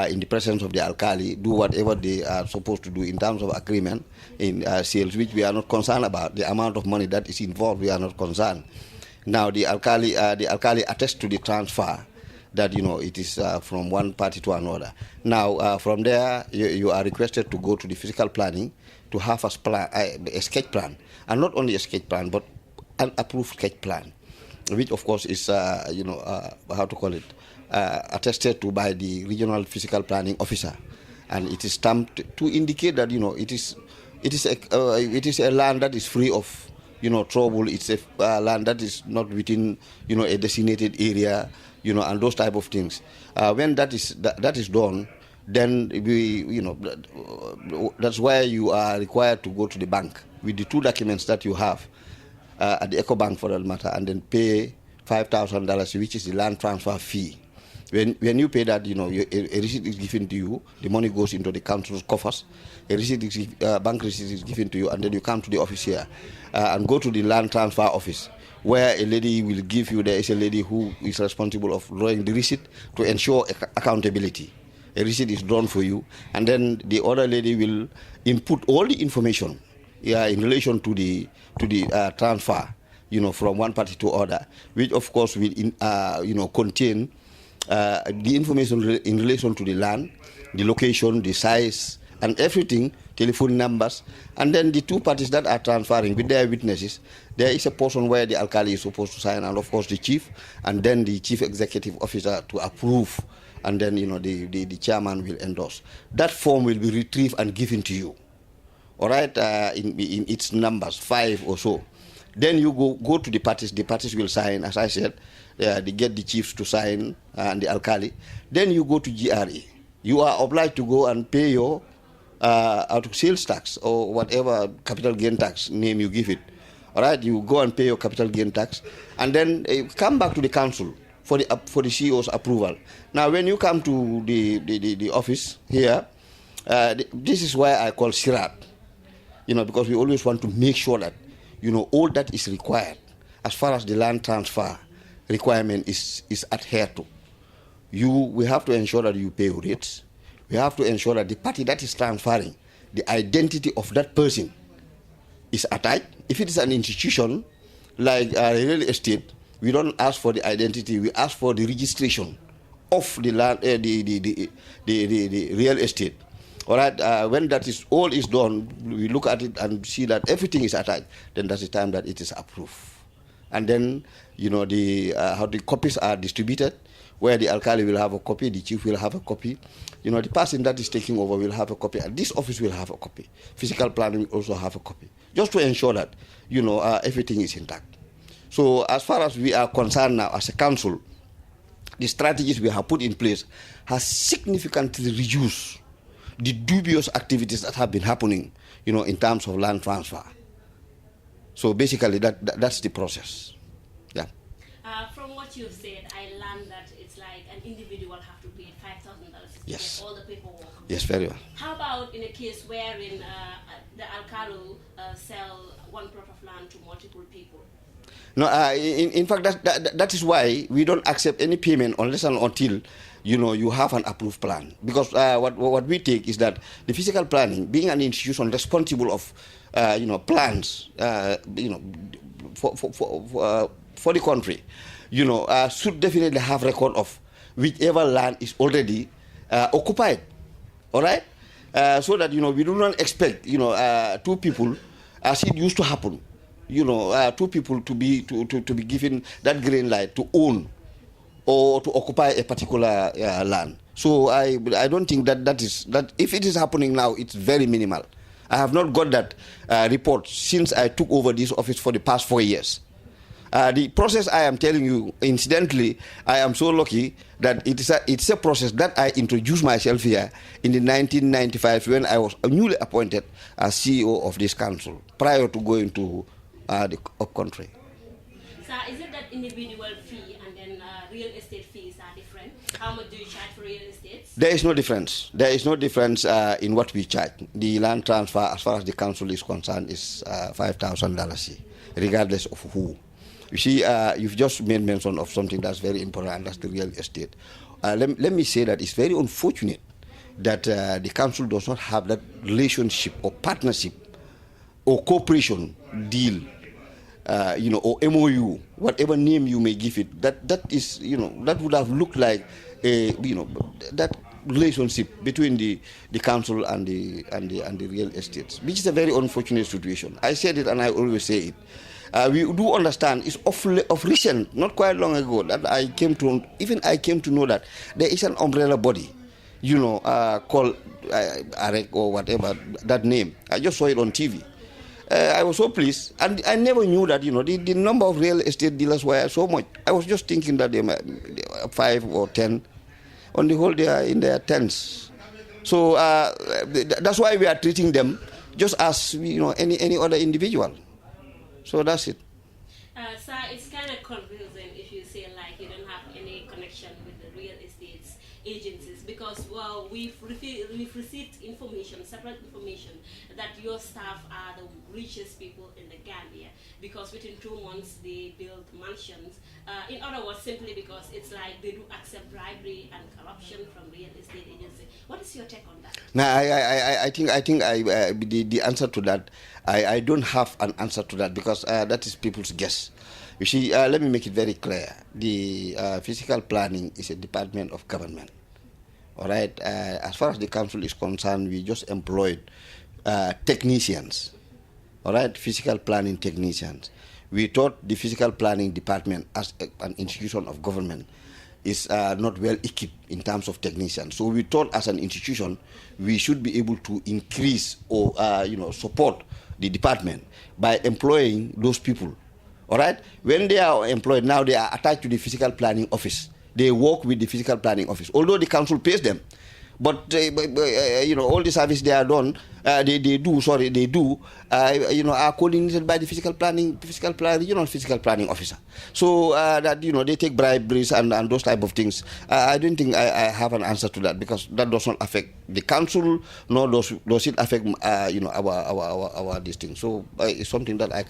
in the presence of the alkali, do whatever they are supposed to do in terms of agreement in sales, which we are not concerned about. The amount of money that is involved, we are not concerned. Now, the alkali attests to the transfer that, it is from one party to another. Now, from there, you are requested to go to the physical planning to have a sketch plan, and not only a sketch plan, but an approved sketch plan, which of course is, attested to by the regional physical planning officer, and it is stamped to indicate that it is a land that is free of trouble. It's a land that is not within a designated area, and those type of things. When that is done, then that's why you are required to go to the bank with the two documents that you have. At the EcoBank for that matter, and then pay $5,000, which is the land transfer fee. When you pay that, a receipt is given to you. The money goes into the council's coffers. A bank receipt is given to you, and then you come to the office here and go to the land transfer office, where a lady will give you. There is a lady who is responsible of drawing the receipt to ensure accountability. A receipt is drawn for you, and then the other lady will input all the information in relation to the transfer, from one party to other, which of course will, contain the information in relation to the land, the location, the size, and everything, telephone numbers, and then the two parties that are transferring with their witnesses. There is a portion where the alkali is supposed to sign, and of course the chief, and then the chief executive officer to approve, and then the chairman will endorse. That form will be retrieved and given to you. All right, in its numbers, 5 or so. Then you go to the parties. The parties will sign, as I said. They get the chiefs to sign and the alkali. Then you go to GRA. You are obliged to go and pay your out of sales tax or whatever capital gain tax name you give it. All right, you go and pay your capital gain tax, and then come back to the council for the CEO's approval. Now, when you come to the office here, this is why I call SIRAT, because we always want to make sure that, all that is required as far as the land transfer requirement is adhered to. We have to ensure that you pay rates. We have to ensure that the party that is transferring, the identity of that person is attached. If it is an institution like real estate, we don't ask for the identity, we ask for the registration of the land, the real estate. All right, when that is all is done, we look at it and see that everything is attached, then that's the time that it is approved. And then, how the copies are distributed, where the alkali will have a copy, the chief will have a copy, the person that is taking over will have a copy, and this office will have a copy. Physical planning will also have a copy, just to ensure that, everything is intact. So as far as we are concerned now as a council, the strategies we have put in place has significantly reduced the dubious activities that have been happening, in terms of land transfer. So basically, that's the process. Yeah. From what you've said, I learned that it's like an individual have to pay $5,000 to Yes. get all the paperwork. Yes, very well. How about in a case wherein the alcalde sell one plot of land to multiple people? No, in fact, that is why we don't accept any payment unless and until you have an approved plan. Because what we take is that the physical planning, being an institution responsible of plans, for the country, should definitely have record of whichever land is already occupied. All right, so that we do not expect two people, as it used to happen. Two people to be given that green light to own or to occupy a particular land. So I don't think that if it is happening now, it's very minimal. I have not got that report since I took over this office for the past 4 years. The process I am telling you, incidentally, I am so lucky that it's a process that I introduced myself here in the 1995 when I was newly appointed as CEO of this council prior to going to the up-country. So is it that individual fee and then real estate fees are different? How much do you charge for real estate? There is no difference. There is no difference in what we charge. The land transfer, as far as the council is concerned, is $5,000, regardless of who. You see, you've just made mention of something that's very important, and that's the real estate. Let me say that it's very unfortunate that the council does not have that relationship or partnership or cooperation deal, or MOU, whatever name you may give it. That is, that would have looked like that relationship between the council and the real estates, which is a very unfortunate situation. I said it and I always say it. We do understand it's of recent, not quite long ago, that I came to know that there is an umbrella body, called AREC or whatever, that name. I just saw it on TV. I was so pleased, and I never knew that, the number of real estate dealers were so much. I was just thinking that they were 5 or 10. On the whole, they are in their tens. So that's why we are treating them just as, any other individual. So that's it. Sir, it's kind of confusing if you say like you don't have any connection with the real estate agencies, because we've received information, separate information, that your staff are the richest people in the Gambia, because within 2 months they build mansions. In other words, simply because it's like they do accept bribery and corruption from real estate agencies. What is your take on that? No, I think the answer to that, I don't have an answer to that, because that is people's guess. You see, let me make it very clear. The physical planning is a department of government. All right. As far as the council is concerned, we just employed technicians. All right, physical planning technicians. We thought the physical planning department, as an institution of government, is not well equipped in terms of technicians. So we thought, as an institution, we should be able to increase or support the department by employing those people. All right. When they are employed, now they are attached to the physical planning office. They work with the physical planning office, although the council pays them. But you know, all the service they are done, they do, are coordinated by the regional physical planning officer. So that, you know, they take briberies and those type of things. I don't think I have an answer to that, because that does not affect the council, nor does it affect you know, our this thing. So it's something that I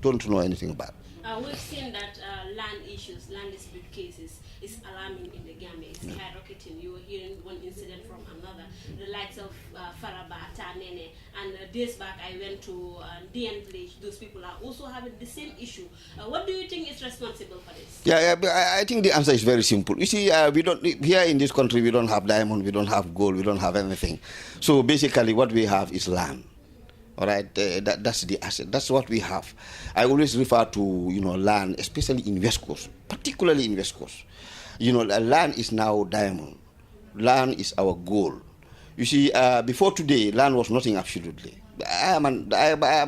don't know anything about. We've seen that land issues, land dispute cases is alarming in the Gambia. It's skyrocketing. You were hearing one incident from another. The likes of Faraba, Tanene, and days back I went to DN Village. Those people are also having the same issue. What do you think is responsible for this? Yeah, I think the answer is very simple. You see, we don't, here in this country, we don't have diamond, we don't have gold, we don't have anything. So basically what we have is land. All right, that's the asset. That's what we have. I always refer to, you know, land, especially in West Coast, particularly in West Coast. You know, land is now diamond. Land is our goal. You see, before today, land was nothing absolutely. I am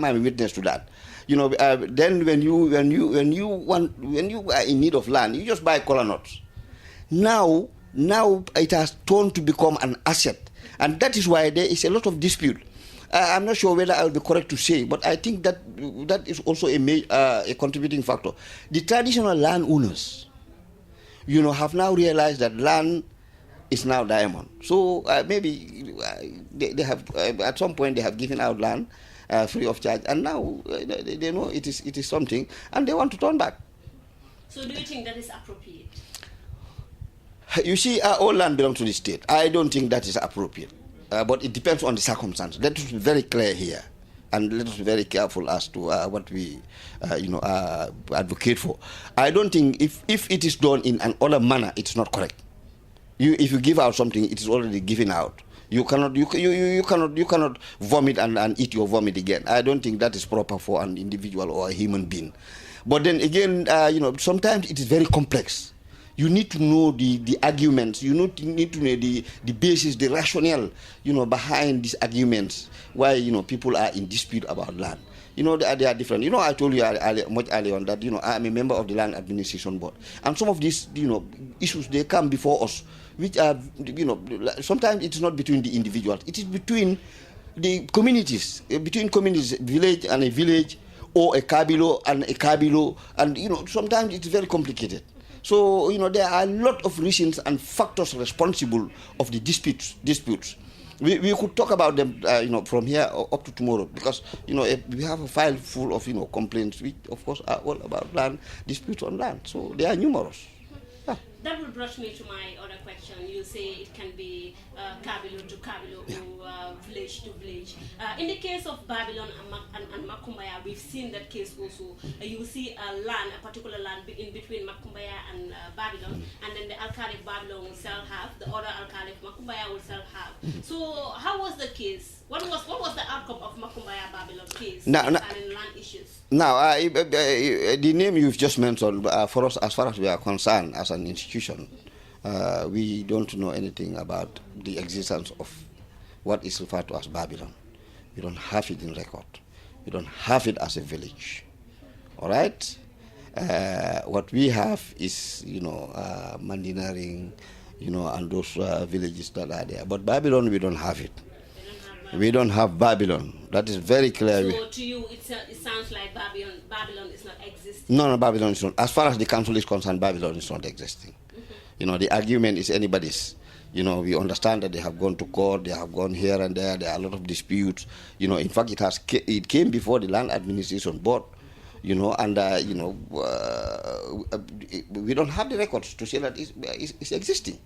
a witness to that. You know, then when you are in need of land, you just buy kola nuts. Now it has turned to become an asset, and that is why there is a lot of dispute. I'm not sure whether I will be correct to say, but I think that is also a contributing factor. The traditional landowners, you know, have now realized that land is now diamond. So maybe they have at some point they have given out land free of charge, and now they know it is something, and they want to turn back. So do you think that is appropriate? You see, all land belongs to the state. I don't think that is appropriate. But it depends on the circumstance. Let us be very clear here, and let us be very careful as to what we, advocate for. I don't think if it is done in an other manner, it's not correct. If you give out something, it is already given out. You cannot vomit and eat your vomit again. I don't think that is proper for an individual or a human being. But then again, sometimes it is very complex. You need to know the arguments. You need to know the basis, the rationale, behind these arguments. Why people are in dispute about land. They are different. I told you much earlier on that I am a member of the Land Administration Board, and some of these issues, they come before us, which are sometimes it's not between the individuals. It is between the communities, village and a village, or a kabilo and a kabilo, and sometimes it's very complicated. So, there are a lot of reasons and factors responsible of the disputes. We could talk about them, from here up to tomorrow, because, we have a file full of, complaints, which, of course, are all about land, disputes on land. So, they are numerous. Yeah. That will bring me to my other question. You say it can be kabilo to kabilo, or village to village. In the case of Babylon and Makumbaya, we've seen that case also. You see a particular land in between Makumbaya and Babylon, and then the Alkali of Babylon will sell half, the other Alkali of Makumbaya will sell half. So how was the case? What was the outcome of Makumbaya Babylon case and land issues? Now, the name you've just mentioned, for us, as far as we are concerned, as an institution, we don't know anything about the existence of what is referred to as Babylon. We don't have it in record. We don't have it as a village. All right? What we have is, Mandinaring, and those villages that are there. But Babylon, we don't have it. We don't have Babylon. That is very clear. So to you, it sounds like Babylon is not existing. No, Babylon is not. As far as the council is concerned, Babylon is not existing. The argument is anybody's. We understand that they have gone to court, they have gone here and there are a lot of disputes. In fact, it came before the Land Administration Board, and we don't have the records to say that it's existing.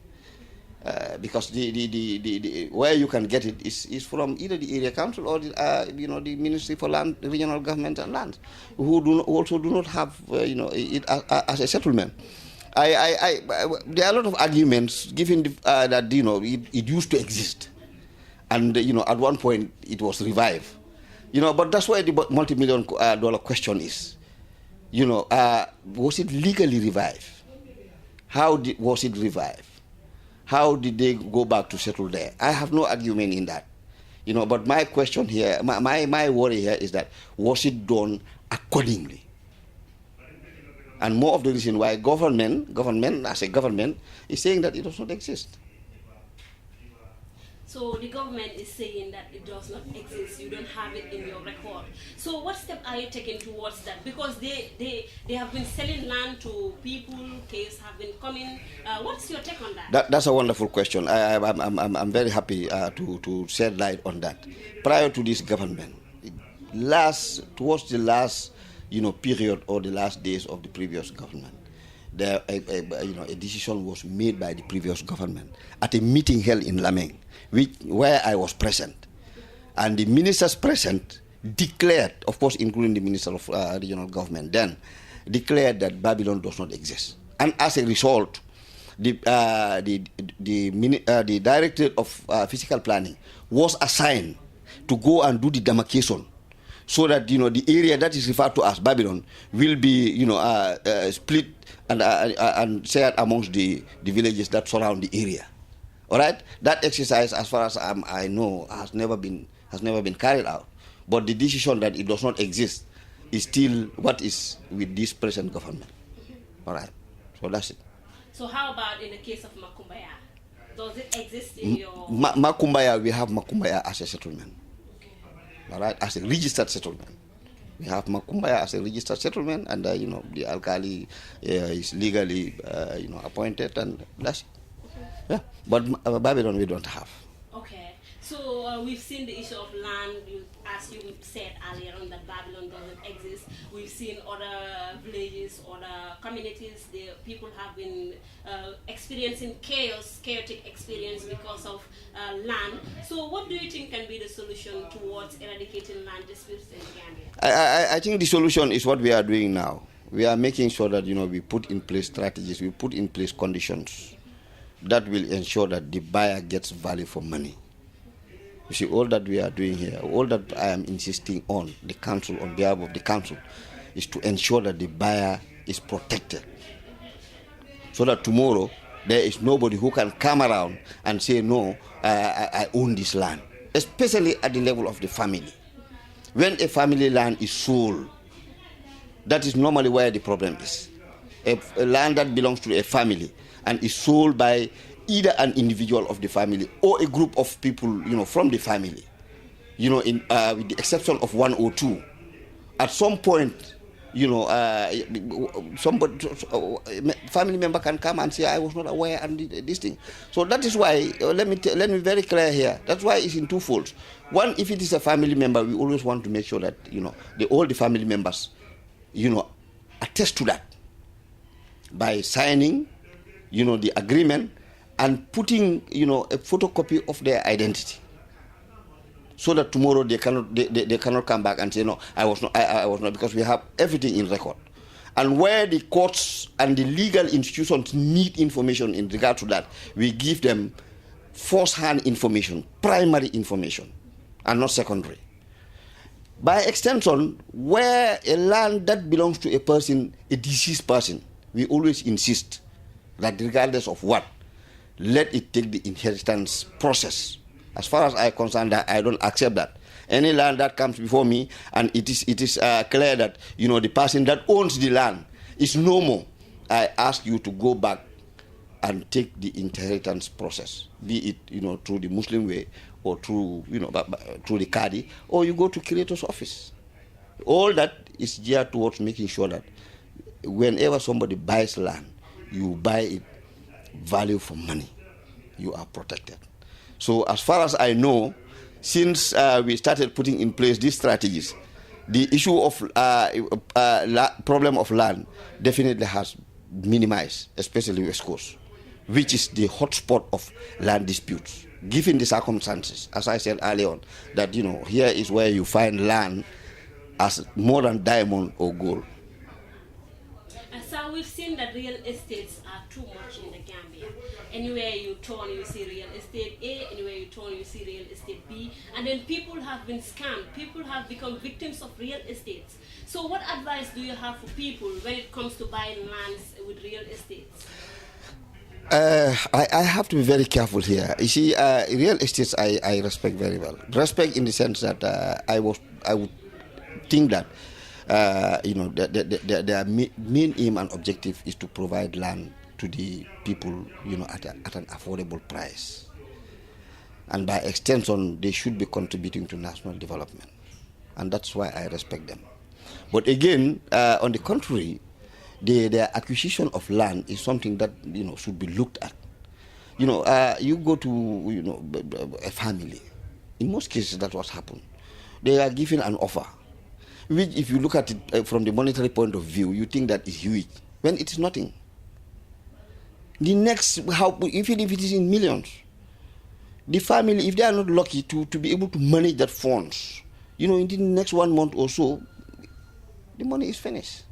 Because the where you can get it is from either the area council or the Ministry for Land, Regional Government and Land, who also do not have it as a settlement. There are a lot of arguments given that it used to exist, and at one point it was revived. But that's why the multi-million dollar question is. Was it legally revived? How was it revived? How did they go back to settle there? I have no argument in that. But my question here, my worry here is that, was it done accordingly? And more of the reason why government as a government is saying that it does not exist. So the government is saying that it does not exist. You don't have it in your record. So what step are you taking towards that? Because they have been selling land to people. Cases have been coming. What's your take on that? That's a wonderful question. I'm very happy to shed light on that. Prior to this government, towards the last period or the last days of the previous government, a decision was made by the previous government at a meeting held in Lameng, where I was present, and the ministers present declared, of course, including the Minister of Regional Government, then declared that Babylon does not exist, and as a result, the Directorate of Physical Planning was assigned to go and do the demarcation, so that the area that is referred to as Babylon will be split and shared amongst the villages that surround the area. All right, that exercise, as far as I know, has never been carried out. But the decision that it does not exist is still what is with this present government. All right, so that's it. So how about in the case of Makumbaya? Does it exist in your... Makumbaya, we have Makumbaya as a settlement. All right, as a registered settlement. We have Makumbaya as a registered settlement, and the alkali is legally appointed, and that's it. Yeah, but Babylon we don't have. Okay, so we've seen the issue of land. As you said earlier on, that Babylon doesn't exist. We've seen other villages, other communities. The people have been experiencing chaotic experience because of land. So what do you think can be the solution towards eradicating land disputes in Gambia? I think the solution is what we are doing now. We are making sure that we put in place strategies, we put in place conditions that will ensure that the buyer gets value for money. You see, all that we are doing here, all that I am insisting on the council, on behalf of the council, is to ensure that the buyer is protected, so that tomorrow there is nobody who can come around and say, no, I own this land, especially at the level of the family. When a family land is sold, that is normally where the problem is. A land that belongs to a family and is sold by either an individual of the family or a group of people, from the family, with the exception of one or two. At some point, somebody, family member can come and say, I was not aware and this thing. So that is why, let me be very clear here. That's why it's in two folds. One, if it is a family member, we always want to make sure that, all the family members, attest to that by signing the agreement and putting, a photocopy of their identity, so that tomorrow they cannot come back and say, no, I was not, because we have everything in record. And where the courts and the legal institutions need information in regard to that, we give them first-hand information, primary information, and not secondary. By extension, where a land that belongs to a person, a deceased person, we always insist that regardless of what, let it take the inheritance process. As far as I'm concerned, I don't accept that. Any land that comes before me and it is clear that the person that owns the land is no more, I ask you to go back and take the inheritance process, be it through the Muslim way or through through the Qadi, or you go to curator's office. All that is geared towards making sure that whenever somebody buys land, you buy it value for money. You are protected. So as far as I know, since we started putting in place these strategies, the issue of problem of land definitely has minimized, especially West Coast, which is the hotspot of land disputes. Given the circumstances, as I said earlier on, that here is where you find land as more than diamond or gold. So we've seen that real estates are too much in the Gambia. Anywhere you turn, you see real estate A, anywhere you turn, you see real estate B, and then people have been scammed. People have become victims of real estates. So what advice do you have for people when it comes to buying lands with real estates? I have to be very careful here. You see, real estates I respect very well. Respect in the sense that I would think that their main aim and objective is to provide land to the people, at an affordable price. And by extension, they should be contributing to national development. And that's why I respect them. But again, on the contrary, their acquisition of land is something that, should be looked at. You go to, a family. In most cases, that's what's happened. They are given an offer, which if you look at it from the monetary point of view, you think that is huge, when it's nothing. The next, even if it is in millions, the family, if they are not lucky to be able to manage that funds, in the next 1 month or so, the money is finished.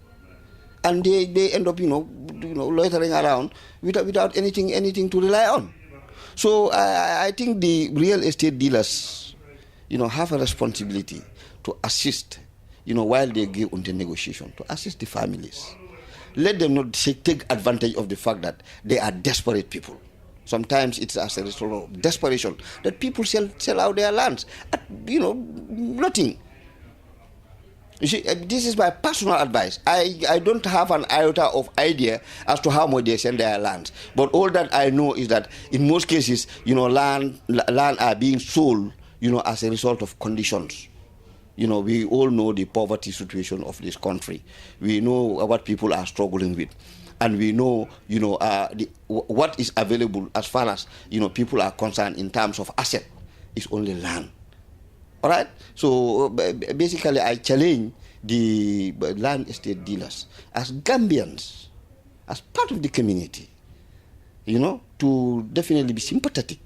And they end up, loitering around without anything to rely on. So I think the real estate dealers, have a responsibility to assist, while they give on the negotiation, to assist the families. Let them not take advantage of the fact that they are desperate people. Sometimes it's as a result of desperation that people sell out their lands at, nothing. You see, this is my personal advice. I don't have an iota of idea as to how much they sell their lands. But all that I know is that in most cases, land are being sold, as a result of conditions. We all know the poverty situation of this country. We know what people are struggling with. And we know, what is available as far as, people are concerned in terms of asset is only land. All right? So basically, I challenge the land estate dealers as Gambians, as part of the community, to definitely be sympathetic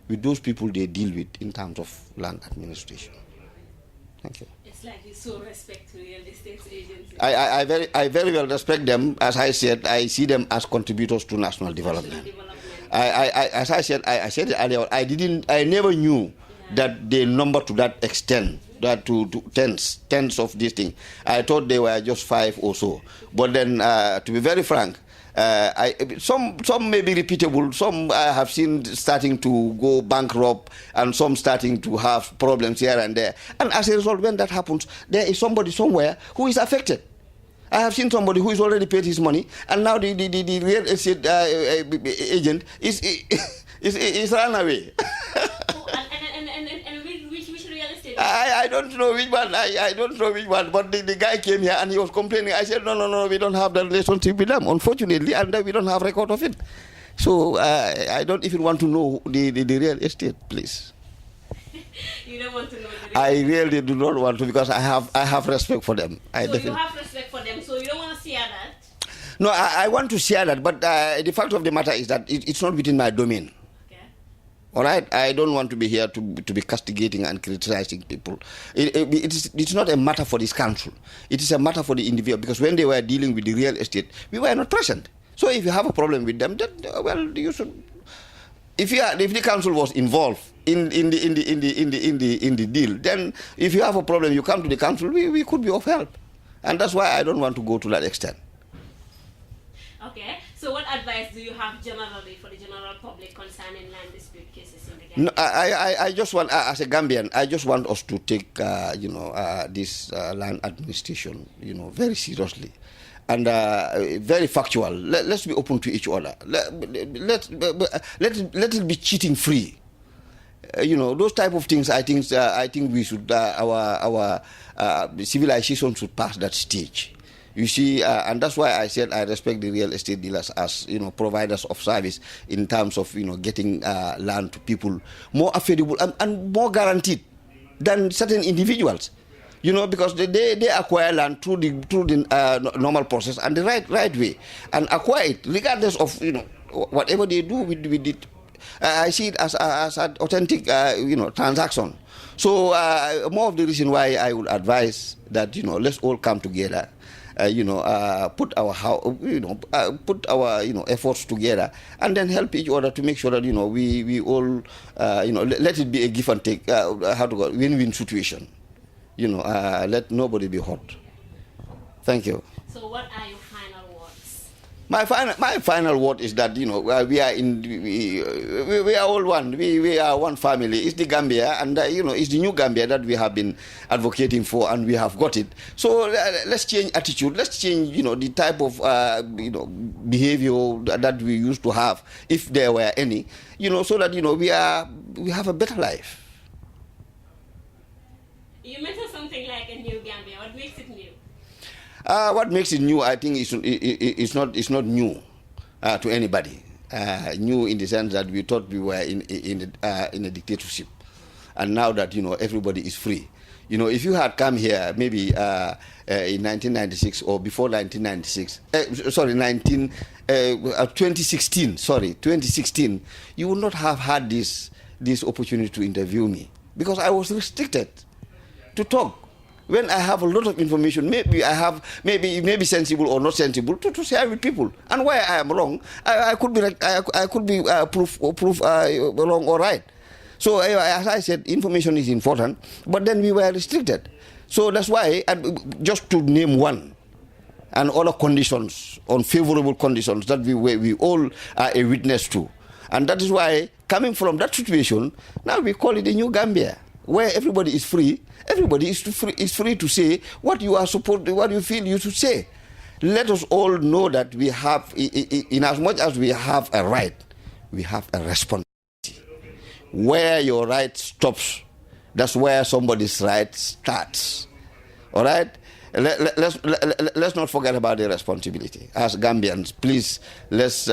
with those people they deal with in terms of land administration. Thank you. It's like you so respect real estate agencies. I very well respect them. As I said, I see them as contributors to national development. As I said it earlier, I never knew that they number to that extent, that to tens of this thing. I thought they were just 5 or so. But then, to be very frank, some may be repeatable. Some I have seen starting to go bankrupt, and some starting to have problems here and there. And as a result, when that happens, there is somebody somewhere who is affected. I have seen somebody who is already paid his money, and now the real estate agent is run away. I don't know which one. I don't know which one. But the guy came here and he was complaining. I said, no, we don't have the relationship with them, unfortunately, and we don't have record of it. So I don't even want to know the real estate, please. You don't want to know the real I really do not want to, because I have respect for them. So you have respect for them, so you don't want to share that? No, I want to share that, but the fact of the matter is that it's not within my domain. All right, I don't want to be here to be castigating and criticizing people. It's not a matter for this council. It is a matter for the individual, because when they were dealing with the real estate, we were not present. So if you have a problem with them, then you should. If the council was involved in the deal, then if you have a problem, you come to the council. We could be of help, and that's why I don't want to go to that extent. Okay, so what advice do you have generally for the general public concerning land dispute cases in the Gambia? No, I just want, as a Gambian, I just want us to take, this land administration, very seriously, and very factual. Let's be open to each other. Let it be cheating free. Those type of things. I think we should, our civilization should pass that stage. You see, and that's why I said I respect the real estate dealers as, providers of service in terms of, getting land to people more affordable and more guaranteed than certain individuals. Because they acquire land through the normal process and the right way, and acquire it regardless of, whatever they do with it. I see it as an authentic, transaction. So more of the reason why I would advise that, let's all come together. Put our efforts together, and then help each other to make sure that we all let it be a give and take, win-win situation. Let nobody be hurt. Thank you. So what are your final words? My final word is that we are all one. We are one family. It's the Gambia, and it's the new Gambia that we have been advocating for, and we have got it. So let's change attitude. Let's change the type of behavior that we used to have, if there were any. So that we have a better life. You mentioned something like a new Gambia. What makes it new? What makes it new, I think, it's not new to anybody. New in the sense that we thought we were in a dictatorship, and now that everybody is free. If you had come here maybe in 1996 or before 2016, you would not have had this opportunity to interview me, because I was restricted to talk. When I have a lot of information, maybe I have maybe sensible or not sensible to share with people, and where I am wrong, I could be proof wrong or right. So as I said, information is important, but then we were restricted. So that's why, just to name one, and other conditions, unfavorable conditions that we all are a witness to, and that is why, coming from that situation, now we call it a new Gambia, where everybody is free. Everybody is free to say what you feel you should say. Let us all know that we have, in as much as we have a right, we have a responsibility. Where your right stops, that's where somebody's right starts. All right? Let's not forget about the responsibility. As Gambians, please, let's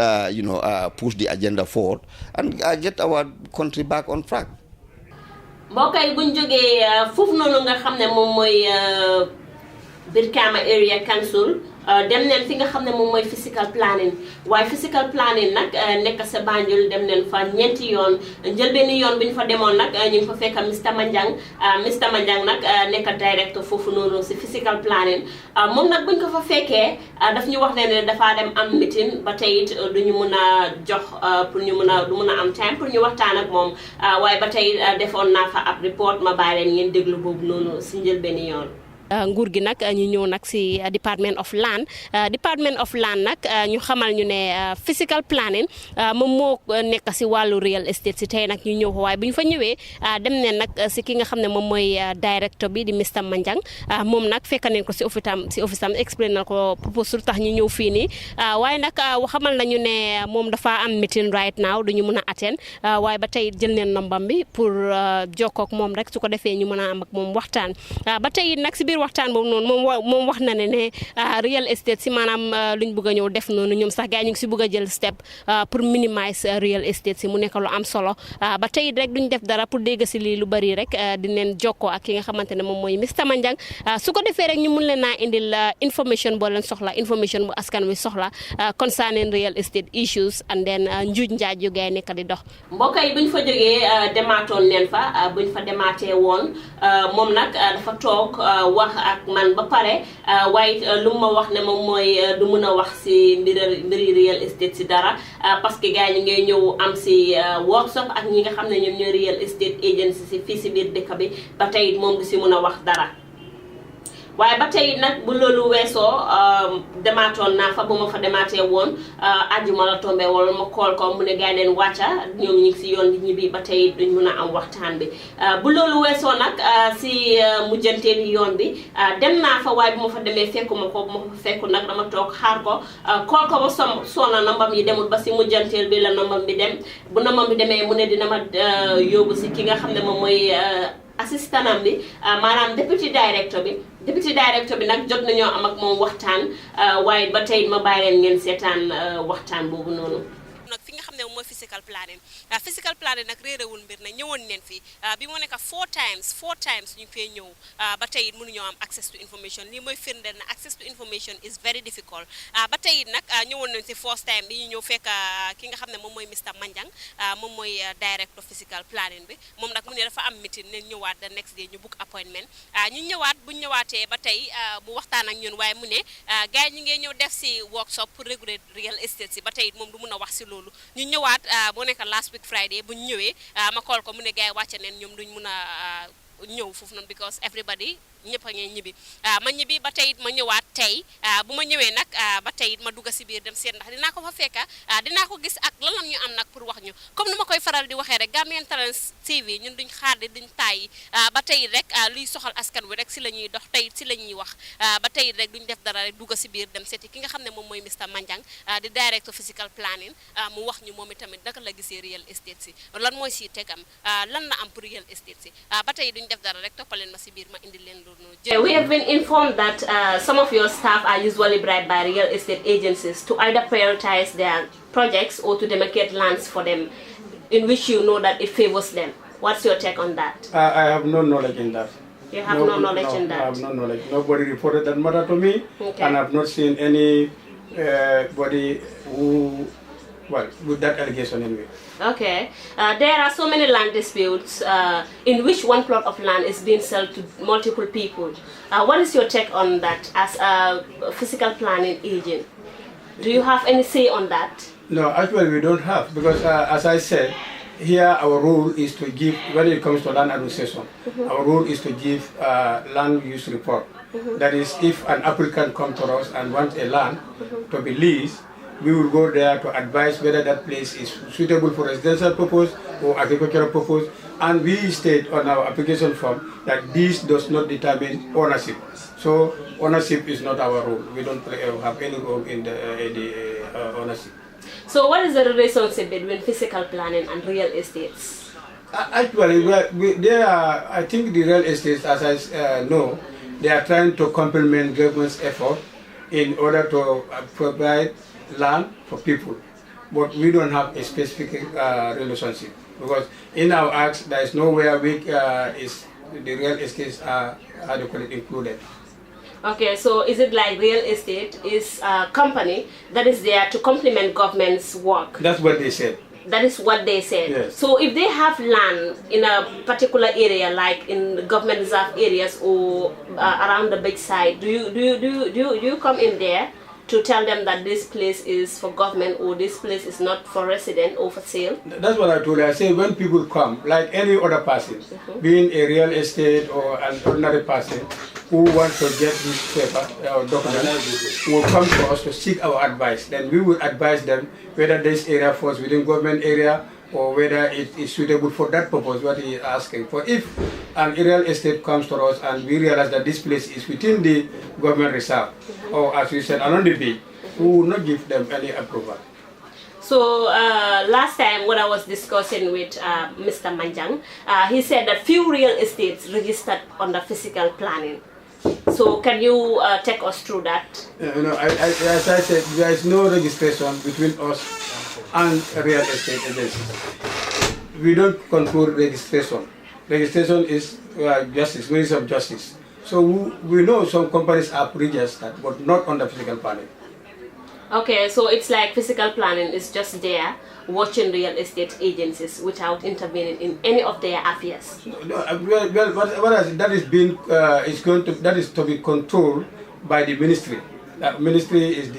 push the agenda forward and get our country back on track. mbokk yi buñ jógee foofu noonu nga xam ne moom mooy Brikama Area Council dem neen fi nga xam ne moom mooy physical planning waaye physical planning nag nekk sa Banjul dem neen fa ñeenti yoon njëlbeeni yoon bi ñu fa demoon nag ñu ngi fa fekk Mr Manjang nag nekk director foofu noonu si physical planning moom nag buñ ko fa fekkee daf ñu wax ne dafa dem am meeting ba tey it duñu mun a jox pour ñu mun a am time pour ñu waxtaan ak moom waaye ba tey defoon naa fa ab report ma bàyyi leen ngeen déglu boobu noonu si njëlbeeni yoon. nguur gi nag ñu ñëw nag si Department of Land nag ñu xamal ñu ne physical planning moom moo nekk si wàllu real estate si tey nag ñu ñëw ko waaye bu ñu fa ñëwee dem ne nag si ki nga xam ne moom mooy directeur bi di Mr Manjang moom nag fekk nañ ko si office am explain na ko proposal tax ñu ñëw fii nii waaye nag xamal nañu ne moom dafa am meeting right now duñu mën a attend waaye ba tey jël neen nombam bi pour jokkoo ak moom rek su ko defee ñu mën a am ak moom waxtaan ba tey nag si biir waxtaan boobu noonu moom wax na ne real estate si maanaam luñ bëgg a ñëw def noonu ñoom sax gars yi ñu ngi si bëgg a jël step pour minimize real estate si mu nekk lu am solo ba tey rek duñ def dara pour dégg si lii lu bari rek dinañ jokkoo ak ki nga xamante ne moom mooy Mr Manjang su ko defee rek ñu mun leen naa indil information boo leen soxla information bu askan wi soxla concerning real estate issues and then njuuj njaaj yu gars yi nekk di dox. mbokk yi buñ fa jógee demaatoon neen fa buñ fa demaatee woon moom nag dafa toog wax ak man ba pare waaye lu ma wax ne moom mooy du mën a wax si mbiri real estate si dara parce que gars yi ñu ngay ñëw am si workshop ak ñi nga xam ne ñoom ñooy real estate agency si fii si biir dëkk bi ba tey moom du si mën a wax dara waaye ba tey nag bu loolu weesoo demaatoon naa fa bu ma fa demaatee woon àjjuma la tombé wala ma kool ko mu ne gars yi leen wàcca ñoom ñu ngi si yoon bi ñibbi ba tey duñ mën a am waxtaan bi bu loolu weesoo nag si mujjanteeli yoon bi dem naa fa waaye bu ma fa demee fekkuma ko bu ma fa fekku nag dama toog xaar ko kool ko ba soona nombam yi demul ba si mujjanteel bi la nombam bi dem bu nombam bi demee mu ne dina ma yóbbu si ki nga xam ne moom mooy assistant bi maanaam deputy director bi nag jot nañoo am ak moom waxtaan waaye ba tey ma bàyyi leen ngeen seetaan waxtaan boobu noonu. nag fi nga xam ne mooy physical planning nag réerewul mbir na ñëwoon neen fi bi moo nekk 4 times ñu fee ñëw ba tey mënuñoo am access to information lii mooy firndeel na access to information is very difficult ba tey nag ñëwoon nañ si first time bi ñu ñëw fekk ki nga xam ne moom mooy Mr Manjang moom mooy director physical planning bi moom nag mu ne dafa am meeting ne ñëwaat the next day ñu book appointment ñu ñëwaat bu ñu ñëwaatee ba tey bu waxtaan ak ñun waaye mu ne gars yi ñu ngi ñëw def si workshop pour réguler real estate si ba tey moom du mun a wax si loolu ñu ñëwaat boo nekk last week Friday bu ñu ñëwee ma call ko mu ne gars yi wàcce neen ñoom duñ mun a ñëw foofu noonu because everybody ñëpp a ngi ñibbi ma ñibbi ba tey ma ñëwaat tey bu ma ñëwee nag ba tey ma dugg si biir dem seet ndax dinaa ko fa fekka dinaa ko gis ak lan ñu am nag pour wax ñu comme ni ma koy faral di waxee rek Gambian Talents TV ñun duñ xaar di duñ tàyyi ba tey rek luy soxal askan wi rek si la ñuy dox tey si la ñuy wax ba tey rek duñ def dara rek dugg si biir dem seeti ki nga xam ne moom mooy Mr Manjang di director physical planning mu wax ñu moom itamit naka la gisee real estate si lan mooy si tegam lan la am pour real estate si ba tey duñ def dara rek toppaleen ma si biir ma indi leen loolu. We have been informed that some of your staff are usually bribed by real estate agencies to either prioritize their projects or to demarcate lands for them in which you know that it favors them. What's your take on that? I have no knowledge in that. You have no knowledge in that? I have no knowledge. Nobody reported that matter to me, and I've not seen any body who, well, with that allegation anyway. Okay. There are so many land disputes in which one plot of land is being sold to multiple people. What is your take on that as a physical planning agent? Do you have any say on that? No, actually we don't have, because as I said, here our rule is to give, when it comes to land administration, our rule is to give land use report. That is, if an applicant comes to us and wants a land to be leased, we will go there to advise whether that place is suitable for residential purpose or agricultural purpose, and we state on our application form that this does not determine ownership. So ownership is not our role. We don't have any role in the ownership. So what is the relationship between physical planning and real estates? Actually, I think the real estates, as I know, they are trying to complement government's effort in order to provide land for people, but we don't have a specific relationship, because in our acts there is nowhere the real estates are adequately included. Okay, so is it like real estate is a company that is there to complement government's work? That's what they said. That is what they said. Yes. So if they have land in a particular area, like in government reserve areas or around the beachside, do you come in there to tell them that this place is for government or this place is not for resident or for sale? That's what I told you. I say when people come, like any other person, being a real estate or an ordinary person who wants to get this paper or document, will come to us to seek our advice. Then we will advise them whether this area falls within government area or whether it is suitable for that purpose, what he is asking for. If an real estate comes to us and we realize that this place is within the government reserve, or as we said, along the beach, we will not give them any approval. So last time when I was discussing with Mr. Manjang, he said that few real estates registered under physical planning. So can you take us through that? As I said, there is no registration between us and real estate agencies. We don't control registration. Registration is justice, ways of justice. So we know some companies are registered, but not on the physical planning. Okay, so it's like physical planning is just there watching real estate agencies without intervening in any of their affairs. That is to be controlled by the ministry. That ministry is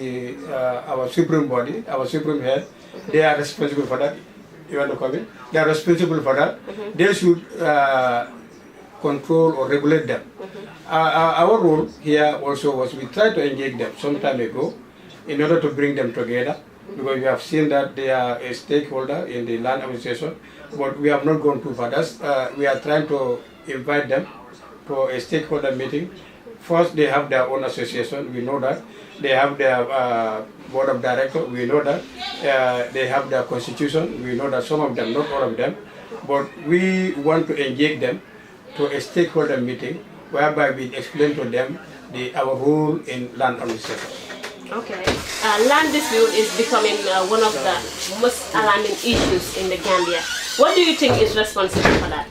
our supreme body, our supreme head. They are responsible for that. You want to come in? They are responsible for that. They should control or regulate them. Our role here also was we tried to engage them some time ago in order to bring them together, because we have seen that they are a stakeholder in the land administration, but we have not gone too far. We are trying to invite them to a stakeholder meeting. First, they have their own association, we know that. They have their board of directors, we know that. They have their constitution, we know that some of them, not all of them. But we want to engage them to a stakeholder meeting whereby we explain to them our role in land administration. Okay. Land dispute is becoming one of the most alarming issues in the Gambia. What do you think is responsible for that?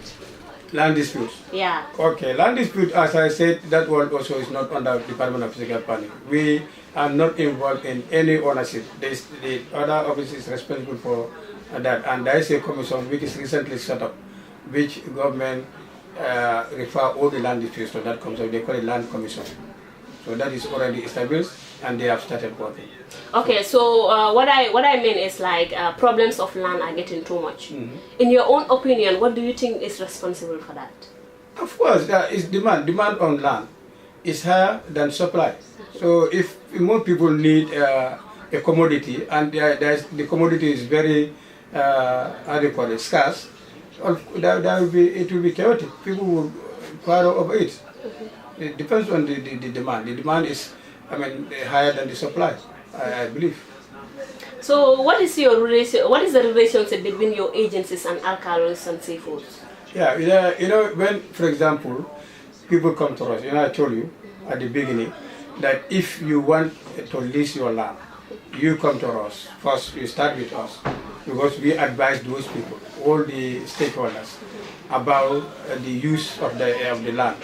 Land disputes? Yeah. Okay, land dispute, as I said, that one also is not under Department of Physical Planning. We are not involved in any ownership. The other office is responsible for that, and there is a commission which is recently set up, which government refer all the land disputes to that commission. They call it Land Commission. So that is already established, and they have started working. Okay, so what I mean is like problems of land are getting too much. In your own opinion, what do you think is responsible for that? Of course, it's demand. Demand on land is higher than supply. So if more people need a commodity and the commodity is very, how do you call it, scarce, it will be chaotic. People will quarrel over it. It depends on the demand. The demand is, higher than the supply, I believe. So what is the relationship between your agencies and alcalos and seafoods? Yeah, when, for example, people come to us, I told you at the beginning that if you want to lease your land, you come to us. First, you start with us because we advise those people, all the stakeholders, about the use of the land.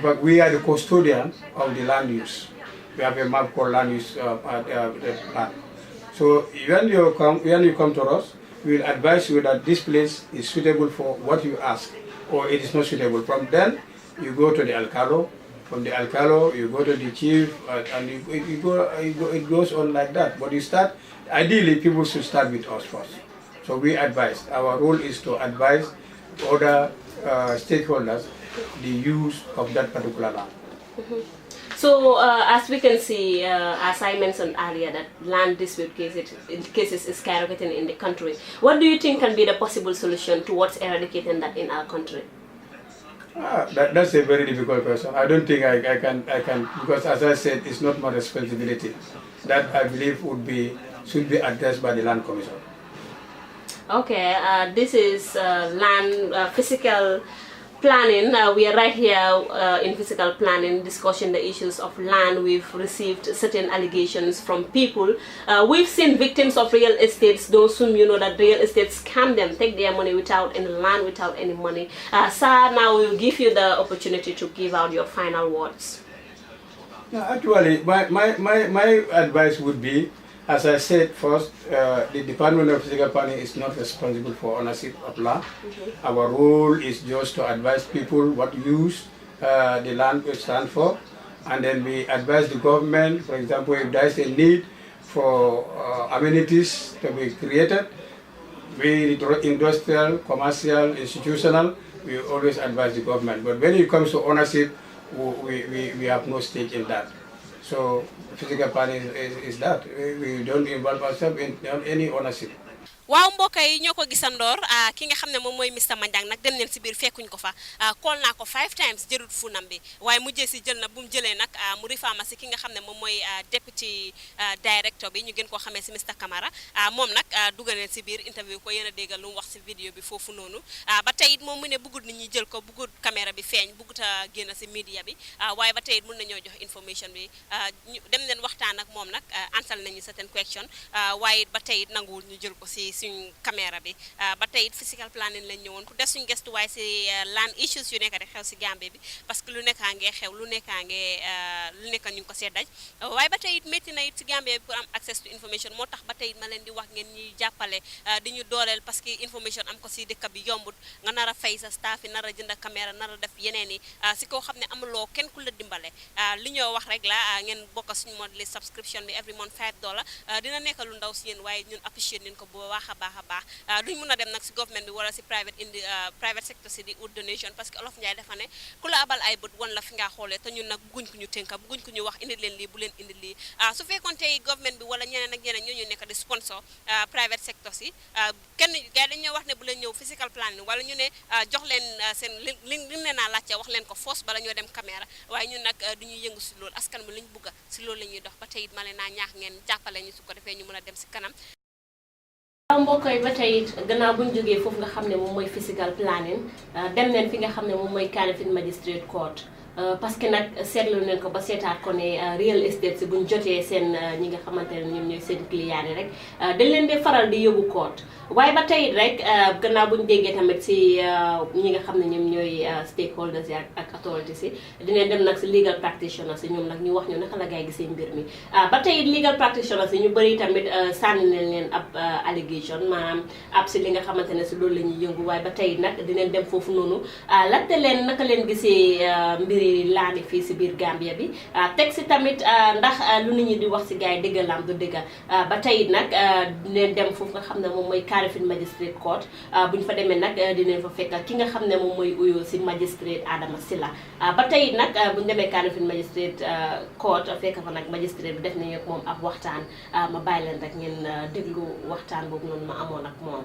But we are the custodian of the land use. We have a map called land use land. So when you come to us, we will advise you that this place is suitable for what you ask, or it is not suitable. From then, you go to the alcalo. From the alcalo, you go to the chief, and it goes on like that. But you start, ideally, people should start with us first. So we advise. Our role is to advise other stakeholders the use of that particular land. So as we can see, as I mentioned earlier, that land dispute cases is skyrocketing in the country. What do you think can be the possible solution towards eradicating that in our country? That's a very difficult question. I don't think I can, because as I said, it's not my responsibility. That I believe should be addressed by the Land Commission. Okay, this is land physical planning. We are right here in physical planning, discussing the issues of land. We've received certain allegations from people. We've seen victims of real estates, those whom that real estates scam them, take their money without any land, without any money. Sir, now we'll give you the opportunity to give out your final words. No, actually, my advice would be, as I said first, the Department of Physical Planning is not responsible for ownership of land. Our role is just to advise people what use the land will stand for, and then we advise the government. For example, if there is a need for amenities to be created, be it industrial, commercial, institutional, we always advise the government. But when it comes to ownership, we have no stake in that. So physical planning is that. We don't involve ourselves in any ownership. waaw mbokk yi ñoo ko gisandoor ki nga xam ne moom mooy Mr Manjang nag dem neen si biir fekkuñ ko fa call naa ko 5 times jërut funam bi waaye mujjee si jël na bu mu jëlee nag mu rifaama si ki nga xam ne moom mooy deputy director bi ñu gën koo xamee si Mr Camara moom nag dugal neen si biir interview ko yéen a déggal lu mu wax si vidéo bi foofu noonu ba tey it moom mu ne bëggut nit ñi jël ko bëggut caméra bi feeñ bëggut a génn si media bi waaye ba tey it mën nañoo jox information bi dem neen waxtaan ak moom nag ansal nañu certain question waaye it ba tey it nanguwul ñu jël ko si suñ caméra bi ba tey physical planning lañ ñëwoon ku def suñ gestuwaay si land issues yu nekk di xew si Gambie bi parce que lu nekkaa ngee xew lu nekkaa ngee lu nekka ñu ngi ko seddaj waaye ba tey it métti na it si Gambie bi pour am access to information moo tax ba tey it ma leen di wax ngeen ñuy jàppale di ñu dooleel parce que information am ko si dëkk bi yombut nga nar a fay sa staff yi nar a jënd caméra nar a def yeneen yi si koo xam ne amuloo kenn ku la dimbale li ñoo wax rek la ngeen bokk suñu monthly subscription bi every month $5 dina nekk lu ndaw si yéen waaye ñun appreciate nañ ko bu baax a baax duñ mën a dem nag si government bi wala si private sector si di ut donation parce que olof Njaay dafa ne ku la abal ay bët won la fi nga xoolee te ñun nag bugguñ ko ñu tënka bugguñ ko ñu wax indi leen lii bu leen indi lii su fekkoon tey government bi wala ñeneen ak ñeneen ñoo ñu nekk di sponsor private sector si kenn gars dañoo wax ne bu leen ñëw physical planning wala ñu ne jox leen seen li leen naa laajte wax leen ko force bala ñoo dem caméra waaye ñun nag duñuy yëngu si loolu askan bi liñ bugga si loolu la ñuy dox ba tey it ma leen naa ñaax ngeen jàppale ñu su ko defee ñu mën a dem si kanam. waaw mbokk yi ba tey gannaaw bu ñu jógee foofu nga xam ne moom mooy physical planning dem neen fi nga xam ne moom mooy Carefinder Magistrate Court parce que nag seetlu nañ ko ba seetaat ko ne real estate si buñ jotee seen ñi nga xamante ne ñoom ñooy seen client yi rek dañ leen di faral di yóbbu court waaye ba tey rek gannaaw buñ déggee tamit si ñi nga xam ne ñoom ñooy stakeholders yi ak authorities yi dinañ dem nag si legal practitioners yi ñoom nag ñu wax ñu naka la gaay gisee mbir mi ba tey legal practitioners yi ñu bëri tamit sànni nañ leen ab allégation maanaam ab si li nga xamante ne si loolu la ñuy yëngu waaye ba tey nag dinañ dem foofu noonu laajte leen naka leen gisee mbiri jëlee laani fii si biir Gambia bi teg si tamit ndax lu nit ñi di wax si gars yi dëgg la am du dëgg ba tey nag dinañ dem foofu nga xam ne moom mooy Carefinder Magistrate Court bu ñu fa demee nag dinañ fa fekk ki nga xam ne moom mooy uyoo si Magistrate Adama Silla ba tey nag bu ñu demee Carefinder Magistrate Court fekk fa nag Magistrate bi def nañu ak moom ab waxtaan ma bàyyi leen rek ngeen déglu waxtaan boobu noonu ma amoon ak moom.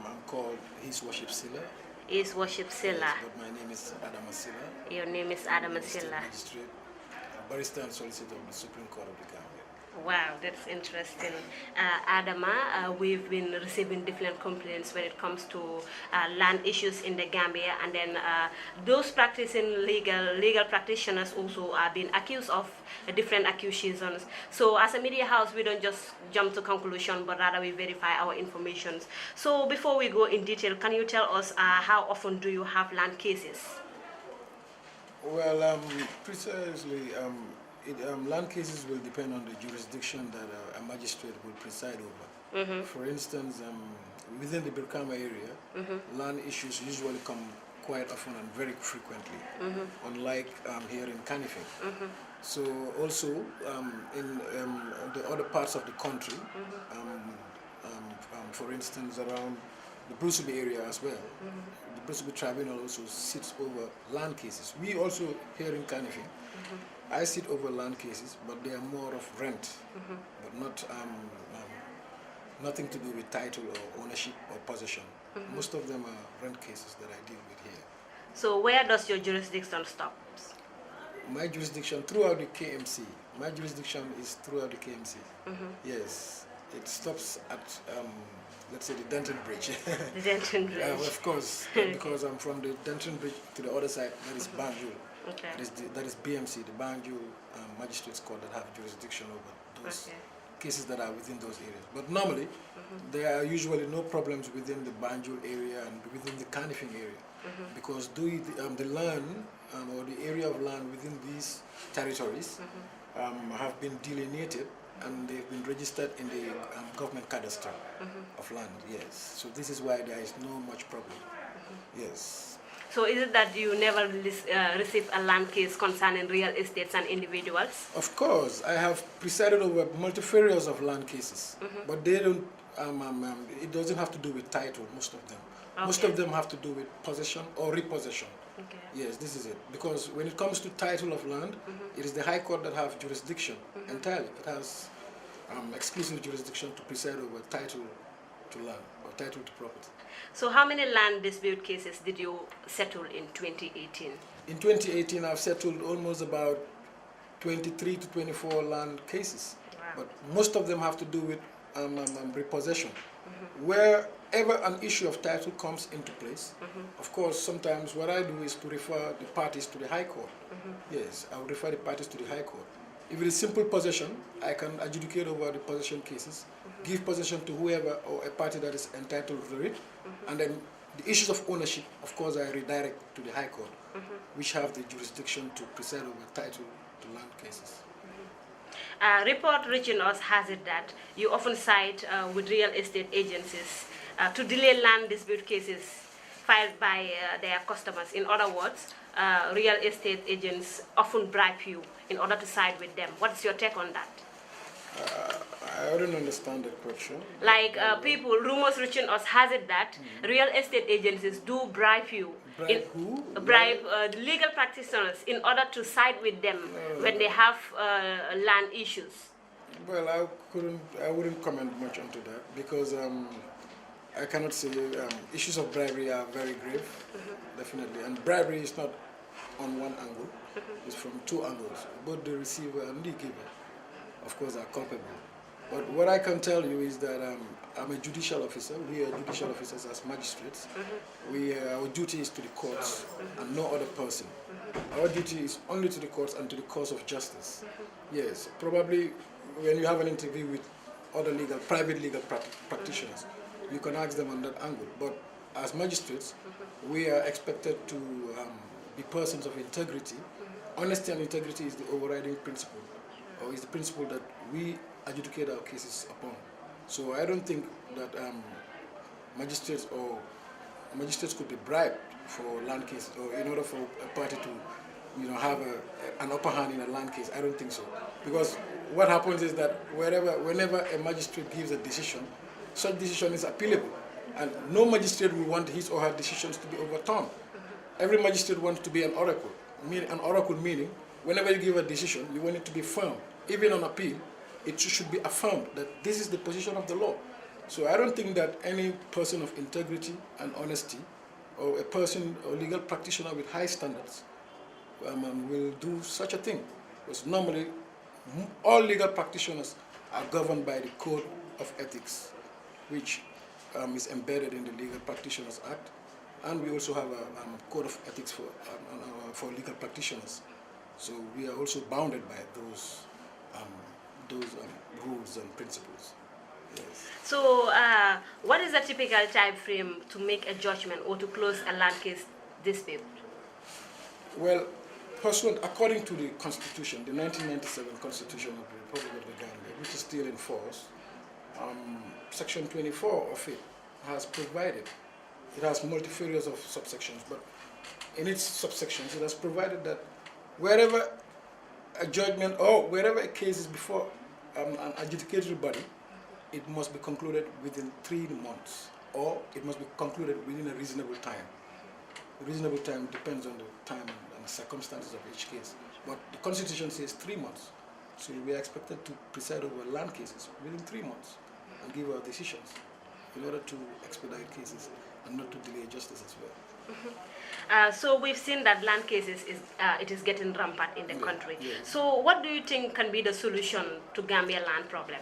I'm called His Worship Silla. His Worship Silla. Yes, but my name is Adama Silla. Your name is Adama Silla. Magistrate, barrister and solicitor of the Supreme Court of the Gambia. Wow, that's interesting. Adama, we've been receiving different complaints when it comes to land issues in the Gambia, and then those practicing legal practitioners also are being accused of different accusations. So as a media house, we don't just jump to conclusion, but rather we verify our information. So before we go in detail, can you tell us how often do you have land cases? Well, precisely, land cases will depend on the jurisdiction that a magistrate will preside over. For instance, within the Brikama area, land issues usually come quite often and very frequently, unlike here in Carefinder. So also in the other parts of the country, for instance around the Bruceby area as well, the Bruceby Tribunal also sits over land cases. We also here in Carefinder, I sit over land cases, but they are more of rent, but not nothing to do with title or ownership or possession. Most of them are rent cases that I deal with here. So where does your jurisdiction stop? My jurisdiction throughout the KMC. My jurisdiction is throughout the KMC. Yes, it stops at let's say the Denton Bridge. The Denton Bridge. Of course, because I'm from the Denton Bridge to the other side. That is Banjul. Okay. That is BMC, the Banjul Magistrates Court, that have jurisdiction over those cases that are within those areas. But normally, there are usually no problems within the Banjul area and within the Carefinder area, because the land or the area of land within these territories have been delineated and they've been registered in the government cadastre of land. Yes, so this is why there is no much problem. Yes. So is it that you never receive a land case concerning real estates and individuals? Of course, I have presided over multifarious of land cases, but they don't. It doesn't have to do with title. Most of them. Most of them have to do with possession or repossession. Okay. Yes, this is it. Because when it comes to title of land, it is the High Court that have jurisdiction entirely. It has exclusive jurisdiction to preside over title to land or title to property. So how many land dispute cases did you settle in 2018? In 2018, I've settled almost about 23 to 24 land cases. Wow. But most of them have to do with repossession. Wherever an issue of title comes into place, of course, sometimes what I do is to refer the parties to the High Court. Yes, I will refer the parties to the High Court. If it is simple possession, I can adjudicate over the possession cases, give possession to whoever or a party that is entitled to it, and then the issues of ownership, of course, I redirect to the High Court, which have the jurisdiction to preside over title to land cases. Report reaching us has it that you often side with real estate agencies to delay land dispute cases filed by their customers. In other words, real estate agents often bribe you in order to side with them. What's your take on that? I don't understand the question. Like rumors reaching us has it that real estate agencies do bribe you. Bribe who? Bribe legal practitioners in order to side with them when they have land issues. Well, I wouldn't comment much onto that because I cannot say issues of bribery are very grave, definitely, and bribery is not on one angle; it's from two angles. Both the receiver and the giver, of course, are culpable. But what I can tell you is that I'm a judicial officer. We are judicial officers as magistrates. Our duty is to the courts and no other person. Our duty is only to the courts and to the cause of justice. Yes, probably when you have an interview with other private legal practitioners, you can ask them on that angle. But as magistrates, we are expected to be persons of integrity. Honesty and integrity is the overriding principle, or is the principle that we adjudicate our cases upon. So I don't think that magistrates or magistrates could be bribed for land cases, or in order for a party to, have an upper hand in a land case. I don't think so, because what happens is that whenever a magistrate gives a decision, such decision is appealable, and no magistrate will want his or her decisions to be overturned. Every magistrate wants to be an oracle. An oracle meaning, whenever you give a decision, you want it to be firm. Even on appeal, it should be affirmed that this is the position of the law. So I don't think that any person of integrity and honesty, or a person or legal practitioner with high standards, will do such a thing. Because normally, all legal practitioners are governed by the Code of Ethics, which is embedded in the Legal Practitioners Act, and we also have a Code of Ethics for legal practitioners. So we are also bounded by those rules and principles. Yes. So what is the typical time frame to make a judgment or to close a land case dispute? Well, pursuant, according to the Constitution, the 1997 Constitution of the Republic of the Gambia, which is still in force, Section 24 of it has provided, it has multifarious of subsections, but in its subsections it has provided that wherever a judgment or wherever a case is before an adjudicatory body, it must be concluded within 3 months, or it must be concluded within a reasonable time. The reasonable time depends on the time and the circumstances of each case. But the Constitution says 3 months. So we are expected to preside over land cases within 3 months and give our decisions in order to expedite cases and not to delay justice as well. So we've seen that land cases it is getting rampant in the country. Yeah. So what do you think can be the solution to Gambia land problem?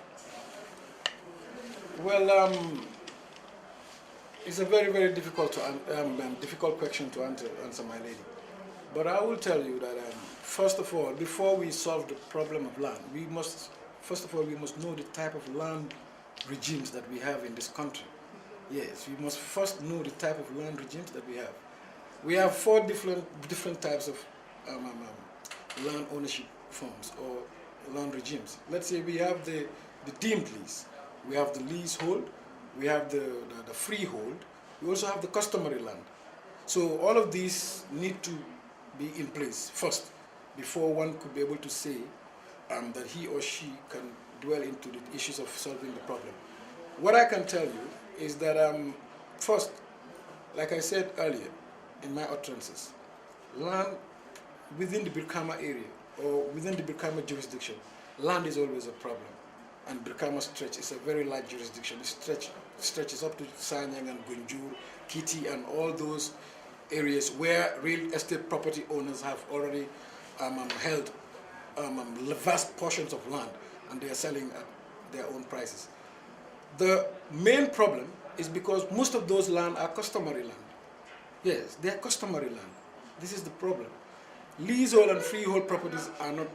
Well, it's a very, very difficult question to answer, my lady. But I will tell you that first of all, before we solve the problem of land, we must know the type of land regimes that we have in this country. Yes, we must first know the type of land regimes that we have. We have 4 different types of land ownership forms or land regimes. Let's say we have the deemed lease, we have the leasehold, we have the freehold, we also have the customary land. So all of these need to be in place first before one could be able to say that he or she can dwell into the issues of solving the problem. What I can tell you is that first, like I said earlier in my utterances, land within the Birkama area or within the Birkama jurisdiction, land is always a problem. And Birkama stretch is a very large jurisdiction. It stretches up to Sanyang and Gunjur, Kiti, and all those areas where real estate property owners have already held vast portions of land, and they are selling at their own prices. The main problem is because most of those land are customary land. Yes, they are customary land. This is the problem. Leasehold and freehold properties are not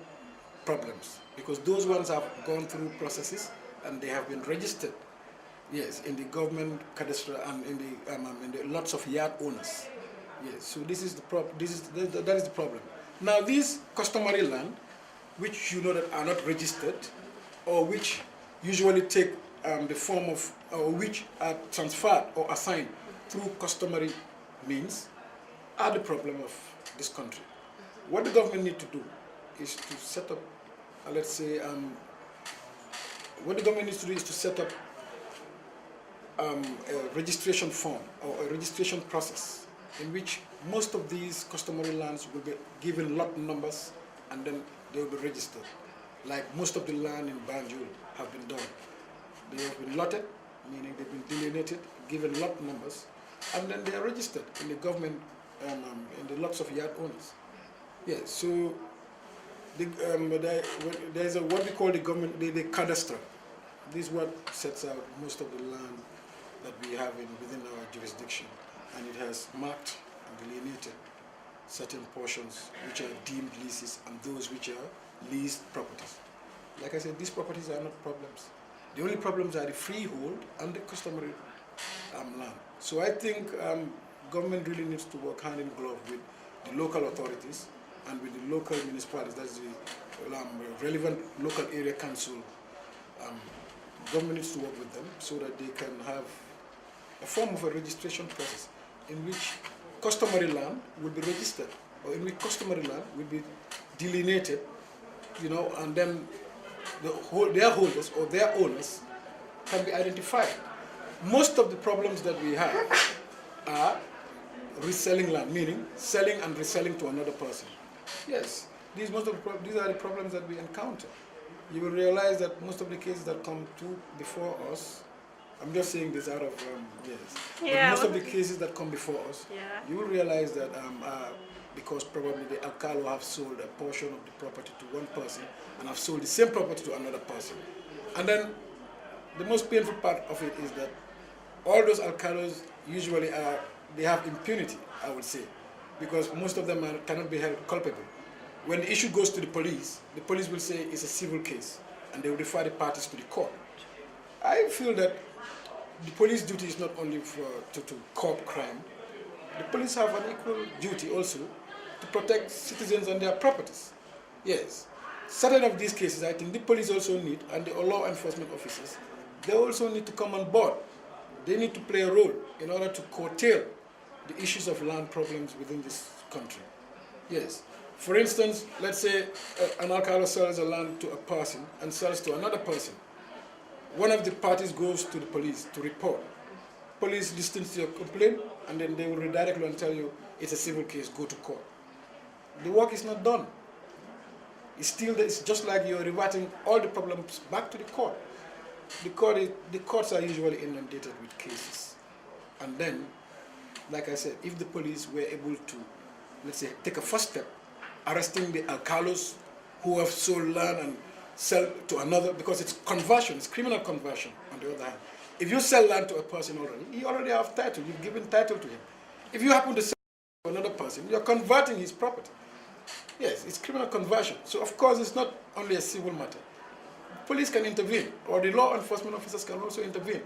problems, because those ones have gone through processes and they have been registered, yes, in the government cadastre and in the lots of yard owners. Yes, so this is the that is the problem. Now these customary land, which you know that are not registered, or which usually take the form of, or which are transferred or assigned through customary means, are the problem of this country. What the government needs to do is to set up, let's say, what the government needs to do is to set up a registration form or a registration process in which most of these customary lands will be given lot numbers and then they will be registered. Like most of the land in Banjul have been done. They have been lotted, meaning they've been delineated, given lot numbers, and then they are registered in the government, in the lots of yard owners. Yes, so there's what we call the government, the cadastre. This is what sets out most of the land that we have within our jurisdiction, and it has marked and delineated certain portions which are deemed leases and those which are leased properties. Like I said, these properties are not problems. The only problems are the freehold and the customary land. So I think government really needs to work hand in glove with the local authorities and with the local municipalities, that's the relevant local area council. Government needs to work with them so that they can have a form of a registration process in which customary land will be registered, or in which customary land will be delineated, and then their holders or their owners can be identified. Most of the problems that we have are reselling land, meaning selling and reselling to another person. Yes, these are the problems that we encounter. You will realize that most of the cases that come before us, I'm just saying this out of Yeah, most of the cases that come before us, you will realize that because probably the alcalo have sold a portion of the property to one person and have sold the same property to another person. And then the most painful part of it is that all those alcalos usually they have impunity, I would say, because most of them cannot be held culpable. When the issue goes to the police will say it's a civil case, and they will refer the parties to the court. I feel that the police duty is not only to curb crime. The police have an equal duty also to protect citizens and their properties. Yes. Certain of these cases, I think the police also need, and the law enforcement officers, they also need to come on board. They need to play a role in order to curtail the issues of land problems within this country. Yes. For instance, let's say an alcalo sells a land to a person and sells to another person. One of the parties goes to the police to report. Police listens to your complaint, and then they will redirect you and tell you it's a civil case, go to court. The work is not done. It's just like you're reverting all the problems back to the court. The courts are usually inundated with cases. And then, like I said, if the police were able to, let's say, take a first step, arresting the alcalos who have sold land and sell to another, because it's conversion, it's criminal conversion on the other hand. If you sell land to a person already, he already has title, you've given title to him. If you happen to sell to another person, you're converting his property. Yes, it's criminal conversion. So of course it's not only a civil matter. Police can intervene, or the law enforcement officers can also intervene.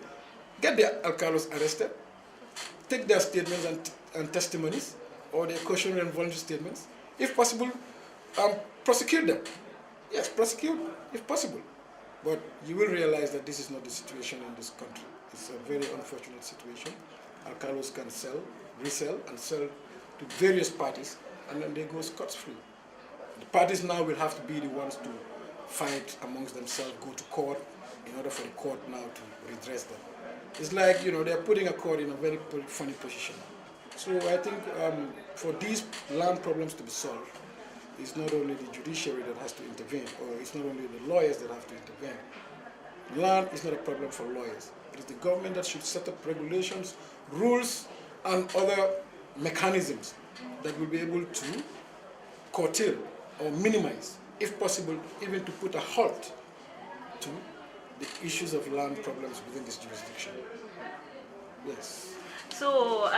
Get the alcalos arrested, take their statements and testimonies, or their cautionary and voluntary statements. If possible, prosecute them. Yes, prosecute if possible. But you will realize that this is not the situation in this country. It's a very unfortunate situation. Alcalos can sell, resell, and sell to various parties, and then they go scot-free. The parties now will have to be the ones to fight amongst themselves, go to court, in order for the court now to redress them. It's like, they're putting a court in a very funny position. So I think for these land problems to be solved, it's not only the judiciary that has to intervene, or it's not only the lawyers that have to intervene. Land is not a problem for lawyers. It is the government that should set up regulations, rules, and other mechanisms that will be able to curtail or minimize, if possible, even to put a halt to the issues of land problems within this jurisdiction. Yes. So,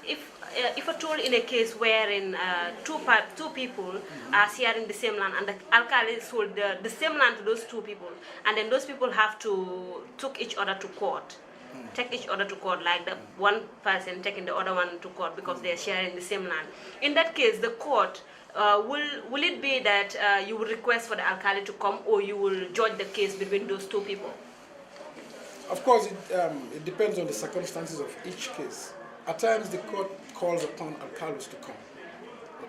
if at all in a case wherein two people are sharing the same land, and the alkali sold the same land to those two people, and then those people have to take each other to court, like the one person taking the other one to court because they are sharing the same land. In that case, the court, will it be that you will request for the alkali to come, or you will judge the case between those two people? Of course, it depends on the circumstances of each case. At times, the court calls upon alcalos to come.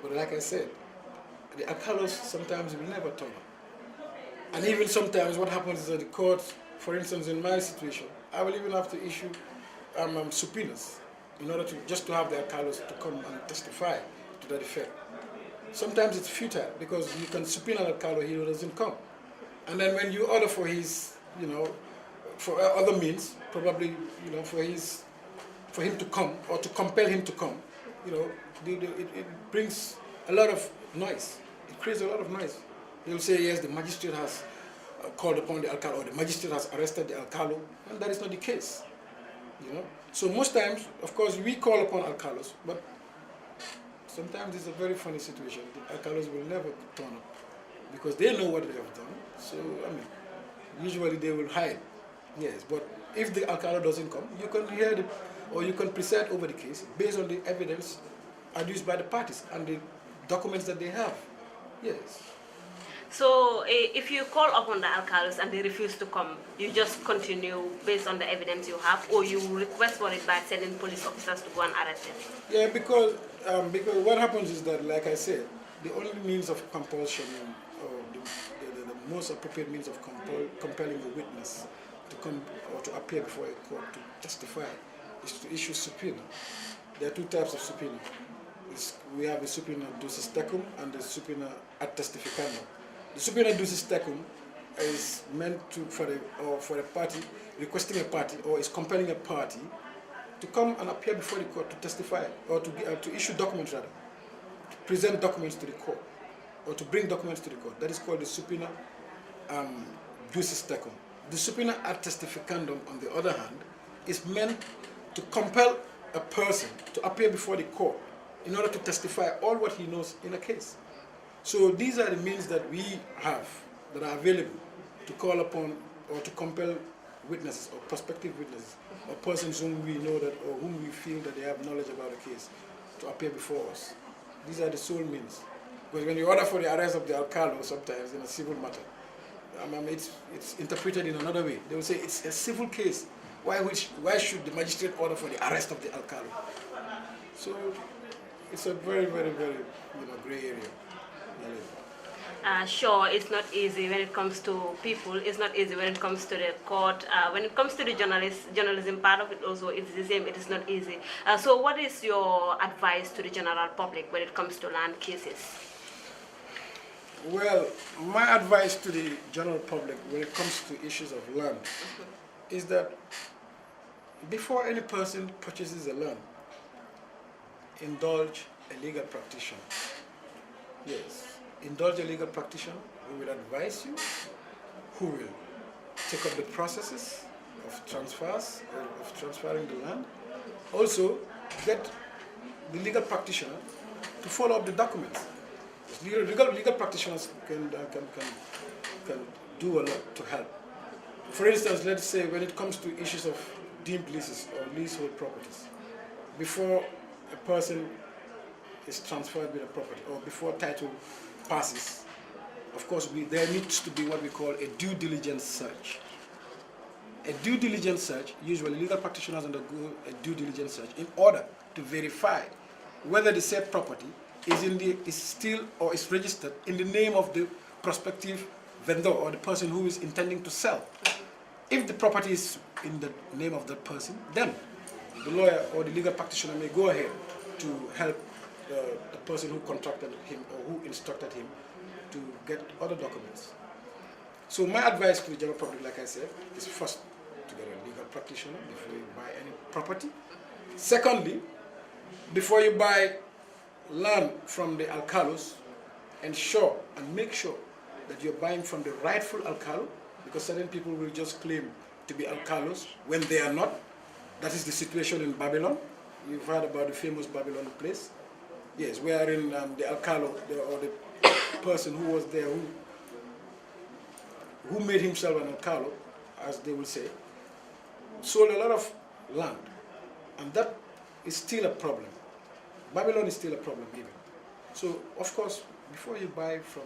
But like I said, the alcalos sometimes will never turn up. And even sometimes what happens is that the court, for instance, in my situation, I will even have to issue subpoenas in order to have the alcalos to come and testify to that effect. Sometimes it's futile because you can subpoena an alcalo, he doesn't come. And then when you order for his, for other means, probably, for him to come or to compel him to come, it brings a lot of noise. It creates a lot of noise. They'll say, yes, the magistrate has called upon the alcalo, or the magistrate has arrested the alcalo, and that is not the case. So most times, of course, we call upon alcalos, but sometimes it's a very funny situation. The alcalos will never turn up because they know what they have done. So, usually they will hide. Yes, but if the alcalo doesn't come, you can hear or you can preside over the case based on the evidence adduced by the parties and the documents that they have. Yes. So if you call upon the alcalos and they refuse to come, you just continue based on the evidence you have, or you request for it by sending police officers to go and arrest it? Yeah, because what happens is that, like I said, the only means of compulsion, or the most appropriate means of compelling a witness to come or to appear before a court to testify is to issue subpoena. There are two types of subpoena. We have the subpoena ducis tecum and the subpoena ad testificandum. The subpoena ducis tecum is meant for a party requesting a party, or is compelling a party to come and appear before the court to testify, or to issue documents rather, to present documents to the court, or to bring documents to the court. That is called the subpoena ducis tecum. The subpoena ad testificandum, on the other hand, is meant to compel a person to appear before the court in order to testify all what he knows in a case. So these are the means that we have that are available to call upon or to compel witnesses or prospective witnesses or persons whom we know that, or whom we feel that they have knowledge about the case, to appear before us. These are the sole means. Because when you order for the arrest of the alcalo, sometimes in a civil matter, it's interpreted in another way. They will say it's a civil case. Why should the magistrate order for the arrest of the alcalo? So it's a very, very, very gray area. Sure, it's not easy when it comes to people. It's not easy when it comes to the court. When it comes to the journalism part of it also, it's the same. It is not easy. So what is your advice to the general public when it comes to land cases? Well, my advice to the general public when it comes to issues of land is that before any person purchases a land, indulge a legal practitioner. Yes. Indulge a legal practitioner who will advise you, who will take up the processes of transfers, of transferring the land. Also, get the legal practitioner to follow up the documents. Legal practitioners can do a lot to help. For instance, let's say when it comes to issues of deemed leases or leasehold properties, before a person is transferred with a property, or before title passes, of course, there needs to be what we call a due diligence search. A due diligence search, usually legal practitioners undergo a due diligence search in order to verify whether the said property is still or is registered in the name of the prospective vendor or the person who is intending to sell. If the property is in the name of that person, then the lawyer or the legal practitioner may go ahead to help the person who contracted him or who instructed him to get other documents. So my advice to the general public, like I said, is first to get a legal practitioner before you buy any property. Secondly, before you buy land from the alcalos, ensure and make sure that you're buying from the rightful alcalo, because certain people will just claim to be alcalos when they are not. That is the situation in Babylon. You've heard about the famous Babylon place. Yes, wherein the alcalo, or the person who was there, who made himself an alcalo, as they will say, sold a lot of land. And that is still a problem. Babylon is still a problem even. So, of course, before you buy from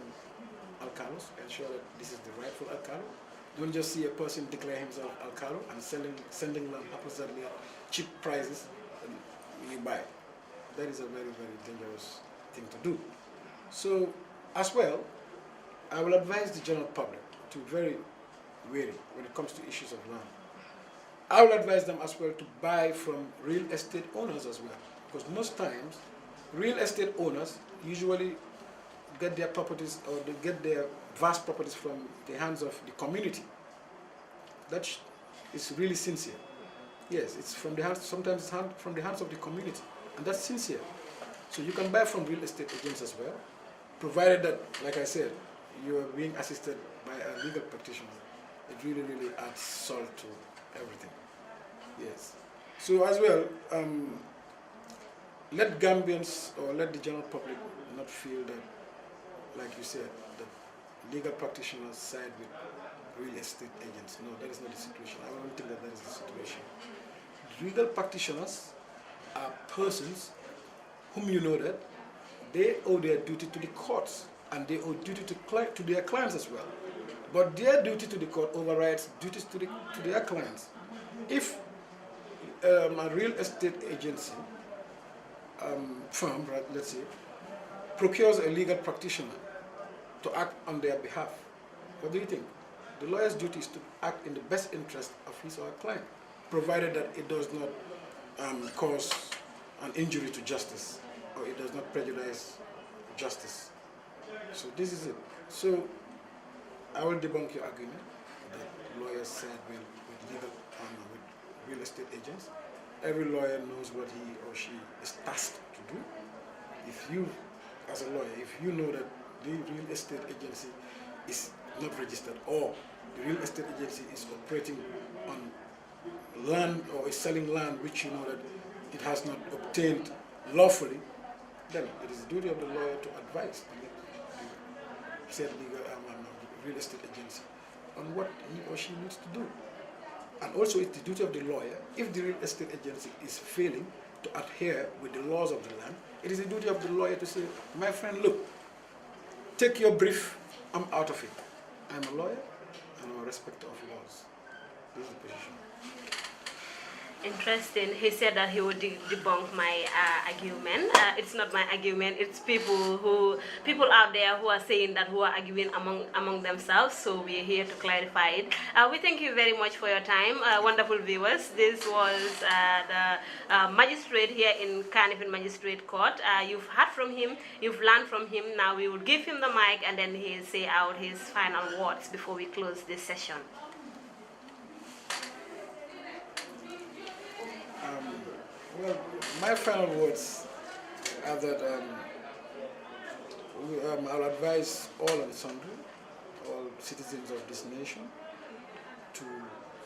alcalos, ensure that this is the rightful alcalo. Don't just see a person declare himself alcalo and sending land haphazardly at cheap prices, and you buy. That is a very, very dangerous thing to do. So, as well, I will advise the general public to be very wary when it comes to issues of land. I will advise them as well to buy from real estate owners as well, because most times, real estate owners usually get their properties, or they get their vast properties from the hands of the community. That is really sincere. Yes, it's from the hands, sometimes it's from the hands of the community, and that's sincere. So you can buy from real estate agents as well, provided that, like I said, you are being assisted by a legal practitioner. It really, really adds salt to everything. Yes. So as well, let Gambians, or let the general public not feel that, like you said, that legal practitioners side with real estate agents. No, that is not the situation. I don't think that is the situation. Legal practitioners are persons whom you know that they owe their duty to the courts and they owe duty to their clients as well. But their duty to the court overrides duties to their clients. If a real estate agency firm, right, let's say, procures a legal practitioner to act on their behalf, what do you think? The lawyer's duty is to act in the best interest of his or her client, provided that it does not cause an injury to justice, or it does not prejudice justice. So this is it. So I will debunk your argument that lawyers said with real estate agents. Every lawyer knows what he or she is tasked to do. If you, as a lawyer, if you know that the real estate agency is not registered, or the real estate agency is operating on land or is selling land which you know that it has not obtained lawfully, then it is the duty of the lawyer to advise the said legal real estate agency on what he or she needs to do. And also it's the duty of the lawyer, if the real estate agency is failing to adhere with the laws of the land, it is the duty of the lawyer to say, my friend, look, take your brief, I'm out of it. I'm a lawyer and I'm a respecter of laws. This is the position. Interesting. He said that he would debunk my argument. It's not my argument. It's people out there who are saying that, who are arguing among themselves. So we are here to clarify it. We thank you very much for your time, wonderful viewers. This was the magistrate here in Carefinder Magistrate Court. You've heard from him. You've learned from him. Now we will give him the mic, and then he'll say out his final words before we close this session. Well, my final words are that I'll advise all and sundry, all citizens of this nation, to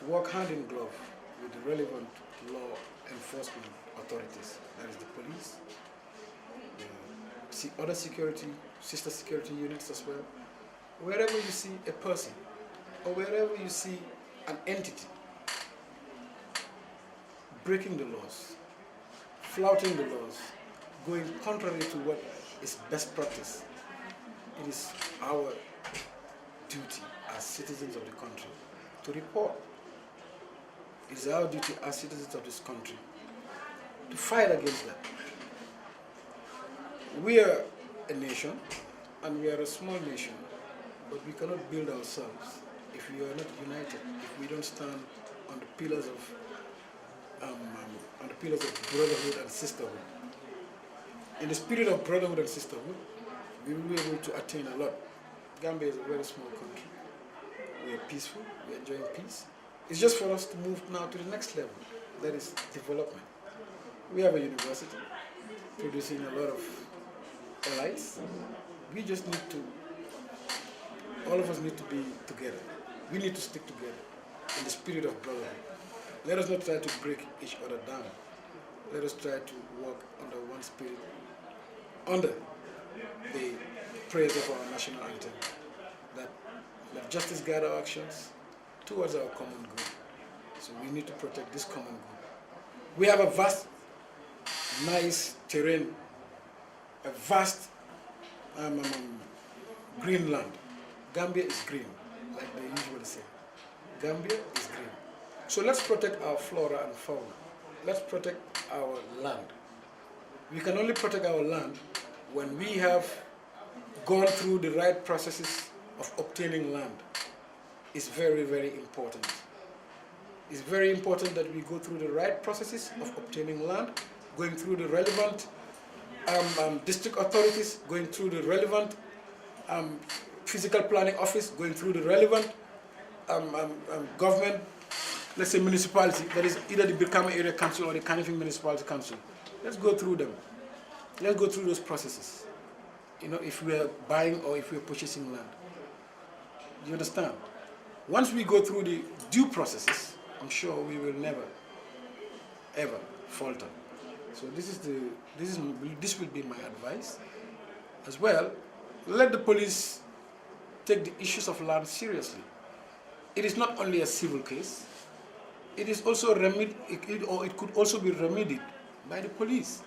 work hand in glove with the relevant law enforcement authorities, that is the police, the other sister security units as well. Wherever you see a person, or wherever you see an entity breaking the laws, flouting the laws, going contrary to what is best practice, it is our duty as citizens of the country to report. It is our duty as citizens of this country to fight against that. We are a nation, and we are a small nation, but we cannot build ourselves if we are not united, if we don't stand on the pillars of brotherhood and sisterhood. In the spirit of brotherhood and sisterhood, we will be able to attain a lot. Gambia is a very small country. We are peaceful, we are enjoying peace. It's just for us to move now to the next level, that is development. We have a university producing a lot of elites. We just need to, all of us need to be together. We need to stick together in the spirit of brotherhood. Let us not try to break each other down. Let us try to work under one spirit, under the praise of our national anthem, that let justice guide our actions towards our common good. So we need to protect this common good. We have a vast, nice terrain, a vast green land. Gambia is green, like they usually say. Gambia is green. So let's protect our flora and fauna. Let's protect our land. We can only protect our land when we have gone through the right processes of obtaining land. It's very, very important. It's very important that we go through the right processes of obtaining land, going through the relevant district authorities, going through the relevant physical planning office, going through the relevant government, let's say municipality, that is either the Bama Area Council or the Carefinder Municipality Council. Let's go through them. Let's go through those processes. You know, if we are buying or if we are purchasing land. Do you understand? Once we go through the due processes, I'm sure we will never, ever falter. So this will be my advice. As well, let the police take the issues of land seriously. It is not only a civil case. It is also it could also be remedied by the police.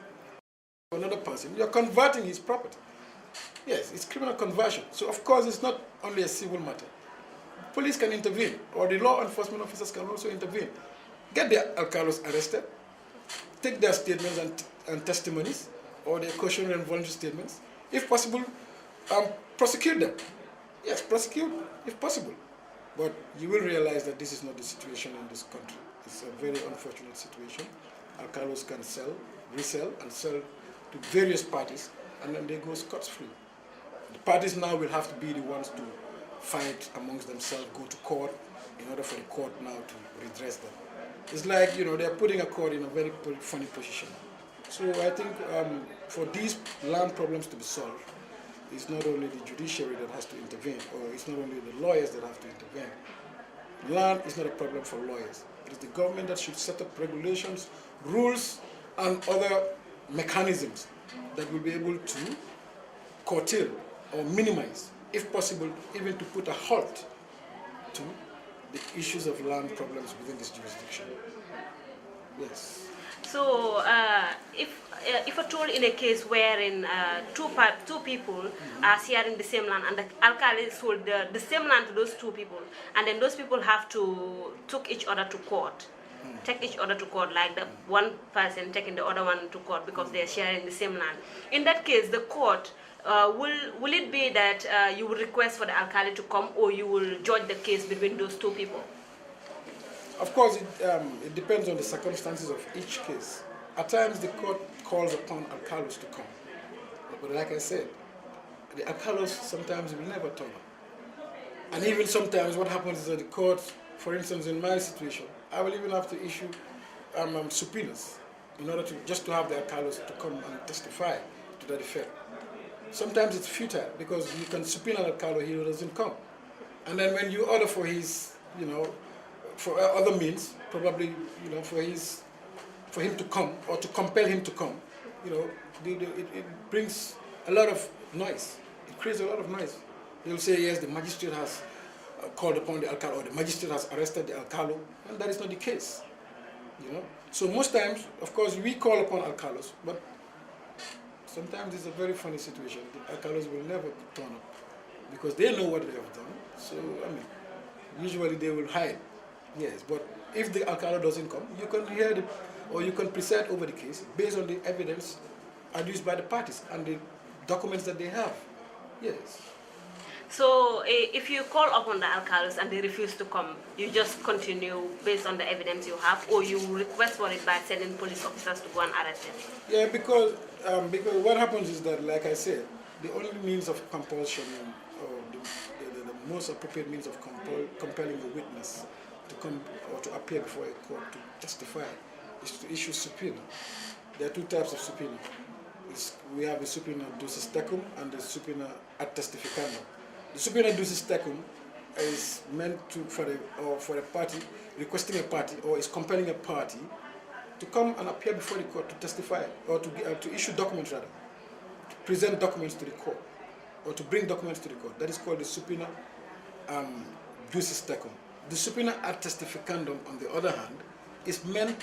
Another person, you are converting his property. Yes, it's criminal conversion. So of course it's not only a civil matter. Police can intervene, or the law enforcement officers can also intervene. Get the alcalos arrested, take their statements and testimonies, or their cautionary and voluntary statements. If possible, prosecute them. Yes, prosecute if possible. But you will realize that this is not the situation in this country. It's a very unfortunate situation. Alcalos can sell, resell, and sell to various parties, and then they go scot-free. The parties now will have to be the ones to fight amongst themselves, go to court, in order for the court now to redress them. It's like, you know, they're putting a court in a very funny position. So I think for these land problems to be solved, it's not only the judiciary that has to intervene, or it's not only the lawyers that have to intervene. Land is not a problem for lawyers. It is the government that should set up regulations, rules, and other mechanisms that will be able to curtail or minimize, if possible, even to put a halt to the issues of land problems within this jurisdiction. Yes. So, if at all in a case wherein two people are sharing the same land and the alkali sold the same land to those two people, and then those people have to take each other to court, like the one person taking the other one to court because they are sharing the same land. In that case, the court, will it be that you will request for the alkali to come, or you will judge the case between those two people? Of course, it depends on the circumstances of each case. At times, the court calls upon alcalos to come. But like I said, the alcalos sometimes will never turn up. And even sometimes what happens is that the court, for instance, in my situation, I will even have to issue subpoenas in order to just to have the alcalos to come and testify to that effect. Sometimes it's futile because you can subpoena an alcalo, he doesn't come. And then when you order for his, you know, for other means, probably, you know, for him to come or to compel him to come, you know, it brings a lot of noise. It creates a lot of noise. They'll say, yes, the magistrate has called upon the alcalo, or the magistrate has arrested the alcalo, and that is not the case, you know. So most times, of course, we call upon alcalos, but sometimes it's a very funny situation. The alcalos will never turn up because they know what they have done. So, I mean, usually they will hide. Yes, but if the alcalo doesn't come, you can hear or you can preside over the case based on the evidence adduced by the parties and the documents that they have. Yes. So if you call upon the alcalos and they refuse to come, you just continue based on the evidence you have, or you request for it by sending police officers to go and arrest them? Yeah, because what happens is that, like I said, the only means of compulsion, or the most appropriate means of compelling a witness to come or to appear before a court to testify is to issue subpoena. There are two types of subpoena. We have the subpoena ducis tecum and the subpoena ad testificandum. The subpoena ducis tecum is meant for a party, requesting a party, or is compelling a party to come and appear before the court to testify, or to issue documents rather, to present documents to the court, or to bring documents to the court. That is called the subpoena ducis tecum. The subpoena ad testificandum, on the other hand, is meant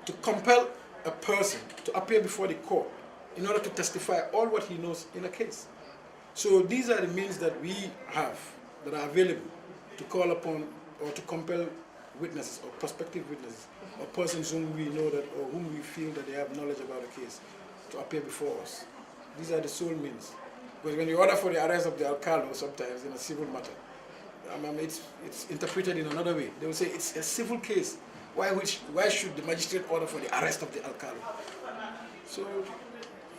to compel a person to appear before the court in order to testify all what he knows in a case. So these are the means that we have, that are available to call upon or to compel witnesses or prospective witnesses or persons whom we know that, or whom we feel that they have knowledge about the case, to appear before us. These are the sole means. Because when you order for the arrest of the alcalo, sometimes in a civil matter, it's interpreted in another way. They will say it's a civil case. Why should the magistrate order for the arrest of the alcalo? So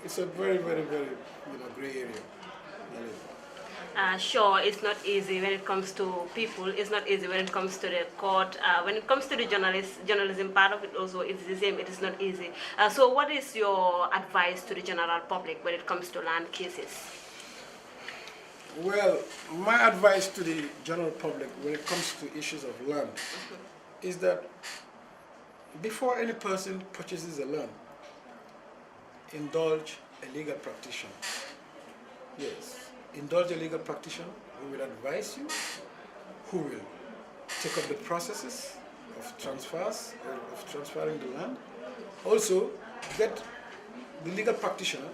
it's a very, very, very gray area. Sure, it's not easy when it comes to people. It's not easy when it comes to the court. When it comes to the journalism part of it also, it's the same. It is not easy. So what is your advice to the general public when it comes to land cases? Well, my advice to the general public when it comes to issues of land is that before any person purchases a land, indulge a legal practitioner. Yes, indulge a legal practitioner who will advise you, who will take up the processes of transfers, of transferring the land. Also, get the legal practitioner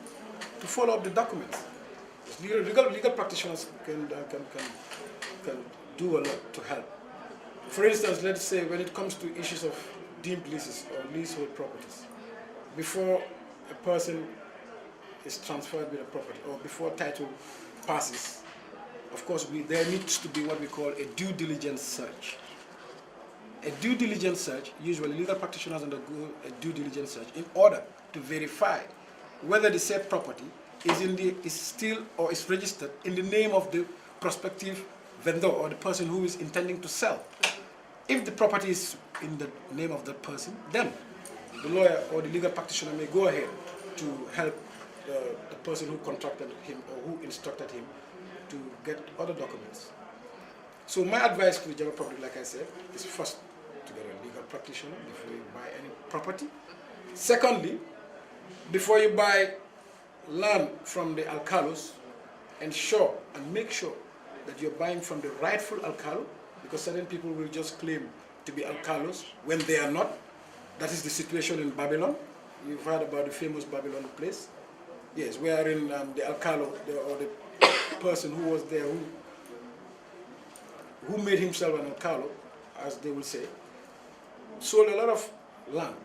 to follow up the documents. Legal practitioners can do a lot to help. For instance, let's say when it comes to issues of deemed leases or leasehold properties, before a person is transferred with a property or before title passes, of course, there needs to be what we call a due diligence search. A due diligence search, usually legal practitioners undergo a due diligence search in order to verify whether the said property is still or is registered in the name of the prospective vendor or the person who is intending to sell. If the property is in the name of that person, then the lawyer or the legal practitioner may go ahead to help the person who contracted him or who instructed him to get other documents. So my advice to the general public, like I said, is first to get a legal practitioner before you buy any property. Secondly, before you buy land from the alcalos, ensure and make sure that you're buying from the rightful alcalo, because certain people will just claim to be alcalos when they are not. That is the situation in Babylon. You've heard about the famous Babylon place. Yes, wherein the alcalo or the person who was there who made himself an alcalo, as they will say, sold a lot of land,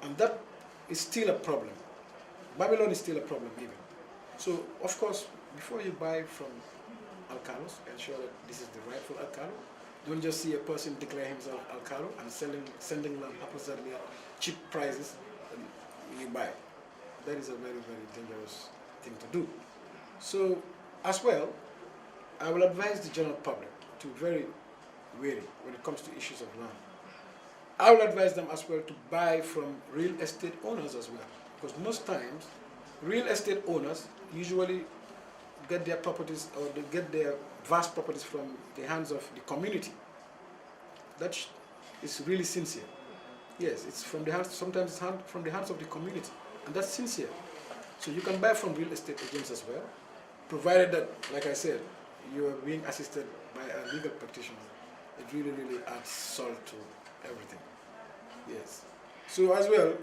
and that is still a problem. Babylon is still a problem even. So, of course, before you buy from alcalos, ensure that this is the rightful alcalo. Don't just see a person declare himself alcalo and sending land haphazardly at cheap prices, and you buy. That is a very, very dangerous thing to do. So, as well, I will advise the general public to be very wary when it comes to issues of land. I will advise them as well to buy from real estate owners as well, because most times real estate owners usually get their properties or they get their vast properties from the hands of the community. That is really sincere. Yes, it's from the hands, sometimes it's from the hands of the community, and that's sincere. So you can buy from real estate agents as well, provided that, like I said, you are being assisted by a legal practitioner. It really, really adds salt to everything. Yes. So as well,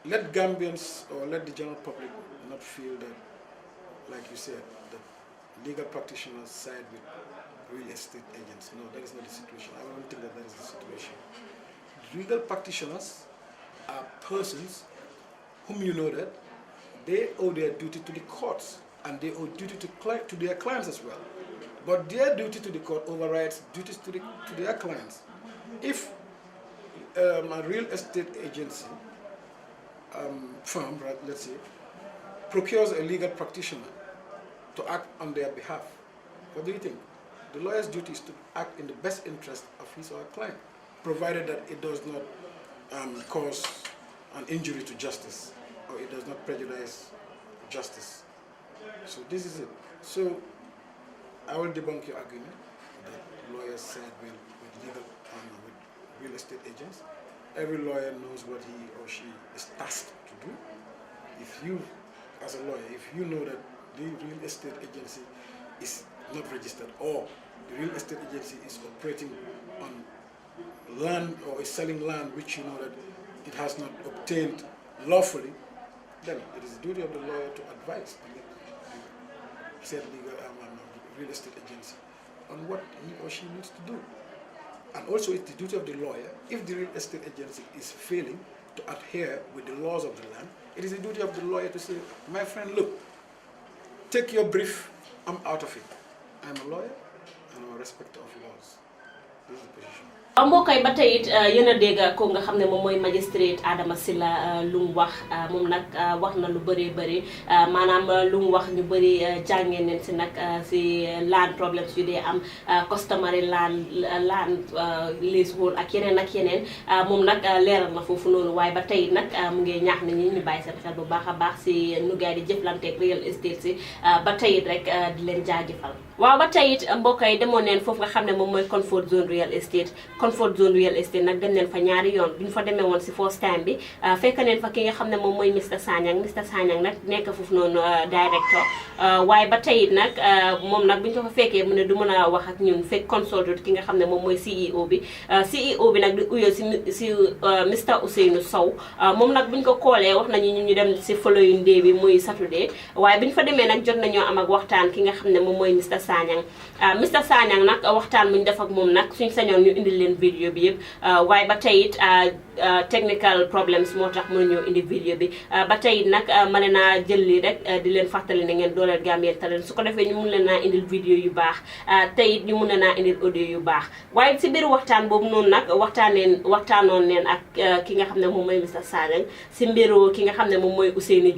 let Gambians or let the general public not feel that, like you said, that legal practitioners side with real estate agents. No, that is not the situation. I don't think that is the situation. Legal practitioners are persons whom you know that they owe their duty to the courts, and they owe duty to their clients as well. But their duty to the court overrides duties to their clients. If a real estate agency firm, right, let's say, procures a legal practitioner to act on their behalf, what do you think? The lawyer's duty is to act in the best interest of his or her client, provided that it does not cause an injury to justice, or it does not prejudice justice. So this is it. So I will debunk your argument that lawyers side with real estate agents. Every lawyer knows what he or she is tasked to do. If you, as a lawyer, if you know that the real estate agency is not registered, or the real estate agency is operating on land or is selling land which you know that it has not obtained lawfully, then it is the duty of the lawyer to advise the said legal real estate agency on what he or she needs to do. And also it's the duty of the lawyer, if the real estate agency is failing to adhere with the laws of the land, it is the duty of the lawyer to say, my friend, look, take your brief, I'm out of it. I'm a lawyer and I'm a respecter of laws. This is the position. mbokk yi ba tey it yéen a dégg ko nga xam ne moom mooy magistrate Adama Silla lu mu wax moom nag wax na lu bëree bëri maanaam lu mu wax ñu bëri jàngee nañ si nag si land problems yu dee am customary land leasehold ak yeneen moom nag leeral na foofu noonu waaye ba tey nag mu ngi ñaax nit ñi ñu bàyyi seen xel bu baax a baax si nu gaay di jëflanteeg real estate si ba tey it rek di leen jaajëfal. waaw ba tey it mbokk yi demoon neen foofu nga xam ne moom mooy comfort zone real estate comfort zone real estate nag dem neen fa ñaari yoon bu ñu fa demee woon si first time bi fekk neen fa ki nga xam ne moom mooy Mr Sanyang nag nekk foofu noonu director waaye ba tey nag moom nag bu ñu ko fa fekkee mu ne du mën a wax ak ñun fekk consultant ki nga xam ne moom mooy CEO bi nag di uyoo si Mr Ousseynou Sow moom nag bu ñu ko koolee wax nañu ñu dem si following day bi muy Saturday waaye bu ñu fa demee nag jot nañoo am ak waxtaan ki nga xam ne moom mooy Mr Sanyang nag waxtaan bu ñu def ak moom nag suñ sañoon ñu indil leen vidéo bi yëpp waaye ba tey it technical problems moo tax mënuñoo indi vidéo bi ba tey nag ma ne naa jël lii rek di leen fàttali ne ngeen dooleel Gambian Talents su ko defee ñu mun leen naa indil vidéo yu baax tey it ñu mun naa indil audio yu baax waaye si biir waxtaan boobu noonu nag waxtaanoon neen ak ki nga xam ne moom mooy Mr Sanyang si mbiru ki nga xam ne moom mooy Ousseynou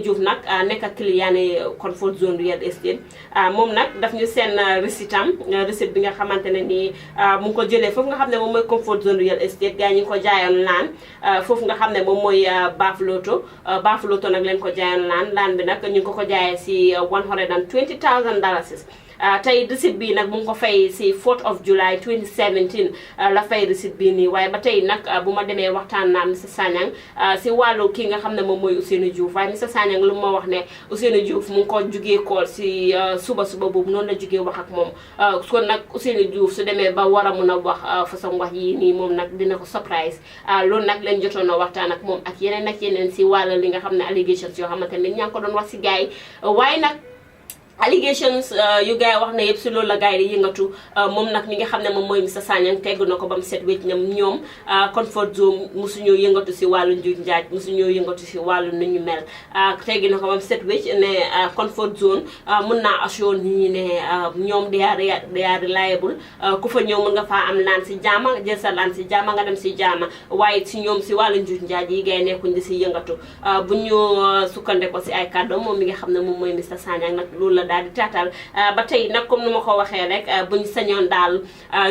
Diouf nag nekk client comfort zone real estate moom nag daf ñu seen receipt bi nga xamante ne nii mu ngi ko jëlee foofu nga xam ne moom mooy comfort zone real estate gars yi ñu ngi ko jaayoon laan foofu nga xam ne moom mooy Baafuloto nag leen ko jaayoon laan bi nag ñu ngi ko jaayee si $120,000 tey receipt bii nag mu ngi ko fay si 4th of July 2017 la fay receipt bii nii waaye ba tey nag bu ma demee waxtaan naa Mr Sanyang si wàllu kii nga xam ne moom mooy Ousseynou Diouf waaye Mr Sanyang lu ma wax ne Ousseynou Diouf mu ngi ko jugee kool si suba boobu noonu la jugee wax ak moom kon nag Ousseynou Diouf su demee ba war a mun a wax façon wax yi nii moom nag dina ko surprise loolu nag leen jotoon a waxtaan ak moom ak yeneen si wàllu li nga xam ne allegations yoo xamante ne ñaa ngi ko doon wax si gars yi waaye nag allegations yu gars yi wax na yëpp si loolu la gars yi di yëngatu moom nag mi nga xam ne moom mooy Mr Sanyang tegg na ko ba mu set wécc ñoom comfort zone musuñoo yëngatu si wàllu njuuj njaaj musuñoo yëngatu si wàllu nu ñu mel tegg na ko ba mu set wécc ne comfort zone mun naa assure nit ñi ne ñoom they are reliable ku fa ñëw mun nga faa am laan si jaama jël sa laan si jaama nga dem si jaama waaye si ñoom si wàllu njuuj njaaj yi gars yi nekkuñ di si yëngatu bu ñu sukkande ko si ay kàddu moom mi nga xam ne moom mooy Mr Sanyang nag loolu la daal di taatal ba tey nag comme ni ma ko waxee rek buñ sañoon daal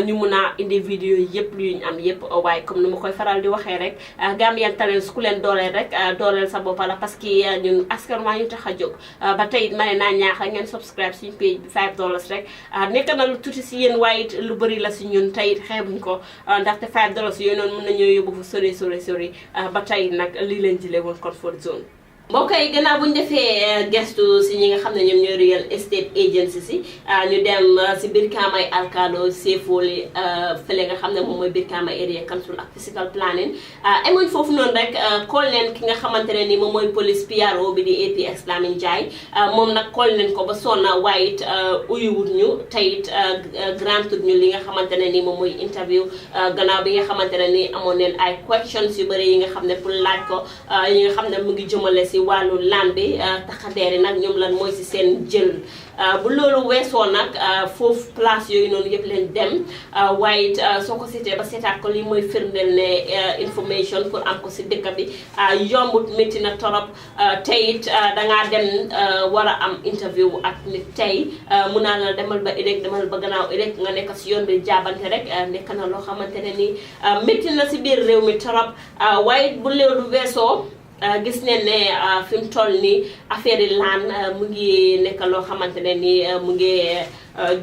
ñu mun a indi vidéo yëpp lu ñu am yëpp waaye comme ni ma koy faral di waxee rek Gambian Talents ku leen dooleel rek dooleel sa bopp la parce que ñun askan waa ñu tax a jóg ba tey ma ne naa ñaax ngeen subscribe suñu page bi $5 rek nekk na lu tuuti si yéen waaye it lu bëri la si ñun tey it xeebuñ ko ndaxte $5 yooyu noonu mën nañoo yóbbu fu sori ba tey nag lii leen jëlee woon comfort zone mbokk yi gannaaw bu ñu defee gestu si ñi nga xam ne ñoom ñooy real estate agency si ñu dem si Brikama Alcado Sefoli fële nga xam ne moom mooy Brikama area council ak physical planning emuñ foofu noonu rek call leen ki nga xamante ne ni moom mooy police PRO bi di APX Lamin Jaay moom nag call leen ko ba sonna waaye it uyuwut ñu tey it grantud ñu li nga xamante ne ni moom mooy interview gannaaw bi nga xamante ne ni amoon neen ay questions yu bëri yi nga xam ne pour laaj ko yi nga xam ne mu ngi jëmale si wàllu laan bi taxadeeri nag ñoom lan mooy si seen jël bu loolu weesoo nag foofu place yooyu noonu yëpp leen dem waaye soo ko seetee ba seetaat ko lii mooy firndeel ne information pour am ko si dëkk bi yombut métti na torop tey it dangaa dem war a am interview ak nit tey mun naa la demal ba ëllëg demal ba gannaaw ëllëg nga nekk si yoon bi jaabante rek nekk na loo xamante ne ni métti na si biir réew mi torop waaye bu loolu weesoo gis neen ne fi mu toll nii affaire yi laan mu ngi nekk loo xamante ne ni mu ngi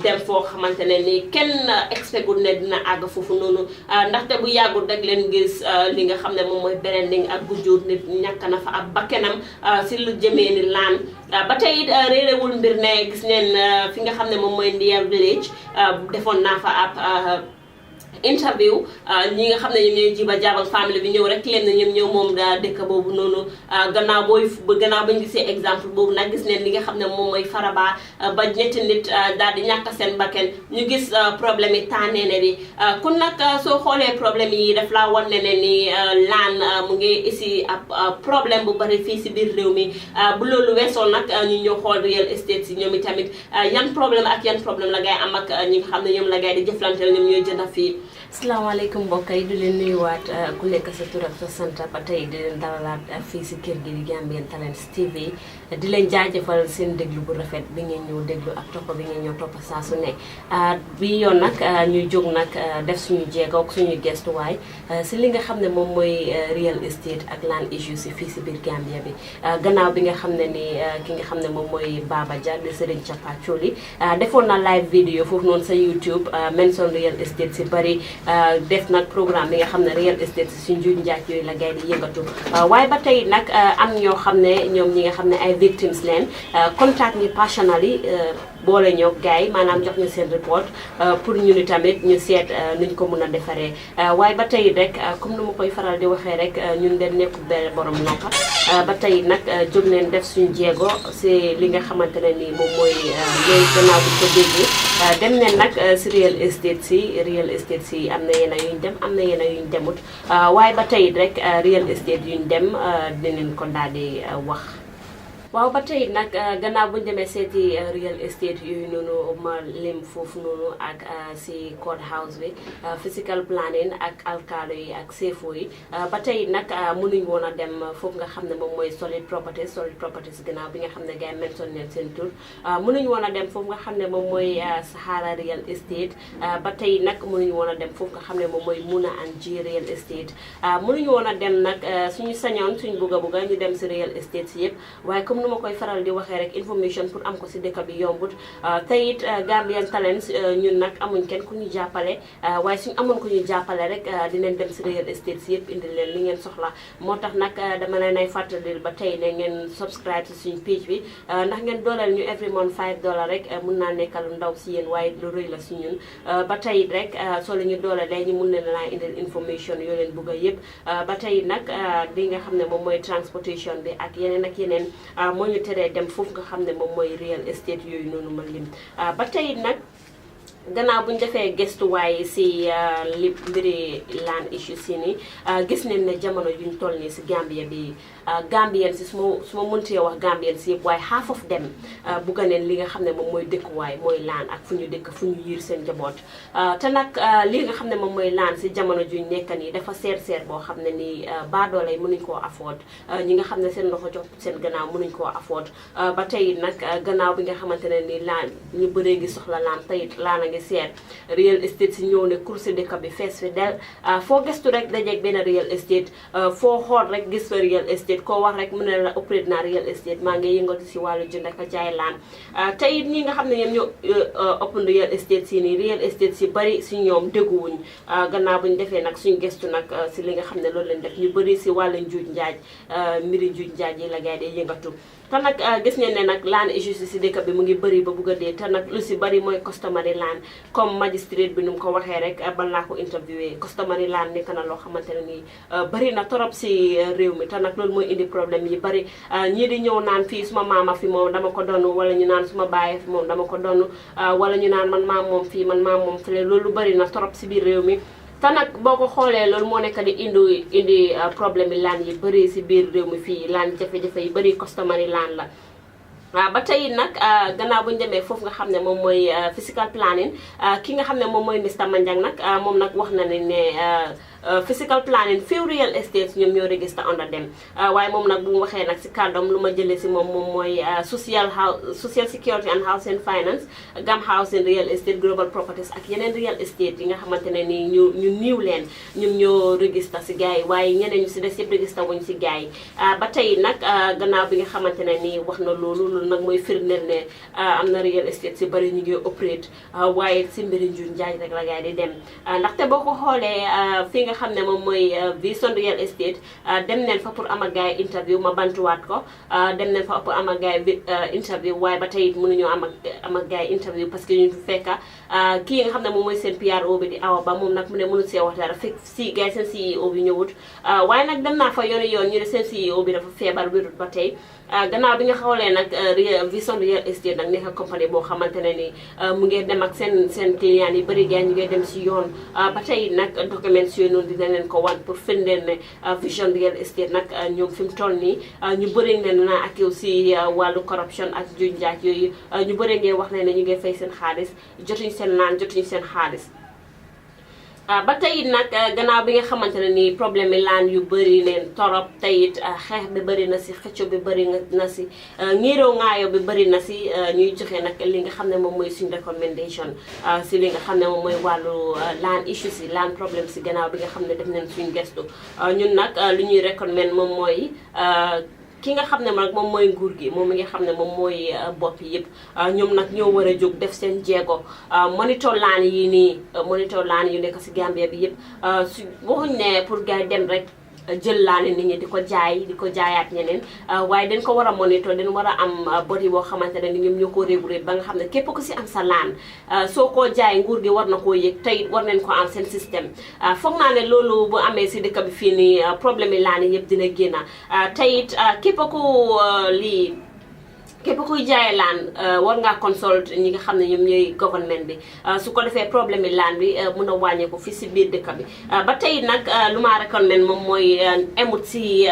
dem foo xamante ne ni kenn expectul ne dina àgg foofu noonu ndaxte bu yàggul rek leen gis li nga xam ne moom mooy Berending ak Gunjur nit ñàkk na fa ab bakkanam si lu jëmee ni laan ba tey it réerewul mbir ne gis neen fi nga xam ne moom mooy Ndiya village defoon naa fa ab interview ñi nga xam ne ñoom ñooy Jiba Jaabang famille bi ñëw rek leen na ñoom ñëw moom dëkk boobu noonu gannaaw bañ gisee exemple boobu nag gis neen li nga xam ne moom mooy Faraba ba ñetti nit daal di ñàkk seen bakken ñu gis problème yi tànneene bi kon nag soo xoolee problème yi daf laa wan ne ni laan mu ngi ici ab problème bu bari fii si biir réew mi bu loolu weesoo nag ñu ñëw xool real estate si ñoom itamit yan problème la ngay am ak ñi nga xam ne ñoom la ngay di jëflanteel ñoom ñooy jënd fii. asalaamaaleykum mbokk yi di leen nuyuwaat ku nekk sa tur ak sa sant ba tey di leen dalalaat fii si kër gi di Gambian Talents TV di leen jaajëfal seen déglu bu rafet bi ngeen ñëw déglu ak topp bi ngeen ñëw topp saa su ne bi yoon nag ñuy jóg nag def suñu jéego ak suñu gestuwaay si li nga xam ne moom mooy real estate ak land issues si fii si biir Gambia bi gannaaw bi nga xam ne ni ki nga xam ne moom mooy Baba Jah di Serigne Chapacholi defoon na live vidéo foofu noonu sa YouTube mention real estate si bari bëri def nag programme bi nga xam ne real estate si njuuj njaaj yooyu la gars yi di yëngatu waaye ba tey nag am ñoo xam ne ñoom ñi nga xam ne ay victims leen contact ñi personally boole ñoo gars yi maanaam jox ñu seen report pour ñu ni tamit ñu seet nuñ ko mun a defaree waaye ba tey rek comme nu ma koy faral di waxee rek ñun den nekkul benn borom noppa ba tey nag jóg leen def suñ jéego si li nga xamante ne nii moom mooy ñooy gannaaw bu ko déggee dem neen nag si real estate si am na yenn yuñ dem am na yenn yuñ demut waaye ba tey rek real estate yuñ dem dinañ ko daal di wax. waaw ba tey nag gannaaw buñu demee seeti real estate yooyu noonu ma lim foofu noonu ak si court house bi physical planning ak alkaalo yi ak CFO yi ba tey nag mënuñ woon a dem foofu nga xam ne moom mooy solid properties gannaaw bi nga xam ne gars yi mention neen seen tur mënuñ woon a dem foofu nga xam ne moom mooy Sahara real estate ba tey nag mënuñ woon a dem foofu nga xam ne moom mooy Muna and G real estate mënuñ woon a dem nag suñu sañoon suñ bugga ñu dem si real estate si yëpp waaye comme nu ma koy faral di waxee rek information pour am ko si dëkk bi yombut te it Gambian Talents ñun nag amuñ kenn ku ñu jàppale waaye suñ amoon ku ñu jàppale rek dinañ dem si real estate si yëpp indi leen li ngeen soxla moo tax nag dama leen ay fàttali ba tey ne ngeen subscribe si suñ page bi ndax ngeen dooleel ñu every month $5 rek mun naa nekkal lu ndaw si yéen waaye lu rëy la si ñun ba tey rek soo la ñu doolelee ñu mun leen laa indil information yoo leen bëgg a yëpp ba tey nag li nga xam ne moom mooy transportation bi ak yeneen moo ñu teree dem foofu nga xam ne moom mooy real estate yooyu noonu ma lim ba tey nag gannaaw bu ñu defee gëstuwaay si li mbiri land issues si ni gis nañ ne jamono juñ toll nii si Gambia bi Gambian si su ma mëntee wax Gambian si yëpp waaye half of them bugga neen li nga xam ne moom mooy dëkkuwaay mooy land ak fu ñu dëkk fu ñu yiir seen njaboot te nag li nga xam ne moom mooy land si jamono juñ nekk nii dafa seer boo xam ne nii baadoole yi mënuñ koo afford ñi nga xam ne seen loxo jox seen gannaaw mënuñ koo afford ba tey nag gannaaw bi nga xamante ne nii land ñu bëree ngi soxla land teyit land a ngi seer real estate si ñëw ne course dëkk bi fees fi del foo gëstu rek dajeeg benn real estate foo xool rek gis fa real estate koo wax rek mu ne la operate na real estate maa ngi yëngatu si wàllu jënd ak jaay laan te it ñi nga xam ne ñoom ñoo open real estate si nii real estate si bari si ñoom dégguwuñ gannaaw buñ defee nag suñ gëstu nag si li nga xam ne loolu leen def ñu bëri si wàllu njuuj njaaj mbiri njuuj njaaj yi la gaay day yëngatu te nag gis ngeen ne nag land issues si dëkk bi mu ngi bëri ba bugg a dee te nag lu si bëri mooy customary land comme magistrate bi nu mu ko waxee rek ban laa ko interviewé customary land nekk na loo xamante ne nii bëri na torop si réew mi te nag loolu mooy indi problème yi bëri ñii di ñëw naan fii suma maama fi moom dama ko donn wala ñu naan suma baay fi moom dama ko donn wala ñu naan man maam moom fii man maam moom fële loolu bëri na torop si biir réew mi te nag boo ko xoolee loolu moo nekk di indi problème yi laan yi bëri si biir réew mi fii laan jafe-jafe yi bëri customary laan la ba tey nag gannaaw bu ñu demee foofu nga xam ne moom mooy physical planning ki nga xam ne moom mooy Mr Manjang nag moom nag wax na ne physical planning few real estates ñoom ñoo register under them waaye moom nag bu mu waxee nag si kàddoom lu ma jëlee si moom mooy social security and housing finance gam housing real estate global properties ak yeneen real estate yi nga xamante ne nii ñu niiw leen ñoom ñoo register si gars yi waaye ñeneen ñu si des yëpp register wuñ si gars yi ba tey nag gannaaw bi nga xamante ne nii wax na loolu nag mooy firndeel ne am na real estate si bari ñu ngi operate waaye si mbiri njuuj njaaj rek la gars yi di dem ndaxte boo ko xoolee fi nga xam ne moom mooy Vision Real Estate dem neen fa pour am ak gars yi interview ma bantuwaat ko dem neen fa pour am ak gars yi interview waaye ba tey mënuñoo am ak gars yi interview parce que ñu fekka kii nga xam ne moom mooy seen PRO bi di Awa Ba moom nag mu ne mënu see wax dara fekk si gars yi seen CEO bi ñëwut waaye nag dem naa fa yoon ñu ne seen CEO bi dafa feebar wérut ba tey gannaaw bi nga xoolee nag Vision Real Estate nag nekk compagnie boo xamante ne ni mu ngi dem ak seen client yi bëri gars ñu ngi dem si yoon ba tey nag documents yooyu noonu dina leen ko wan pour firndeel ne Vision Real Estate nag ñoom fi mu toll nii ñu bëri leen naa ak yow si wàllu corruption ak juñ njaaj yooyu ñu bëri ngeen wax ne ñu ngi fay seen xaalis jotuñ seen laan jotuñ seen xaalis ba tey it nag gannaaw bi nga xamante ne nii problème yi laan yu bëri leen torop tey it xeex bi bëri na si xëcco bi bëri na si ñiiroo ngaayo bi bëri na si ñuy joxe nag li nga xam ne moom mooy suñu recommendation si li nga xam ne moom mooy wàllu land issues yi land problème si gannaaw bi nga xam ne def nañ suñu gestu ñun nag li ñuy recommend moom mooy ki nga xam ne nag moom mooy nguur gi moom mi nga xam ne moom mooy bopp yëpp ñoom nag ñoo war a jóg def seen jéego monitor laan yi nii monitor laan yu nekk si Gambia bi yëpp su waxuñ ne pour gars yi dem rek jël laani nit ñi di ko jaayaat ñeneen waaye dañ ko war a monitor dañ war a am body boo xamante ne ni ñoom ñoo ko réguler ba nga xam ne képp ku si am sa laan soo ko jaay nguur gi war na koo yëg tey war nañ ko am seen système foog naa ne loolu bu amee si dëkk bi fii nii problème yi laani yëpp dina génn tey it képp ku képp kuy jaay laan war ngaa consult ñi nga xam ne ñoom ñooy government bi su ko defee problème yi laan bi mun a wàññeeku fii si biir dëkk bi ba tey nag lu ma recommend moom mooy emut si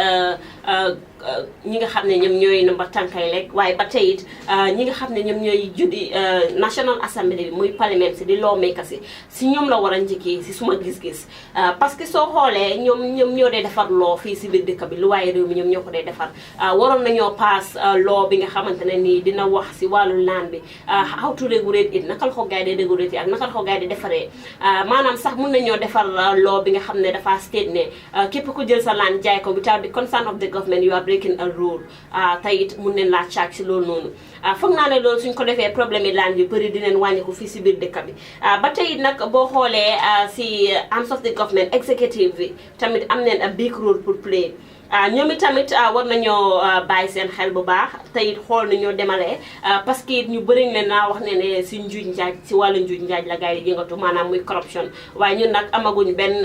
ñi nga xam ne ñoom ñooy number tànkay rek waaye ba tey it ñi nga xam ne ñoom ñooy judi National Assembly bi muy parlement si di lawmakers si ñoom la war a njëkkee si suma gis-gis parce que soo xoolee ñoom ñoo dee defar loo fii si biir dëkk bi lu waaye réew mi ñoom ñoo ko dee defar waroon nañoo pass loo bi nga xamante ne nii dina wax si wàllu laan bi how to regulate it naka la ko gaay di regulate ak naka la ko gaay di defaree maanaam sax mun nañoo defar loo bi nga xam ne dafa state ne képp ku jël sa laan jaay ko without the consent of the government you are breaking a rule tey it mun nañ laa charge si loolu noonu foog naa ne loolu suñ ko defee problème yi laan yu bëri dinañ wàññiku fii si biir dëkk bi ba tey it nag boo xoolee si arms of the government executive bi tamit am nañ a big role pour play ñoom it tamit war nañoo bàyyi seen xel bu baax te it xool nañoo demalee parce que it ñu bëri leen naa wax ne si njuuj njaaj si wàllu njuuj njaaj la gars yi yëngatu maanaam muy corruption waaye ñun nag amaguñ benn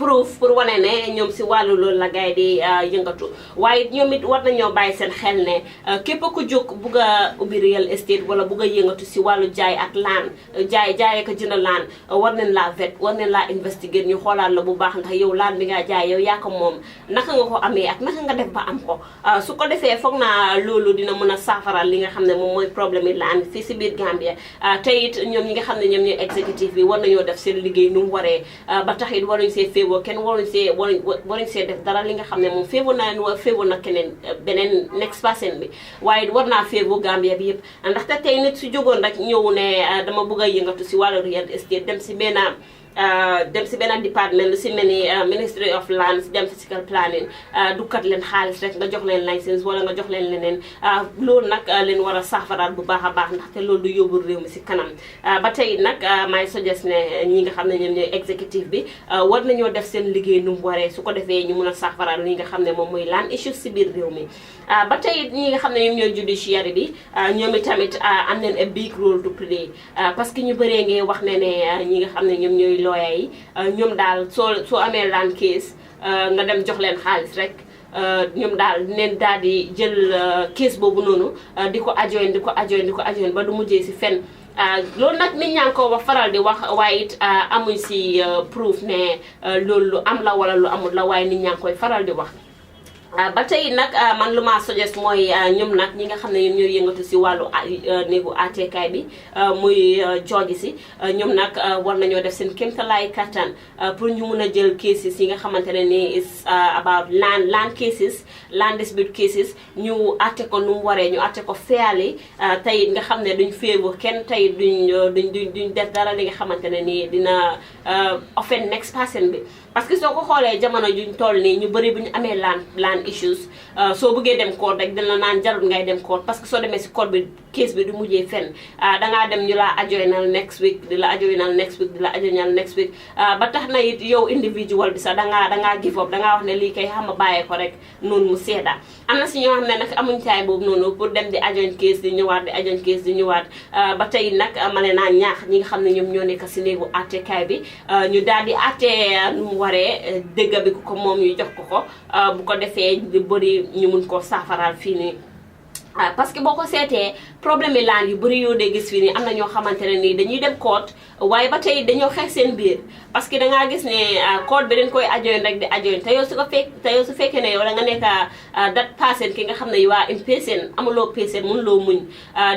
proof pour wane ne ñoom si wàllu loolu la gars yi di yëngatu waaye ñoom it war nañoo bàyyi seen xel ne képp ku jóg bugg a ubbi real estate wala bugg a yëngatu si wàllu jaay ak laan jaay ko jënd laan war nañ laa vet war nañ laa investiguer ñu xoolaat la bu baax ndax yow laan bi nga jaay yow yaa ko moom naka nga ko amee ak naka nga def ba am ko su ko defee foog naa loolu dina mën a saafaral li nga xam ne moom mooy problème yi laan fii si biir Gambia te it ñoom ñi nga xam ne ñoom ñooy exécutif bi war nañoo def seen liggéey nu mu waree ba tax it waruñ see féewoo kenn waruñ see def dara li nga xam ne moom féewoo na keneen beneen next person bi waaye war naa féewoo Gambia bi yëpp ndaxte tey nit su jógoon rek ñëw ne dama bëgg a yëngatu si wàllu real estate dem si benn département lu si mel ni Ministry of Lands dem physical planning dukkat leen xaalis rek nga jox leen licence wala nga jox leen leneen loolu nag leen war a saafaraat bu baax a baax ndaxte loolu du yóbbu réew mi si kanam ba tey nag may suggest ne ñi nga xam ne ñoom ñooy exécutif bi war nañoo def seen liggéey nu mu waree su ko defee ñu mun a saafaraat li nga xam ne moom mooy land issues si biir réew mi ba tey ñi nga xam ne ñoom ñooy judiciary bi ñoom itamit am nañ a big role to play parce que ñu bëree ngee wax ne ñi nga xam ne ñoom ñooy lawyer yi ñoom daal soo amee land case nga dem jox leen xaalis rek ñoom daal neen daal di jël case boobu noonu di ko ajoin ba du mujjee si fen loolu nag nit ñaa ngi ko wax faral di wax waaye it amuñ si proof ne loolu lu am la wala lu amul la waaye nit ñaa ngi koy faral di wax ba tey nag man lu ma suggest mooy ñoom nag ñi nga xam ne ñoom ñooy yëngatu si wàllu néegu àttekaay bi muy jooji si ñoom nag war nañoo def seen kéemtalaay kattan pour ñu mun a jël cases yi nga xamante ne ni is about land cases land dispute cases ñu àtte ko nu mu waree ñu àtte ko fairly tey nga xam ne duñ féewu kenn tey duñ def dara li nga xamante ne nii dina offend next person bi parce que soo ko xoolee jamono juñ toll nii ñu bëri bu ñu amee land issues soo bëggee dem court rek dina naan jarul ngay dem court parce que soo demee si court bi case bi du mujjee fenn dangaa dem ñu la ajoinal next week di la ajoinal next week ba tax na it yow individual bi sax dangaa give up dangaa wax ne lii kay xam nga bàyyee ko rek noonu mu sedda am na si ñoo xam ne nag amuñ taay boobu noonu pour dem di ajoin case di ñëwaat ba tey nag ma ne naa ñaax ñi nga xam ne ñoom ñoo nekk si néegu àttekaay bi ñu daal di àtte nu mu waree dégg bi ko moom ñu jox ko bu ko defee di bëri ñu mun koo saafaraal fii nii parce que boo ko seetee problème yi laan yu bëri yoo dee gis fii nii am na ñoo xamante ne nii dañuy dem court waaye ba tey dañoo xeex seen biir parce que dangaa gis ne court bi dañ koy ajoin rek di ajoin te yow su fekkee ne yow da nga nekk that person ki nga xam ne yow waa impatient amuloo patient mënuloo muñ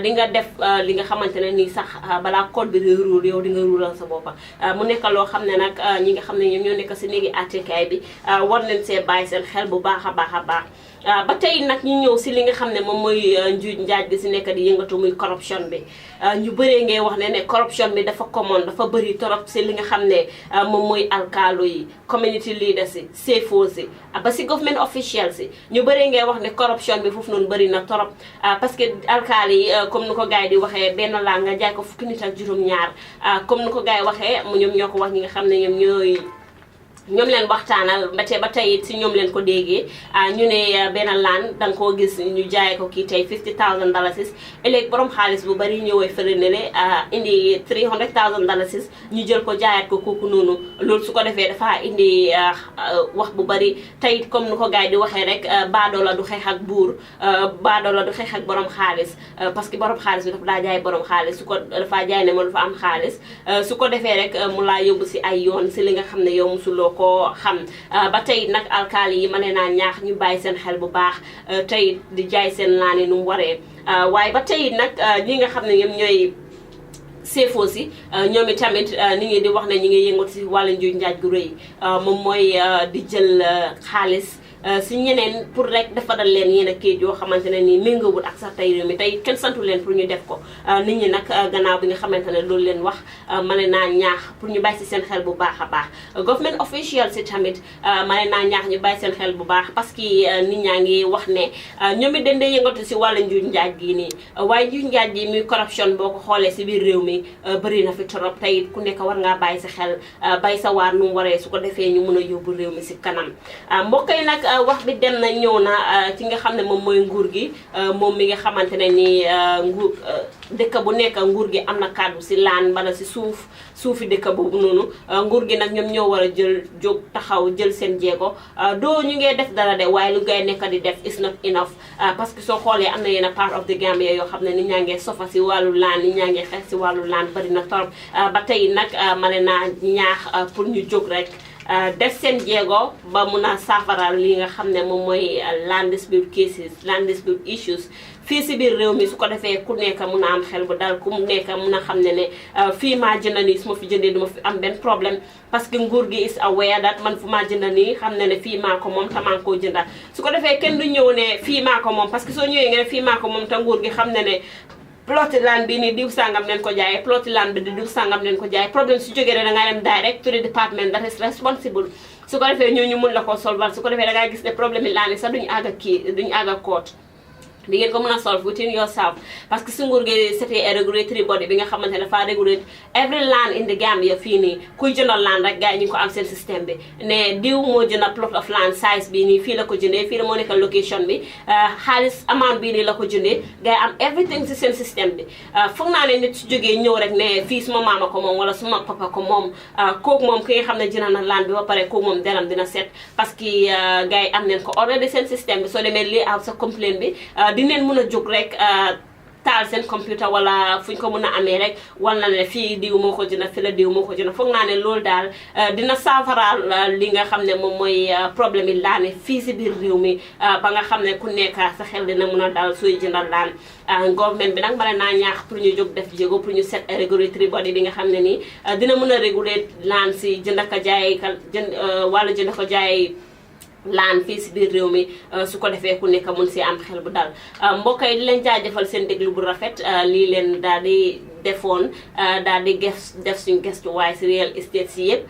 di nga def li nga xamante ne nii sax balaa court bi di ruur yow di nga ruural sa boppa mu nekk loo xam ne nag ñi nga xam ne ñoom ñoo nekk si néegi àttekaay bi war nañ see bàyyi seen xel bu baax a baax a baax ba tey nag ñu ñëw si li nga xam ne moom mooy muy njuuj njaaj bi si nekk di yëngatu muy corruption bi ñu bëree ngay wax ne corruption bi dafa common dafa bëri torop si li nga xam ne moom mooy alkaalo yi community leaders yi CFOs yi ba si government officials yi ñu bëree ngay wax ne corruption bi foofu noonu bëri na torop parce que alkaali yi comme ni ko gars yi di waxee benn laa nga jaay ko fukki nit ak juróom-ñaar comme ni ko gars yi waxee ñoom ñoo ko wax ñi nga xam ne ñoom leen waxtaanal ba tey it si ñoom leen ko déggee ñu ne benn laan danga koo gis ñu jaay ko kii tey $50,000 ëllëg borom xaalis bu bari ñëwee fële ne le indi $300,000 ñu jël ko jaayaat ko kooku noonu loolu su ko defee dafa indi wax bu bari tey comme ni ko gars yi di waxee rek baadoola du xeex ak buur baadoola du xeex ak borom xaalis parce que borom xaalis bi dafa daa jaay borom xaalis su ko dafa jaay ne ma dafa am xaalis su ko defee rek mu laa yóbbu si ay yoon si li nga xam ne yow musuloo ko xam ba tey nag alkaali yi ma ne naa ñaax ñu bàyyi seen xel bu baax tey di jaay seen laani nu mu waree waaye ba tey nag ñi nga xam ne ñoom ñooy CFO si ñoom itamit ni ngi di wax ne ñi ngi yëngatu si wàllu njuuj njaaj gu rëy moom mooy di jël xaalis si ñeneen pour rek defaral leen yéen a kayit yoo xamante ne nii méngoowul ak sax tey réew mi tey kenn santu leen pour ñu def ko nit ñi nag gannaaw bi nga xamante ne loolu leen wax ma ne naa ñaax pour ñu bàyyi si seen xel bu baax a baax government official si tamit ma ne naa ñaax ñu bàyyi seen xel bu baax parce que nit ñaa ngi wax ne ñoom it dañ dee yëngatu si wàllu njuuj njaaj gii nii waaye njuuj njaaj gi muy corruption boo ko xoolee si biir réew mi bëri na fi torop tey ku nekk war ngaa bàyyi sa xel bàyyi sa waar nu mu waree su ko defee ñu mun a yóbbu réew mi si kanam mbokk yi nag wax bi dem na ñëw na ci nga xam ne moom mooy nguur gi moom mi nga xamante ne ni nguur dëkk bu nekk nguur gi am na kàddu si laan bala si suufi dëkk boobu noonu nguur gi nag ñoom ñoo war a jóg taxaw jël seen jéego doo ñu ngee def dara de waaye lu gay nekk di def is not enough parce que soo xoolee am na yenn part of the Gambia yoo xam ne nit ñaa ngee sofa si wàllu laan nit ñaa ngee xeex si wàllu laan bari na torop ba tey nag ma ne naa ñaax pour ñu jóg rek def seen jéego ba mun a saafaral li nga xam ne moom mooy land dispute cases land dispute issues fii si biir réew mi su ko defee ku nekk mun a am xel bu dal ku nekk mun a xam ne fii maa jënd nii su ma fi jëndee duma fi am benn problème parce que nguur gi is aware that man fu maa jënd nii xam ne fii maa ko moom te maa ngi koo jënda su ko defee kenn du ñëw ne fii maa ko moom parce que soo ñëwee nga ne fii maa ko moom te nguur gi xam ne ploti land bi nii diw sangam leen ko jaayee ploti land bi di diw sangam leen ko jaayee problème su jógee rek da ngaa dem direct to the department that is responsible su ko defee ñooñu mun la ko solval su ko defee da ngaa gis ne problème yi land sax duñu àgg court di ngeen ko mën a solve within yourself parce que su nguur gi c'était a regulatory body bi nga xamante ne dafa regulate every land in the Gambia fii nii kuy jëndal land rek gars yi ñu ngi ko am seen système bi ne diw moo jënd plot of land size bi nii fii la ko jëndee fii la moo nekk location bi xaalis amount bii nii la ko jëndee gars yi am everything si seen système bi foog naa ne nit su jógee ñëw rek ne fii suma maama ko moom wala suma papa ko moom kooku moom ki nga xam ne jënd na land bi ba pare kooku moom deram dina set parce que gars yi am neen ko already seen système bi soo demee lii out sa complaint bi dineen mën a jóg rek taal seen computer wala fuñ ko mën a amee rek wal na ne fii diw moo ko jënd fi la diw moo ko jënd foog naa ne loolu daal dina saafaraal li nga xam ne moom mooy problème yi laane fii si biir réew mi ba nga xam ne ku nekk sa xel dina mën a daal sooy jëndal laan government bi nag bare naa ñaax pour ñu jóg def jéego pour ñu set regulatory body bi nga xam ne nii dina mën a réguler laan si jënd ko jaay wala jënd ko jaay laan fii si biir réew mi su ko defee ku nekk mun si am xel bu dal mbokk yi di leen jaajëfal seen déglu bu rafet lii leen daal di defoon daal di def suñu gestu waaye si real estate si yëpp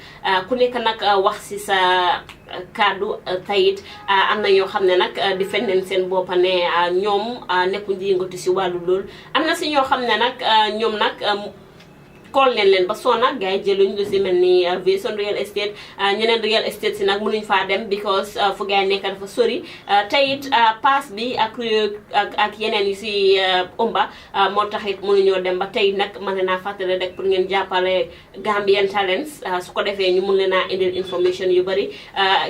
ku nekk nag wax si sa kaddu tayit am na ñoo xam ne nag di fenneen seen boppa ne ñoom nekkuñ di yëngatu si wàllu loolu am na si ñoo xam ne nag ñoom nag call leen ba sonna gars yi jëluñ lu si mel ni Vision real estate ñeneen real estate si nag mënuñ faa dem because fu gars yi nekk dafa sori tayit pass bi ak yeneen yi si umba moo taxit mënuñoo dem ba tey nag mën naa fàttali rek pour ngeen jàppale Gambian Talents su ko defee ñu mun leen a indil information yu bëri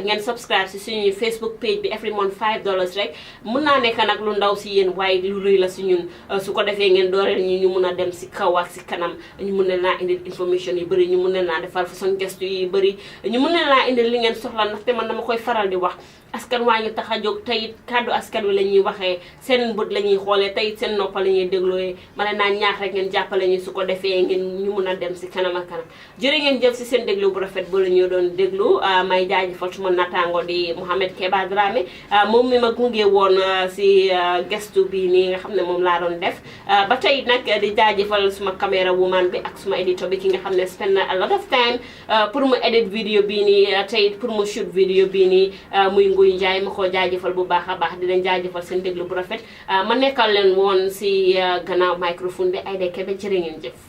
ngeen subscribe si suñu Facebook page bi every month $5 rek mun naa nekk nag lu ndaw si yéen waaye lu rëy la si ñun su ko defee ngeen dooreel ñu mun a dem si kaw ak si kanam ñu mun naa indil information yu bëri ñu mun naa defal façon gestu yu bëri ñu mun naa indil li ngeen soxla ndaxte man dama koy faral di wax askan waa ñu tax a jóg tey kàddu askan wi la ñuy waxee seen bët la ñuy xoolee tey seen noppa la ñuy déglooyee ma ne naa ñaax rek ngeen jàppale ñu su ko defee ngeen ñu mun a dem si kanam ak kanam jërë ngeen jëf si seen déglu bu rafet bu la ñu doon déglu may jaajëfal suma nattaango di Mouhamed Keba Dramé moom mi ma gunge woon si gestu bi nii nga xam ne moom laa doon def ba tey nag di jaajëfal suma caméra woman bi ak suma éditeur bi ki nga xam ne spend na a lot of time pour mu edit vidéo bii nii tey pour mu shoot vidéo bii nii muy Nguy Njaay ma ko jaajëfal bu baax a baax di leen jaajëfal seen déglu bu rafet ma nekkal leen woon si gannaaw microphone bi Aida Kebe jërë ngeen jëf